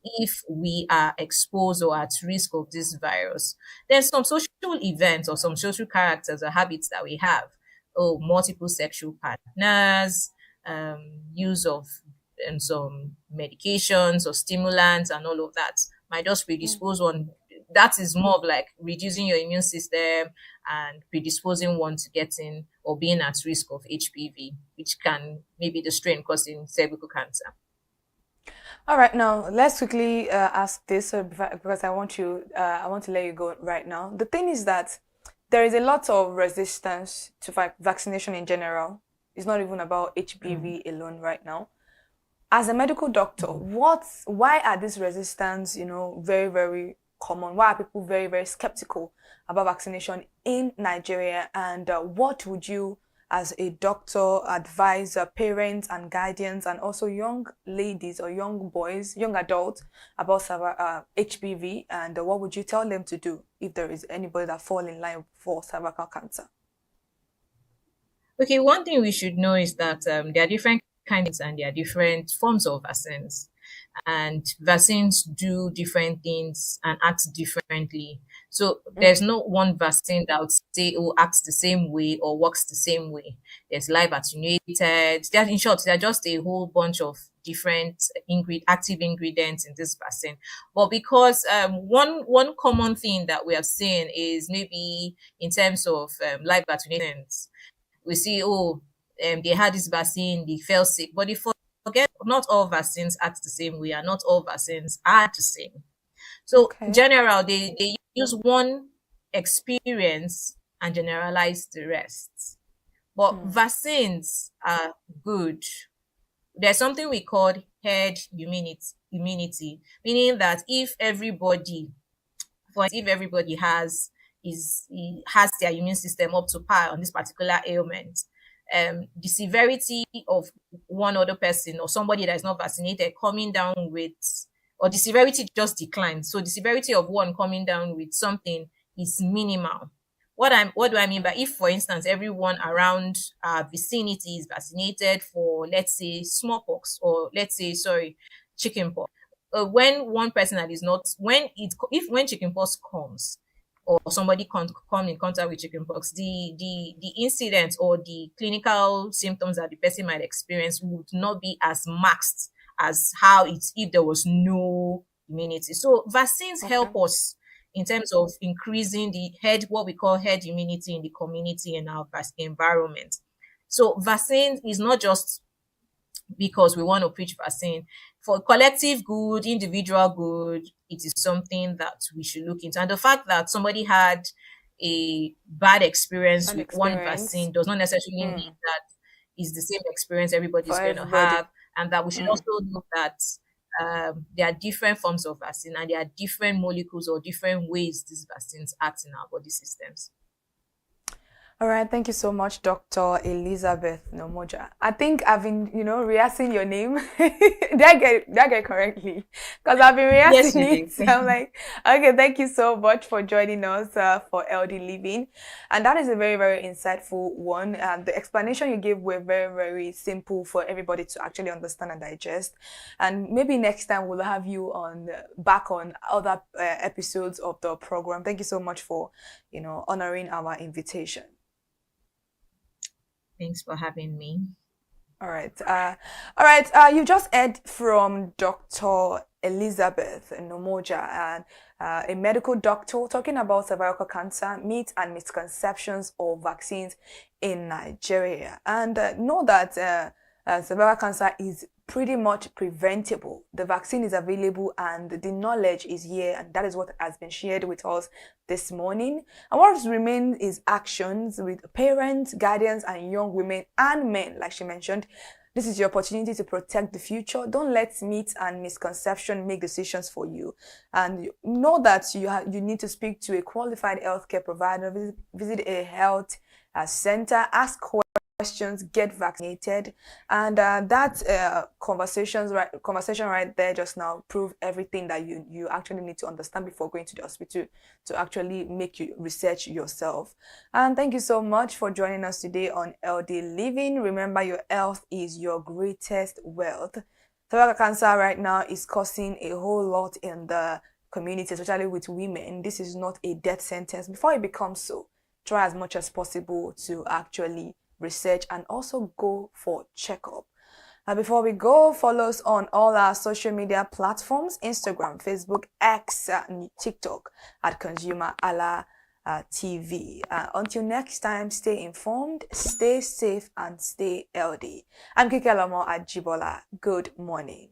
if we are exposed or at risk of this virus. Then some social events or some social characters or habits that we have. Multiple sexual partners, use of some medications or stimulants and all of that might just predispose one. That is more of like reducing your immune system and predisposing one to getting or being at risk of HPV, which can maybe the strain causing cervical cancer. All right, now let's quickly ask this because I want to let you go right now. The thing is that there is a lot of resistance to vaccination in general. It's not even about HPV alone right now. As a medical doctor, why are these resistance, very, very common? Why are people very, very skeptical about vaccination in Nigeria? And what would you, as a doctor, advise parents and guardians and also young ladies or young boys, young adults about HPV? And what would you tell them to do if there is anybody that fall in line for cervical cancer? Okay, one thing we should know is that there are different kinds and there are different forms of vaccines. And vaccines do different things and act differently. So there's no one vaccine that would say, acts the same way or works the same way. There's live attenuated. In short, there are just a whole bunch of different active ingredients in this vaccine. But because one common thing that we have seen is maybe in terms of live attenuated, we see, they had this vaccine, they fell sick, but they forget not all vaccines act the same way and not all vaccines are the same. So in general, they use one experience and generalize the rest. But vaccines are good. There's something we call herd immunity, meaning that if everybody has their immune system up to par on this particular ailment, the severity of one other person or somebody that is not vaccinated coming down with, or the severity just declines. So the severity of one coming down with something is minimal. What do I mean by, if, for instance, everyone around our vicinity is vaccinated for, let's say, smallpox, or let's say, chickenpox. When one person that is not, when chickenpox comes, or somebody come in contact with chickenpox, the incident or the clinical symptoms that the person might experience would not be as marked as how it's if there was no immunity. So vaccines help us in terms of increasing what we call herd immunity in the community and our environment. So vaccine is not just because we want to preach vaccine. For collective good, individual good, it is something that we should look into. And the fact that somebody had a bad experience with one vaccine does not necessarily mean that is the same experience everybody's going to have. And that we should also know that there are different forms of vaccine and there are different molecules or different ways these vaccines act in our body systems. All right, thank you so much, Dr. Elizabeth Nomoja. I think I've been, rehearsing your name. Did I get it correctly? Because I've been rehearsing it. So I'm like, okay, thank you so much for joining us for LD Living. And that is a very, very insightful one. The explanation you gave were very, very simple for everybody to actually understand and digest. And maybe next time we'll have you back on other episodes of the program. Thank you so much for, honoring our invitation. Thanks for having me. All right. You just heard from Dr. Elizabeth Nomoja, and a medical doctor, talking about cervical cancer, myths and misconceptions of vaccines in Nigeria. And know that cervical cancer is pretty much preventable. The vaccine is available and the knowledge is here, and that is what has been shared with us this morning. And what remains is actions with parents, guardians, and young women and men, like she mentioned. This is your opportunity to protect the future. Don't let myths and misconception make decisions for you. And know that you need to speak to a qualified healthcare provider, visit a health center, ask questions, get vaccinated, and that conversation right there just now prove everything that you actually need to understand before going to the hospital to actually make you research yourself. And thank you so much for joining us today on LD Living. Remember, your health is your greatest wealth. Cervical cancer right now is causing a whole lot in the community, especially with women. This is not a death sentence. Before it becomes so, try as much as possible to actually research and also go for checkup. And before we go, follow us on all our social media platforms: Instagram, Facebook, X, and TikTok at ConsumerHalla TV. Until next time, stay informed, stay safe, and stay healthy. I'm Kike Lomo Ajibola. Good morning.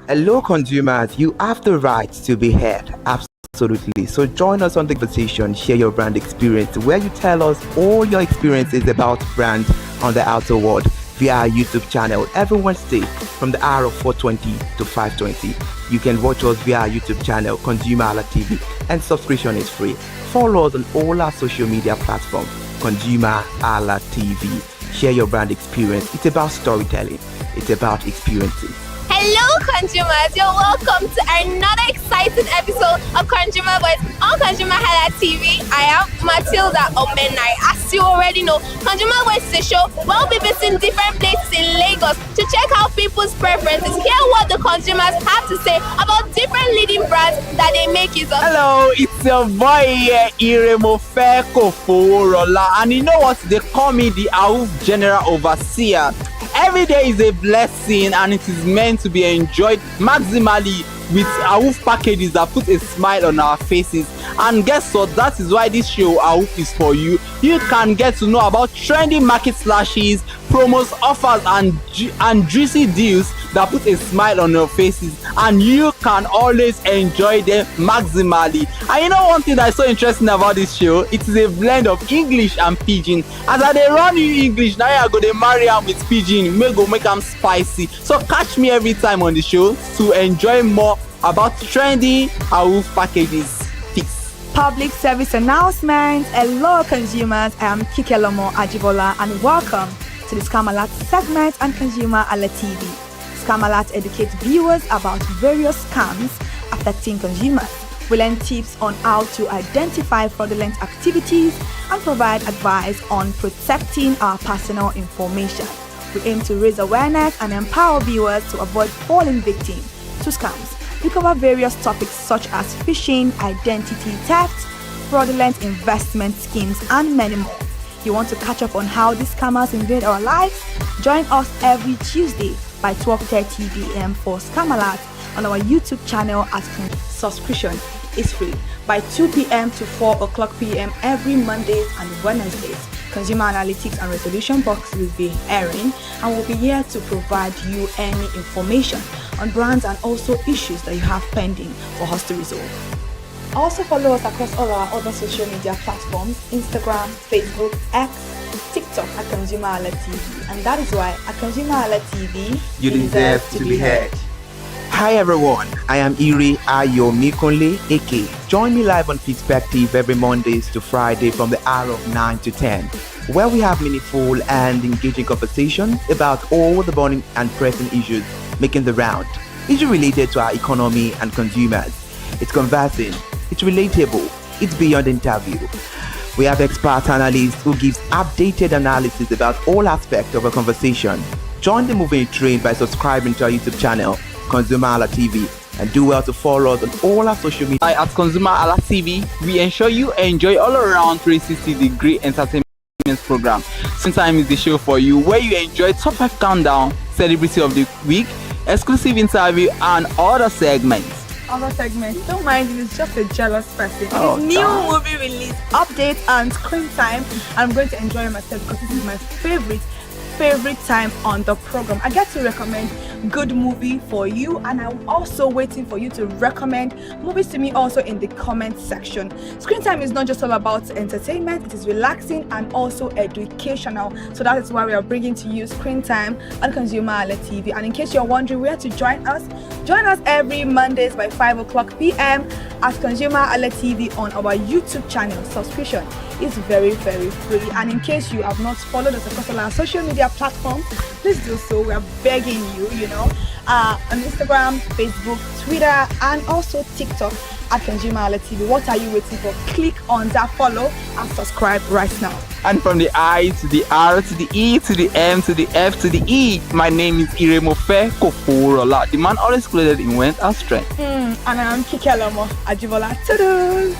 Hello, consumers. You have the right to be heard. Absolutely. So join us on the conversation, share your brand experience, where you tell us all your experiences about brand on the outer world via our YouTube channel every Wednesday from the hour of 4:20 to 5:20. You can watch us via our YouTube channel, ConsumerHallaTV, and subscription is free. Follow us on all our social media platforms, ConsumerHallaTV. Share your brand experience. It's about storytelling. It's about experiences. Hello, consumers. You're welcome to another exciting episode of Consumer Voice on ConsumerHallaTV. I am Matilda Omenai. As you already know, Consumer Voice is a show where we'll be visiting different places in Lagos to check out people's preferences, hear what the consumers have to say about different leading brands that they make use of. Hello, it's your boy here, Iremofe Koforola, and you know what? They call me the AUF General Overseer. Every day is a blessing and it is meant to be enjoyed maximally with AUF packages that put a smile on our faces. And guess what? That is why this show AUF is for you. You can get to know about trendy market slashes, promos, offers, and juicy deals that put a smile on your faces, and you can always enjoy them maximally. And you know one thing that is so interesting about this show? It is a blend of English and Pidgin. As I dey run you English, now I go dey marry am with Pidgin, make am spicy. So catch me every time on the show to enjoy more about trendy AUF packages. Peace. Public service announcement. Hello consumers, I am Kikelomo Ajibola and welcome to the Scam Alert segment on ConsumerHallaTV. Scam Alert educates viewers about various scams affecting consumers. We learn tips on how to identify fraudulent activities and provide advice on protecting our personal information. We aim to raise awareness and empower viewers to avoid falling victim to scams. We cover various topics such as phishing, identity theft, fraudulent investment schemes, and many more. You want to catch up on how these scammers invade our lives? Join us every Tuesday by 12:30 p.m. for Scam Alert on our YouTube channel as subscription is free. By 2 p.m. to 4 o'clock p.m. every Mondays and Wednesdays, Consumer Analytics and Resolution Box will be airing and will be here to provide you any information on brands and also issues that you have pending for us to resolve. Also follow us across all our other social media platforms, Instagram, Facebook, X, TikTok at ConsumerHallaTV. And that is why at ConsumerHallaTV, you deserve to be heard. Hi everyone, I am Iri Ayomikunle Eke. Join me live on Perspective every Mondays to Friday from the hour of 9 to 10, where we have meaningful and engaging conversations about all the burning and pressing issues making the round. Issues related to our economy and consumers. It's conversing, it's relatable, it's beyond interview. We have expert analysts who gives updated analysis about all aspects of a conversation. Join the moving train by subscribing to our YouTube channel, ConsumerHallaTV, and do well to follow us on all our social media. At ConsumerHallaTV, we ensure you enjoy all around 360-degree entertainment program. Sometimes is the show for you where you enjoy top 5 countdown, celebrity of the week, exclusive interview, and other segments. Don't mind it, it's just a jealous person. Oh, It's new movie release, update, and screen time. I'm going to enjoy myself because this is my favorite time on the program. I get to recommend good movie for you, and I'm also waiting for you to recommend movies to me also in the comment section. Screen time is not just all about entertainment, it is relaxing and also educational. So that is why we are bringing to you Screen Time on ConsumerHallaTV. And in case you're wondering where to join us every Mondays by 5 o'clock p.m. at ConsumerHallaTV on our YouTube channel. Subscription is very, very free. And in case you have not followed us across all our social media platforms, please do so. We are begging you, on Instagram, Facebook, Twitter, and also TikTok at ConsumerHallaTV. What are you waiting for? Click on that follow and subscribe right now. And from the I to the R to the E to the M to the F to the E, my name is Iremofe Koforola, the man always clothed in wealth and strength. And I'm Kikelomo Ajibola. Toodles!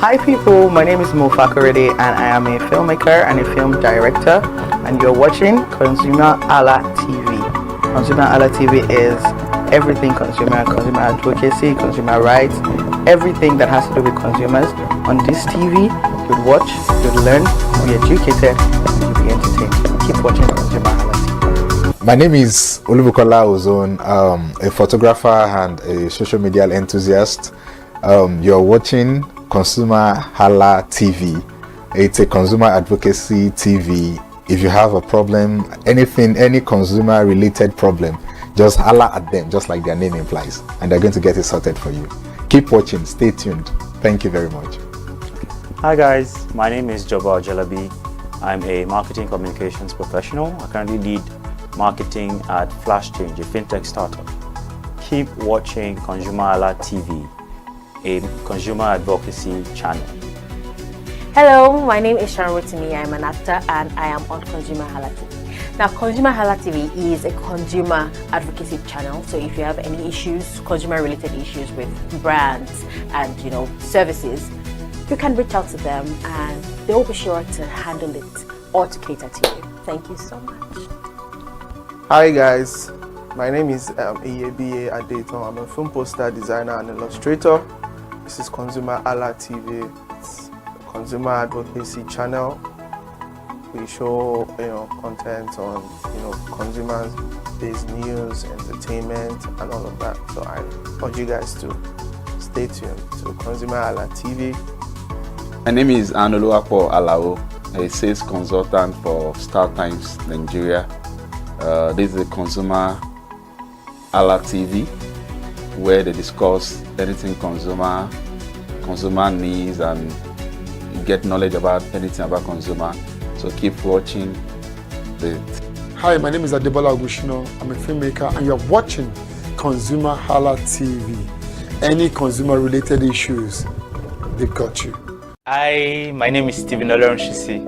Hi people, my name is Mo Fakorede and I am a filmmaker and a film director, and you're watching ConsumerHalla TV. ConsumerHalla TV is everything consumer advocacy, consumer rights, everything that has to do with consumers. On this TV, you'd watch, you'd learn, you'd be educated, and you'd be entertained. Keep watching ConsumerHalla TV. My name is Olubukola Ozone, a photographer and a social media enthusiast. You're watching ConsumerHalla TV. It's a consumer advocacy TV. If you have a problem, anything, any consumer related problem, just holla at them, just like their name implies, and they're going to get it sorted for you. Keep watching, stay tuned. Thank you very much. Hi guys, my name is Joba Jalabi. I'm a marketing communications professional. I currently lead marketing at Flash Change, a fintech startup. Keep watching ConsumerHalla TV, a consumer advocacy channel. Hello, my name is Sharon Rotimi. I'm an actor and I am on ConsumerHalla TV. Now, ConsumerHalla TV is a consumer advocacy channel. So if you have any issues, consumer-related issues with brands and services, you can reach out to them and they'll be sure to handle it or to cater to you. Thank you so much. Hi guys, my name is Iyebiye Adeton. I'm a film poster designer and illustrator. This is ConsumerHalla TV. It's a consumer advocacy channel. We show content on consumers-based news, entertainment, and all of that. So I urge you guys to stay tuned to ConsumerHalla TV. My name is Anoluwapo Alao, a sales consultant for Star Times Nigeria. This is a ConsumerHalla TV where they discuss anything consumer needs and you get knowledge about anything about consumer. So keep watching it. Hi, my name is Adebola Ogushino. I'm a filmmaker and you're watching ConsumerHalla TV. Any consumer related issues, they've got you. Hi, my name is Stephen Olorunshisi.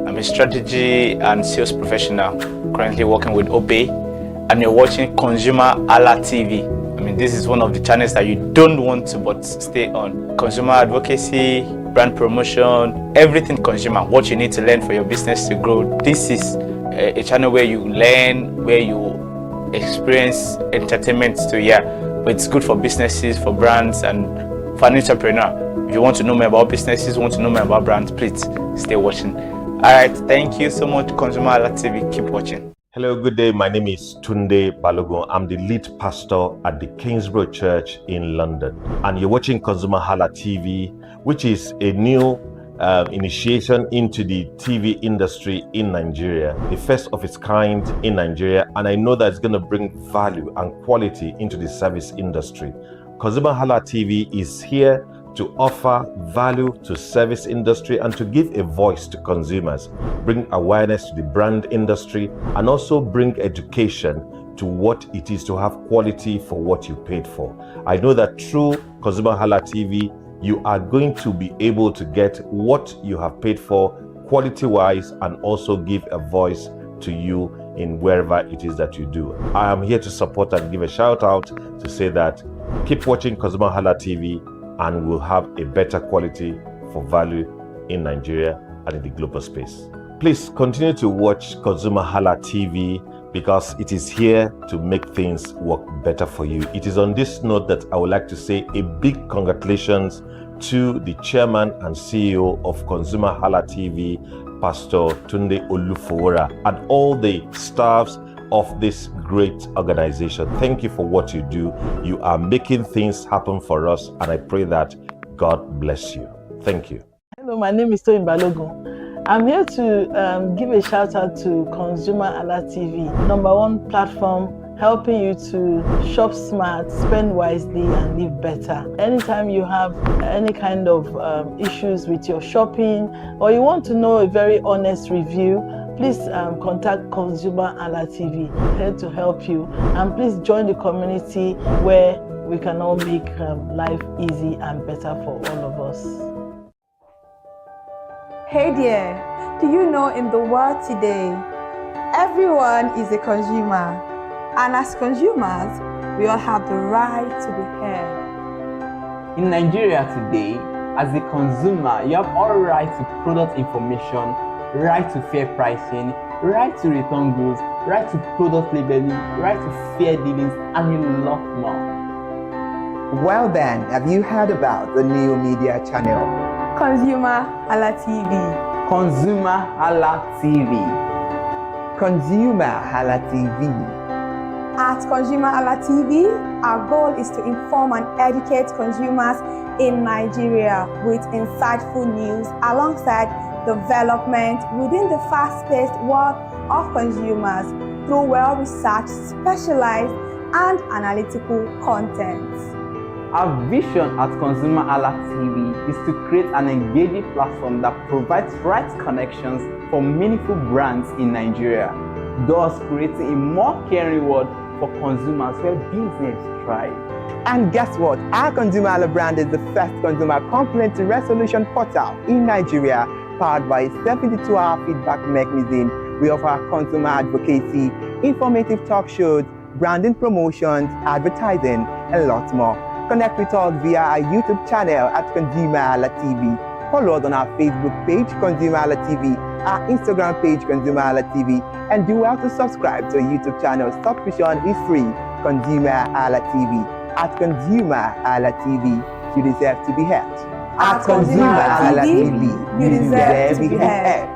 I'm a strategy and sales professional currently working with Obey, and you're watching ConsumerHalla TV. I mean, this is one of the channels that you don't want to but stay on. Consumer advocacy, brand promotion, everything consumer, what you need to learn for your business to grow. This is a channel where you learn, where you experience entertainment too, yeah. But it's good for businesses, for brands, and for an entrepreneur. If you want to know more about businesses, want to know more about brands, please stay watching. All right, thank you so much, ConsumerHalla TV. Keep watching. Hello, good day. My name is Tunde Balogun. I'm the lead pastor at the Kingsborough Church in London. And you're watching ConsumerHalla TV, which is a new initiation into the TV industry in Nigeria, the first of its kind in Nigeria. And I know that it's going to bring value and quality into the service industry. ConsumerHalla TV is here to offer value to service industry and to give a voice to consumers, bring awareness to the brand industry, and also bring education to what it is to have quality for what you paid for. I know that through ConsumerHalla TV, you are going to be able to get what you have paid for quality-wise and also give a voice to you in wherever it is that you do. I am here to support and give a shout out to say that keep watching ConsumerHalla TV and we'll have a better quality for value in Nigeria and in the global space. Please continue to watch ConsumerHalla TV because it is here to make things work better for you. It is on this note that I would like to say a big congratulations to the chairman and CEO of ConsumerHalla TV, Pastor Tunde Olufowora, and all the staffs of this great organization. Thank you for what you do. You are making things happen for us, and I pray that God bless you. Thank you. Hello, my name is Toyin Balogun. I'm here to give a shout out to ConsumerHalla TV, #1 platform helping you to shop smart, spend wisely, and live better. Anytime you have any kind of issues with your shopping or you want to know a very honest review, please contact ConsumerHalla TV, here to help you. And please join the community where we can all make life easy and better for all of us. Hey there, do you know in the world today, everyone is a consumer. And as consumers, we all have the right to be heard. In Nigeria today, as a consumer, you have all right to product information, right to fair pricing, right to return goods, right to product labeling, right to fair dealings, and a lot more. Well then, have you heard about the new media channel? ConsumerHalla TV. ConsumerHalla TV. ConsumerHalla TV. At ConsumerHalla TV, our goal is to inform and educate consumers in Nigeria with insightful news alongside development within the fast-paced world of consumers through well-researched, specialized, and analytical content. Our vision at ConsumerHalla TV is to create an engaging platform that provides right connections for meaningful brands in Nigeria, thus creating a more caring world for consumers where business thrive. And guess what? Our ConsumerHalla brand is the first consumer complaint resolution portal in Nigeria, powered by a 72-hour feedback mechanism. We offer consumer advocacy, informative talk shows, branding promotions, advertising, and lots more. Connect with us via our YouTube channel at ConsumerHalla TV. Follow us on our Facebook page, ConsumerHalla TV, our Instagram page, ConsumerHalla TV, and do well to subscribe to our YouTube channel. Subscription is free. ConsumerHalla TV. At ConsumerHalla TV, you deserve to be heard. At ConsumerHalla TV, you deserve to be heard.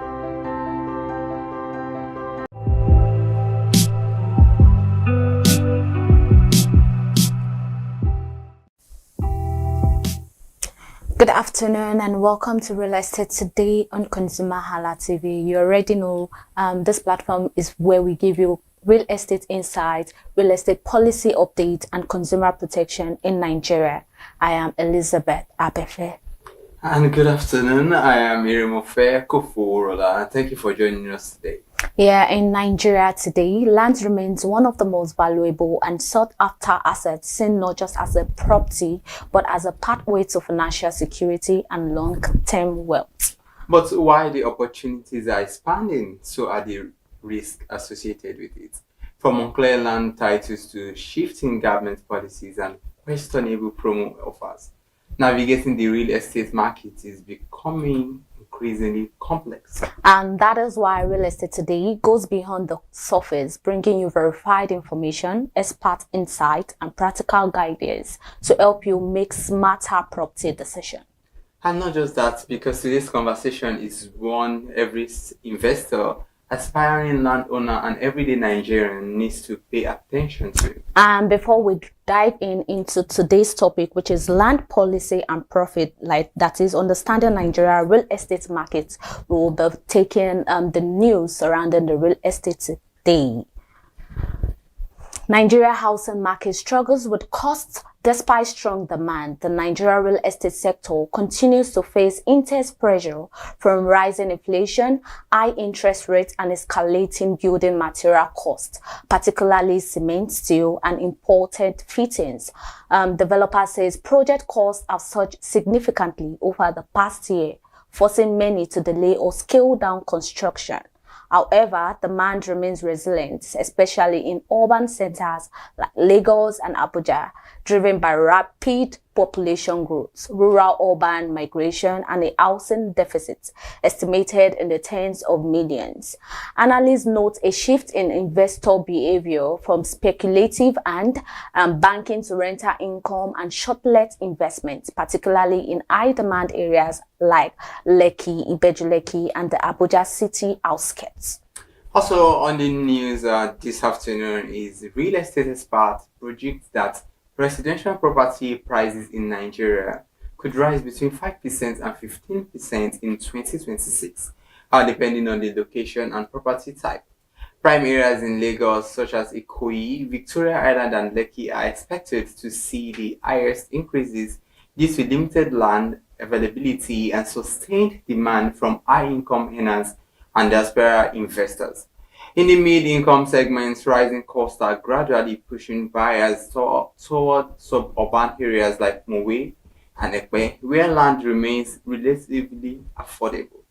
Good afternoon and welcome to Real Estate Today on ConsumerHalla TV. You already know this platform is where we give you real estate insights, real estate policy updates, and consumer protection in Nigeria. I am Elizabeth Abefe. And good afternoon. I am Irimofe Koforola. Thank you for joining us today. Yeah, in Nigeria today, land remains one of the most valuable and sought after assets, seen not just as a property, but as a pathway to financial security and long-term wealth. But while the opportunities are expanding, so are the risks associated with it. From unclear land titles to shifting government policies and questionable promo offers, navigating the real estate market is becoming increasingly complex. And that is why Real Estate Today goes beyond the surface, bringing you verified information, expert insight, and practical guidance to help you make smarter property decisions. And not just that, because today's conversation is one every investor, aspiring landowner, and everyday Nigerian needs to pay attention to. And before we dive into today's topic, which is land policy and profit, like that is understanding Nigeria real estate markets, we will be taking the news surrounding the real estate today. Nigeria housing market struggles with costs despite strong demand. The Nigeria real estate sector continues to face intense pressure from rising inflation, high interest rates, and escalating building material costs, particularly cement, steel, and imported fittings. Developer says project costs have surged significantly over the past year, forcing many to delay or scale down construction. However, demand remains resilient, especially in urban centers like Lagos and Abuja, driven by rapid population growth, rural-urban migration, and a housing deficit estimated in the tens of millions. Analysts note a shift in investor behavior from speculative and banking to rental income and short-let investments, particularly in high-demand areas like Lekki, Ibeju-Lekki, and the Abuja city outskirts. Also on the news this afternoon is real estate experts project that residential property prices in Nigeria could rise between 5% and 15% in 2026, depending on the location and property type. Prime areas in Lagos, such as Ikoyi, Victoria Island, and Lekki, are expected to see the highest increases due to limited land availability and sustained demand from high-income earners and diaspora investors. In the mid-income segments, rising costs are gradually pushing buyers toward suburban areas like Mowe and Ekpe, where land remains relatively affordable.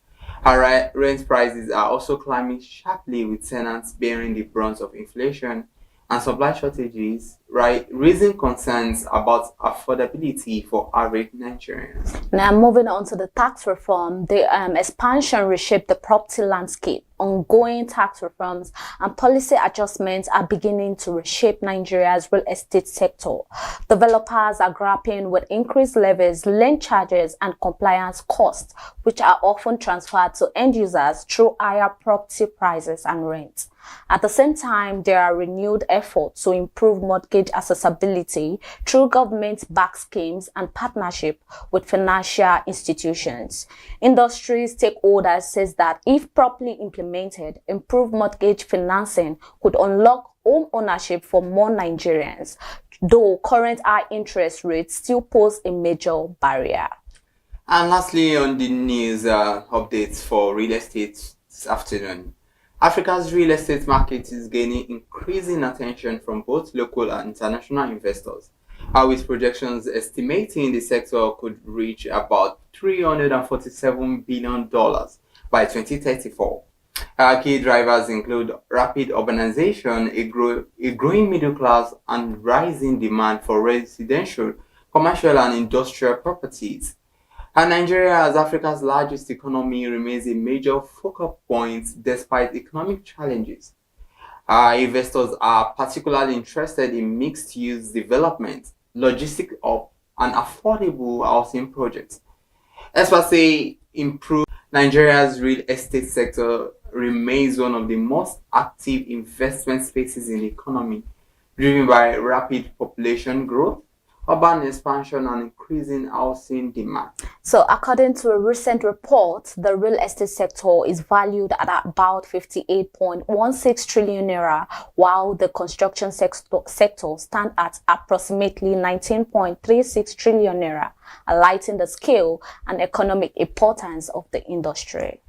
Rent prices are also climbing sharply, with tenants bearing the brunt of inflation, and supply shortages, raising concerns about affordability for average Nigerians. Now, moving on to the tax reform, the expansion reshaped the property landscape. Ongoing tax reforms and policy adjustments are beginning to reshape Nigeria's real estate sector. Developers are grappling with increased levies, land charges, and compliance costs, which are often transferred to end users through higher property prices and rents. At the same time, there are renewed efforts to improve mortgage accessibility through government-backed schemes and partnership with financial institutions. Industry stakeholders says that if properly implemented, improved mortgage financing could unlock home ownership for more Nigerians, though current high interest rates still pose a major barrier. And lastly, on the news updates for real estate this afternoon. Africa's real estate market is gaining increasing attention from both local and international investors, with projections estimating the sector could reach about $347 billion by 2034. Key drivers include rapid urbanization, a growing middle class, and rising demand for residential, commercial, and industrial properties. And Nigeria, as Africa's largest economy, remains a major focal point despite economic challenges. Investors are particularly interested in mixed-use development, logistic hub, and affordable housing projects. Experts say Nigeria's real estate sector remains one of the most active investment spaces in the economy, driven by rapid population growth, urban expansion, and increasing housing demand. So according to a recent report, the real estate sector is valued at about 58.16 trillion naira, while the construction sector stands at approximately 19.36 trillion naira, highlighting the scale and economic importance of the industry.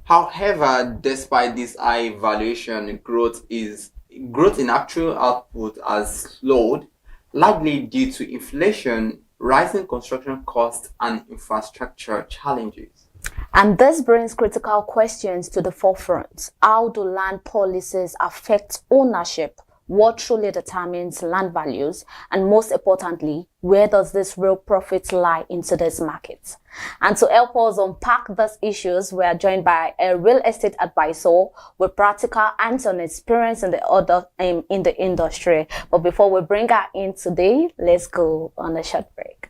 However, despite this high valuation, growth in actual output has slowed, largely due to inflation, rising construction costs, and infrastructure challenges. And this brings critical questions to the forefront. How do land policies affect ownership? What truly determines land values? And most importantly, where does this real profit lie in today's market? And to help us unpack these issues, we are joined by a real estate advisor with practical hands-on experience in the industry. But before we bring her in today, let's go on a short break.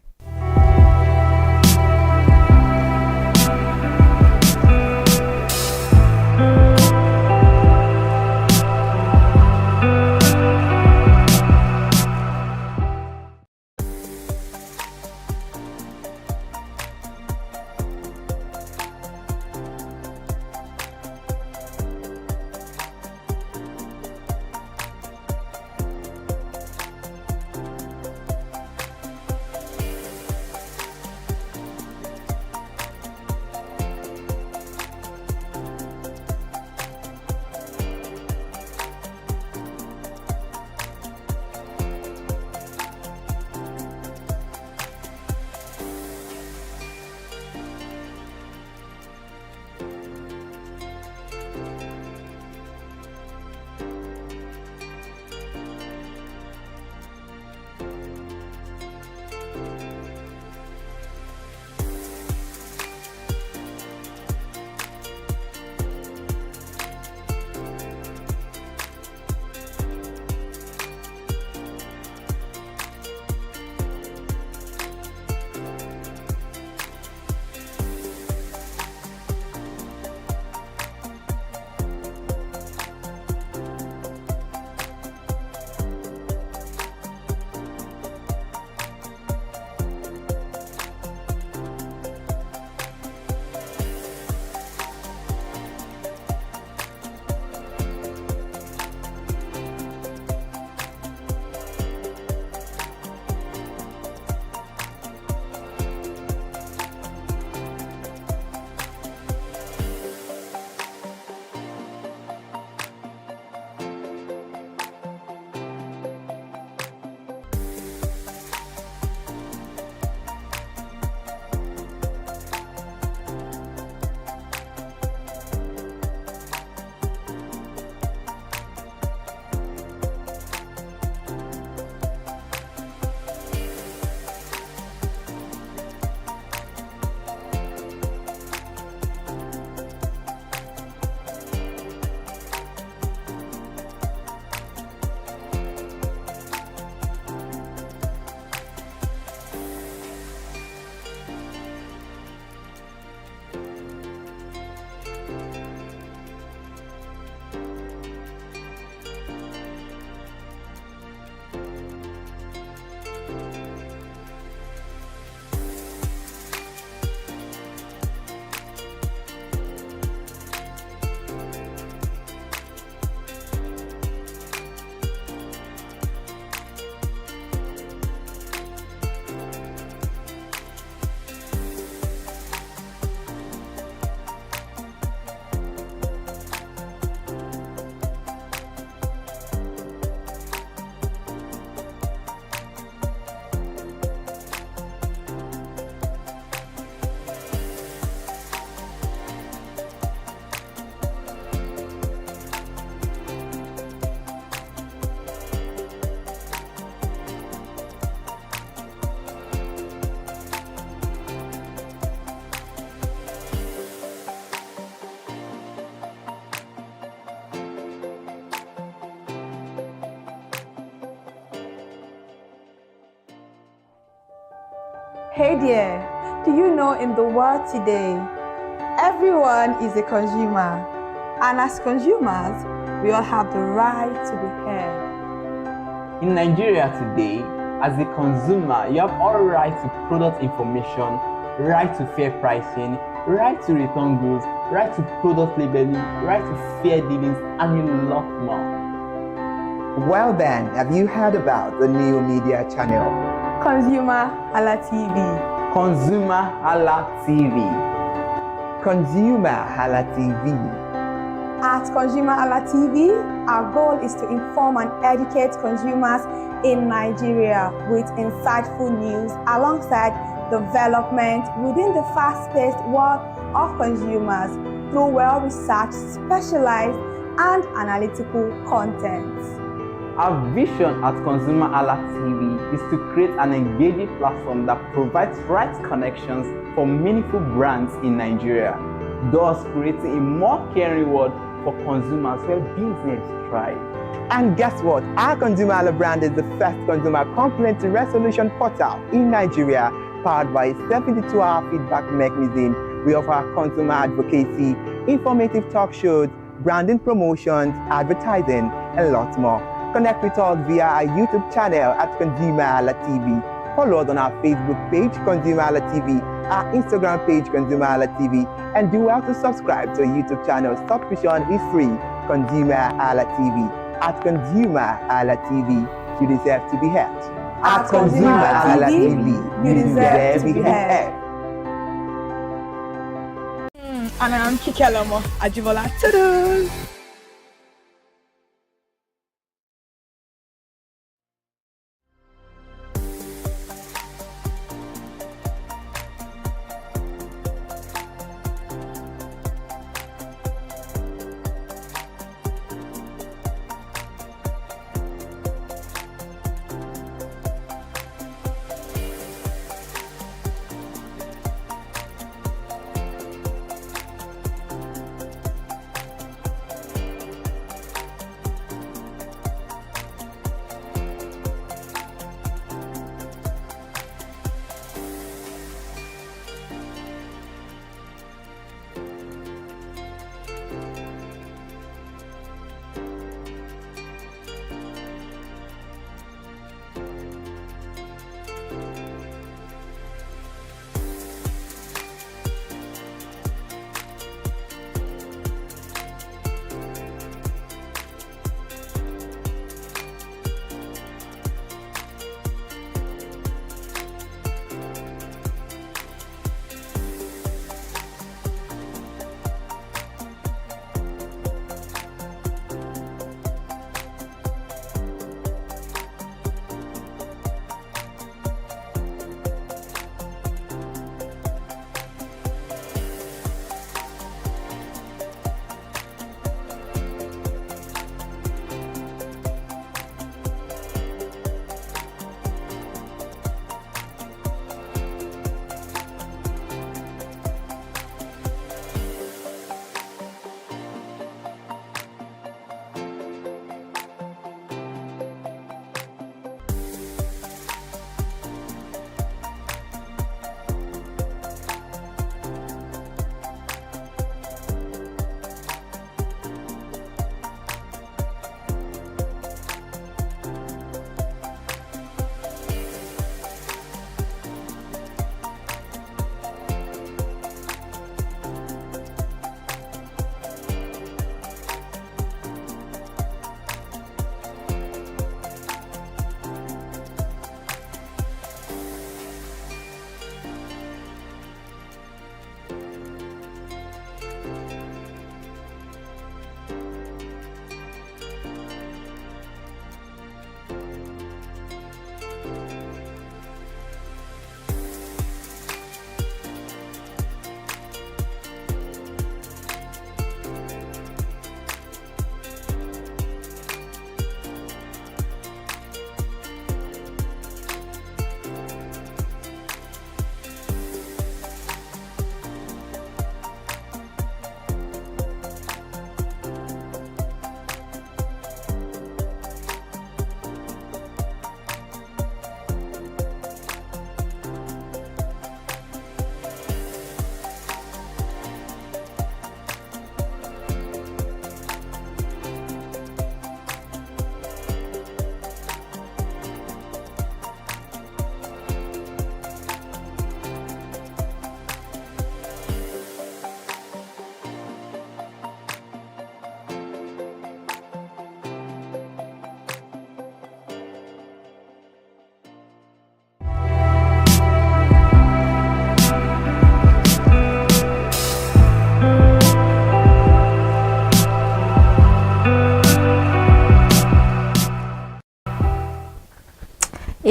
Hey there, do you know in the world today, everyone is a consumer, and as consumers, we all have the right to be heard. In Nigeria today, as a consumer, you have all right to product information, right to fair pricing, right to return goods, right to product labeling, right to fair dealings, and a lot more. Well then, have you heard about the new media channel? ConsumerHalla TV. ConsumerHallaTV. ConsumerHalla TV. At ConsumerHalla TV, our goal is to inform and educate consumers in Nigeria with insightful news alongside development within the fast-paced world of consumers through well-researched, specialized, and analytical content. Our vision at ConsumerHallaTV is to create an engaging platform that provides right connections for meaningful brands in Nigeria, thus creating a more caring world for consumers where business thrive. And guess what? Our ConsumerHalla brand is the first consumer complaint resolution portal in Nigeria, powered by a 72-hour feedback mechanism. We offer consumer advocacy, informative talk shows, branding promotions, advertising, and lots more. Connect with us via our YouTube channel at ConsumerHallaTV. Follow us on our Facebook page, ConsumerHallaTV, our Instagram page, ConsumerHallaTV, and do well to subscribe to our YouTube channel. Subscription is free. ConsumerHallaTV. At ConsumerHallaTV, you deserve to be heard. At ConsumerHallaTV, you deserve to be heard. And I'm Kikelomo Ajibola. Ta-da!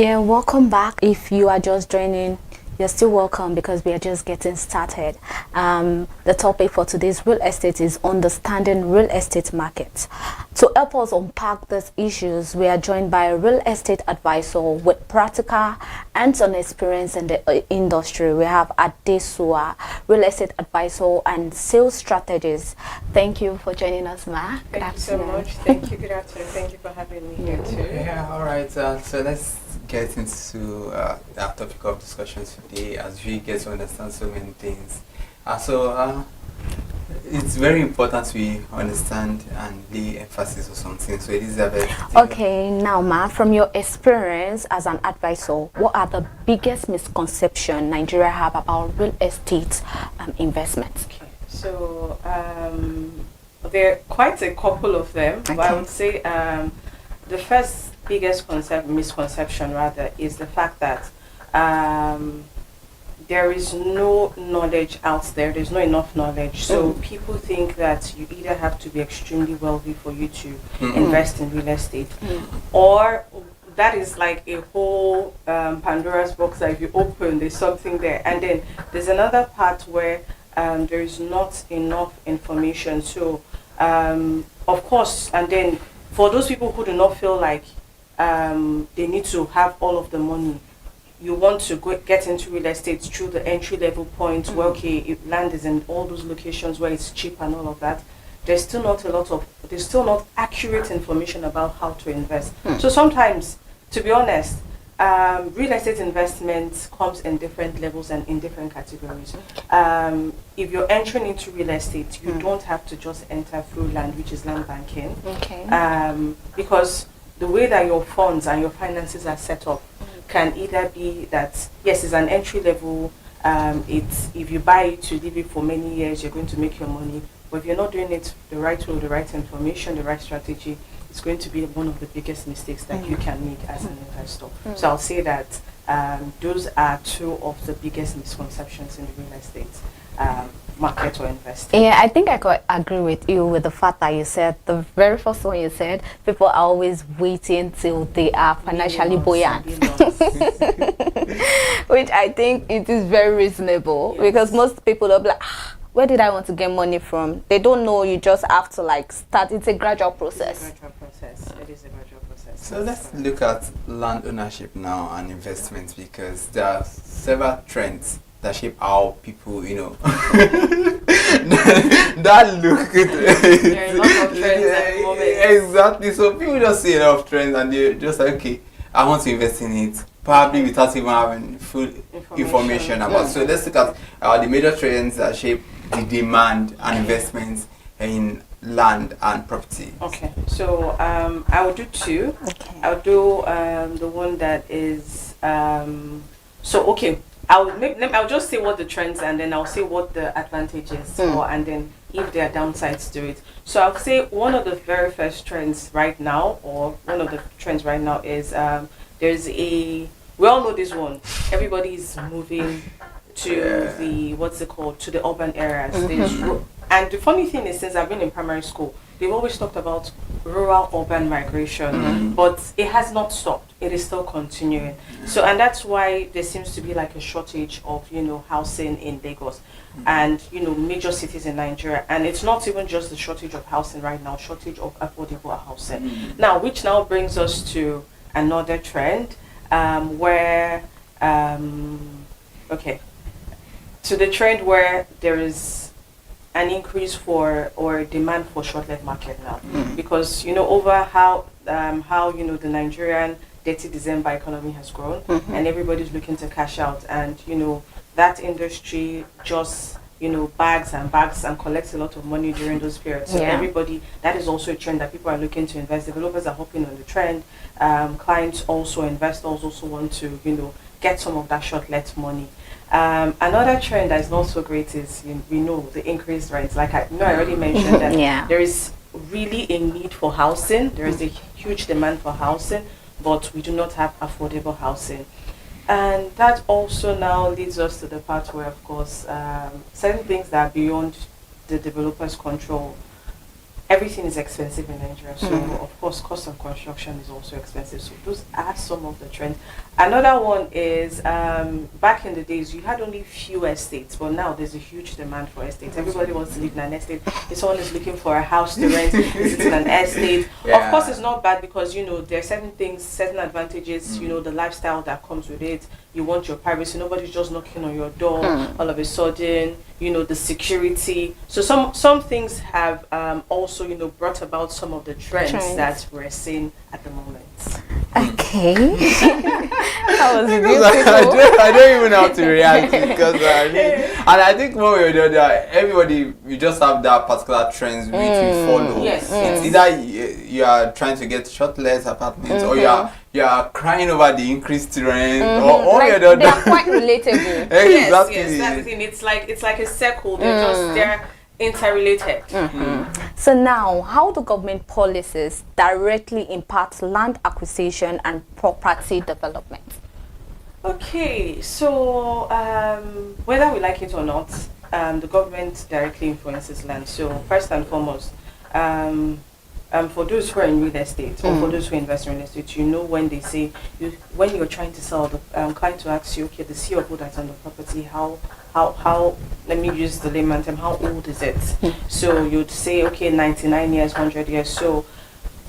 Yeah, welcome back. If you are just joining, you're still welcome because we are just getting started. The topic for today's real estate is understanding real estate markets. To help us unpack these issues, we are joined by a real estate advisor with practical hands-on experience in the industry. We have Adesua, real estate advisor and sales strategist. Thank you for joining us, Ma. Thank you so much. Thank you. Good afternoon. Thank you for having me here too. Yeah, all right. So let's get into our topic of discussion today as we get to understand so many things. It's very important we understand and lay emphasis on something. So this is a very okay. Now, Ma, from your experience as an advisor, what are the biggest misconceptions Nigeria have about real estate investments? Okay. So there are quite a couple of them, okay. But I would say the first biggest misconception rather is the fact that there is no knowledge out there. There's not enough knowledge. So people think that you either have to be extremely wealthy for you to invest in real estate, or that is like a whole Pandora's box that if you open, there's something there. And then there's another part where there is not enough information. So of course, and then for those people who do not feel like they need to have all of the money, you want to get into real estate through the entry level point where, okay, if land is in all those locations where it's cheap and all of that, there's still not accurate information about how to invest. So sometimes, to be honest, real estate investment comes in different levels and in different categories. If you're entering into real estate, you don't have to just enter through land, which is land banking. Okay. Because the way that your funds and your finances are set up can either be that, yes, it's an entry level, if you buy it to leave it for many years, you're going to make your money. But if you're not doing it the right way, the right information, the right strategy, it's going to be one of the biggest mistakes that you can make as an investor. So I'll say that those are two of the biggest misconceptions in the real estate market or investing. Yeah, I think I could agree with you with the fact that you said, the very first one you said, people are always waiting till they are financially buoyant. Which I think it is very reasonable, because most people will be like, where did I want to get money from? They don't know. You just have to like start. It's a gradual process. It is a gradual process. So let's look at land ownership now and investment, because there are several trends that shape how people, that look. There are a lot of trends at the moment. Exactly. So people just see a lot of trends and they're just like, okay, I want to invest in it, probably without even having full information about it. So let's look at the major trends that shape the demand and investments in land and property. Okay, so I will do two. Okay. I'll do the one that is I'll just say what the trends, and then I'll say what the advantages are, and then if there are downsides to it. So I'll say one of the very first trends right now, is we all know this one. Everybody is moving to the urban areas. And the funny thing is, since I've been in primary school, they've always talked about rural urban migration, but it has not stopped. It is still continuing. So, and that's why there seems to be like a shortage of, housing in Lagos and, major cities in Nigeria. And it's not even just the shortage of housing right now, shortage of affordable housing. Now, which now brings us to another trend to the trend where there is an increase or demand for short-let market now, because over how the Nigerian dirty December economy has grown, and everybody's looking to cash out, and that industry just bags and collects a lot of money during those periods. So that is also a trend that people are looking to invest. Developers are hopping on the trend. Clients also, investors also want to get some of that short-let money. Another trend that is not so great is the increased rents. Like I already mentioned that there is really a need for housing. There is a huge demand for housing, but we do not have affordable housing. And that also now leads us to the part where, of course, certain things that are beyond the developer's control everything is expensive in Nigeria. So of course, cost of construction is also expensive. So those are some of the trends. Another one is back in the days, you had only few estates, but now there's a huge demand for estates. Everybody wants to live in an estate. If someone is looking for a house to rent, is in an estate. Of course, it's not bad because there are certain things, certain advantages. The lifestyle that comes with it. You want your privacy. Nobody's just knocking on your door all of a sudden. The security. So some things have also brought about some of the trends that we're seeing at the moment. Okay. That was beautiful. I don't even know how to react because and I think when we were there, everybody, we just have that particular trends which we follow. Yes. It's either you are trying to get short-let apartments or you are crying over the increased rent or like, they are quite relatable. Exactly. Yes, that's the thing. It's like a circle. They're interrelated. So now, how do government policies directly impact land acquisition and property development? Okay, so whether we like it or not, the government directly influences land. So first and foremost, for those who are in real estate or for those who invest in real estate, when they say when you're trying to sell, the client will ask you, okay, the C of O that's on the property, how let me use the layman term, how old is it? So you'd say, okay, 99 years, 100 years. So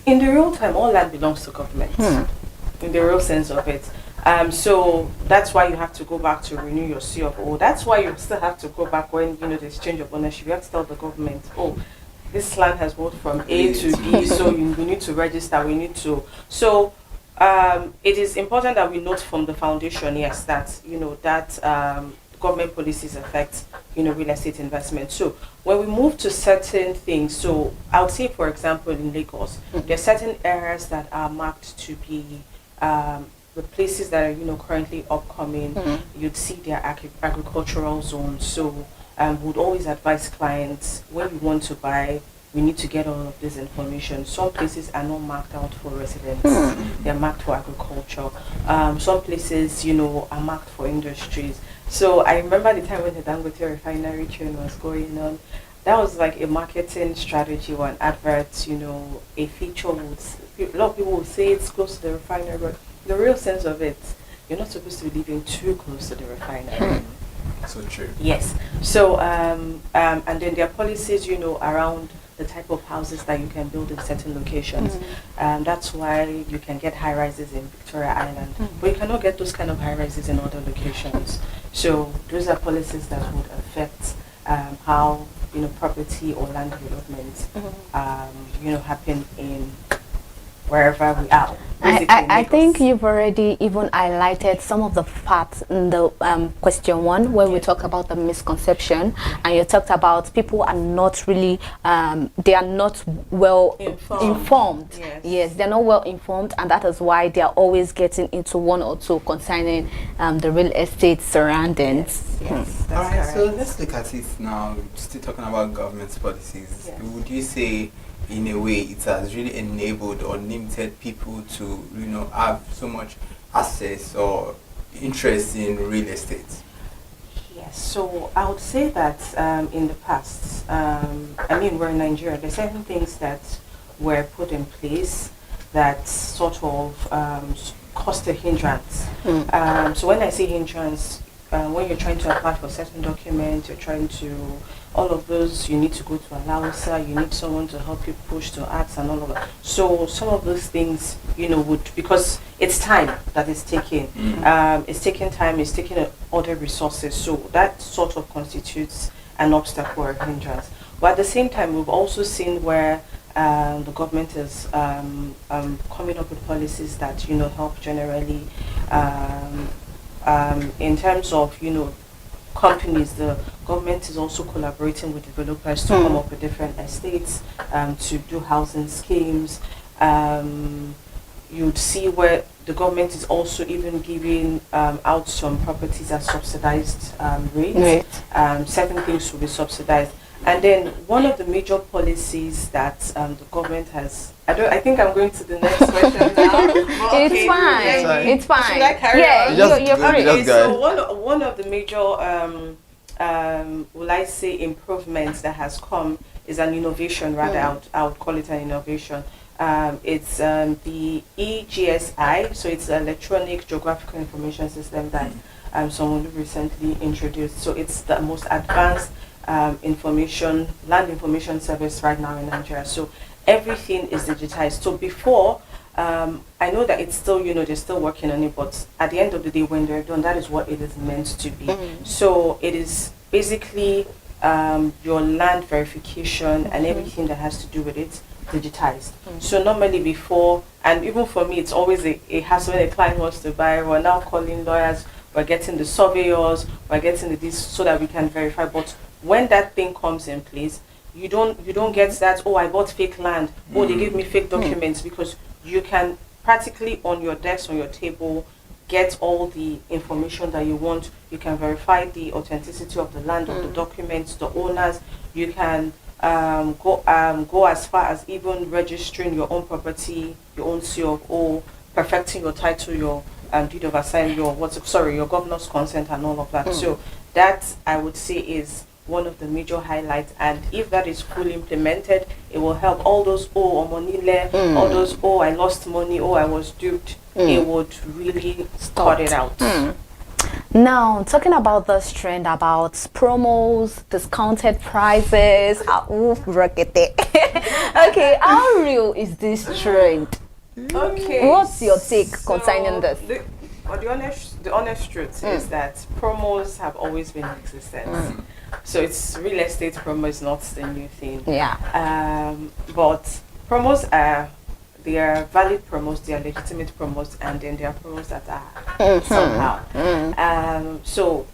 in the real time, all land belongs to government in the real sense of it. So that's why you have to go back to renew your C of O. That's why you still have to go back when there's change of ownership. You have to tell the government, oh, this land has moved from A to B, so we need to register. We need to. So it is important that we note from the foundation, yes, that that government policies affect real estate investment. So when we move to certain things, so I would say, for example, in Lagos, there are certain areas that are marked to be the places that are currently upcoming. You'd see their agricultural zones. So would always advise clients, when you want to buy, we need to get all of this information. Some places are not marked out for residents. They're marked for agriculture. Some places, are marked for industries. So I remember the time when the Dangote refinery train was going on. That was like a marketing strategy or an advert, a feature. A lot of people would say it's close to the refinery, but the real sense of it, you're not supposed to be living too close to the refinery. So true. Yes. So and then there are policies, around the type of houses that you can build in certain locations. That's why you can get high rises in Victoria Island, but you cannot get those kind of high rises in other locations. So those are policies that would affect how property or land development happen in wherever we are. I think you've already even highlighted some of the facts in the question one, where we talk about the misconception, and you talked about people are not really they are not well informed. Yes, they're not well informed, and that is why they are always getting into one or two concerning the real estate surroundings. Yes, all right, so let's look at it now. Still talking about government policies. Would you say, in a way, it has really enabled or limited people to have so much access or interest in real estate? Yes, so I would say that in the past, we're in Nigeria, there's certain things that were put in place that sort of caused a hindrance. So when I say hindrance, when you're trying to apply for certain documents, you're trying to, all of those, you need to go to Alausa, you need someone to help you push to acts and all of that. So some of those things, because it's time that is taking. It's taking time, it's taking other resources. So that sort of constitutes an obstacle or a hindrance. But at the same time, we've also seen where the government is coming up with policies that, help generally in terms of, companies. The government is also collaborating with developers to come up with different estates, to do housing schemes. You'd see where the government is also even giving out some properties at subsidized rates. Certain things will be subsidized. And then one of the major policies that the government has, I think I'm going to the next question now. It's fine. It's fine. Should I carry on? You're free. So one of the major will I say, improvement that has come is an innovation, rather. I would call it an innovation. It's the EGSI, so it's the Electronic Geographical Information System that someone recently introduced. So it's the most advanced land information service right now in Nigeria. So everything is digitized. So before, I know that it's still, they're still working on it, but at the end of the day, when they're done, that is what it is meant to be. So it is basically your land verification and everything that has to do with it digitized. So normally before, and even for me, it's always a hassle when a client wants to buy. We're now calling lawyers, we're getting the surveyors, we're getting this so that we can verify. But when that thing comes in place, you don't get that, oh, I bought fake land, oh, they gave me fake documents, because you can practically on your desk, on your table, get all the information that you want. You can verify the authenticity of the land, of the documents, the owners. You can go as far as even registering your own property, your own CFO, perfecting your title, your deed of assignment, your governor's consent, and all of that. So that, I would say, is one of the major highlights, and if that is fully implemented, it will help all those all those I lost money, I was duped. It would really cut it out. Now, talking about this trend about promos, discounted prices, okay, how real is this trend? Okay, what's your take concerning this? The honest truth is that promos have always been in existence. So it's real estate promo is not the new thing. Yeah. But promos are valid promos, they are legitimate promos, and then there are promos that are somehow. So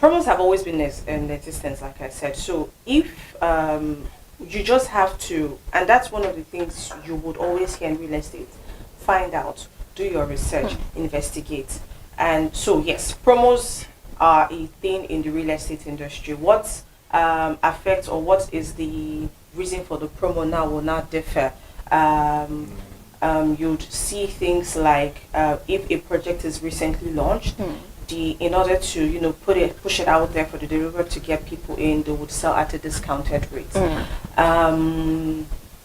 promos have always been in existence, like I said. So if you just have to, and that's one of the things you would always hear in real estate, find out, do your research, investigate. And so yes, promos are a thing in the real estate industry. What affects, or what is the reason for the promo now will not differ. You'd see things like if a project is recently launched, in order to push it out there for the developer to get people in, they would sell at a discounted rate.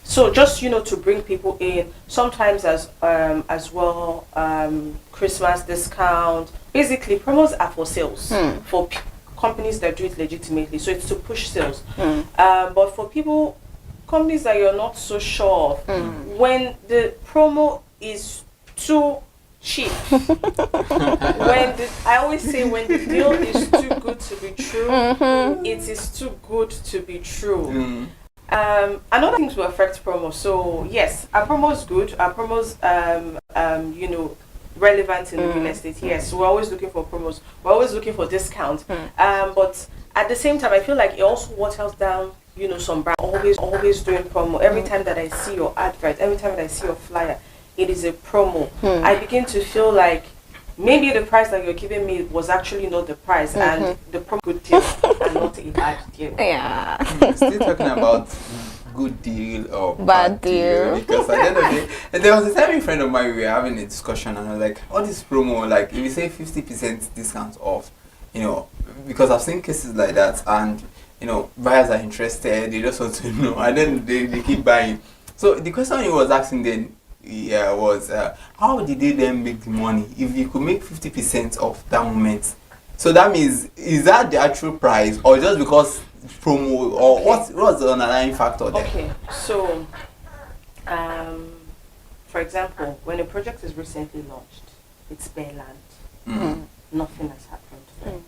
So just to bring people in, sometimes as well, Christmas discount. Basically, promos are for sales, for companies that do it legitimately. So it's to push sales. But for companies that you're not so sure of, when the promo is too cheap, I always say, when the deal is too good to be true, it is too good to be true. Another thing to affect promo. So yes, our promo is good. Our promos, relevant in real estate. Yes, we're always looking for promos. We're always looking for discounts. But at the same time, I feel like it also waters down, some brand always doing promo. Every time that I see your advert, every time that I see your flyer, it is a promo. I begin to feel like maybe the price that you're giving me was actually not the price, and the promo good deal and not a bad deal. Yeah. Still talking about good deal or bad deal. Because at the end of the day, there was a time a friend of mine, we were having a discussion, and I was like, all this promo, like if you say 50% discount off, because I've seen cases like that, and buyers are interested, they just want to know, and then they keep buying. So the question he was asking then was, how did they then make the money if you could make 50% of that moment? So that means, is that the actual price, or just because promo, or what's the underlying factor there? Okay, so for example, when a project is recently launched, it's bare land. Nothing has happened.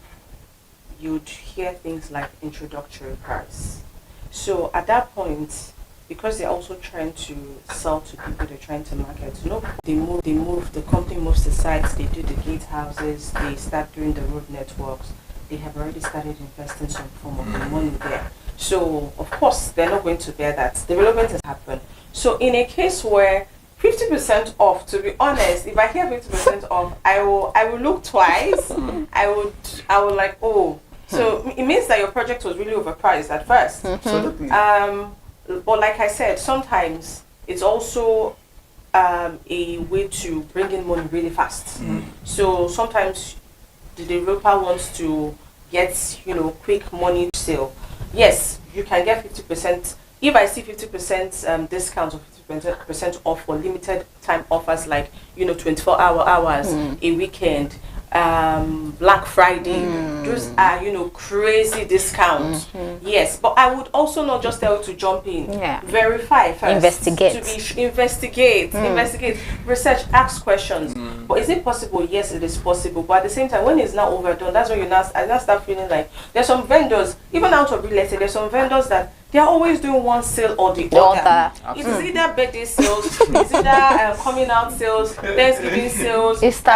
You'd hear things like introductory price. So at that point, because they're also trying to sell to people, they're trying to market. They move. The company moves the sites. They do the gatehouses. They start doing the road networks. They have already started investing some form of the money there. So of course they're not going to bear that. Development has happened. So in a case where 50% off, to be honest, if I hear 50% off, I will look twice. I would like, oh, so it means that your project was really overpriced at first. But like I said, sometimes it's also a way to bring in money really fast. So sometimes the developer wants to get, quick money sale. Yes, you can get 50%. If I see 50% discount or 50% off for limited time offers like 24 hours, a weekend, Black Friday, those are crazy discounts. Yes, but I would also not just tell you to jump in. Verify first, investigate, research, ask questions. But is it possible? Yes, it is possible. But at the same time, when it's now overdone, that's when I now start feeling like there's some vendors, even out of real estate, there's some vendors that they're always doing one sale or the other. It is either birthday sales, it's either coming out sales, Thanksgiving sales, Easter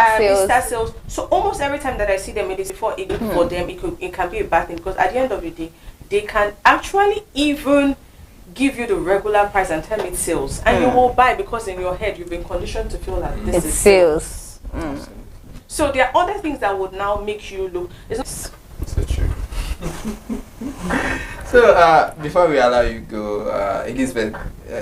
sales. So almost every time that I see them, it is for them. It can be a bad thing, because at the end of the day, they can actually even give you the regular price and tell me it's sales, and you will buy because in your head you've been conditioned to feel like this is sales. So there are other things that would now make you look. It's so true. So before we allow you go, Elizabeth,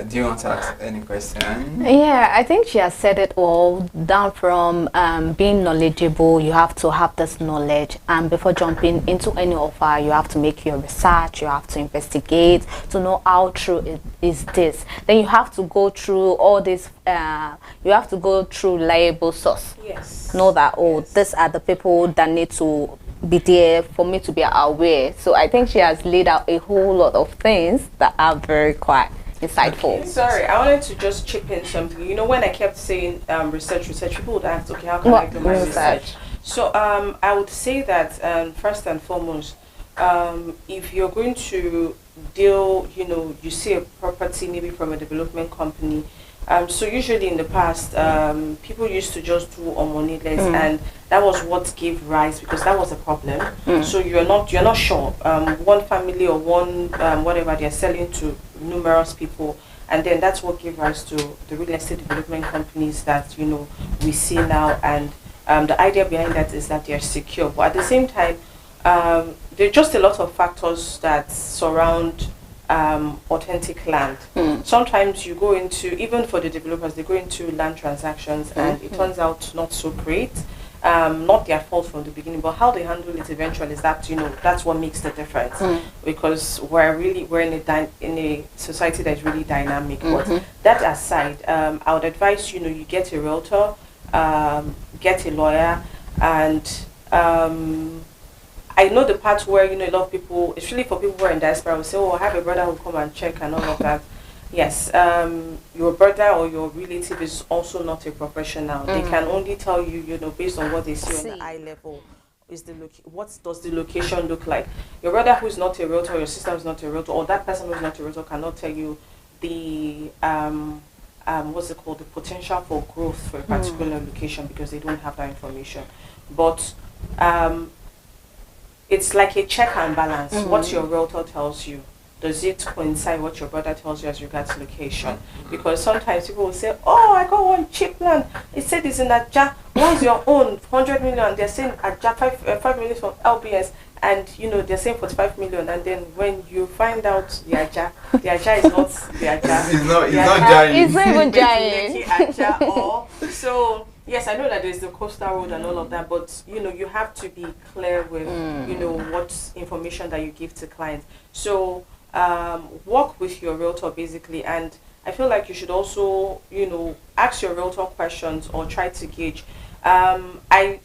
do you want to ask any question? Yeah, I think she has said it all, down from being knowledgeable. You have to have this knowledge, and before jumping into any offer, you have to make your research, you have to investigate to know how true it is this. Then you have to go through all this, you have to go through reliable source. Yes. Know that, these are the people that need to be there for me to be aware. So I think she has laid out a whole lot of things that are very quite insightful. Sorry, I wanted to just chip in something. When I kept saying research, people would ask, okay, how can I do my research? So I would say that first and foremost, if you're going to deal, you see a property maybe from a development company. So usually in the past, people used to just do on money less, and that was what gave rise, because that was a problem. So you're not sure. One family or one whatever, they're selling to numerous people, and then that's what gave rise to the real estate development companies that we see now. And the idea behind that is that they're secure, but at the same time, there are just a lot of factors that surround authentic land. Sometimes you go into, even for the developers, they go into land transactions and it turns out not so great. Not their fault from the beginning, but how they handle it eventually is that that's what makes the difference. Because we're in a society that's really dynamic. But that aside, I would advise you get a realtor, get a lawyer, and I know the part where a lot of people, especially for people who are in diaspora, will say, "Oh, I have a brother who come and check and all of that." Yes, your brother or your relative is also not a professional. They can only tell you, based on what they see on the eye level, what does the location look like. Your brother who is not a realtor, your sister who is not a realtor, or that person who is not a realtor cannot tell you the what's it called, the potential for growth for a particular location, because they don't have that information. But it's like a check and balance. What your realtor tells you, does it coincide what your brother tells you as regards location? Because sometimes people will say, "Oh, I got one cheap land. It said it's in Ajah. What's your own 100 million?" They're saying Ajah 5 million from LBS, and they're saying 45 million. And then when you find out the Ajah is not the Ajah. It's not even giant. So. Yes, I know that there's the coastal road and all of that, but you have to be clear with what information that you give to clients. So work with your realtor basically, and I feel like you should also ask your realtor questions or try to gauge. I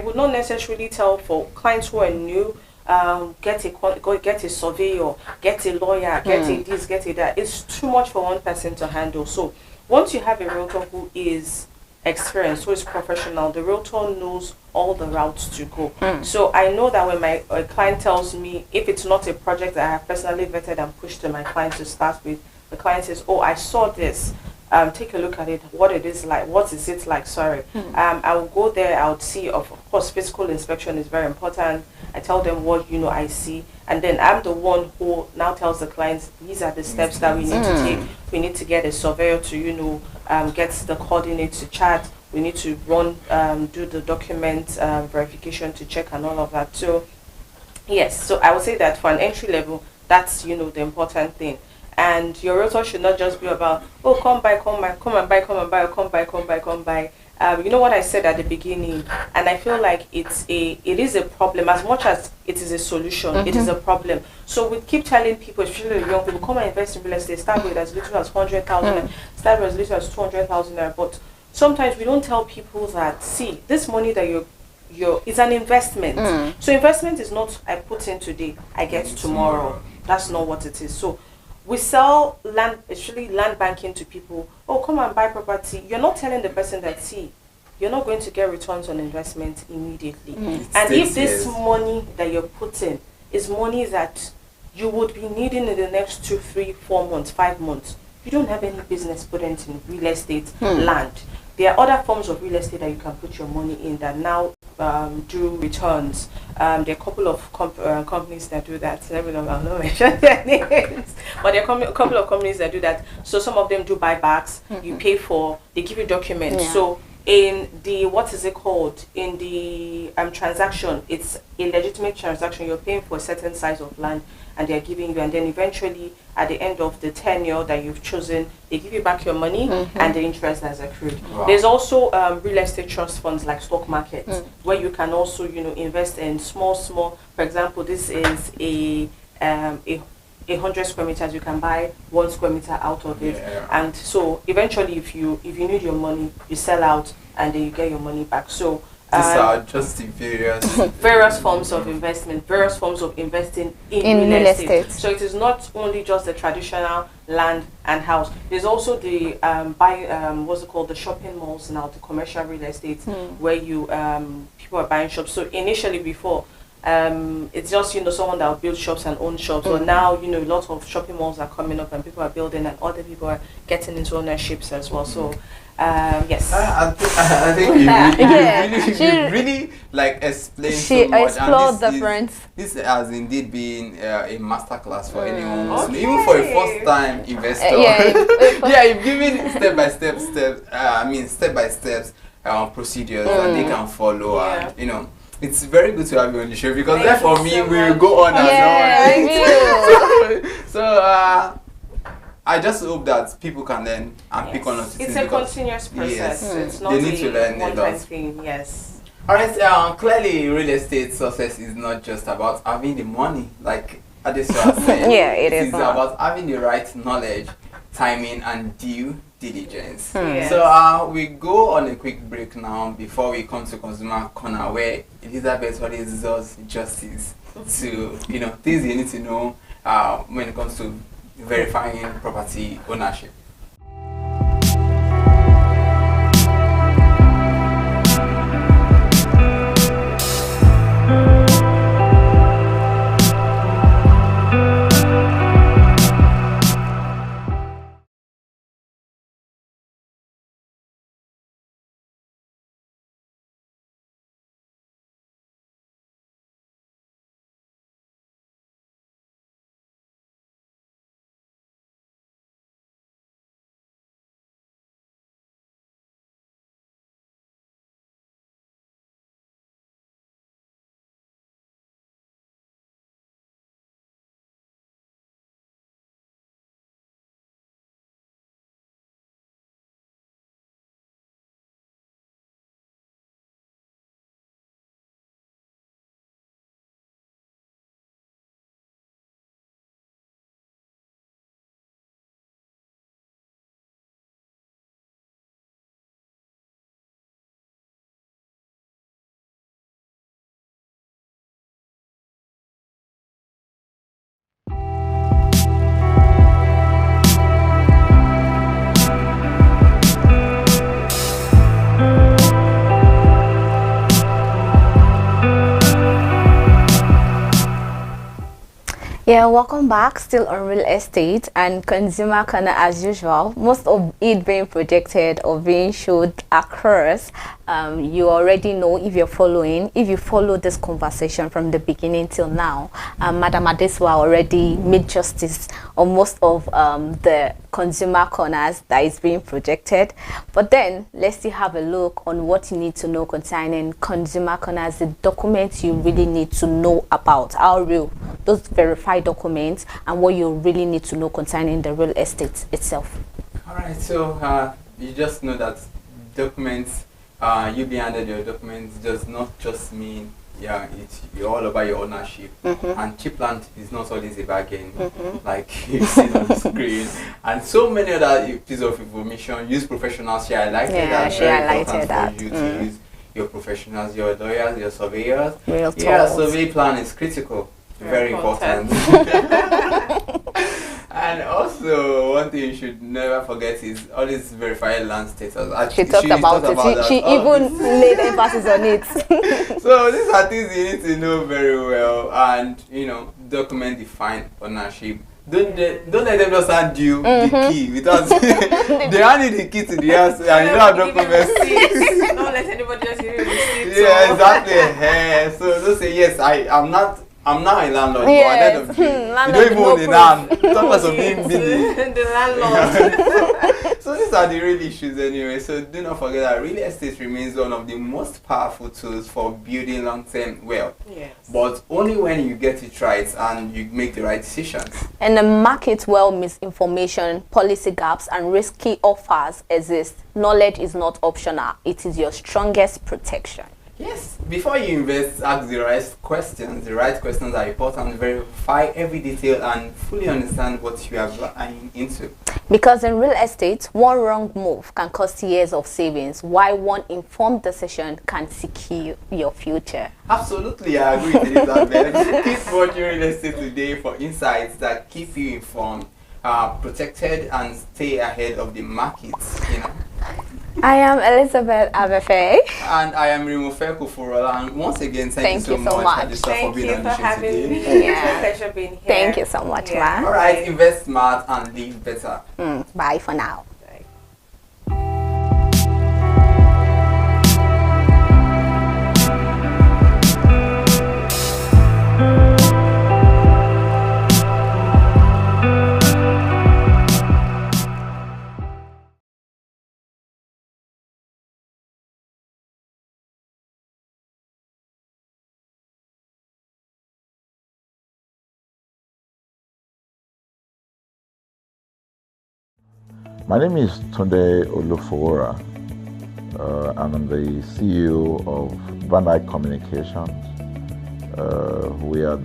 would not necessarily tell for clients who are new, get a surveyor, get a lawyer, get a this, get a that. It's too much for one person to handle. So once you have a realtor who is experienced, who is professional, the realtor knows all the routes to go. So I know that when my client tells me, if it's not a project that I have personally vetted and pushed to my client to start with, the client says, "Oh, I saw this, take a look at it, what it is like, what is it like, sorry." I will go there, I would see, of course, physical inspection is very important. I tell them what I see, and then I'm the one who now tells the clients, these are the steps that we need to take. We need to get a surveyor to get the coordinates to chart. We need to do the document verification to check and all of that. So yes, so I would say that for an entry level, that's the important thing. And your realtor should not just be about, "Oh, come and buy," You know what I said at the beginning, and I feel like it is a problem as much as it is a solution. It is a problem. So we keep telling people, especially the young people, come and invest in real estate. Start with as little as 100,000, start with as little as 200,000. But sometimes we don't tell people that, see, this money that it's an investment. So investment is not I put in today, I get tomorrow. That's not what it is. So we sell land, especially land banking, to people. Oh, come and buy property. You're not telling the person that, see, you're not going to get returns on investment immediately. And if this money that you're putting is money that you would be needing in the next 2, 3, 4 months, 5 months, you don't have any business putting it in real estate land. There are other forms of real estate that you can put your money in that now do returns. There are a couple of companies that do that. I'm not mention their names, but there are a couple of companies that do that. So some of them do buybacks. You pay for, they give you documents. So in the, what is it called? In the transaction, it's a legitimate transaction. You're paying for a certain size of land, and they're giving you, and then eventually at the end of the tenure that you've chosen, they give you back your money and the interest that's accrued. There's also real estate trust funds like stock markets, where you can also, invest in small. For example, this is a 100 square meters. You can buy 1 square meter out of it, and so eventually, if you need your money, you sell out, and then you get your money back. So these are just the various forms of investment, various forms of investing in real estate. So it is not only just the traditional land and house. There's also the what's it called, the shopping malls now, the commercial real estate, where you people are buying shops. So initially before, it's just someone that will build shops and own shops. But now lots of shopping malls are coming up and people are building, and other people are getting into ownerships as well. So yes, I think you really like explained so much. Explored difference. This has indeed been a masterclass for anyone, even for a first-time investor. You've given step by steps procedures that they can follow, and it's very good to have you on the show, because then for me we will go on and on. So I just hope that people can learn and pick on us. It's a continuous process. It's not they need to learn a lot. Thing. Yes. Alright, clearly real estate success is not just about having the money, like Adesua was saying. It is about having the right knowledge, timing, and due diligence. So we go on a quick break now before we come to Consumer Corner, where Elizabeth always does justice to things you need to know when it comes to verifying property ownership. Yeah, welcome back. Still on real estate and Consumer Corner as usual. Most of it being projected or being showed across. You already know, if you're following, if you follow this conversation from the beginning till now, Madam Adesua already made justice on most of the consumer corners that is being projected. But then let's still have a look on what you need to know concerning consumer corners, the documents you really need to know about, how real those verified documents, and what you really need to know concerning the real estate itself. All right, so you just know that documents you being handed your documents does not just mean you're all about your ownership. And cheap land is not always a bargain, like you see on the screen. And so many other pieces of information. Use professionals. She highlighted that. She very highlighted important that. for you to use your professionals, your lawyers, your surveyors. Real Yeah, talk. survey plan is critical. Very important. And also, one thing you should never forget is always verify land status. She talked about it. that. She even laid emphasis on it. So these are things you need to know very well, and document define ownership. Don't let them just hand you the key without they hand you the key to the house and you don't have documents. Don't let anybody just give you receipts. Yeah, exactly. So don't say yes. I'm now a landlord. Yes. But at the end of the day, you don't even own the land. Talk about being the landlord. So these are the real issues anyway. So do not forget that real estate remains one of the most powerful tools for building long-term wealth. Yes. But only when you get it right and you make the right decisions. And the market where misinformation, policy gaps, and risky offers exist, knowledge is not optional. It is your strongest protection. Yes, before you invest, ask the right questions. The right questions are important. Verify every detail and fully understand what you are buying into. Because in real estate, one wrong move can cost years of savings, while one informed decision can secure your future. Absolutely, I agree with Elizabeth. Keep watching Real Estate Today for insights that keep you informed, protected, and stay ahead of the markets. I am Elizabeth Abefe. And I am Rimofeko Forola. And once again, thank you so much. Thank for being you on for the show having today. me. It's a pleasure being here. Thank you so much, ma. All right, invest smart and live better. Bye for now. My name is Tunde Olufowora. I'm the CEO of Van Eyck Communications. We are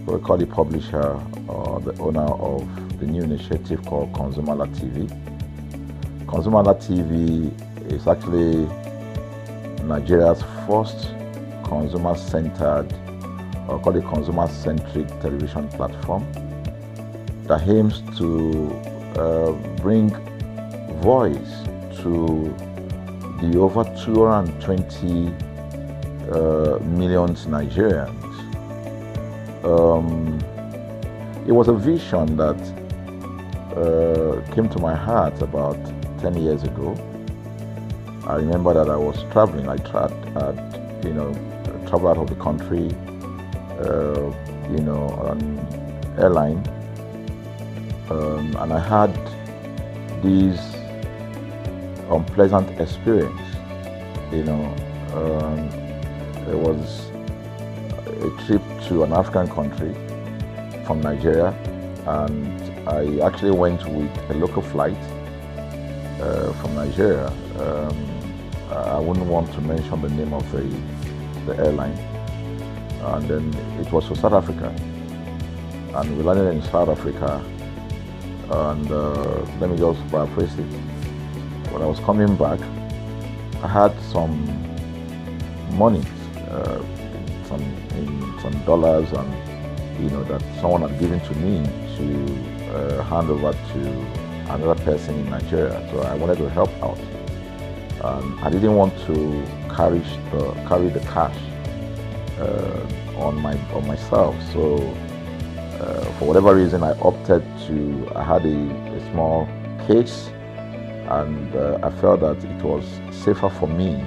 we call the publisher or the owner of the new initiative called ConsumerHallaTV. ConsumerHallaTV is actually Nigeria's first consumer-centered, or call it consumer-centric television platform that aims to bring voice to the over 220 million Nigerians. It was a vision that came to my heart about 10 years ago. I remember that I was traveling. I traveled out of the country, on airline. And I had this unpleasant experience. It was a trip to an African country from Nigeria, and I actually went with a local flight from Nigeria. I wouldn't want to mention the name of the airline. And then it was to South Africa, and we landed in South Africa. And let me just paraphrase it. When I was coming back, I had some money, some dollars, and that someone had given to me to hand over to another person in Nigeria. So I wanted to help out. I didn't want to carry the cash on myself. So for whatever reason, I had a small case, and I felt that it was safer for me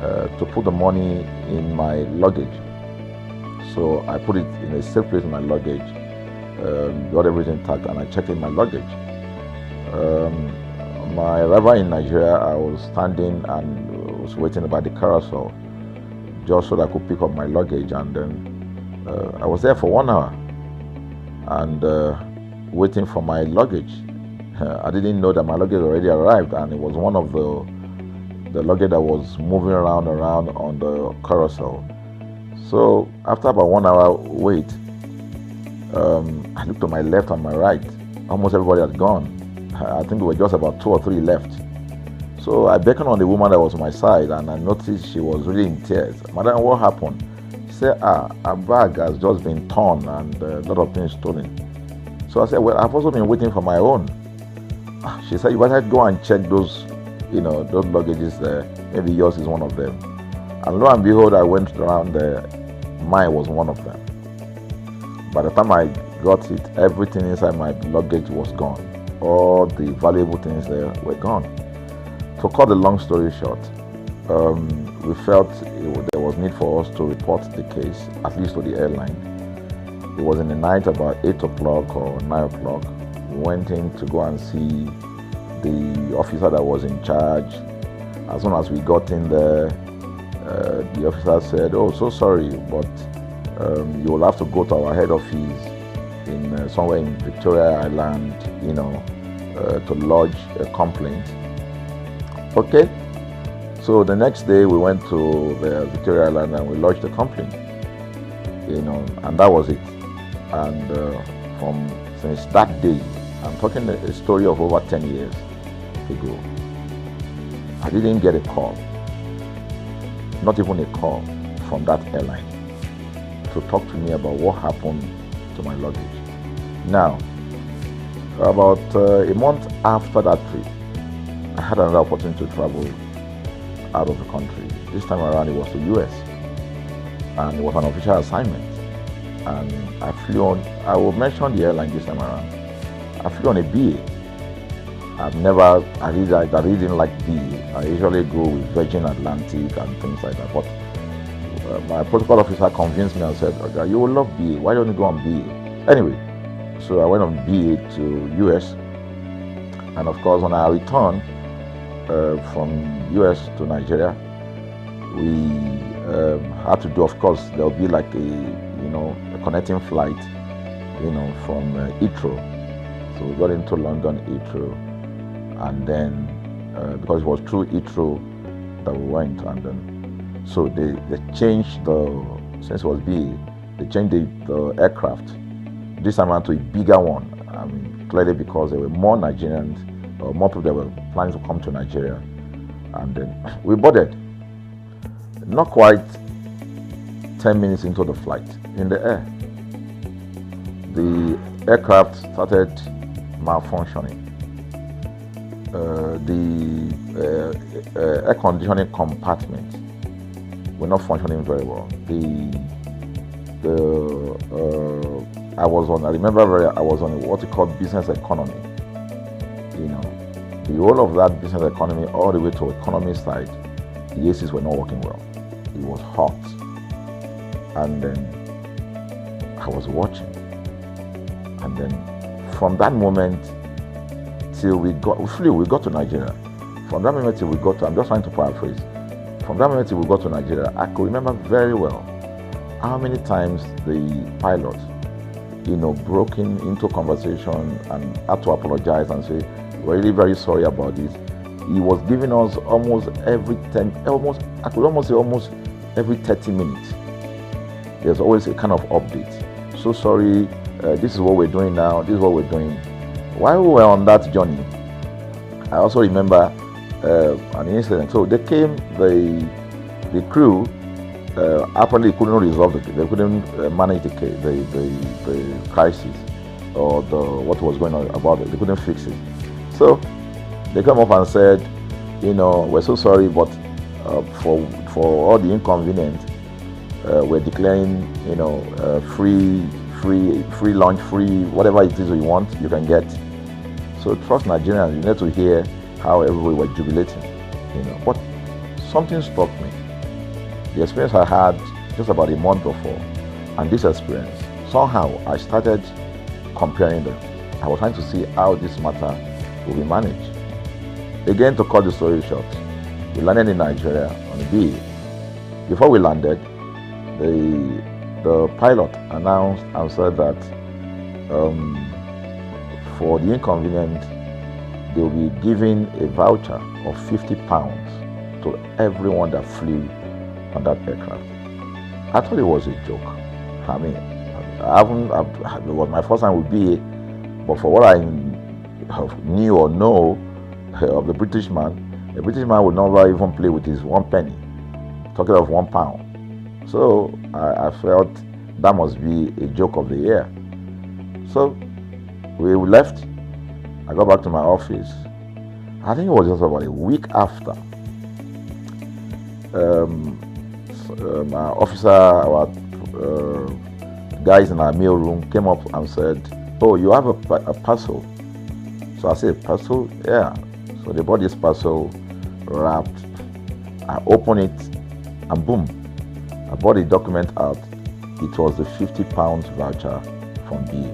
to put the money in my luggage. So I put it in a safe place in my luggage, got everything intact, and I checked in my luggage. My arrival in Nigeria, I was standing and was waiting about the carousel just so that I could pick up my luggage, and then I was there for 1 hour and waiting for my luggage. I didn't know that my luggage already arrived, and it was one of the luggage that was moving around on the carousel. So after about 1 hour wait, I looked to my left and my right. Almost everybody had gone. I think there were just about 2 or 3 left. So I beckoned on the woman that was on my side, and I noticed she was really in tears. Madam, what happened? She said, her bag has just been torn and a lot of things stolen. So I said, well, I've also been waiting for my own. She said, you better go and check those, those luggages there. Maybe yours is one of them. And lo and behold, I went around there. Mine was one of them. By the time I got it, everything inside my luggage was gone. All the valuable things there were gone. To cut the long story short, we felt there was need for us to report the case, at least to the airline. It was in the night, about 8 o'clock or 9 o'clock. We went in to go and see the officer that was in charge. As soon as we got in there, the officer said, oh, so sorry, but you will have to go to our head office in somewhere in Victoria Island, to lodge a complaint. Okay, so the next day we went to the Victoria Island and we lodged a complaint, and that was it. And since that day, I'm talking a story of over 10 years ago, I didn't get a call, not even a call from that airline to talk to me about what happened to my luggage. Now, about a month after that trip, I had another opportunity to travel out of the country. This time around it was to US, and it was an official assignment. And I flew on, I will mention the airline this time around. I flew on a BA. I really didn't like BA. I usually go with Virgin Atlantic and things like that. But my protocol officer convinced me and said, okay, you will love BA. Why don't you go on BA? Anyway, so I went on BA to US. And of course, on our return from US to Nigeria, we had to do, of course, there'll be like a connecting flight, from Heathrow. So we got into London Heathrow, and then because it was through Heathrow that we went, and then so they changed since it was BA, they changed the aircraft. This time around to a bigger one. I mean, clearly because there were more Nigerians, or more people that were planning to come to Nigeria, and then we boarded. Not quite 10 minutes into the flight, in the air, the aircraft started malfunctioning. The air conditioning compartment were not functioning very well. I was on what we call business economy. The whole of that business economy all the way to economy side, the ACs were not working well. It was hot. And then I was watching. And then from that moment till we got to Nigeria. From that moment till we got to, I'm just trying to paraphrase. From that moment till we got to Nigeria, I could remember very well how many times the pilot, broke into conversation and had to apologize and say, we're really very sorry about this. He was giving us almost every 10, I could almost say almost every 30 minutes. There's always a kind of update. So sorry, this is what we're doing now, this is what we're doing. While we were on that journey, I also remember an incident. So they came, the crew apparently couldn't resolve they couldn't manage the crisis or what was going on about it. They couldn't fix it. So they come up and said, we're so sorry, but for all the inconvenience, we're declaring, free lunch, free whatever it is you want, you can get. So trust Nigerians, you need to hear how everybody were jubilating, But something struck me. The experience I had just about a month before, and this experience, somehow I started comparing them. I was trying to see how this matter will be managed. Again, to cut the story short, we landed in Nigeria on a BA. Before we landed, the pilot announced and said that for the inconvenience, they will be giving a voucher of £50 to everyone that flew on that aircraft. I thought it was a joke. I mean, it was my first time with BA, but for what I knew or know of the British man would never even play with his 1 penny, talking of £1. So I felt that must be a joke of the year. So we left. I got back to my office. I think it was just about a week after. My officer, our guys in our mail room came up and said, "Oh, you have a parcel." So I said, "Parcel? Yeah." So they bought this parcel, wrapped. I opened it, and boom, I bought the document out. It was the £50 voucher from BA.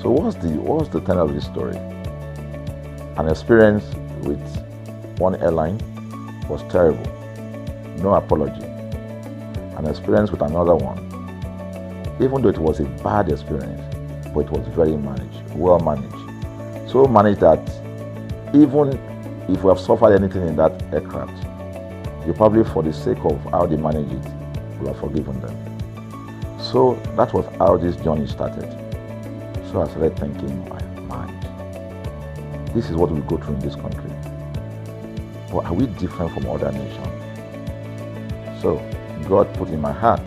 So what's the tenor of this story? An experience with one airline was terrible. No apology. An experience with another one, even though it was a bad experience, but it was very managed, well managed. So managed that even if we have suffered anything in that aircraft, you probably, for the sake of how they manage it, will have forgiven them. So that was how this journey started. So I started thinking, my mind, this is what we go through in this country. But are we different from other nations? So God put in my heart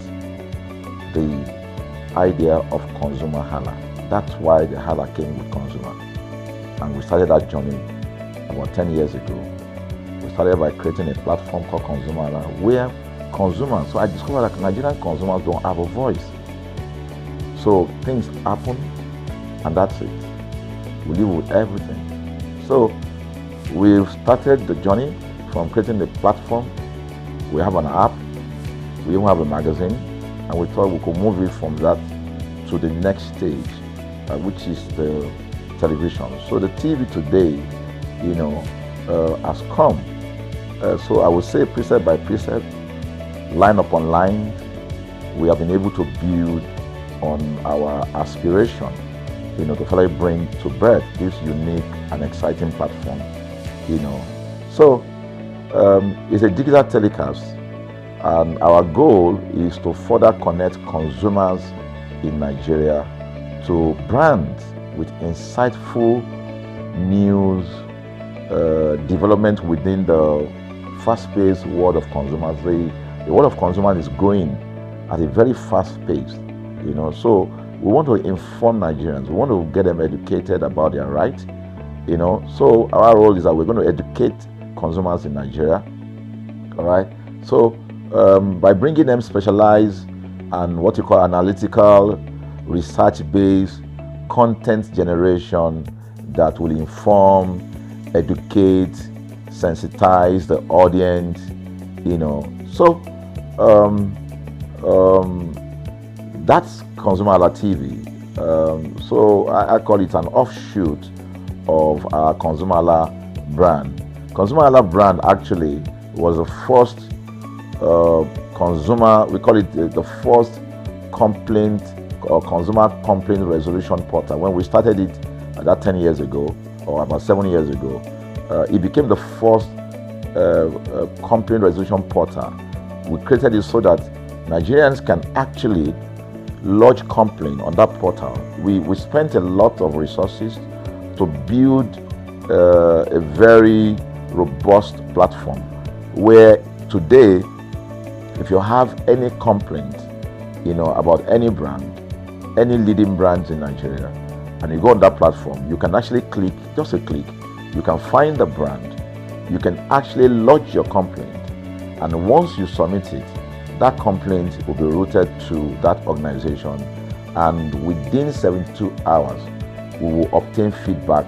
the idea of ConsumerHalla. That's why the Halla came with consumer. And we started that journey about 10 years ago. We started by creating a platform called ConsumerHalla, where consumers, so I discovered that Nigerian consumers don't have a voice. So things happen, and that's it. We live with everything. So we've started the journey from creating the platform. We have an app, we even have a magazine, and we thought we could move it from that to the next stage, which is the television. So the TV today, has come. So I would say precept by precept, line upon line, we have been able to build on our aspiration, to finally bring to birth this unique and exciting platform, So it's a digital telecast, and our goal is to further connect consumers in Nigeria to brands with insightful news, development within the fast-paced world of consumers. The world of consumers is growing at a very fast pace, So we want to inform Nigerians. We want to get them educated about their rights, So our role is that we're going to educate consumers in Nigeria, all right? So by bringing them specialized and what you call analytical, research-based content generation that will inform, educate, sensitize the audience, So that's ConsumerHalla TV. So I call it an offshoot of our ConsumerHalla brand. ConsumerHalla brand actually was the first we call it the first complaint or consumer complaint resolution portal. When we started it about 10 years ago, or about 7 years ago, it became the first complaint resolution portal. We created it so that Nigerians can actually lodge complaint on that portal. We spent a lot of resources to build a very robust platform where today, if you have any complaint, about any brand, any leading brands in Nigeria, and you go on that platform, you can actually click, just a click, you can find the brand, you can actually lodge your complaint, and once you submit it, that complaint will be routed to that organization, and within 72 hours, we will obtain feedback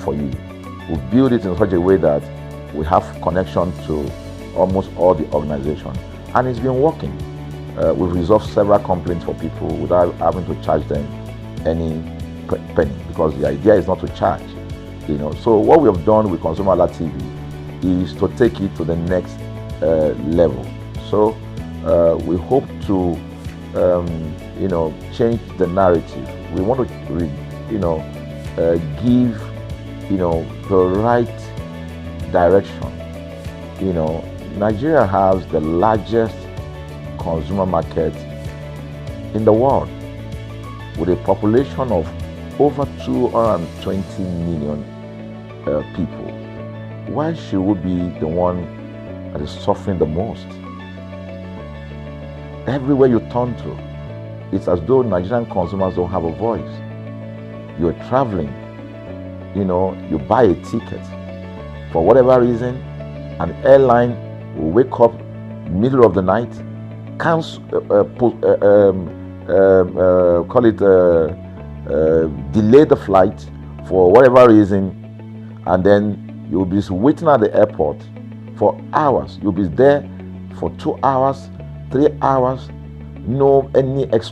for you. We build it in such a way that we have connection to almost all the organizations, and it's been working. We've resolved several complaints for people without having to charge them any penny, because the idea is not to charge. So what we have done with ConsumerHalla TV is to take it to the next level. So we hope to change the narrative. We want to give the right direction. Nigeria has the largest consumer market in the world with a population of over 220 million people. Why should we be the one that is suffering the most? Everywhere you turn to, it's as though Nigerian consumers don't have a voice. You're traveling, you buy a ticket. For whatever reason, an airline will wake up middle of the night, delay the flight for whatever reason, and then you'll be waiting at the airport for hours. You'll be there for 2 hours, 3 hours, no any